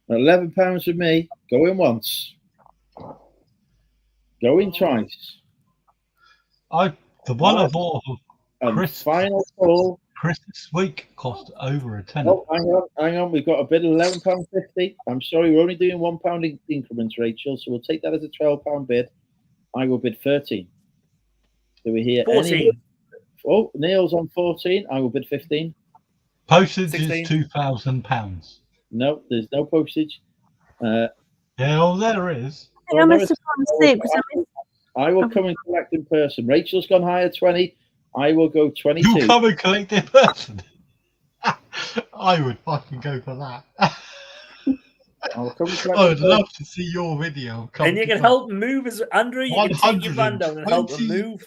£11 for me. Going once. Going twice. The one I bought off And Chris final call. Chris this week cost over a tenner. Oh, hang on. We've got a bid of £11.50. I'm sorry, we're only doing £1 increments, Rachel. So we'll take that as a £12 bid. I will bid 13. Do we hear 14. any? Oh, Neil's on 14. I will bid 15. Postage 16. is £2,000. No, there's no postage. Yeah, well, there is. I think I must have fallen asleep because I will come and collect in person. Rachel's gone higher 20. I will go 22. You come and collect in person. I would fucking go for that. I'll come and collect I in would person. love to see your video. And you can help move as Andrew. You can take your van down and help them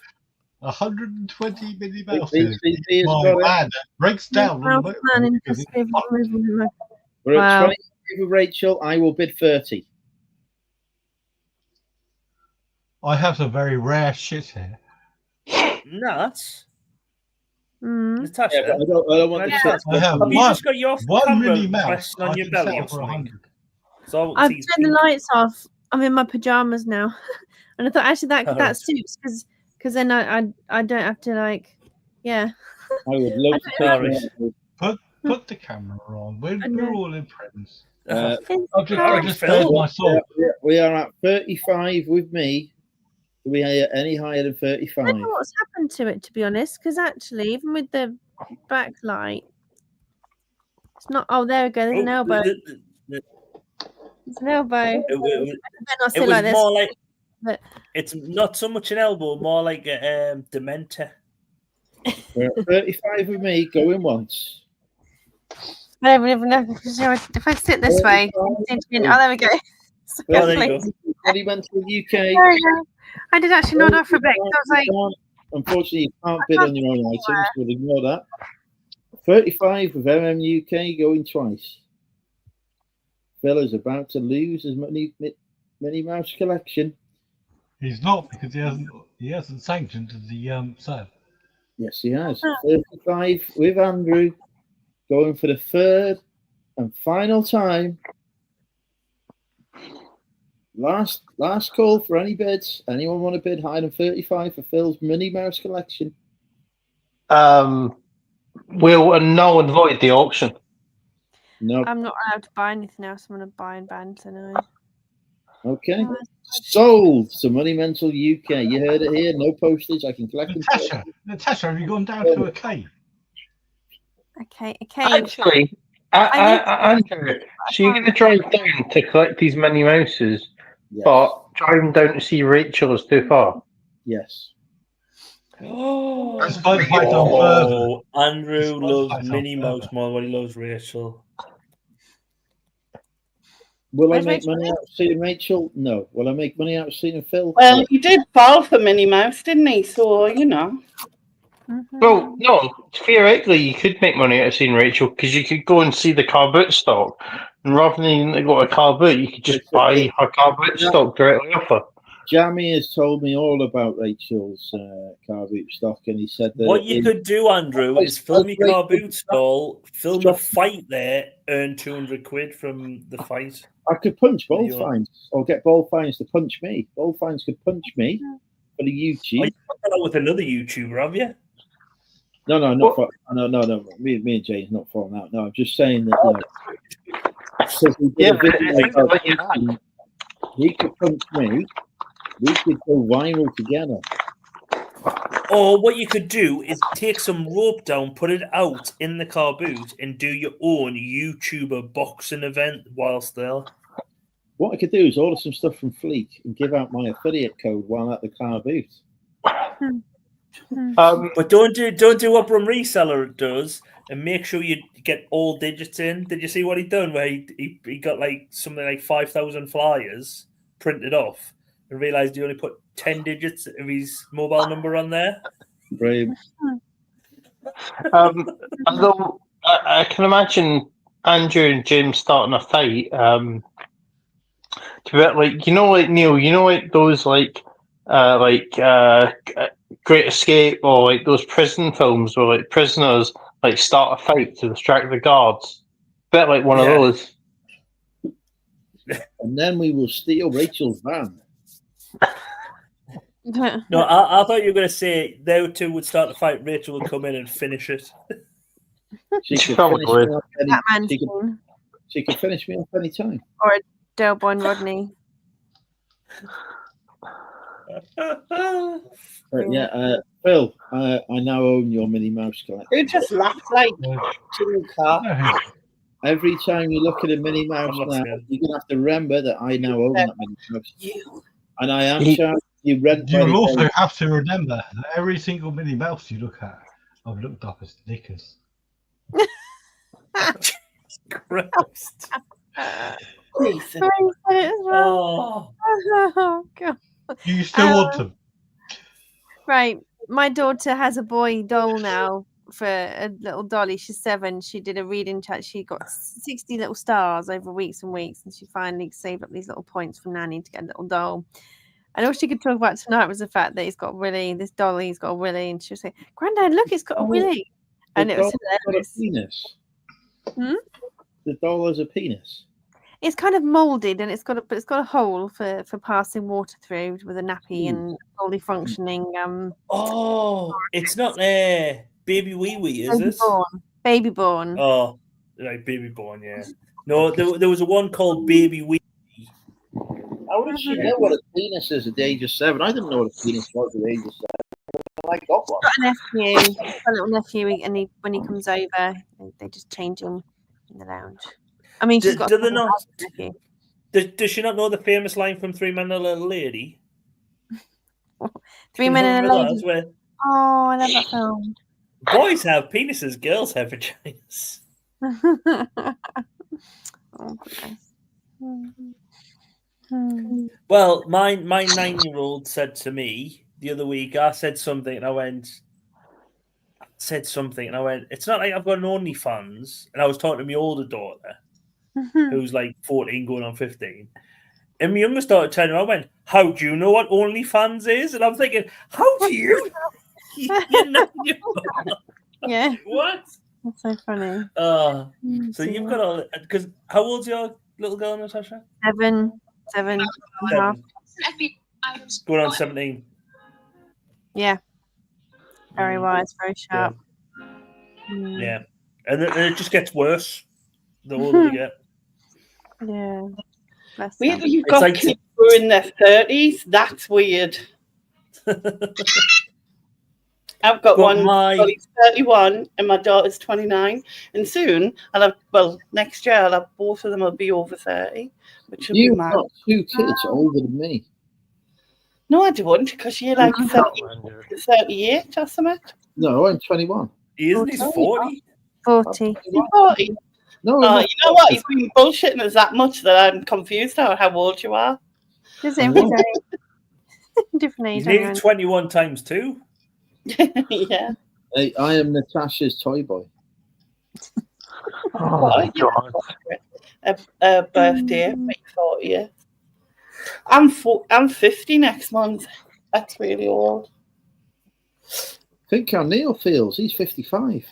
120 move. BCC 120 has My got it. van breaks down on the Ralph Mann because it's impressive fucked. movement. We're Wow. at 22 with Rachel. I will bid 30. I have some very rare shit here. Nuts. Mm. Yeah, but I don't want the Yeah. shit. I have Have you one, just got your one camera mini mouse. resting on I your can belly sell or for something? 100. So I've it's turned the lights off. I'm in my pajamas now, and I thought actually that Alright. that suits because then I don't have to yeah. I would love to take Alright. you Put the camera on. We're know. all in friends. out. I just bared my soul. We are at 35 with me. Do we hear any higher than I don't 35? know what's happened to it, to be honest, because actually, even with the backlight, it's not. Oh, there we go. There's an elbow. There's an elbow. It Better not it sit was like this. more like but- it's not so much an elbow, more like a dementor. We're at 35 with me, going once. I don't even know if I sit this way. Oh, there we go. Oh, there you go. Money Mental UK. There we go. I did actually nod off for a bit. 'Cause I was like, Unfortunately, you can't bid on your own items, but ignore that. 35 with UK going twice. Phil is about to lose his Minnie Mouse collection. He's not because he hasn't sanctioned the sale. Yes, he has. 35 with Andrew, going for the third and final time. Last call for any bids. Anyone want to bid higher than 35 for Phil's Minnie Mouse collection? We'll null and void the auction. No. I'm not allowed to buy anything else. I'm going to buy in bands anyway. Okay. Sold to Money Mental UK. You heard it here. No postage. I can collect them. Natasha, have you gone down to a cave? Okay. Okay. Actually, Andrew, so you're going to drive down to collect these many mouses, Yes. but driving down to see Rachel is too far. Yes. Let's fight on further. Oh, Andrew Let's loves fight on Minnie further. Mouse more than he loves Rachel. Will Where's I make Rachel? money out of seeing Rachel? No. Will I make money out of seeing Phil? Well, he did fall for Minnie Mouse, didn't he? So, you know. Well, no, theoretically, you could make money out of seeing Rachel because you could go and see the car boot stock, and rather than go to a car boot, you could just buy her car boot stock directly off her. Jamie has told me all about Rachel's car boot stock, and he said that What you could do, Andrew, is film your car boot stall, film a fight there, earn 200 quid from the fight. I could punch What do Bold you want? Finds or get Bold Finds to punch me. Bold Finds could punch me for the Oh, YouTube. you put that out with another YouTuber, have you? No, not for, no. Me and Jay's not falling out. No, I'm just saying that. Because we did a video about he could punch me. We could go viral together. Or what you could do is take some rope down, put it out in the car boot, and do your own YouTuber boxing event whilst there. What I could do is order some stuff from Fleek and give out my affiliate code while at the car boot. But don't do what Brum Reseller does, and make sure you get all digits in. Did you see what he done? Where he got like something like 5,000 flyers printed off, and realised he only put 10 digits of his mobile number on there. Brilliant. Although I can imagine Andrew and James starting a fight. To be like, like Neil, like those like Great Escape or like those prison films where like prisoners like start a fight to distract the guards. Bit like one of those. And then we will steal Rachel's van. No, I thought you were going to say they two would start the fight. Rachel would come in and finish it. She could finish me off any time. Or a Delbourne Rodney. Phil, I now own your Minnie Mouse collection. Who just laughed like Jimmy Carr? Every time you look at a Minnie Mouse now, you're going to have to remember that I now own that Minnie Mouse. And I am charging you rent. You will also have to remember that every single Minnie Mouse you look at, I've looked up as knickers. Christ. Oh, God. You still want them? Right. My daughter has a boy doll now for a little dolly. She's 7. She did a reading chat. She got 60 little stars over weeks and weeks, and she finally saved up these little points for Nanny to get a little doll. And all she could talk about tonight was the fact that he's got a willy. This dolly's got a willy, and she was saying, "Granddad, look, it's got a willy," and it was hilarious. Penis. The doll has a penis. It's kind of molded, and it's got a hole for passing water through with a nappy and fully functioning. Oh, it's not baby wee wee, is it? Baby born. Oh, right, baby born. Yeah. No, there was a one called baby wee. How did she know what a penis is at the age of 7? I didn't know what a penis was at the age of 7. I got one. Got a nephew, a little nephew, and when he comes over, they just change him in the lounge. I mean, she's got. Do they not? Does she not know the famous line from Three Men and a Little Lady? 3 Men and a Lady. Where oh, I love that film. boys have penises, girls have vaginas. Oh, goodness. Well, my 9-year-old said to me the other week, I said something and I went, it's not like I've got an OnlyFans. And I was talking to my older daughter, who's like 14 going on 15. And my youngest daughter turned around and went, how do you know what OnlyFans is? And I'm thinking, how do you? You know. Yeah. What? That's so funny. So you've got all, because how old's your little girl, Natasha? 7 and a half. Going on 17. Yeah. Very wise, very sharp. Yeah. And it just gets worse the older they get. Yeah. Weird, you've got like kids who are in their 30s. That's weird. I've got he's 31 and my daughter's 29. And soon next year I'll have both of them will be over 30. Which will You've be mad. got 2 kids older than me. No, I don't, because you're like 38 or something. No, I'm 21. Isn't he 40? 40. 40. No, you know what? He's been bullshitting us that much that I'm confused how old you are. Just every day. Different age. He's nearly 21 times 2. Yeah. Hey, I am Natasha's toy boy. Oh, God. A birthday, 40th. I'm 50 next month. That's really old. Think how Neil feels. He's 55.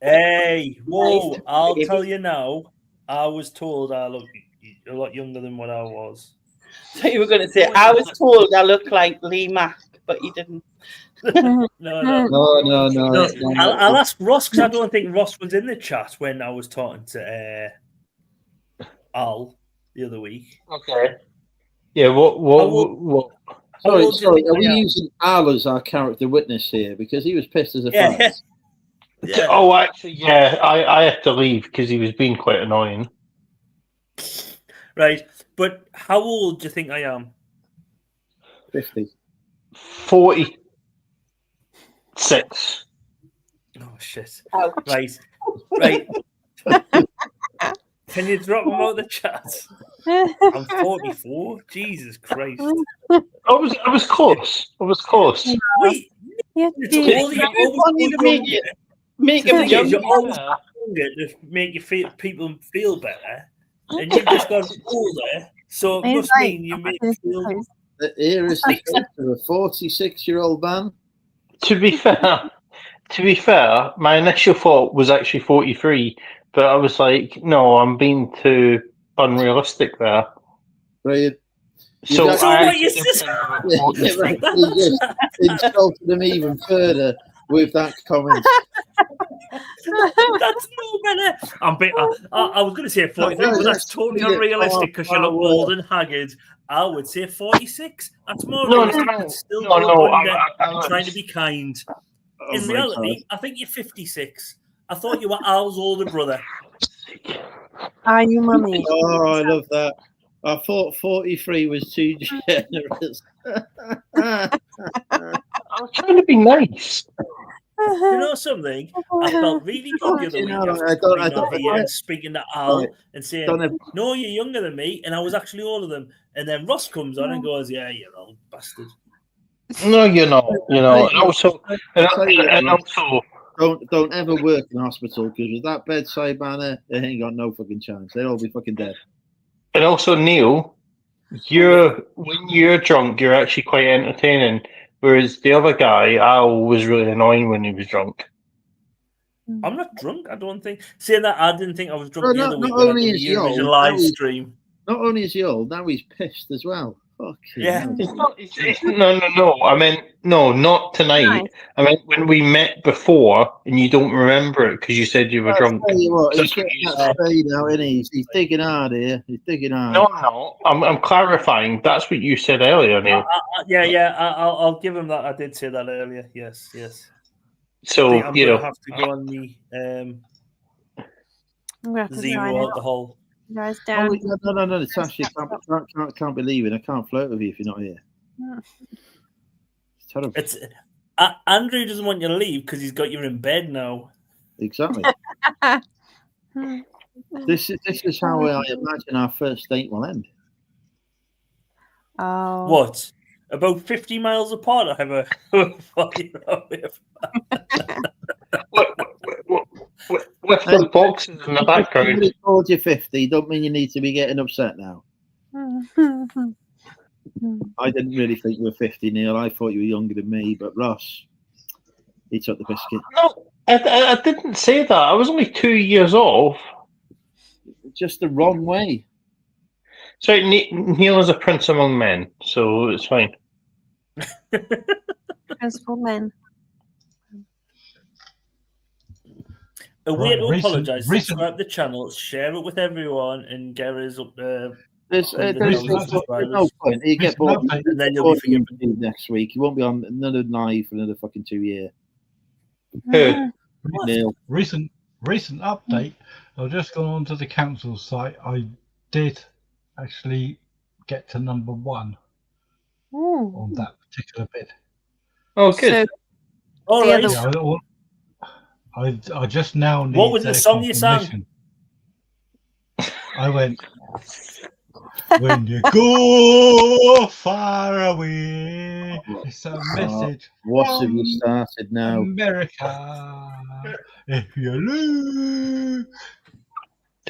Hey, whoa! I'll tell you now. I was told I look a lot younger than what I was. So you were going to say I was told I look like Lee Mack, but you didn't. No. I'll ask Ross because I don't think Ross was in the chat when I was talking to Al the other week. Okay. Yeah. What? Sorry. Are we using Al as our character witness here because he was pissed as a fuck? Yeah. Oh, actually, yeah. I had to leave because he was being quite annoying. Right, But how old do you think I am? 50. 46. Oh shit! Oh. Right. Can you drop them out the chat? I'm 44. Jesus Christ! I was close. I was close. Wait, Yeah, it's all you always go younger. Make The him thing is, younger. you're always younger to make people feel better, and you've just got older, so it He's must like, mean you make feel. Here is the face of a 46-year-old man. To be fair, my initial thought was actually 43, but I was like, no, I'm being too unrealistic there. Brilliant. So So I what you actually said? Yeah, right. He just insulted him even further with that comment. That's no better. I was going to say 43, but that's totally unrealistic because you look old and haggard. I would say 46. That's more realistic, but still go under and trying to be kind. In reality, I think you're 56. I thought you were Al's older brother. Are you, mummy? Oh, I love that. I thought 43 was too generous. I was trying to be nice. You know something? I felt really good the other week after coming over here and speaking to Al and saying, no, you're younger than me, and I was actually older than them. And then Ross comes on and goes, yeah, you're old bastard. No, you're not. You know, and also, don't ever work in a hospital because with that bedside manner, they ain't got no fucking chance. They'll all be fucking dead. And also, Neil, when you're drunk, you're actually quite entertaining. Whereas the other guy, Al, was really annoying when he was drunk. I'm not drunk, I don't think. Saying that, I didn't think I was drunk the other week not when I only did is the he old, Eurovision live stream. Not only is he old, now he's pissed as well. Fucking Yeah. hell. No. I mean, no, not tonight. Nice. I mean, when we met before, and you don't remember it because you said you were drunk. Tell you what, he's That's what getting you that said. spade now, isn't he? He's digging hard here. He's digging hard. No, I'm not. I'm clarifying. That's what you said earlier, Neil. I'll give him that. I did say that earlier. Yes. So, I'm going to have to go on the I'm gonna have to zero sign out. alcohol. You guys Oh, down. no, Natasha, can't be leaving. I can't flirt with you if you're not here. It's terrible. It's Andrew doesn't want you to leave because he's got you in bed now. Exactly. This is how I imagine our first date will end. Oh. What? About 50 miles apart? I have a fucking with the boxes in the background. Somebody told you 50, don't mean you need to be getting upset now. I didn't really think you were 50, Neil. I thought you were younger than me, but Ross, he took the biscuit. No, I didn't say that. I was only 2 years off. Just the wrong way. So Neil is a prince among men, so it's fine. Principal men. A way to Right, apologise, recent- subscribe to the channel, share it with everyone, and get us up there. There's no point. You get bored, And then you'll be forgiven. next week. You won't be on another live for another fucking 2 years. Who? Neil. Recent update. I've just gone onto the council site. I did actually get to number 1 on that particular bid. Oh, good. So, All the right. other- I just now need. What was the their song you sang? confirmation. I went. When you go far away, it's a message. What have from you started now? America. If you look.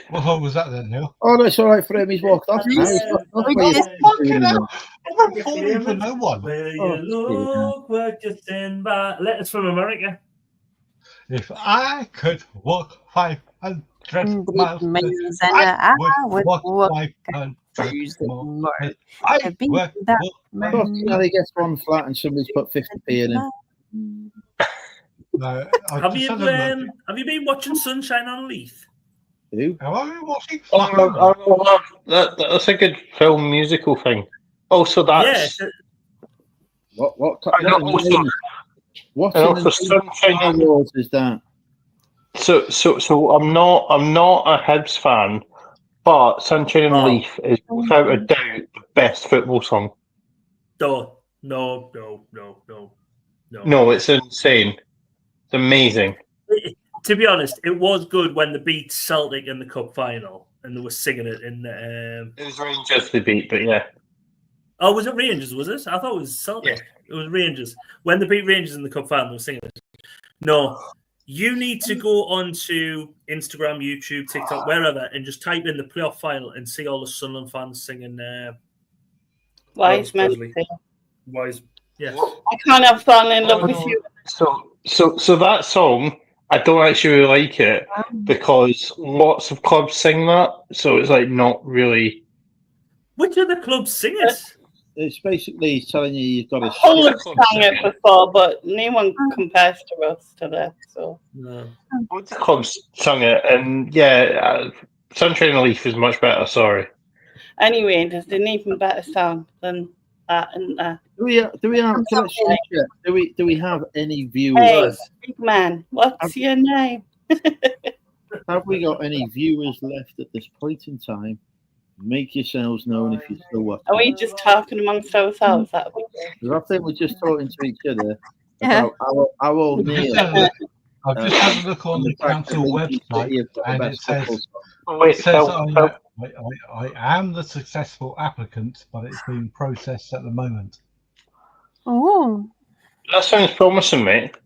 What song was that then, Neil? Oh, that's all right for him. He's walked off now. He's walked off. What are you doing now? I'm not falling for no one. Where you Oh, look, we're just in by letters from America. If I could walk 500 miles, miles I and would walk walk 500 more. more. I Beat would that walk. Oh, now he gets one flat and somebody's put 50p in him. No, Have you been watching Sunshine on Leith? Who? Have I been watching? That's a good film musical thing. Also, that's What and also, what and in also the Sunshine. Wars is that? So I'm not a Hibs fan, But Sunshine and Oh. Leaf is without a doubt the best football song. No. No, it's insane. It's amazing. To be honest, it was good when they beat Celtic in the cup final and they were singing it in the. It was Rangers they beat, but yeah. Oh, was it Rangers? Was it? I thought it was Celtic. Yeah. It was Rangers. When they beat Rangers in the cup final, they were singing it. No, you need to go onto Instagram, YouTube, TikTok, wherever, and just type in the playoff final and see all the Sunderland fans singing. Wise men. Wise, yes. I kind of fallen in love with you. So that song, I don't actually really like it because lots of clubs sing that, so it's like not really. Which other clubs sing it? It's basically telling you you've got to. Hull have sang it before, but no one compares to us to that. So no. Lots of clubs sung it, and yeah, Sunshine and Leaf is much better. Sorry. Anyway, there's an even better song than that and that. Do we have? Do we have any viewers? Hey, big man, what's your name? Have we got any viewers left at this point in time? Make yourselves known if you're still watching. Are we just talking amongst ourselves? That'll be good. I think we're just talking to each other about our old Neil. I've just had a look on the council website, and it says, I am the successful applicant, but it's being processed at the moment. Oh, that sounds promising, mate.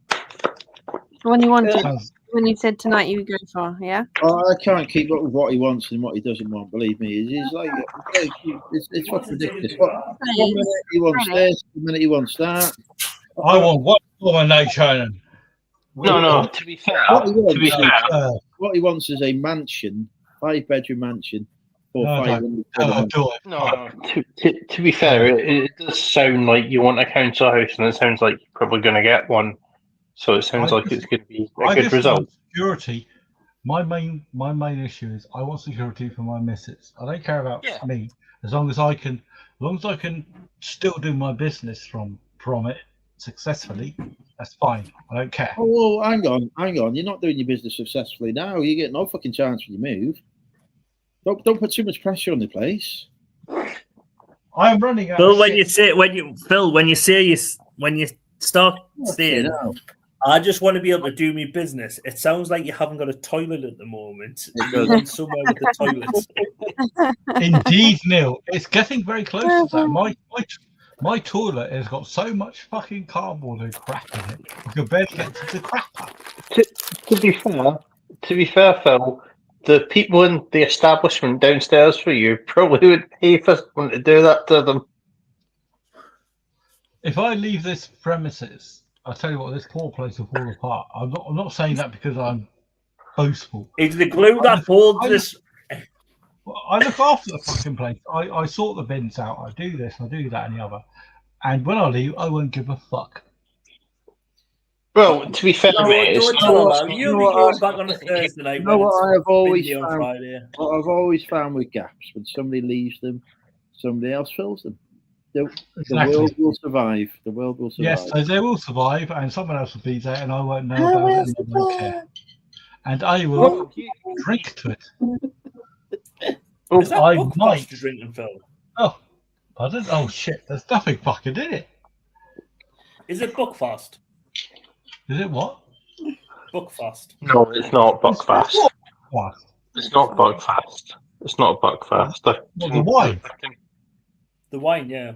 When you wanted, when you said tonight you would go for, yeah. Oh, I can't keep up with what he wants and what he doesn't want. Believe me, he's like it's what's ridiculous. One minute he wants this, the minute he wants that. I want one domination. No. To be fair, what he wants is a mansion, 5-bedroom mansion. To be fair, it does sound like you want a council house, and it sounds like you're probably going to get one. So it sounds like it's going to be a good result. Security. My main issue is I want security for my missus. I don't care about me as long as I can still do my business from it successfully. That's fine. I don't care. Oh, hang on. You're not doing your business successfully now. You get no fucking chance when you move. Don't put too much pressure on the place. I'm running out. Phil, when you start saying, I just want to be able to do my business. It sounds like you haven't got a toilet at the moment. You're going somewhere with the toilet. Indeed, Neil. It's getting very close to that. My toilet has got so much fucking cardboard and crap in it. You can barely get to the crapper. To be fair, Phil, the people in the establishment downstairs for you probably would pay for someone to do that to them. If I leave this premises, I'll tell you what, this poor place will fall apart. I'm not saying that because I'm boastful. It's the glue that holds this. I look after the fucking place. I sort the bins out. I do this, I do that and the other. And when I leave, I won't give a fuck. Well, to be fair, mate, you'll be going back on a Thursday night. You know what I've always found with gaps? When somebody leaves them, somebody else fills them. The world will survive. The world will survive. Yes, so they will survive, and someone else will be there, and I won't know about it, and I won't care. And I will drink to it. Is that I might drinking, Phil? Oh, pardon? Oh shit! There's nothing fucking in it. Is it Buckfast? Is it what? Buckfast. No, it's not Buckfast. It's not Buckfast. It's not Buckfast. The wine. The wine, yeah.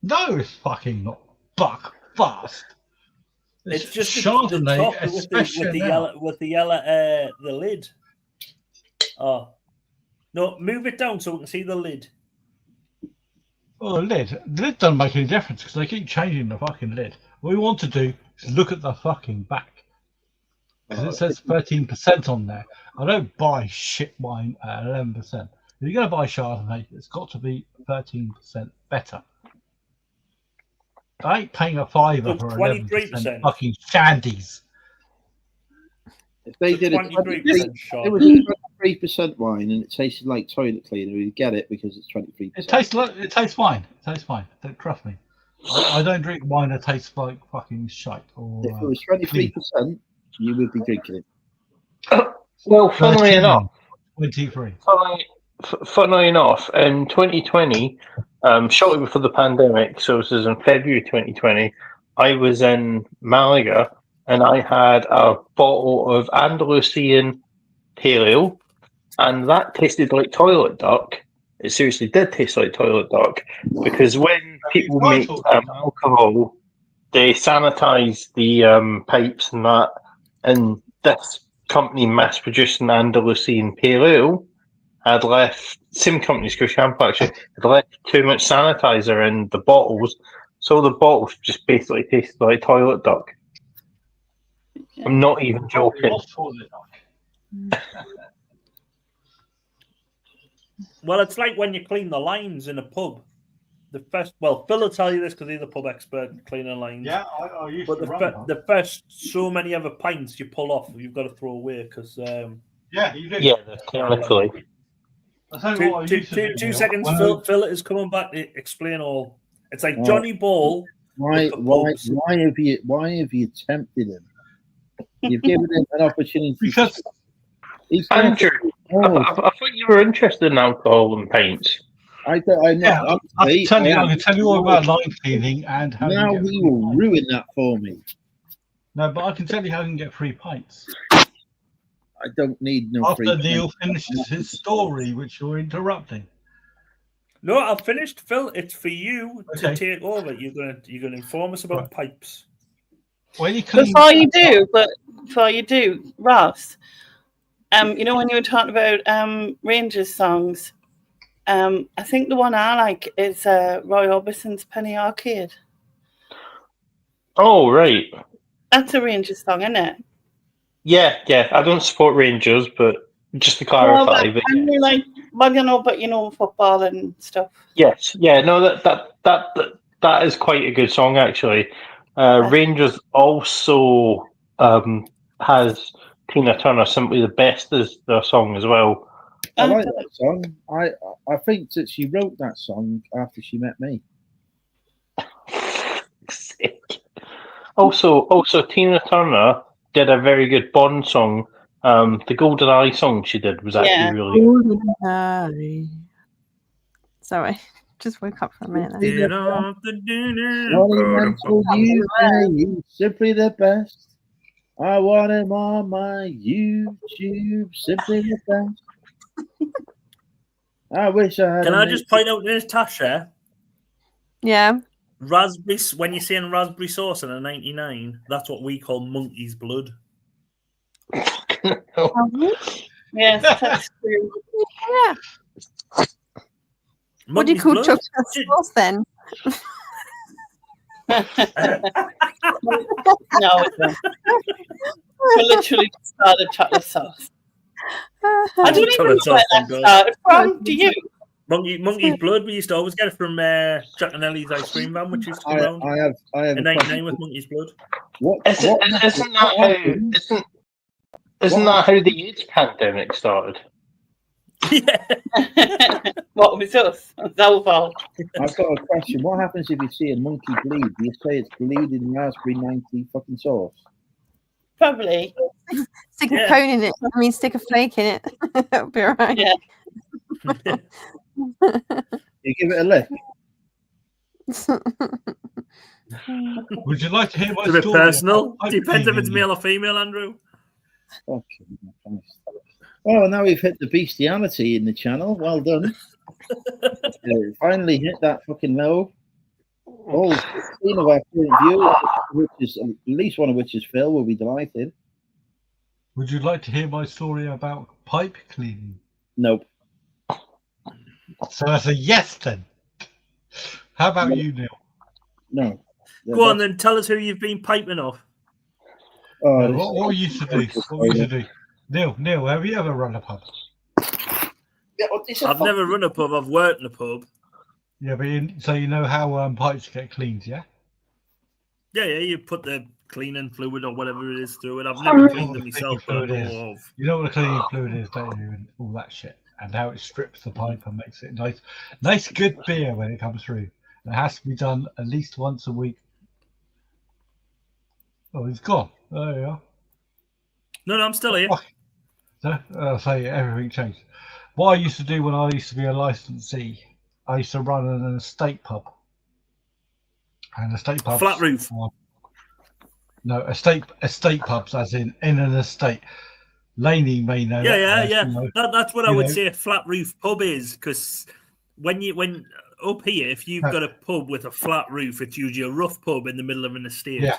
No, it's fucking not Buckfast. It's just Chardonnay, the top with the yellow the lid. Oh. No, move it down so we can see the lid. Oh, the lid doesn't make any difference because they keep changing the fucking lid. What we want to do is look at the fucking back. Because it says 13% on there. I don't buy shit wine at 11%. If you're going to buy Chardonnay, it's got to be 13% better. I ain't paying a fiver for 11% fucking shandies. If they did it was a 23% wine and it tasted like toilet cleaner, we'd get it because it's 23%. It tastes fine. It tastes fine. Don't trust me. I don't drink wine that tastes like fucking shite. Or, if it was 23%, you would be drinking it. Well, funnily enough, 23. funnily enough, in 2020, shortly before the pandemic, so this is in February 2020, I was in Malaga and I had a bottle of Andalusian pale ale, and that tasted like toilet duck. It seriously did taste like toilet duck, because when people make alcohol, they sanitize the pipes and that, and this company mass-producing Andalusian pale ale had left, same company as Cruciamp actually, had left too much sanitizer in the bottles, so the bottles just basically tasted like toilet duck. I'm not even joking. Well, it's like when you clean the lines in a pub. The first, well, Phil will tell you this because he's a pub expert in cleaning lines. Yeah, I used but to run one. the first so many other pints you pull off, you've got to throw away because yeah, you do. Yeah, technically. I'll tell you what I used to do. Two seconds. Phil is coming back to explain all. It's like Right. Johnny Ball. Why have you tempted him? You've given him an opportunity. Because Andrew, I thought you were interested in alcohol and paints. I'm not. I can tell you all about line cleaning and how now you get he will ruin that for me. No, but I can tell you how you can get free pints. I don't need no free After Neil pints. finishes his story, which you're interrupting. No, I've finished, Phil. It's for you to Okay. take over. You're gonna inform us about pipes. When you clean Before you do, Ross, you know when you were talking about Rangers songs, I think the one I like is Roy Orbison's Penny Arcade. Oh, right. That's a Rangers song, isn't it? Yeah. I don't support Rangers, but just to clarify. Well, but you know football and stuff. Yes, yeah, no, that is quite a good song actually. Rangers also has Tina Turner, Simply the Best, as their song as well. I like that song. I think that she wrote that song after she met me. Also, Tina Turner did a very good Bond song. The Golden Eye song she did was actually really good. Sorry, just woke up for a minute. Get off the Monumental you simply the best. I want him on my YouTube, simply the best. I wish I had. Can I just point out, Natasha? Yeah. Raspberry. When you're saying raspberry sauce in a 99, that's what we call monkey's blood. Yes, that's true. Yeah. What do you call chocolate sauce then? No, it's not. We literally just started chocolate sauce. I don't even know where that started from. Do you? Monkey's blood. We used to always get it from Jack and Ellie's ice cream van, which used to come around. I have in 99 with monkey's blood. Isn't that how the AIDS pandemic started? What was us? That was all. I've got a question. What happens if you see a monkey bleed? Do you say it's bleeding raspberry 90 fucking sauce? Probably. Stick a cone in it. I mean, stick a flake in it. It'll be all right. Yeah. You give it a lick. Would you like to hear my It's a bit story? personal. Depends if it's male or female, Andrew. Okay. Oh, now we've hit the bestiality in the channel. Well done. Finally hit that fucking low. All 16 of our current viewers, which is at least one of which is Phil, will be delighted. Would you like to hear my story about pipe cleaning? Nope. So that's a yes then. How about you, Neil? No. Go on then, tell us who you've been piping off. What we used to do? What we used to do? Neil, have you ever run a pub? I've never run a pub. I've worked in a pub. Yeah, but so you know how pipes get cleaned, yeah? Yeah. You put the cleaning fluid or whatever it is through it. I've never cleaned them myself, but I know of. You know what a cleaning fluid is, don't you? And all that shit, and how it strips the pipe and makes it nice, good beer when it comes through. It has to be done at least once a week. Oh, he's gone. There you are. No, I'm still here. So everything changed. what I used to do when I used to be a licensee, I used to run an estate pub. And estate pubs. Flat roof. No, estate pubs, as in an estate. Laney may know. Yeah. You know, That's what I would say a flat roof pub is, because when up here, if you've got a pub with a flat roof, it's usually a rough pub in the middle of an estate. Yeah.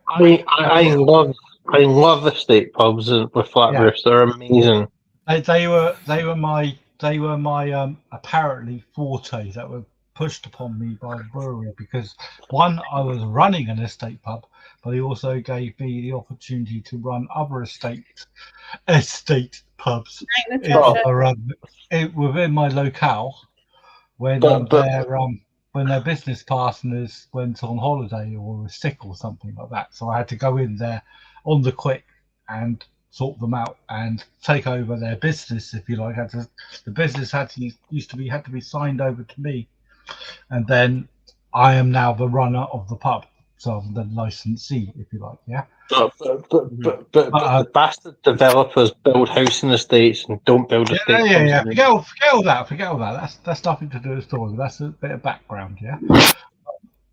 I love estate pubs with flat roofs. They're amazing. They were my apparently forte that were pushed upon me by the brewery, because one, I was running an estate pub, but he also gave me the opportunity to run other estate pubs within my locale when their business partners went on holiday or were sick or something like that. So I had to go in there on the quick and sort them out and take over their business, if you like. The business had to be signed over to me, and then I am now the runner of the pub, so I'm the licensee, if you like. Yeah. But the bastard developers build housing estates and don't build estates. Yeah. Forget all that. That's nothing to do with the story. That's a bit of background. Yeah.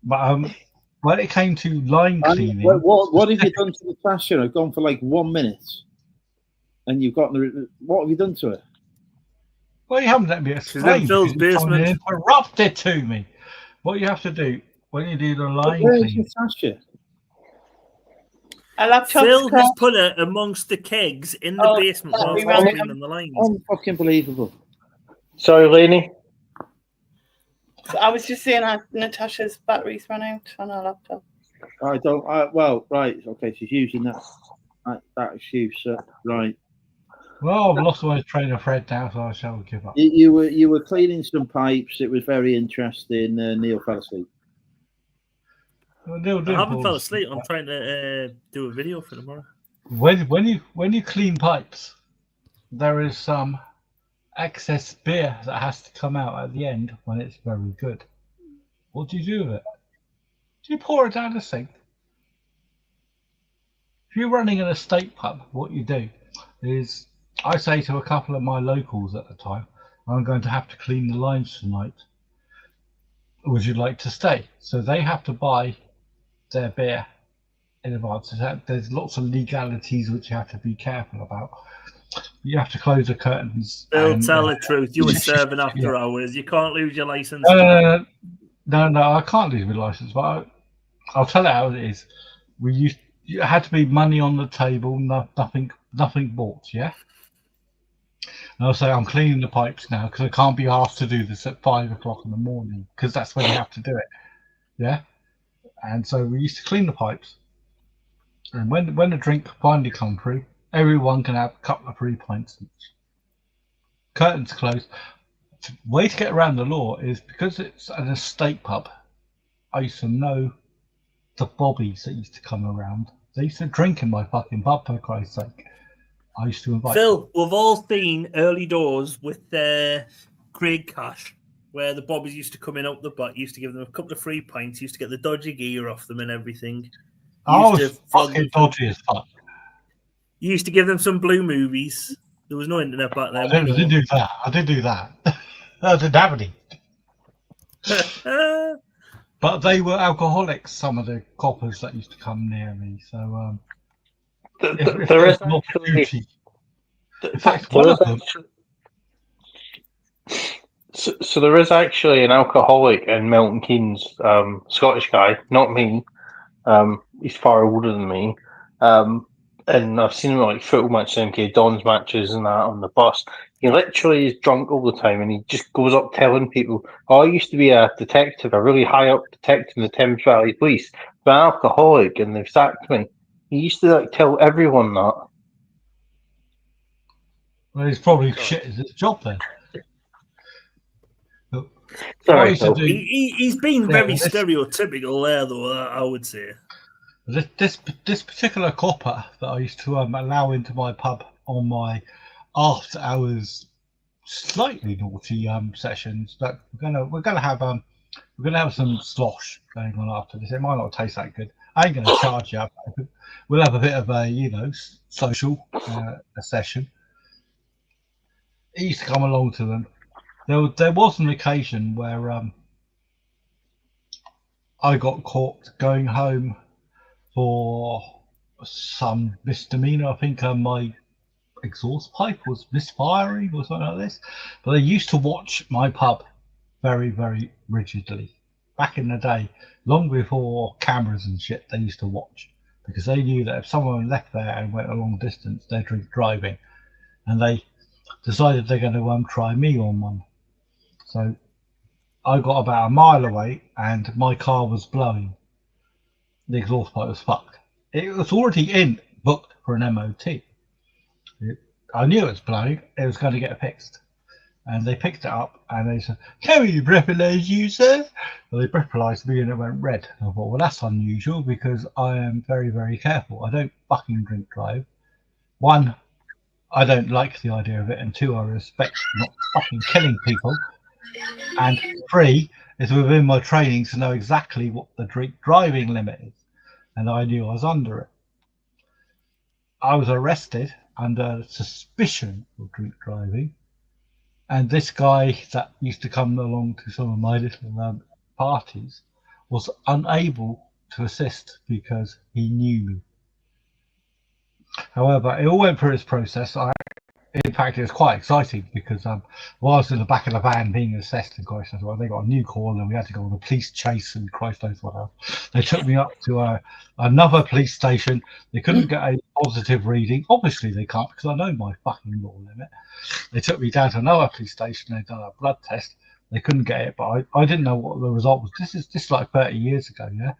But when it came to line cleaning, what have you done to the fashion? I've gone for like 1 minute, and you've got what have you done to it? Well, you haven't let me explain. Phil's basement. Interrupted to me. What you have to do when you do the line cleaning. Phil has put it amongst the kegs in the basement while cleaning the lines. Unfucking believable. Sorry, Lainey. So I was just saying Natasha's batteries ran out on her laptop. Right. Okay, she's using that excuse. Right. Well, I've lost my train of thread now, so I shall give up. You were cleaning some pipes. It was very interesting. Neil fell asleep. I haven't fell asleep. I'm trying to do a video for tomorrow. When you clean pipes, there is some excess beer that has to come out at the end when it's very good. What do you do with it? Do you pour it down the sink? If you're running an estate pub, what you do is, I say to a couple of my locals at the time, I'm going to have to clean the lines tonight. Would you like to stay? So they have to buy their beer in advance. There's lots of legalities which you have to be careful about. You have to close the curtains. They'll tell the truth. You were serving after hours. You can't lose your license. No, I can't lose my license, but I'll tell it how it is. It had to be money on the table, nothing bought, yeah? And I'll say I'm cleaning the pipes now because I can't be asked to do this at 5 o'clock in the morning, because that's when you have to do it, yeah? And so we used to clean the pipes, and when the drink finally come through, everyone can have a couple of 3 pints each. Curtains closed. The way to get around the law is, because it's an estate pub, I used to know the bobbies that used to come around. They used to drink in my fucking pub, for Christ's sake. I used to invite Phil, we've all seen early doors with Craig Cash, where the bobbies used to come in out the butt, used to give them a couple of 3 pints, used to get the dodgy gear off them and everything. Fucking dodgy as fuck. You used to give them some blue movies. There was no internet back then. I did do that. I didn't have any. But they were alcoholics, some of the coppers that used to come near me. So there is actually, in fact, one of them. So there is actually an alcoholic in Milton Keynes, Scottish guy, not me. He's far older than me. And I've seen him like football matches, MK Dons matches and that on the bus. He literally is drunk all the time, and he just goes up telling people, I used to be a detective, a really high up detective in the Thames Valley Police, but I'm alcoholic and they've sacked me. He used to tell everyone that. Well, he's probably shit at his job then. Sorry, he's been very stereotypical there, though, I would say. This particular copper that I used to allow into my pub on my after hours slightly naughty sessions, that we're gonna have some slosh going on after this. It might not taste that good. I ain't gonna charge you. We'll have a bit of a social session. it used to come along to them. There was an occasion where I got caught going home for some misdemeanor. I think my exhaust pipe was misfiring or something like this. But they used to watch my pub very, very rigidly. Back in the day, long before cameras and shit, they used to watch because they knew that if someone left there and went a long distance, they're drink driving, and they decided they're going to try me on one. So I got about a mile away and my car was blowing. The exhaust pipe was fucked. It was already booked for an MOT. I knew it was blowing. It was going to get fixed. And they picked it up and they said, "Can we breathalyze you, sir?" Well, they breathalyzed me and it went red. I thought, well, that's unusual because I am very, very careful. I don't fucking drink drive. One, I don't like the idea of it. And two, I respect not fucking killing people. And three, it's within my training to know exactly what the drink driving limit is. And I knew I was under it. I was arrested under suspicion of drink driving. And this guy that used to come along to some of my little parties was unable to assist because he knew me. However, it all went through its process. In fact, it was quite exciting because while I was in the back of the van being assessed, and Christ knows what, they got a new call and we had to go on a police chase and Christ knows what else. They took me up to another police station. They couldn't get a positive reading. Obviously, they can't because I know my fucking law limit. They took me down to another police station. They'd done a blood test. They couldn't get it, but I didn't know what the result was. This is like 30 years ago, yeah?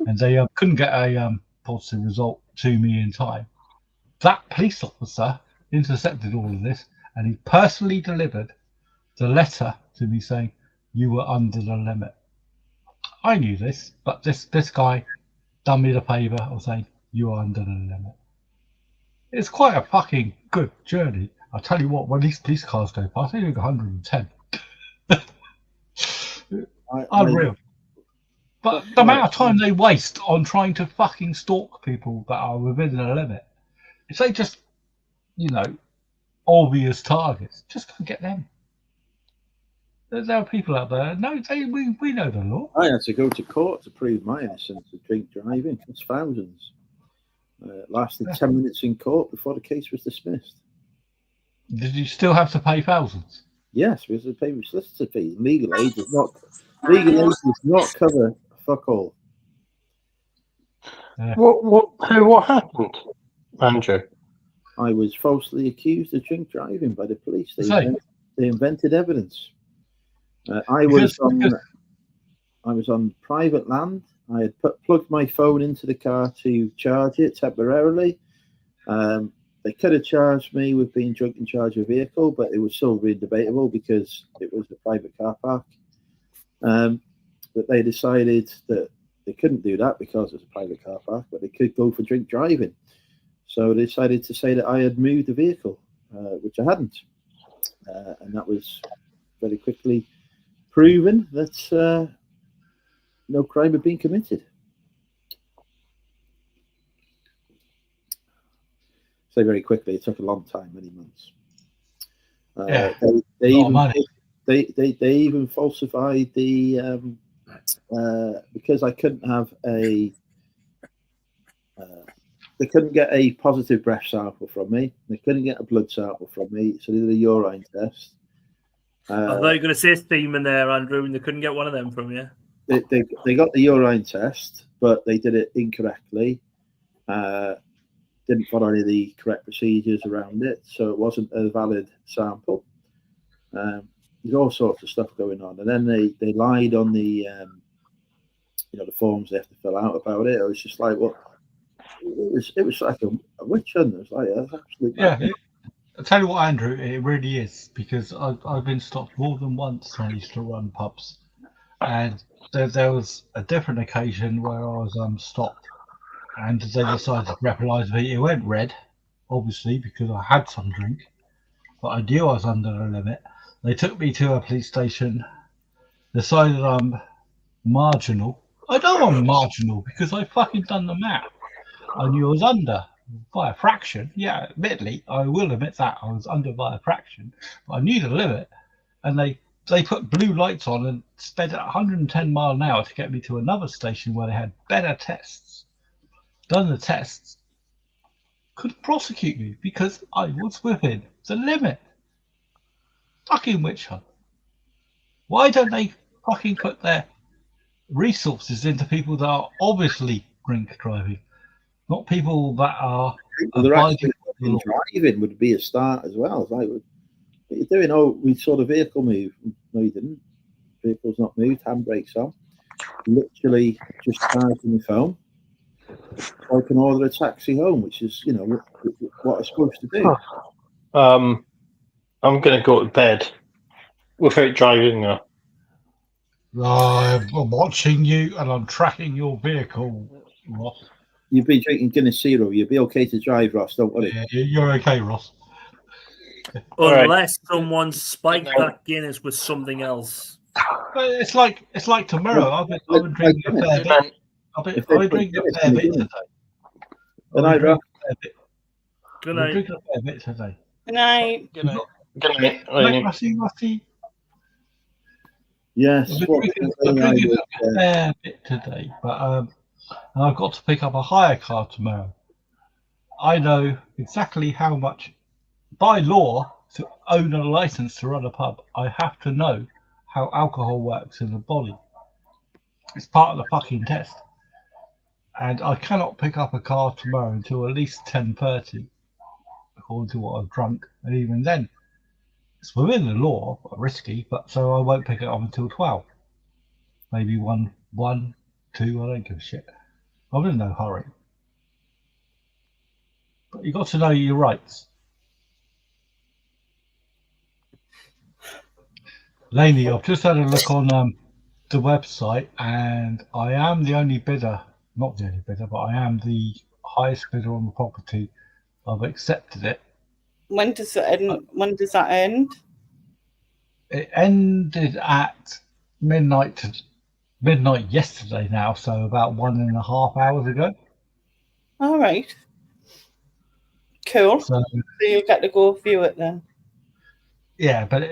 And they couldn't get a positive result to me in time. That police officer intercepted all of this and he personally delivered the letter to me saying you were under the limit. I knew this, but this guy done me the favour of saying you are under the limit. It's quite a fucking good journey. I'll tell you what, when these police cars go past, they do 110. Unreal. But the amount of time they waste on trying to fucking stalk people that are within the limit, if they just, obvious targets, just go get them. There are people out there. No, we know the law. I had to go to court to prove my innocence of drink driving. It's thousands. Lasted 10 minutes in court before the case was dismissed. Did you still have to pay thousands? Yes, we had to pay solicitor fees. Legal aid does not cover fuck all. What happened, Andrew? I was falsely accused of drink driving by the police. They invented evidence. I was on private land. I had plugged my phone into the car to charge it temporarily. They could have charged me with being drunk and charge a vehicle, but it was still really debatable because it was a private car park. But they decided that they couldn't do that because it's a private car park, but they could go for drink driving. So they decided to say that I had moved the vehicle, which I hadn't. And that was very quickly proven that no crime had been committed. So very quickly, it took a long time, many months. They even falsified the because I couldn't have they couldn't get a positive breath sample from me. They couldn't get a blood sample from me, so they did a urine test. I thought you were going to say semen there, Andrew, and they couldn't get one of them from you. They got the urine test, but they did it incorrectly. Didn't follow any of the correct procedures around it, so it wasn't a valid sample. There's all sorts of stuff going on, and then they lied on the the forms they have to fill out about it. It was just like, well, it was like a witch hunt. It was like, that's absolutely bad. I'll tell you what, Andrew, it really is, because I've been stopped more than once when I used to run pubs, and there was a different occasion where I was stopped, and they decided to breathalyze me. It went red, obviously, because I had some drink, but I knew I was under the limit. They took me to a police station, decided I'm marginal. I know I'm marginal because I fucking done the math. I knew I was under, by a fraction. Yeah, admittedly, I will admit that I was under by a fraction, but I knew the limit, and they put blue lights on and sped at 110 mile an hour to get me to another station where they had better tests. Done the tests, could prosecute me because I was within the limit. Fucking witch hunt. Why don't they fucking put their resources into people that are obviously drink driving, not people that are They're abiding actually by the law? driving would be a start as well. It's like, what you're doing? Oh, we saw the vehicle move. No, you didn't. Vehicle's not moved. Handbrakes on. Literally just charging the phone. So I can order a taxi home, which is, you know, what I'm supposed to do. I'm going to go to bed without driving now. I'm watching you and I'm tracking your vehicle, Ross. You've been drinking Guinness Zero. You'll be okay to drive, Ross. Don't worry. Yeah, you're okay, Ross. Unless someone spiked that Guinness with something else. But it's like tomorrow. I've been drinking a fair bit. I've been drinking a fair bit today. Good night, Ross. Good I've been night. drinking a fair bit today. Good night. Good night. Right, Rusty. Yes. I've been drinking a fair bit today, but and I've got to pick up a hire car tomorrow. I know exactly how much, by law, to own a license to run a pub, I have to know how alcohol works in the body. It's part of the fucking test. And I cannot pick up a car tomorrow until at least 10:30, according to what I've drunk. And even then, it's within the law, risky, but so I won't pick it up until 12. Maybe 1, 2, I don't give a shit. I'm in no hurry. But you've got to know your rights. Lainey, I've just had a look on the website, and I am the only bidder, not the only bidder, but I am the highest bidder on the property. I've accepted it. When does that end? It ended at midnight yesterday now, so about 1.5 hours ago. All right. Cool. So you'll get to go view it then. yeah, but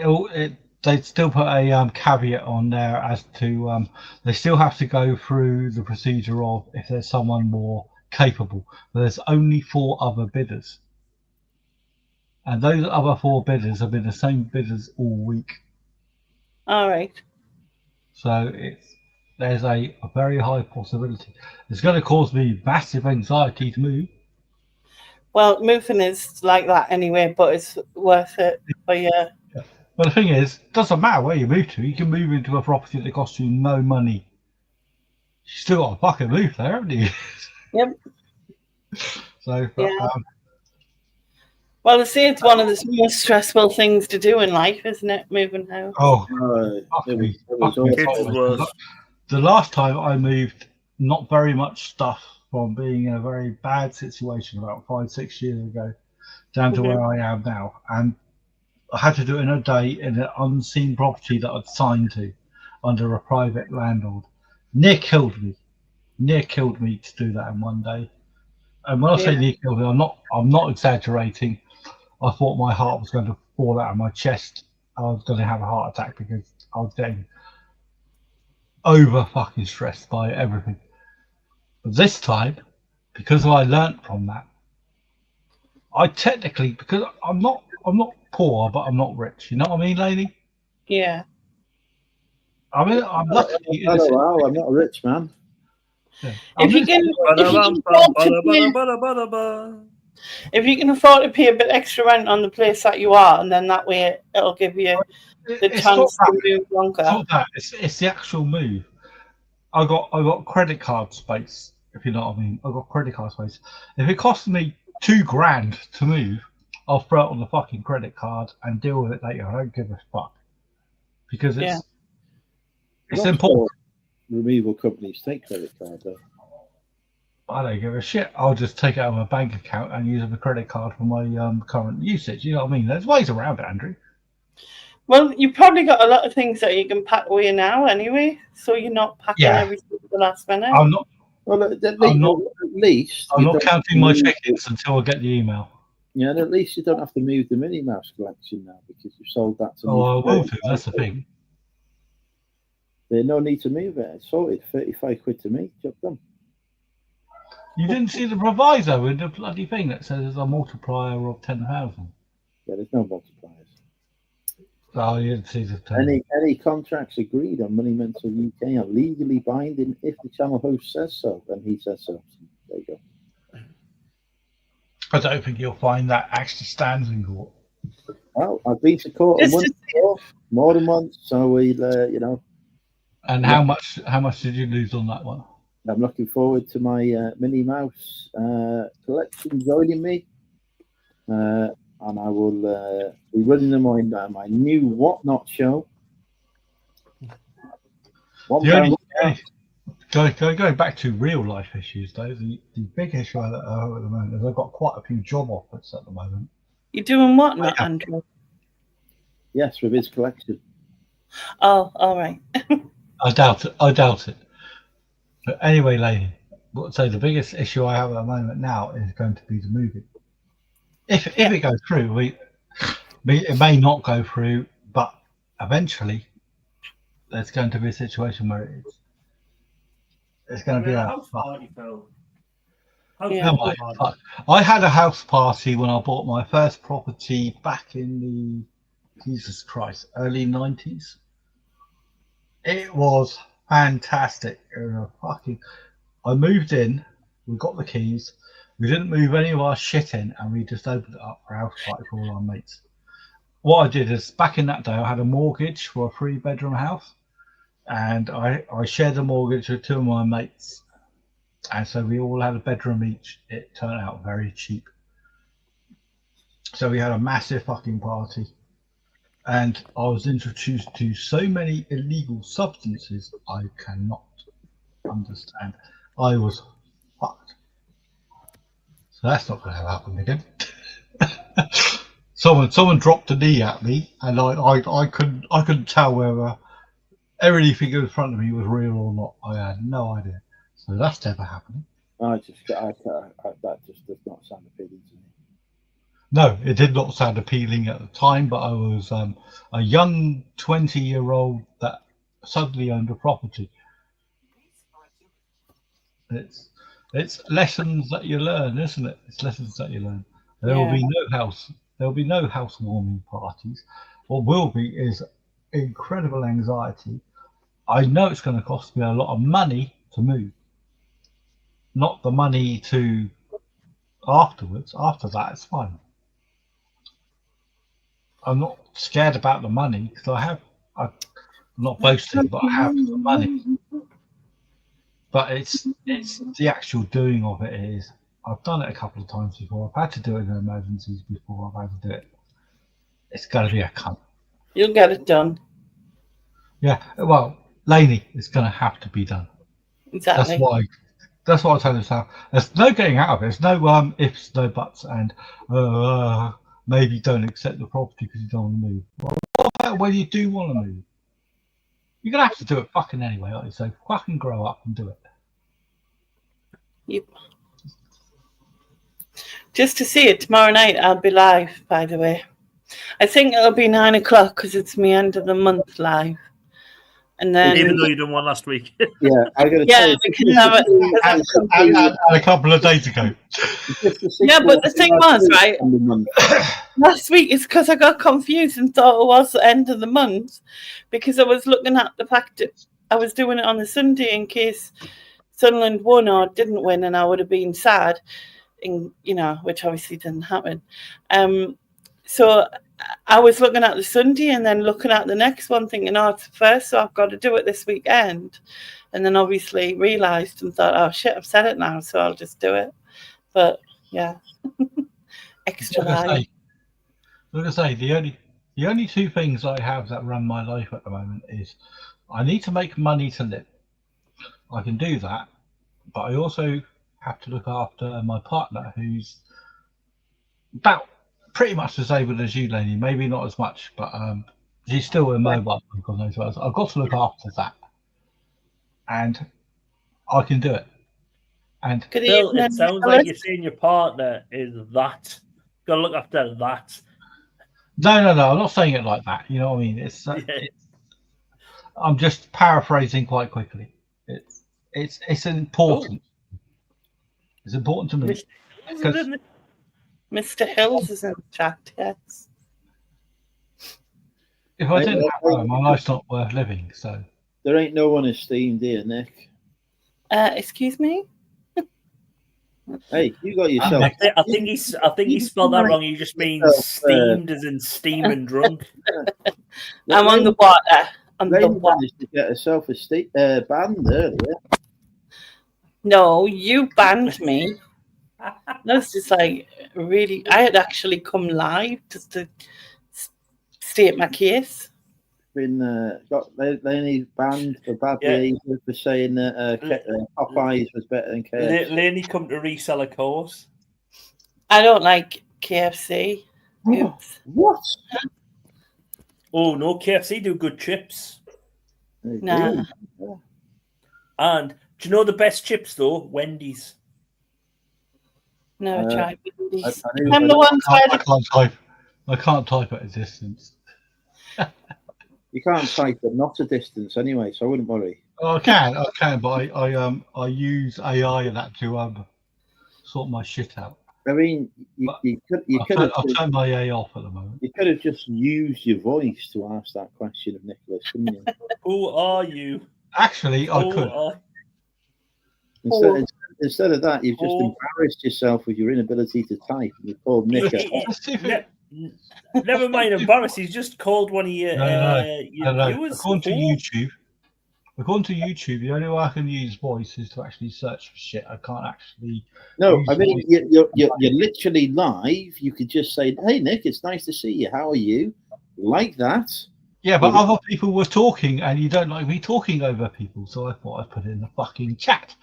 they'd still put a caveat on there as to they still have to go through the procedure of if there's someone more capable. But there's only 4 other bidders, and those other 4 bidders have been the same bidders all week. All right. So there's a very high possibility. It's going to cause me massive anxiety to move. Well, moving is like that anyway, but it's worth it for you. But the thing is, it doesn't matter where you move to. You can move into a property that costs you no money. You still got to fucking move there, haven't you? Yep. So, yeah. Well, I see it's one of the most stressful things to do in life, isn't it? Moving house. Oh, The last time I moved, not very much stuff from being in a very bad situation about 5-6 years ago, down to where I am now, and I had to do it in a day in an unseen property that I'd signed to under a private landlord. Near killed me to do that in one day. And when I say near killed me, I'm not exaggerating. I thought my heart was going to fall out of my chest. I was going to have a heart attack because I was getting over fucking stressed by everything. But this time, because I learnt from that, I technically, because I'm not poor, but I'm not rich. You know what I mean, lady? Yeah. I mean, I'm lucky. I'm not a rich man. Yeah. If you can afford to pay a bit extra rent on the place that you are, and then that way it'll give you the chance to move longer. It's not that. It's the actual move. I got credit card space, if you know what I mean. I got credit card space. If it costs me $2,000 to move, I'll throw it on the fucking credit card and deal with it later. I don't give a fuck because it's important. Removal companies take credit card though. I don't give a shit. I'll just take it out of my bank account and use a credit card for my current usage. You know what I mean? There's ways around it, Andrew. Well, you've probably got a lot of things that you can pack away now anyway, so you're not packing everything for the last minute. Well, I'm not, at least I'm you not don't counting my chickens until I get the email. Yeah, and at least you don't have to move the Minnie Mouse collection now because you've sold that to me. Oh, I will do. That's the thing. There's no need to move it. It's sorted. 35 quid to me. Job done. You didn't see the proviso in the bloody thing that says a multiplier of 10,000. Yeah, there's no multipliers. Oh, you didn't see the thing. Any contracts agreed on Money Mental UK are legally binding if the channel host says so, and he says so. There you go. I don't think you'll find that actually stands in court. Well, I've been to court once before, more than once, so we'll, you know. And how much did you lose on that one? I'm looking forward to my Minnie Mouse collection joining me. And I will be running them on my new Whatnot show. Going back to real life issues, though, the big issue at the moment is I've got quite a few job offers at the moment. You're doing Whatnot, Andrew? Yes, with his collection. Oh, all right. I doubt it. But anyway, lady, so the biggest issue I have at the moment now is going to be the movie. If it goes through, it may not go through, but eventually there's going to be a situation where it's going to be a house party. I had a house party when I bought my first property back in the early 90s. It was fantastic. I moved in, we got the keys. We didn't move any of our shit in, and we just opened it up for a house party for all our mates. What I did is, back in that day, I had a mortgage for a 3-bedroom house, and I shared the mortgage with 2 of my mates, and so we all had a bedroom each. It turned out very cheap. So we had a massive fucking party, and I was introduced to so many illegal substances I cannot understand. I was fucked. So that's not going to happen again. Someone dropped a knee at me, and I couldn't tell whether everything in front of me was real or not. I had no idea. So that's never happening. That just does not sound appealing to me. No, it did not sound appealing at the time, but I was a young 20-year-old that suddenly owned a property. It's lessons that you learn, isn't it? It's lessons that you learn. There will be no housewarming parties. What will be is incredible anxiety. I know it's going to cost me a lot of money to move. Not the money to afterwards. After that, it's fine. I'm not scared about the money because I'm not boasting, but I have the money. But it's the actual doing of it is. I've done it a couple of times before. I've had to do it in emergencies before. I've had to do it. It's got to be a cunt. You'll get it done. Yeah. Well, Lainey, it's going to have to be done. Exactly. That's what I tell you. There's no getting out of it. There's no ifs, no buts, and maybe don't accept the property because you don't want to move. Well, what about when you do want to move? You're going to have to do it fucking anyway, aren't you? So fucking grow up and do it. Yep. Just to see it tomorrow night, I'll be live, by the way. I think it'll be 9 o'clock because it's my end of the month live. And then, even though you done one last week. Yeah, I got to yeah, we can have it. And a couple of days ago. Yeah, but the thing was, right, last week is because I got confused and thought it was the end of the month because I was looking at the fact that I was doing it on the Sunday in case Sunderland won or didn't win, and I would have been sad, which obviously didn't happen. So I was looking at the Sunday and then looking at the next one thinking, it's the first, so I've got to do it this weekend. And then obviously realised and thought, oh shit, I've said it now, so I'll just do it. But yeah, extra live. Like I say, the only 2 things I have that run my life at the moment is I need to make money to live. I can do that, but I also have to look after my partner who's about pretty much disabled as you, Lainey. Maybe not as much, but she's still immobile. I've got to look after that, and I can do it. And Good Bill, evening, it sounds Nicholas. like you're saying your partner is that. Got to look after that. no, I'm not saying it like that. You know what I mean? I'm just paraphrasing quite quickly. It's important. It's important to me. Because Mr. Hills is in the chat, yes. if I didn't have her, my life's not worth living. So there ain't no one esteemed here, Nick. Excuse me? Hey, you got yourself. I think he spelled that wrong. He just means steamed as in steam and drunk. I'm on the water. Lady managed to get herself a banned earlier. No, you banned me. That's just like really. I had actually come live just to state my case. Been got Laney banned for bad behaviour for saying that Popeyes was better than KFC. Laney come to resell a course. I don't like KFC. Oops. What? Oh no, KFC do good chips. Nah. And do you know the best chips though? Wendy's. Never tried Wendy's. I'm the one I can't type at a distance. You can't type at not a distance anyway, so I wouldn't worry. Oh, I can, but I use AI and that to sort my shit out. I mean, you could have. I'll turn my AI off at the moment. You could have just used your voice to ask that question of Nicholas, couldn't you? Who are you? Actually, I could. Instead of that, you've just embarrassed yourself with your inability to type. And you called Nick. Never mind embarrassed. He's just called one of your viewers. According to YouTube, the only way I can use voice is to actually search for shit. I can't actually. No, I mean you're literally live. You could just say, "Hey Nick, it's nice to see you. How are you?" Like that. Yeah, but other people were talking, and you don't like me talking over people, so I thought I'd put it in the fucking chat.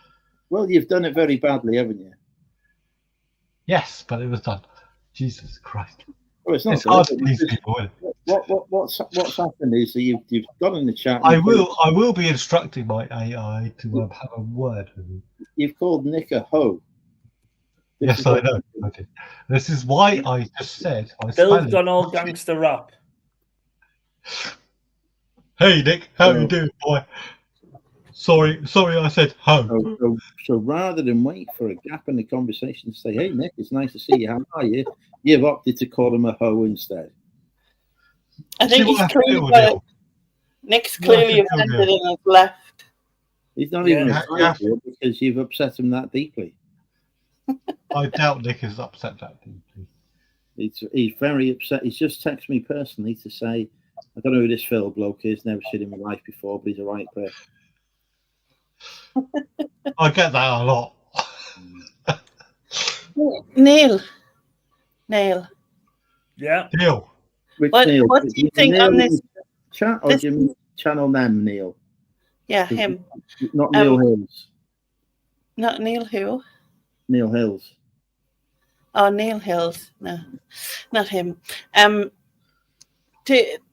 Well, you've done it very badly, haven't you? Yes, but it was done. Jesus Christ. Well, it's not. It's hard to please people, isn't it? What's happened is that you've gone in the chat. I will be instructing my AI to have a word with you. You've called Nick a hoe. Yes, I know. I did. This is why I just said. Bill's gone all gangster rap. Hey Nick, how you doing, boy? Sorry, I said hoe. So rather than wait for a gap in the conversation to say, "Hey Nick, it's nice to see you. How are you?" You've opted to call him a hoe instead. I think Nick's clearly offended and has left. He's not even offended because you've upset him that deeply. I doubt Nick is upset that deeply. He's very upset. He's just texted me personally to say, "I don't know who this Phil bloke is. Never seen him in my life before, but he's a right prick." I get that a lot. Neil. Yeah. Neil. What do you think on this chat, or do you mean channel name Neil? Yeah, him. Not Neil Hills. Not Neil who? Neil Hills. Oh, Neil Hills. No, not him.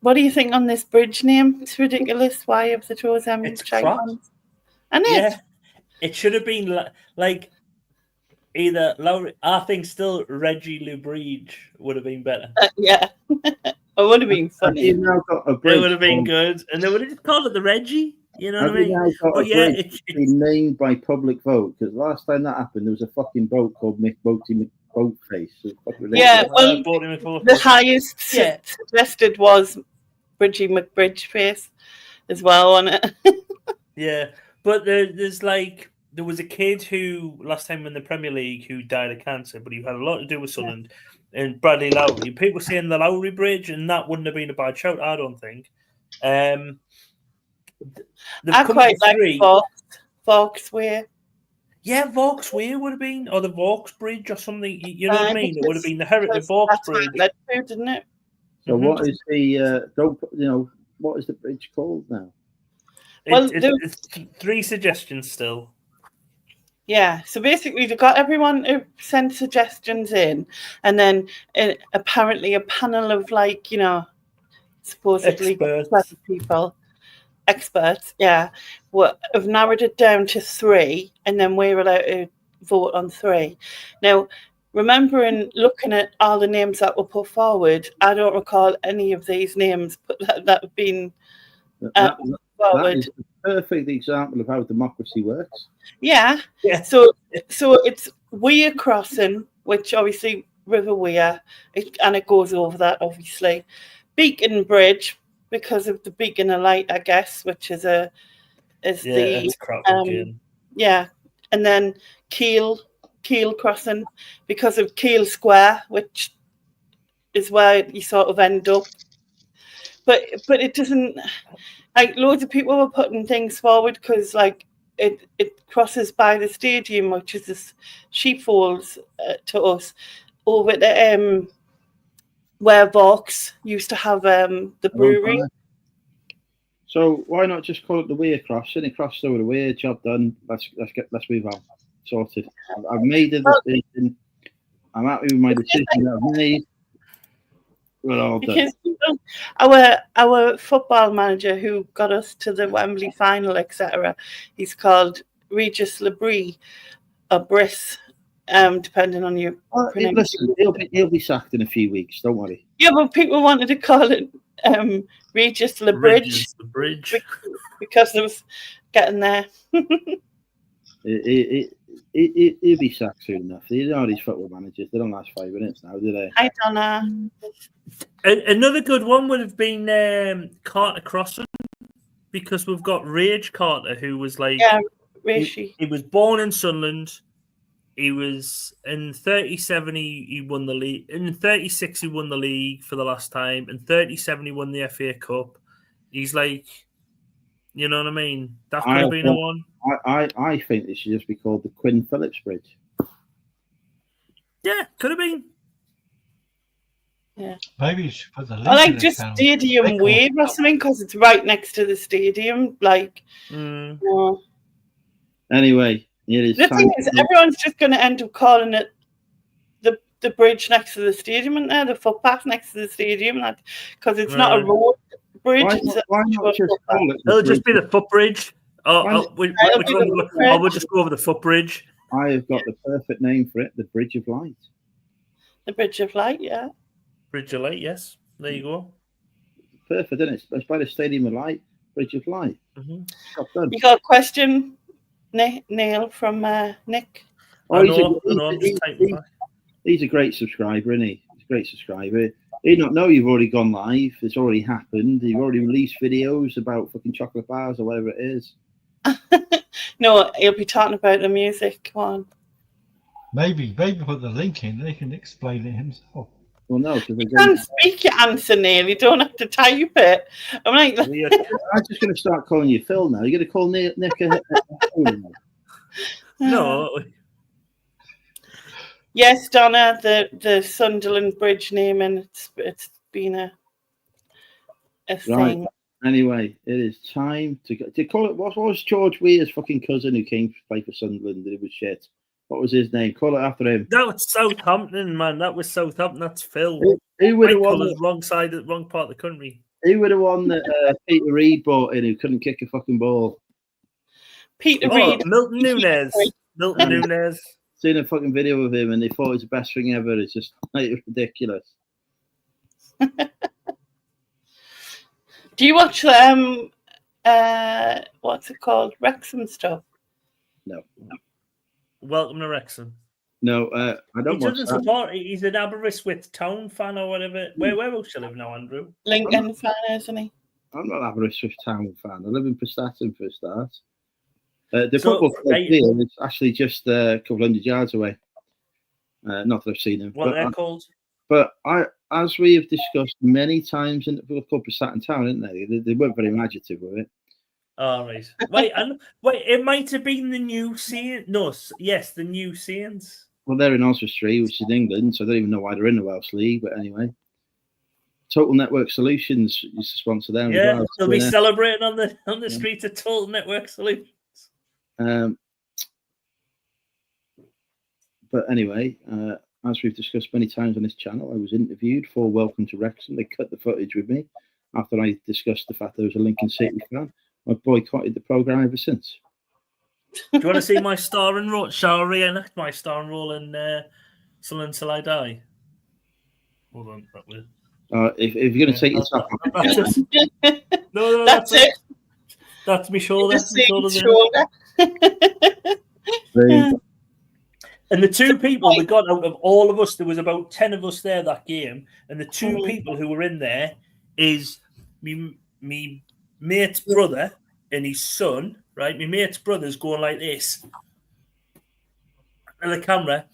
What do you think on this bridge name? It's ridiculous. Why have the chosen? It's crap. And it should have been like either Lowry. I think still Reggie Lubridge would have been better. Yeah, it would have been funny. It would have been good, and they would have just called it the Reggie. You know what I mean? But yeah, it's been named by public vote, because last time that happened, there was a fucking boat called McBoatface. Yeah, well, the highest suggested was Bridgie McBridgeface as well on it. Yeah, but there was a kid who last time in the Premier League who died of cancer, but he had a lot to do with Sunderland, and Bradley Lowry. People saying the Lowry Bridge, and that wouldn't have been a bad shout, I don't think. I quite like Vauxway. Yeah, Vauxway would have been, or the Vaux Bridge or something. You know what I mean? It would have been the Heritage Vaux Bridge, didn't it? So what is the what is the bridge called now? Well, it's 3 suggestions still. Yeah, so basically they got everyone to send suggestions in, and then apparently a panel of supposedly clever people, experts, have narrowed it down to 3, and then we're allowed to vote on 3. Now, remembering looking at all the names that were put forward, I don't recall any of these names that have been That forward. is the perfect example of how democracy works. Yeah. So it's Weir Crossing, which obviously River Weir, and it goes over that obviously. Beacon Bridge, because of the beacon of light, I guess, which is it's crap again. Yeah, and then Keel Crossing, because of Keel Square, which is where you sort of end up. But it doesn't, like, loads of people were putting things forward because like it crosses by the stadium, which is this sheepfolds to us over the where Vaux used to have the brewery. So why not just call it the Weir Crossing? It crossed over the Weir, job done. Let's move on. Sorted. I've made a decision. I'm happy with my decision that I've made. We're all done. Because our football manager who got us to the Wembley final, etc., he's called Regis Labrie or Briss, depending on your listen, he'll be sacked in a few weeks. Don't worry. Yeah, but people wanted to call it Regis Labridge because it was getting there. He'll be sacked soon enough. You know these football managers, they don't last 5 minutes now, do they? I don't know. Another good one would have been Carter Crossing, because we've got Rage Carter, who was like, Rishi. He was born in Sunderland. He was in 37. He won the league. In 36, he won the league for the last time. In 37, he won the FA Cup. He's like, you know what I mean? That could have been the one. I think it should just be called the Quinn Phillips Bridge. Yeah, could have been. Yeah. Maybe you should put the link. I like just Stadium Wave or something because it's right next to the stadium. Like, Anyway, it is. The thing is, everyone's just going to end up calling it the bridge next to the stadium, and the footpath next to the stadium, because it's not a road bridge. Why not just call it? It'll just be the footbridge. We'll just go over the footbridge. I have got the perfect name for it: the Bridge of Light. The Bridge of Light, yeah. Bridge of Light, yes. There you go. Perfect, isn't it? It's by the Stadium of Light, Bridge of Light. Mm-hmm. You got a question, Neil, from Nick? He's a great subscriber, isn't he? He's a great subscriber. He'd not know you've already gone live. It's already happened. You've already released videos about fucking chocolate bars or whatever it is. No, he'll be talking about the music one. Maybe put the link in. They can explain it himself. Well, no, you can't speak your answer, Neil. You don't have to type it. I'm like, I'm just going to start calling you Phil now. You're going to call Nick No. Yes, Donna, the Sunderland Bridge name, and it's been a thing. Anyway, it is time to call it. What was George Weir's fucking cousin who came to play for Sunderland? And it was shit. What was his name? Call it after him. That was Southampton, man. That was Southampton. That's Phil. Who would have won? Wrong part of the country. Who would have won that Peter Reid brought in, who couldn't kick a fucking ball? Peter Reid. Milton Nunes. Milton Nunes. Seen a fucking video of him, and they thought it was the best thing ever. It's just like ridiculous. Do you watch what's it called, Wrexham stuff? No. Welcome to Wrexham. No, I don't. He doesn't support. He's an Aberystwyth Town fan or whatever. Where else you live now, Andrew? Lincoln fan, isn't he? I'm not an Aberystwyth Town fan. I live in Prestatyn for a start. The football club here is actually just a couple hundred yards away. Not that I've seen them. What they're called? But as we have discussed many times in the football club Prestatyn Town, didn't they? They weren't very imaginative with it. Oh, right. Wait, it might have been the New Saints. No, yes, the New Saints. Well, they're in Oswestry, which is in England, so I don't even know why they're in the Welsh League. But anyway, Total Network Solutions used to sponsor them. Yeah, as well. they'll be celebrating on the streets of Total Network Solutions. But anyway, as we've discussed many times on this channel, I was interviewed for Welcome to Wrexham. They cut the footage with me after I discussed the fact that I was a Lincoln City fan. I've boycotted the programme ever since. Do you want to see my starring role? Shall I reenact my starring role in Sun Until I Die? Hold on, that will. If you're going to take your top off, That's it. No, That's it. That's my shoulder. Just My see shoulder's in. shoulder. And the two people we got out of all of us, there was about 10 of us there that game, and the two people who were in there is me mate's brother and his son, right? My mate's brother's going like this at the camera.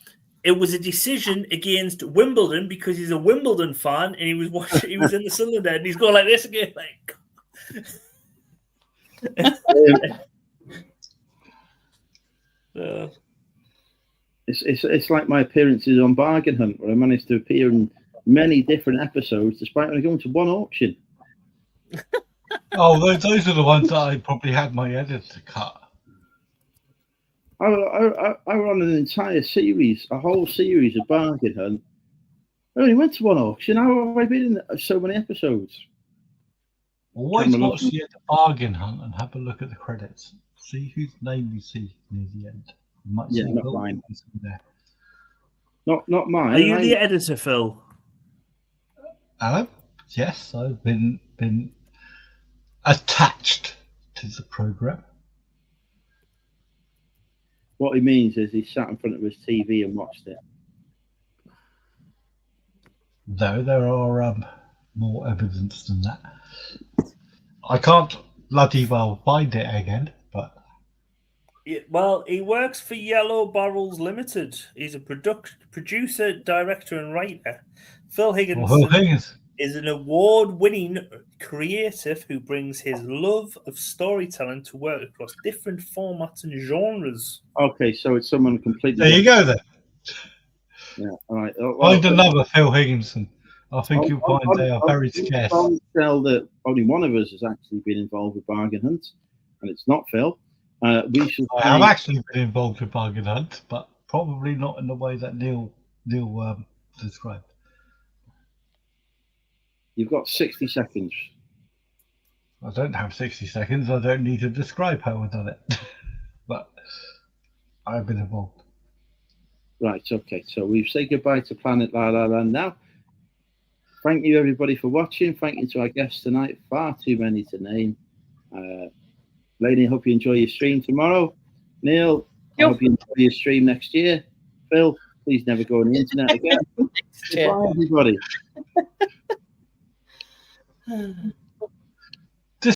It was a decision against Wimbledon because he's a Wimbledon fan and he was watching. He was in the Sunderland and he's going like this again, like. It's like my appearances on Bargain Hunt, where I managed to appear in many different episodes, despite only going to one auction. Oh, those are the ones that I probably had my editor cut. I ran an entire series, a whole series of Bargain Hunt. I only went to one auction. How have I been in so many episodes? Always watch the end of Bargain Hunt and have a look at the credits. See whose name you see near the end. You might see not mine. There. Not mine. Are you the editor, Phil? Alan? Yes, I've been attached to the program. What he means is he sat in front of his TV and watched it. Though there are more evidence than that. I can't bloody well find it again, but... Well, he works for Yellow Barrels Limited. He's a producer, director, and writer. Phil Higgins is an award-winning creative who brings his love of storytelling to work across different formats and genres. Okay, so it's someone completely... There you go, then. Yeah, all right. Find another Phil Higginson. I think you'll find they are very scarce. I'll tell that only one of us has actually been involved with Bargain Hunt, and it's not Phil. I have actually been involved with Bargain Hunt, but probably not in the way that Neil described. You've got 60 seconds. I don't have 60 seconds. I don't need to describe how I've done it. But I've been involved. Right, okay. So we've said goodbye to Planet La La Land now. Thank you, everybody, for watching. Thank you to our guests tonight. Far too many to name. Lainey, I hope you enjoy your stream tomorrow. Neil, I hope you enjoy your stream next year. Phil, please never go on the internet again. Goodbye, everybody.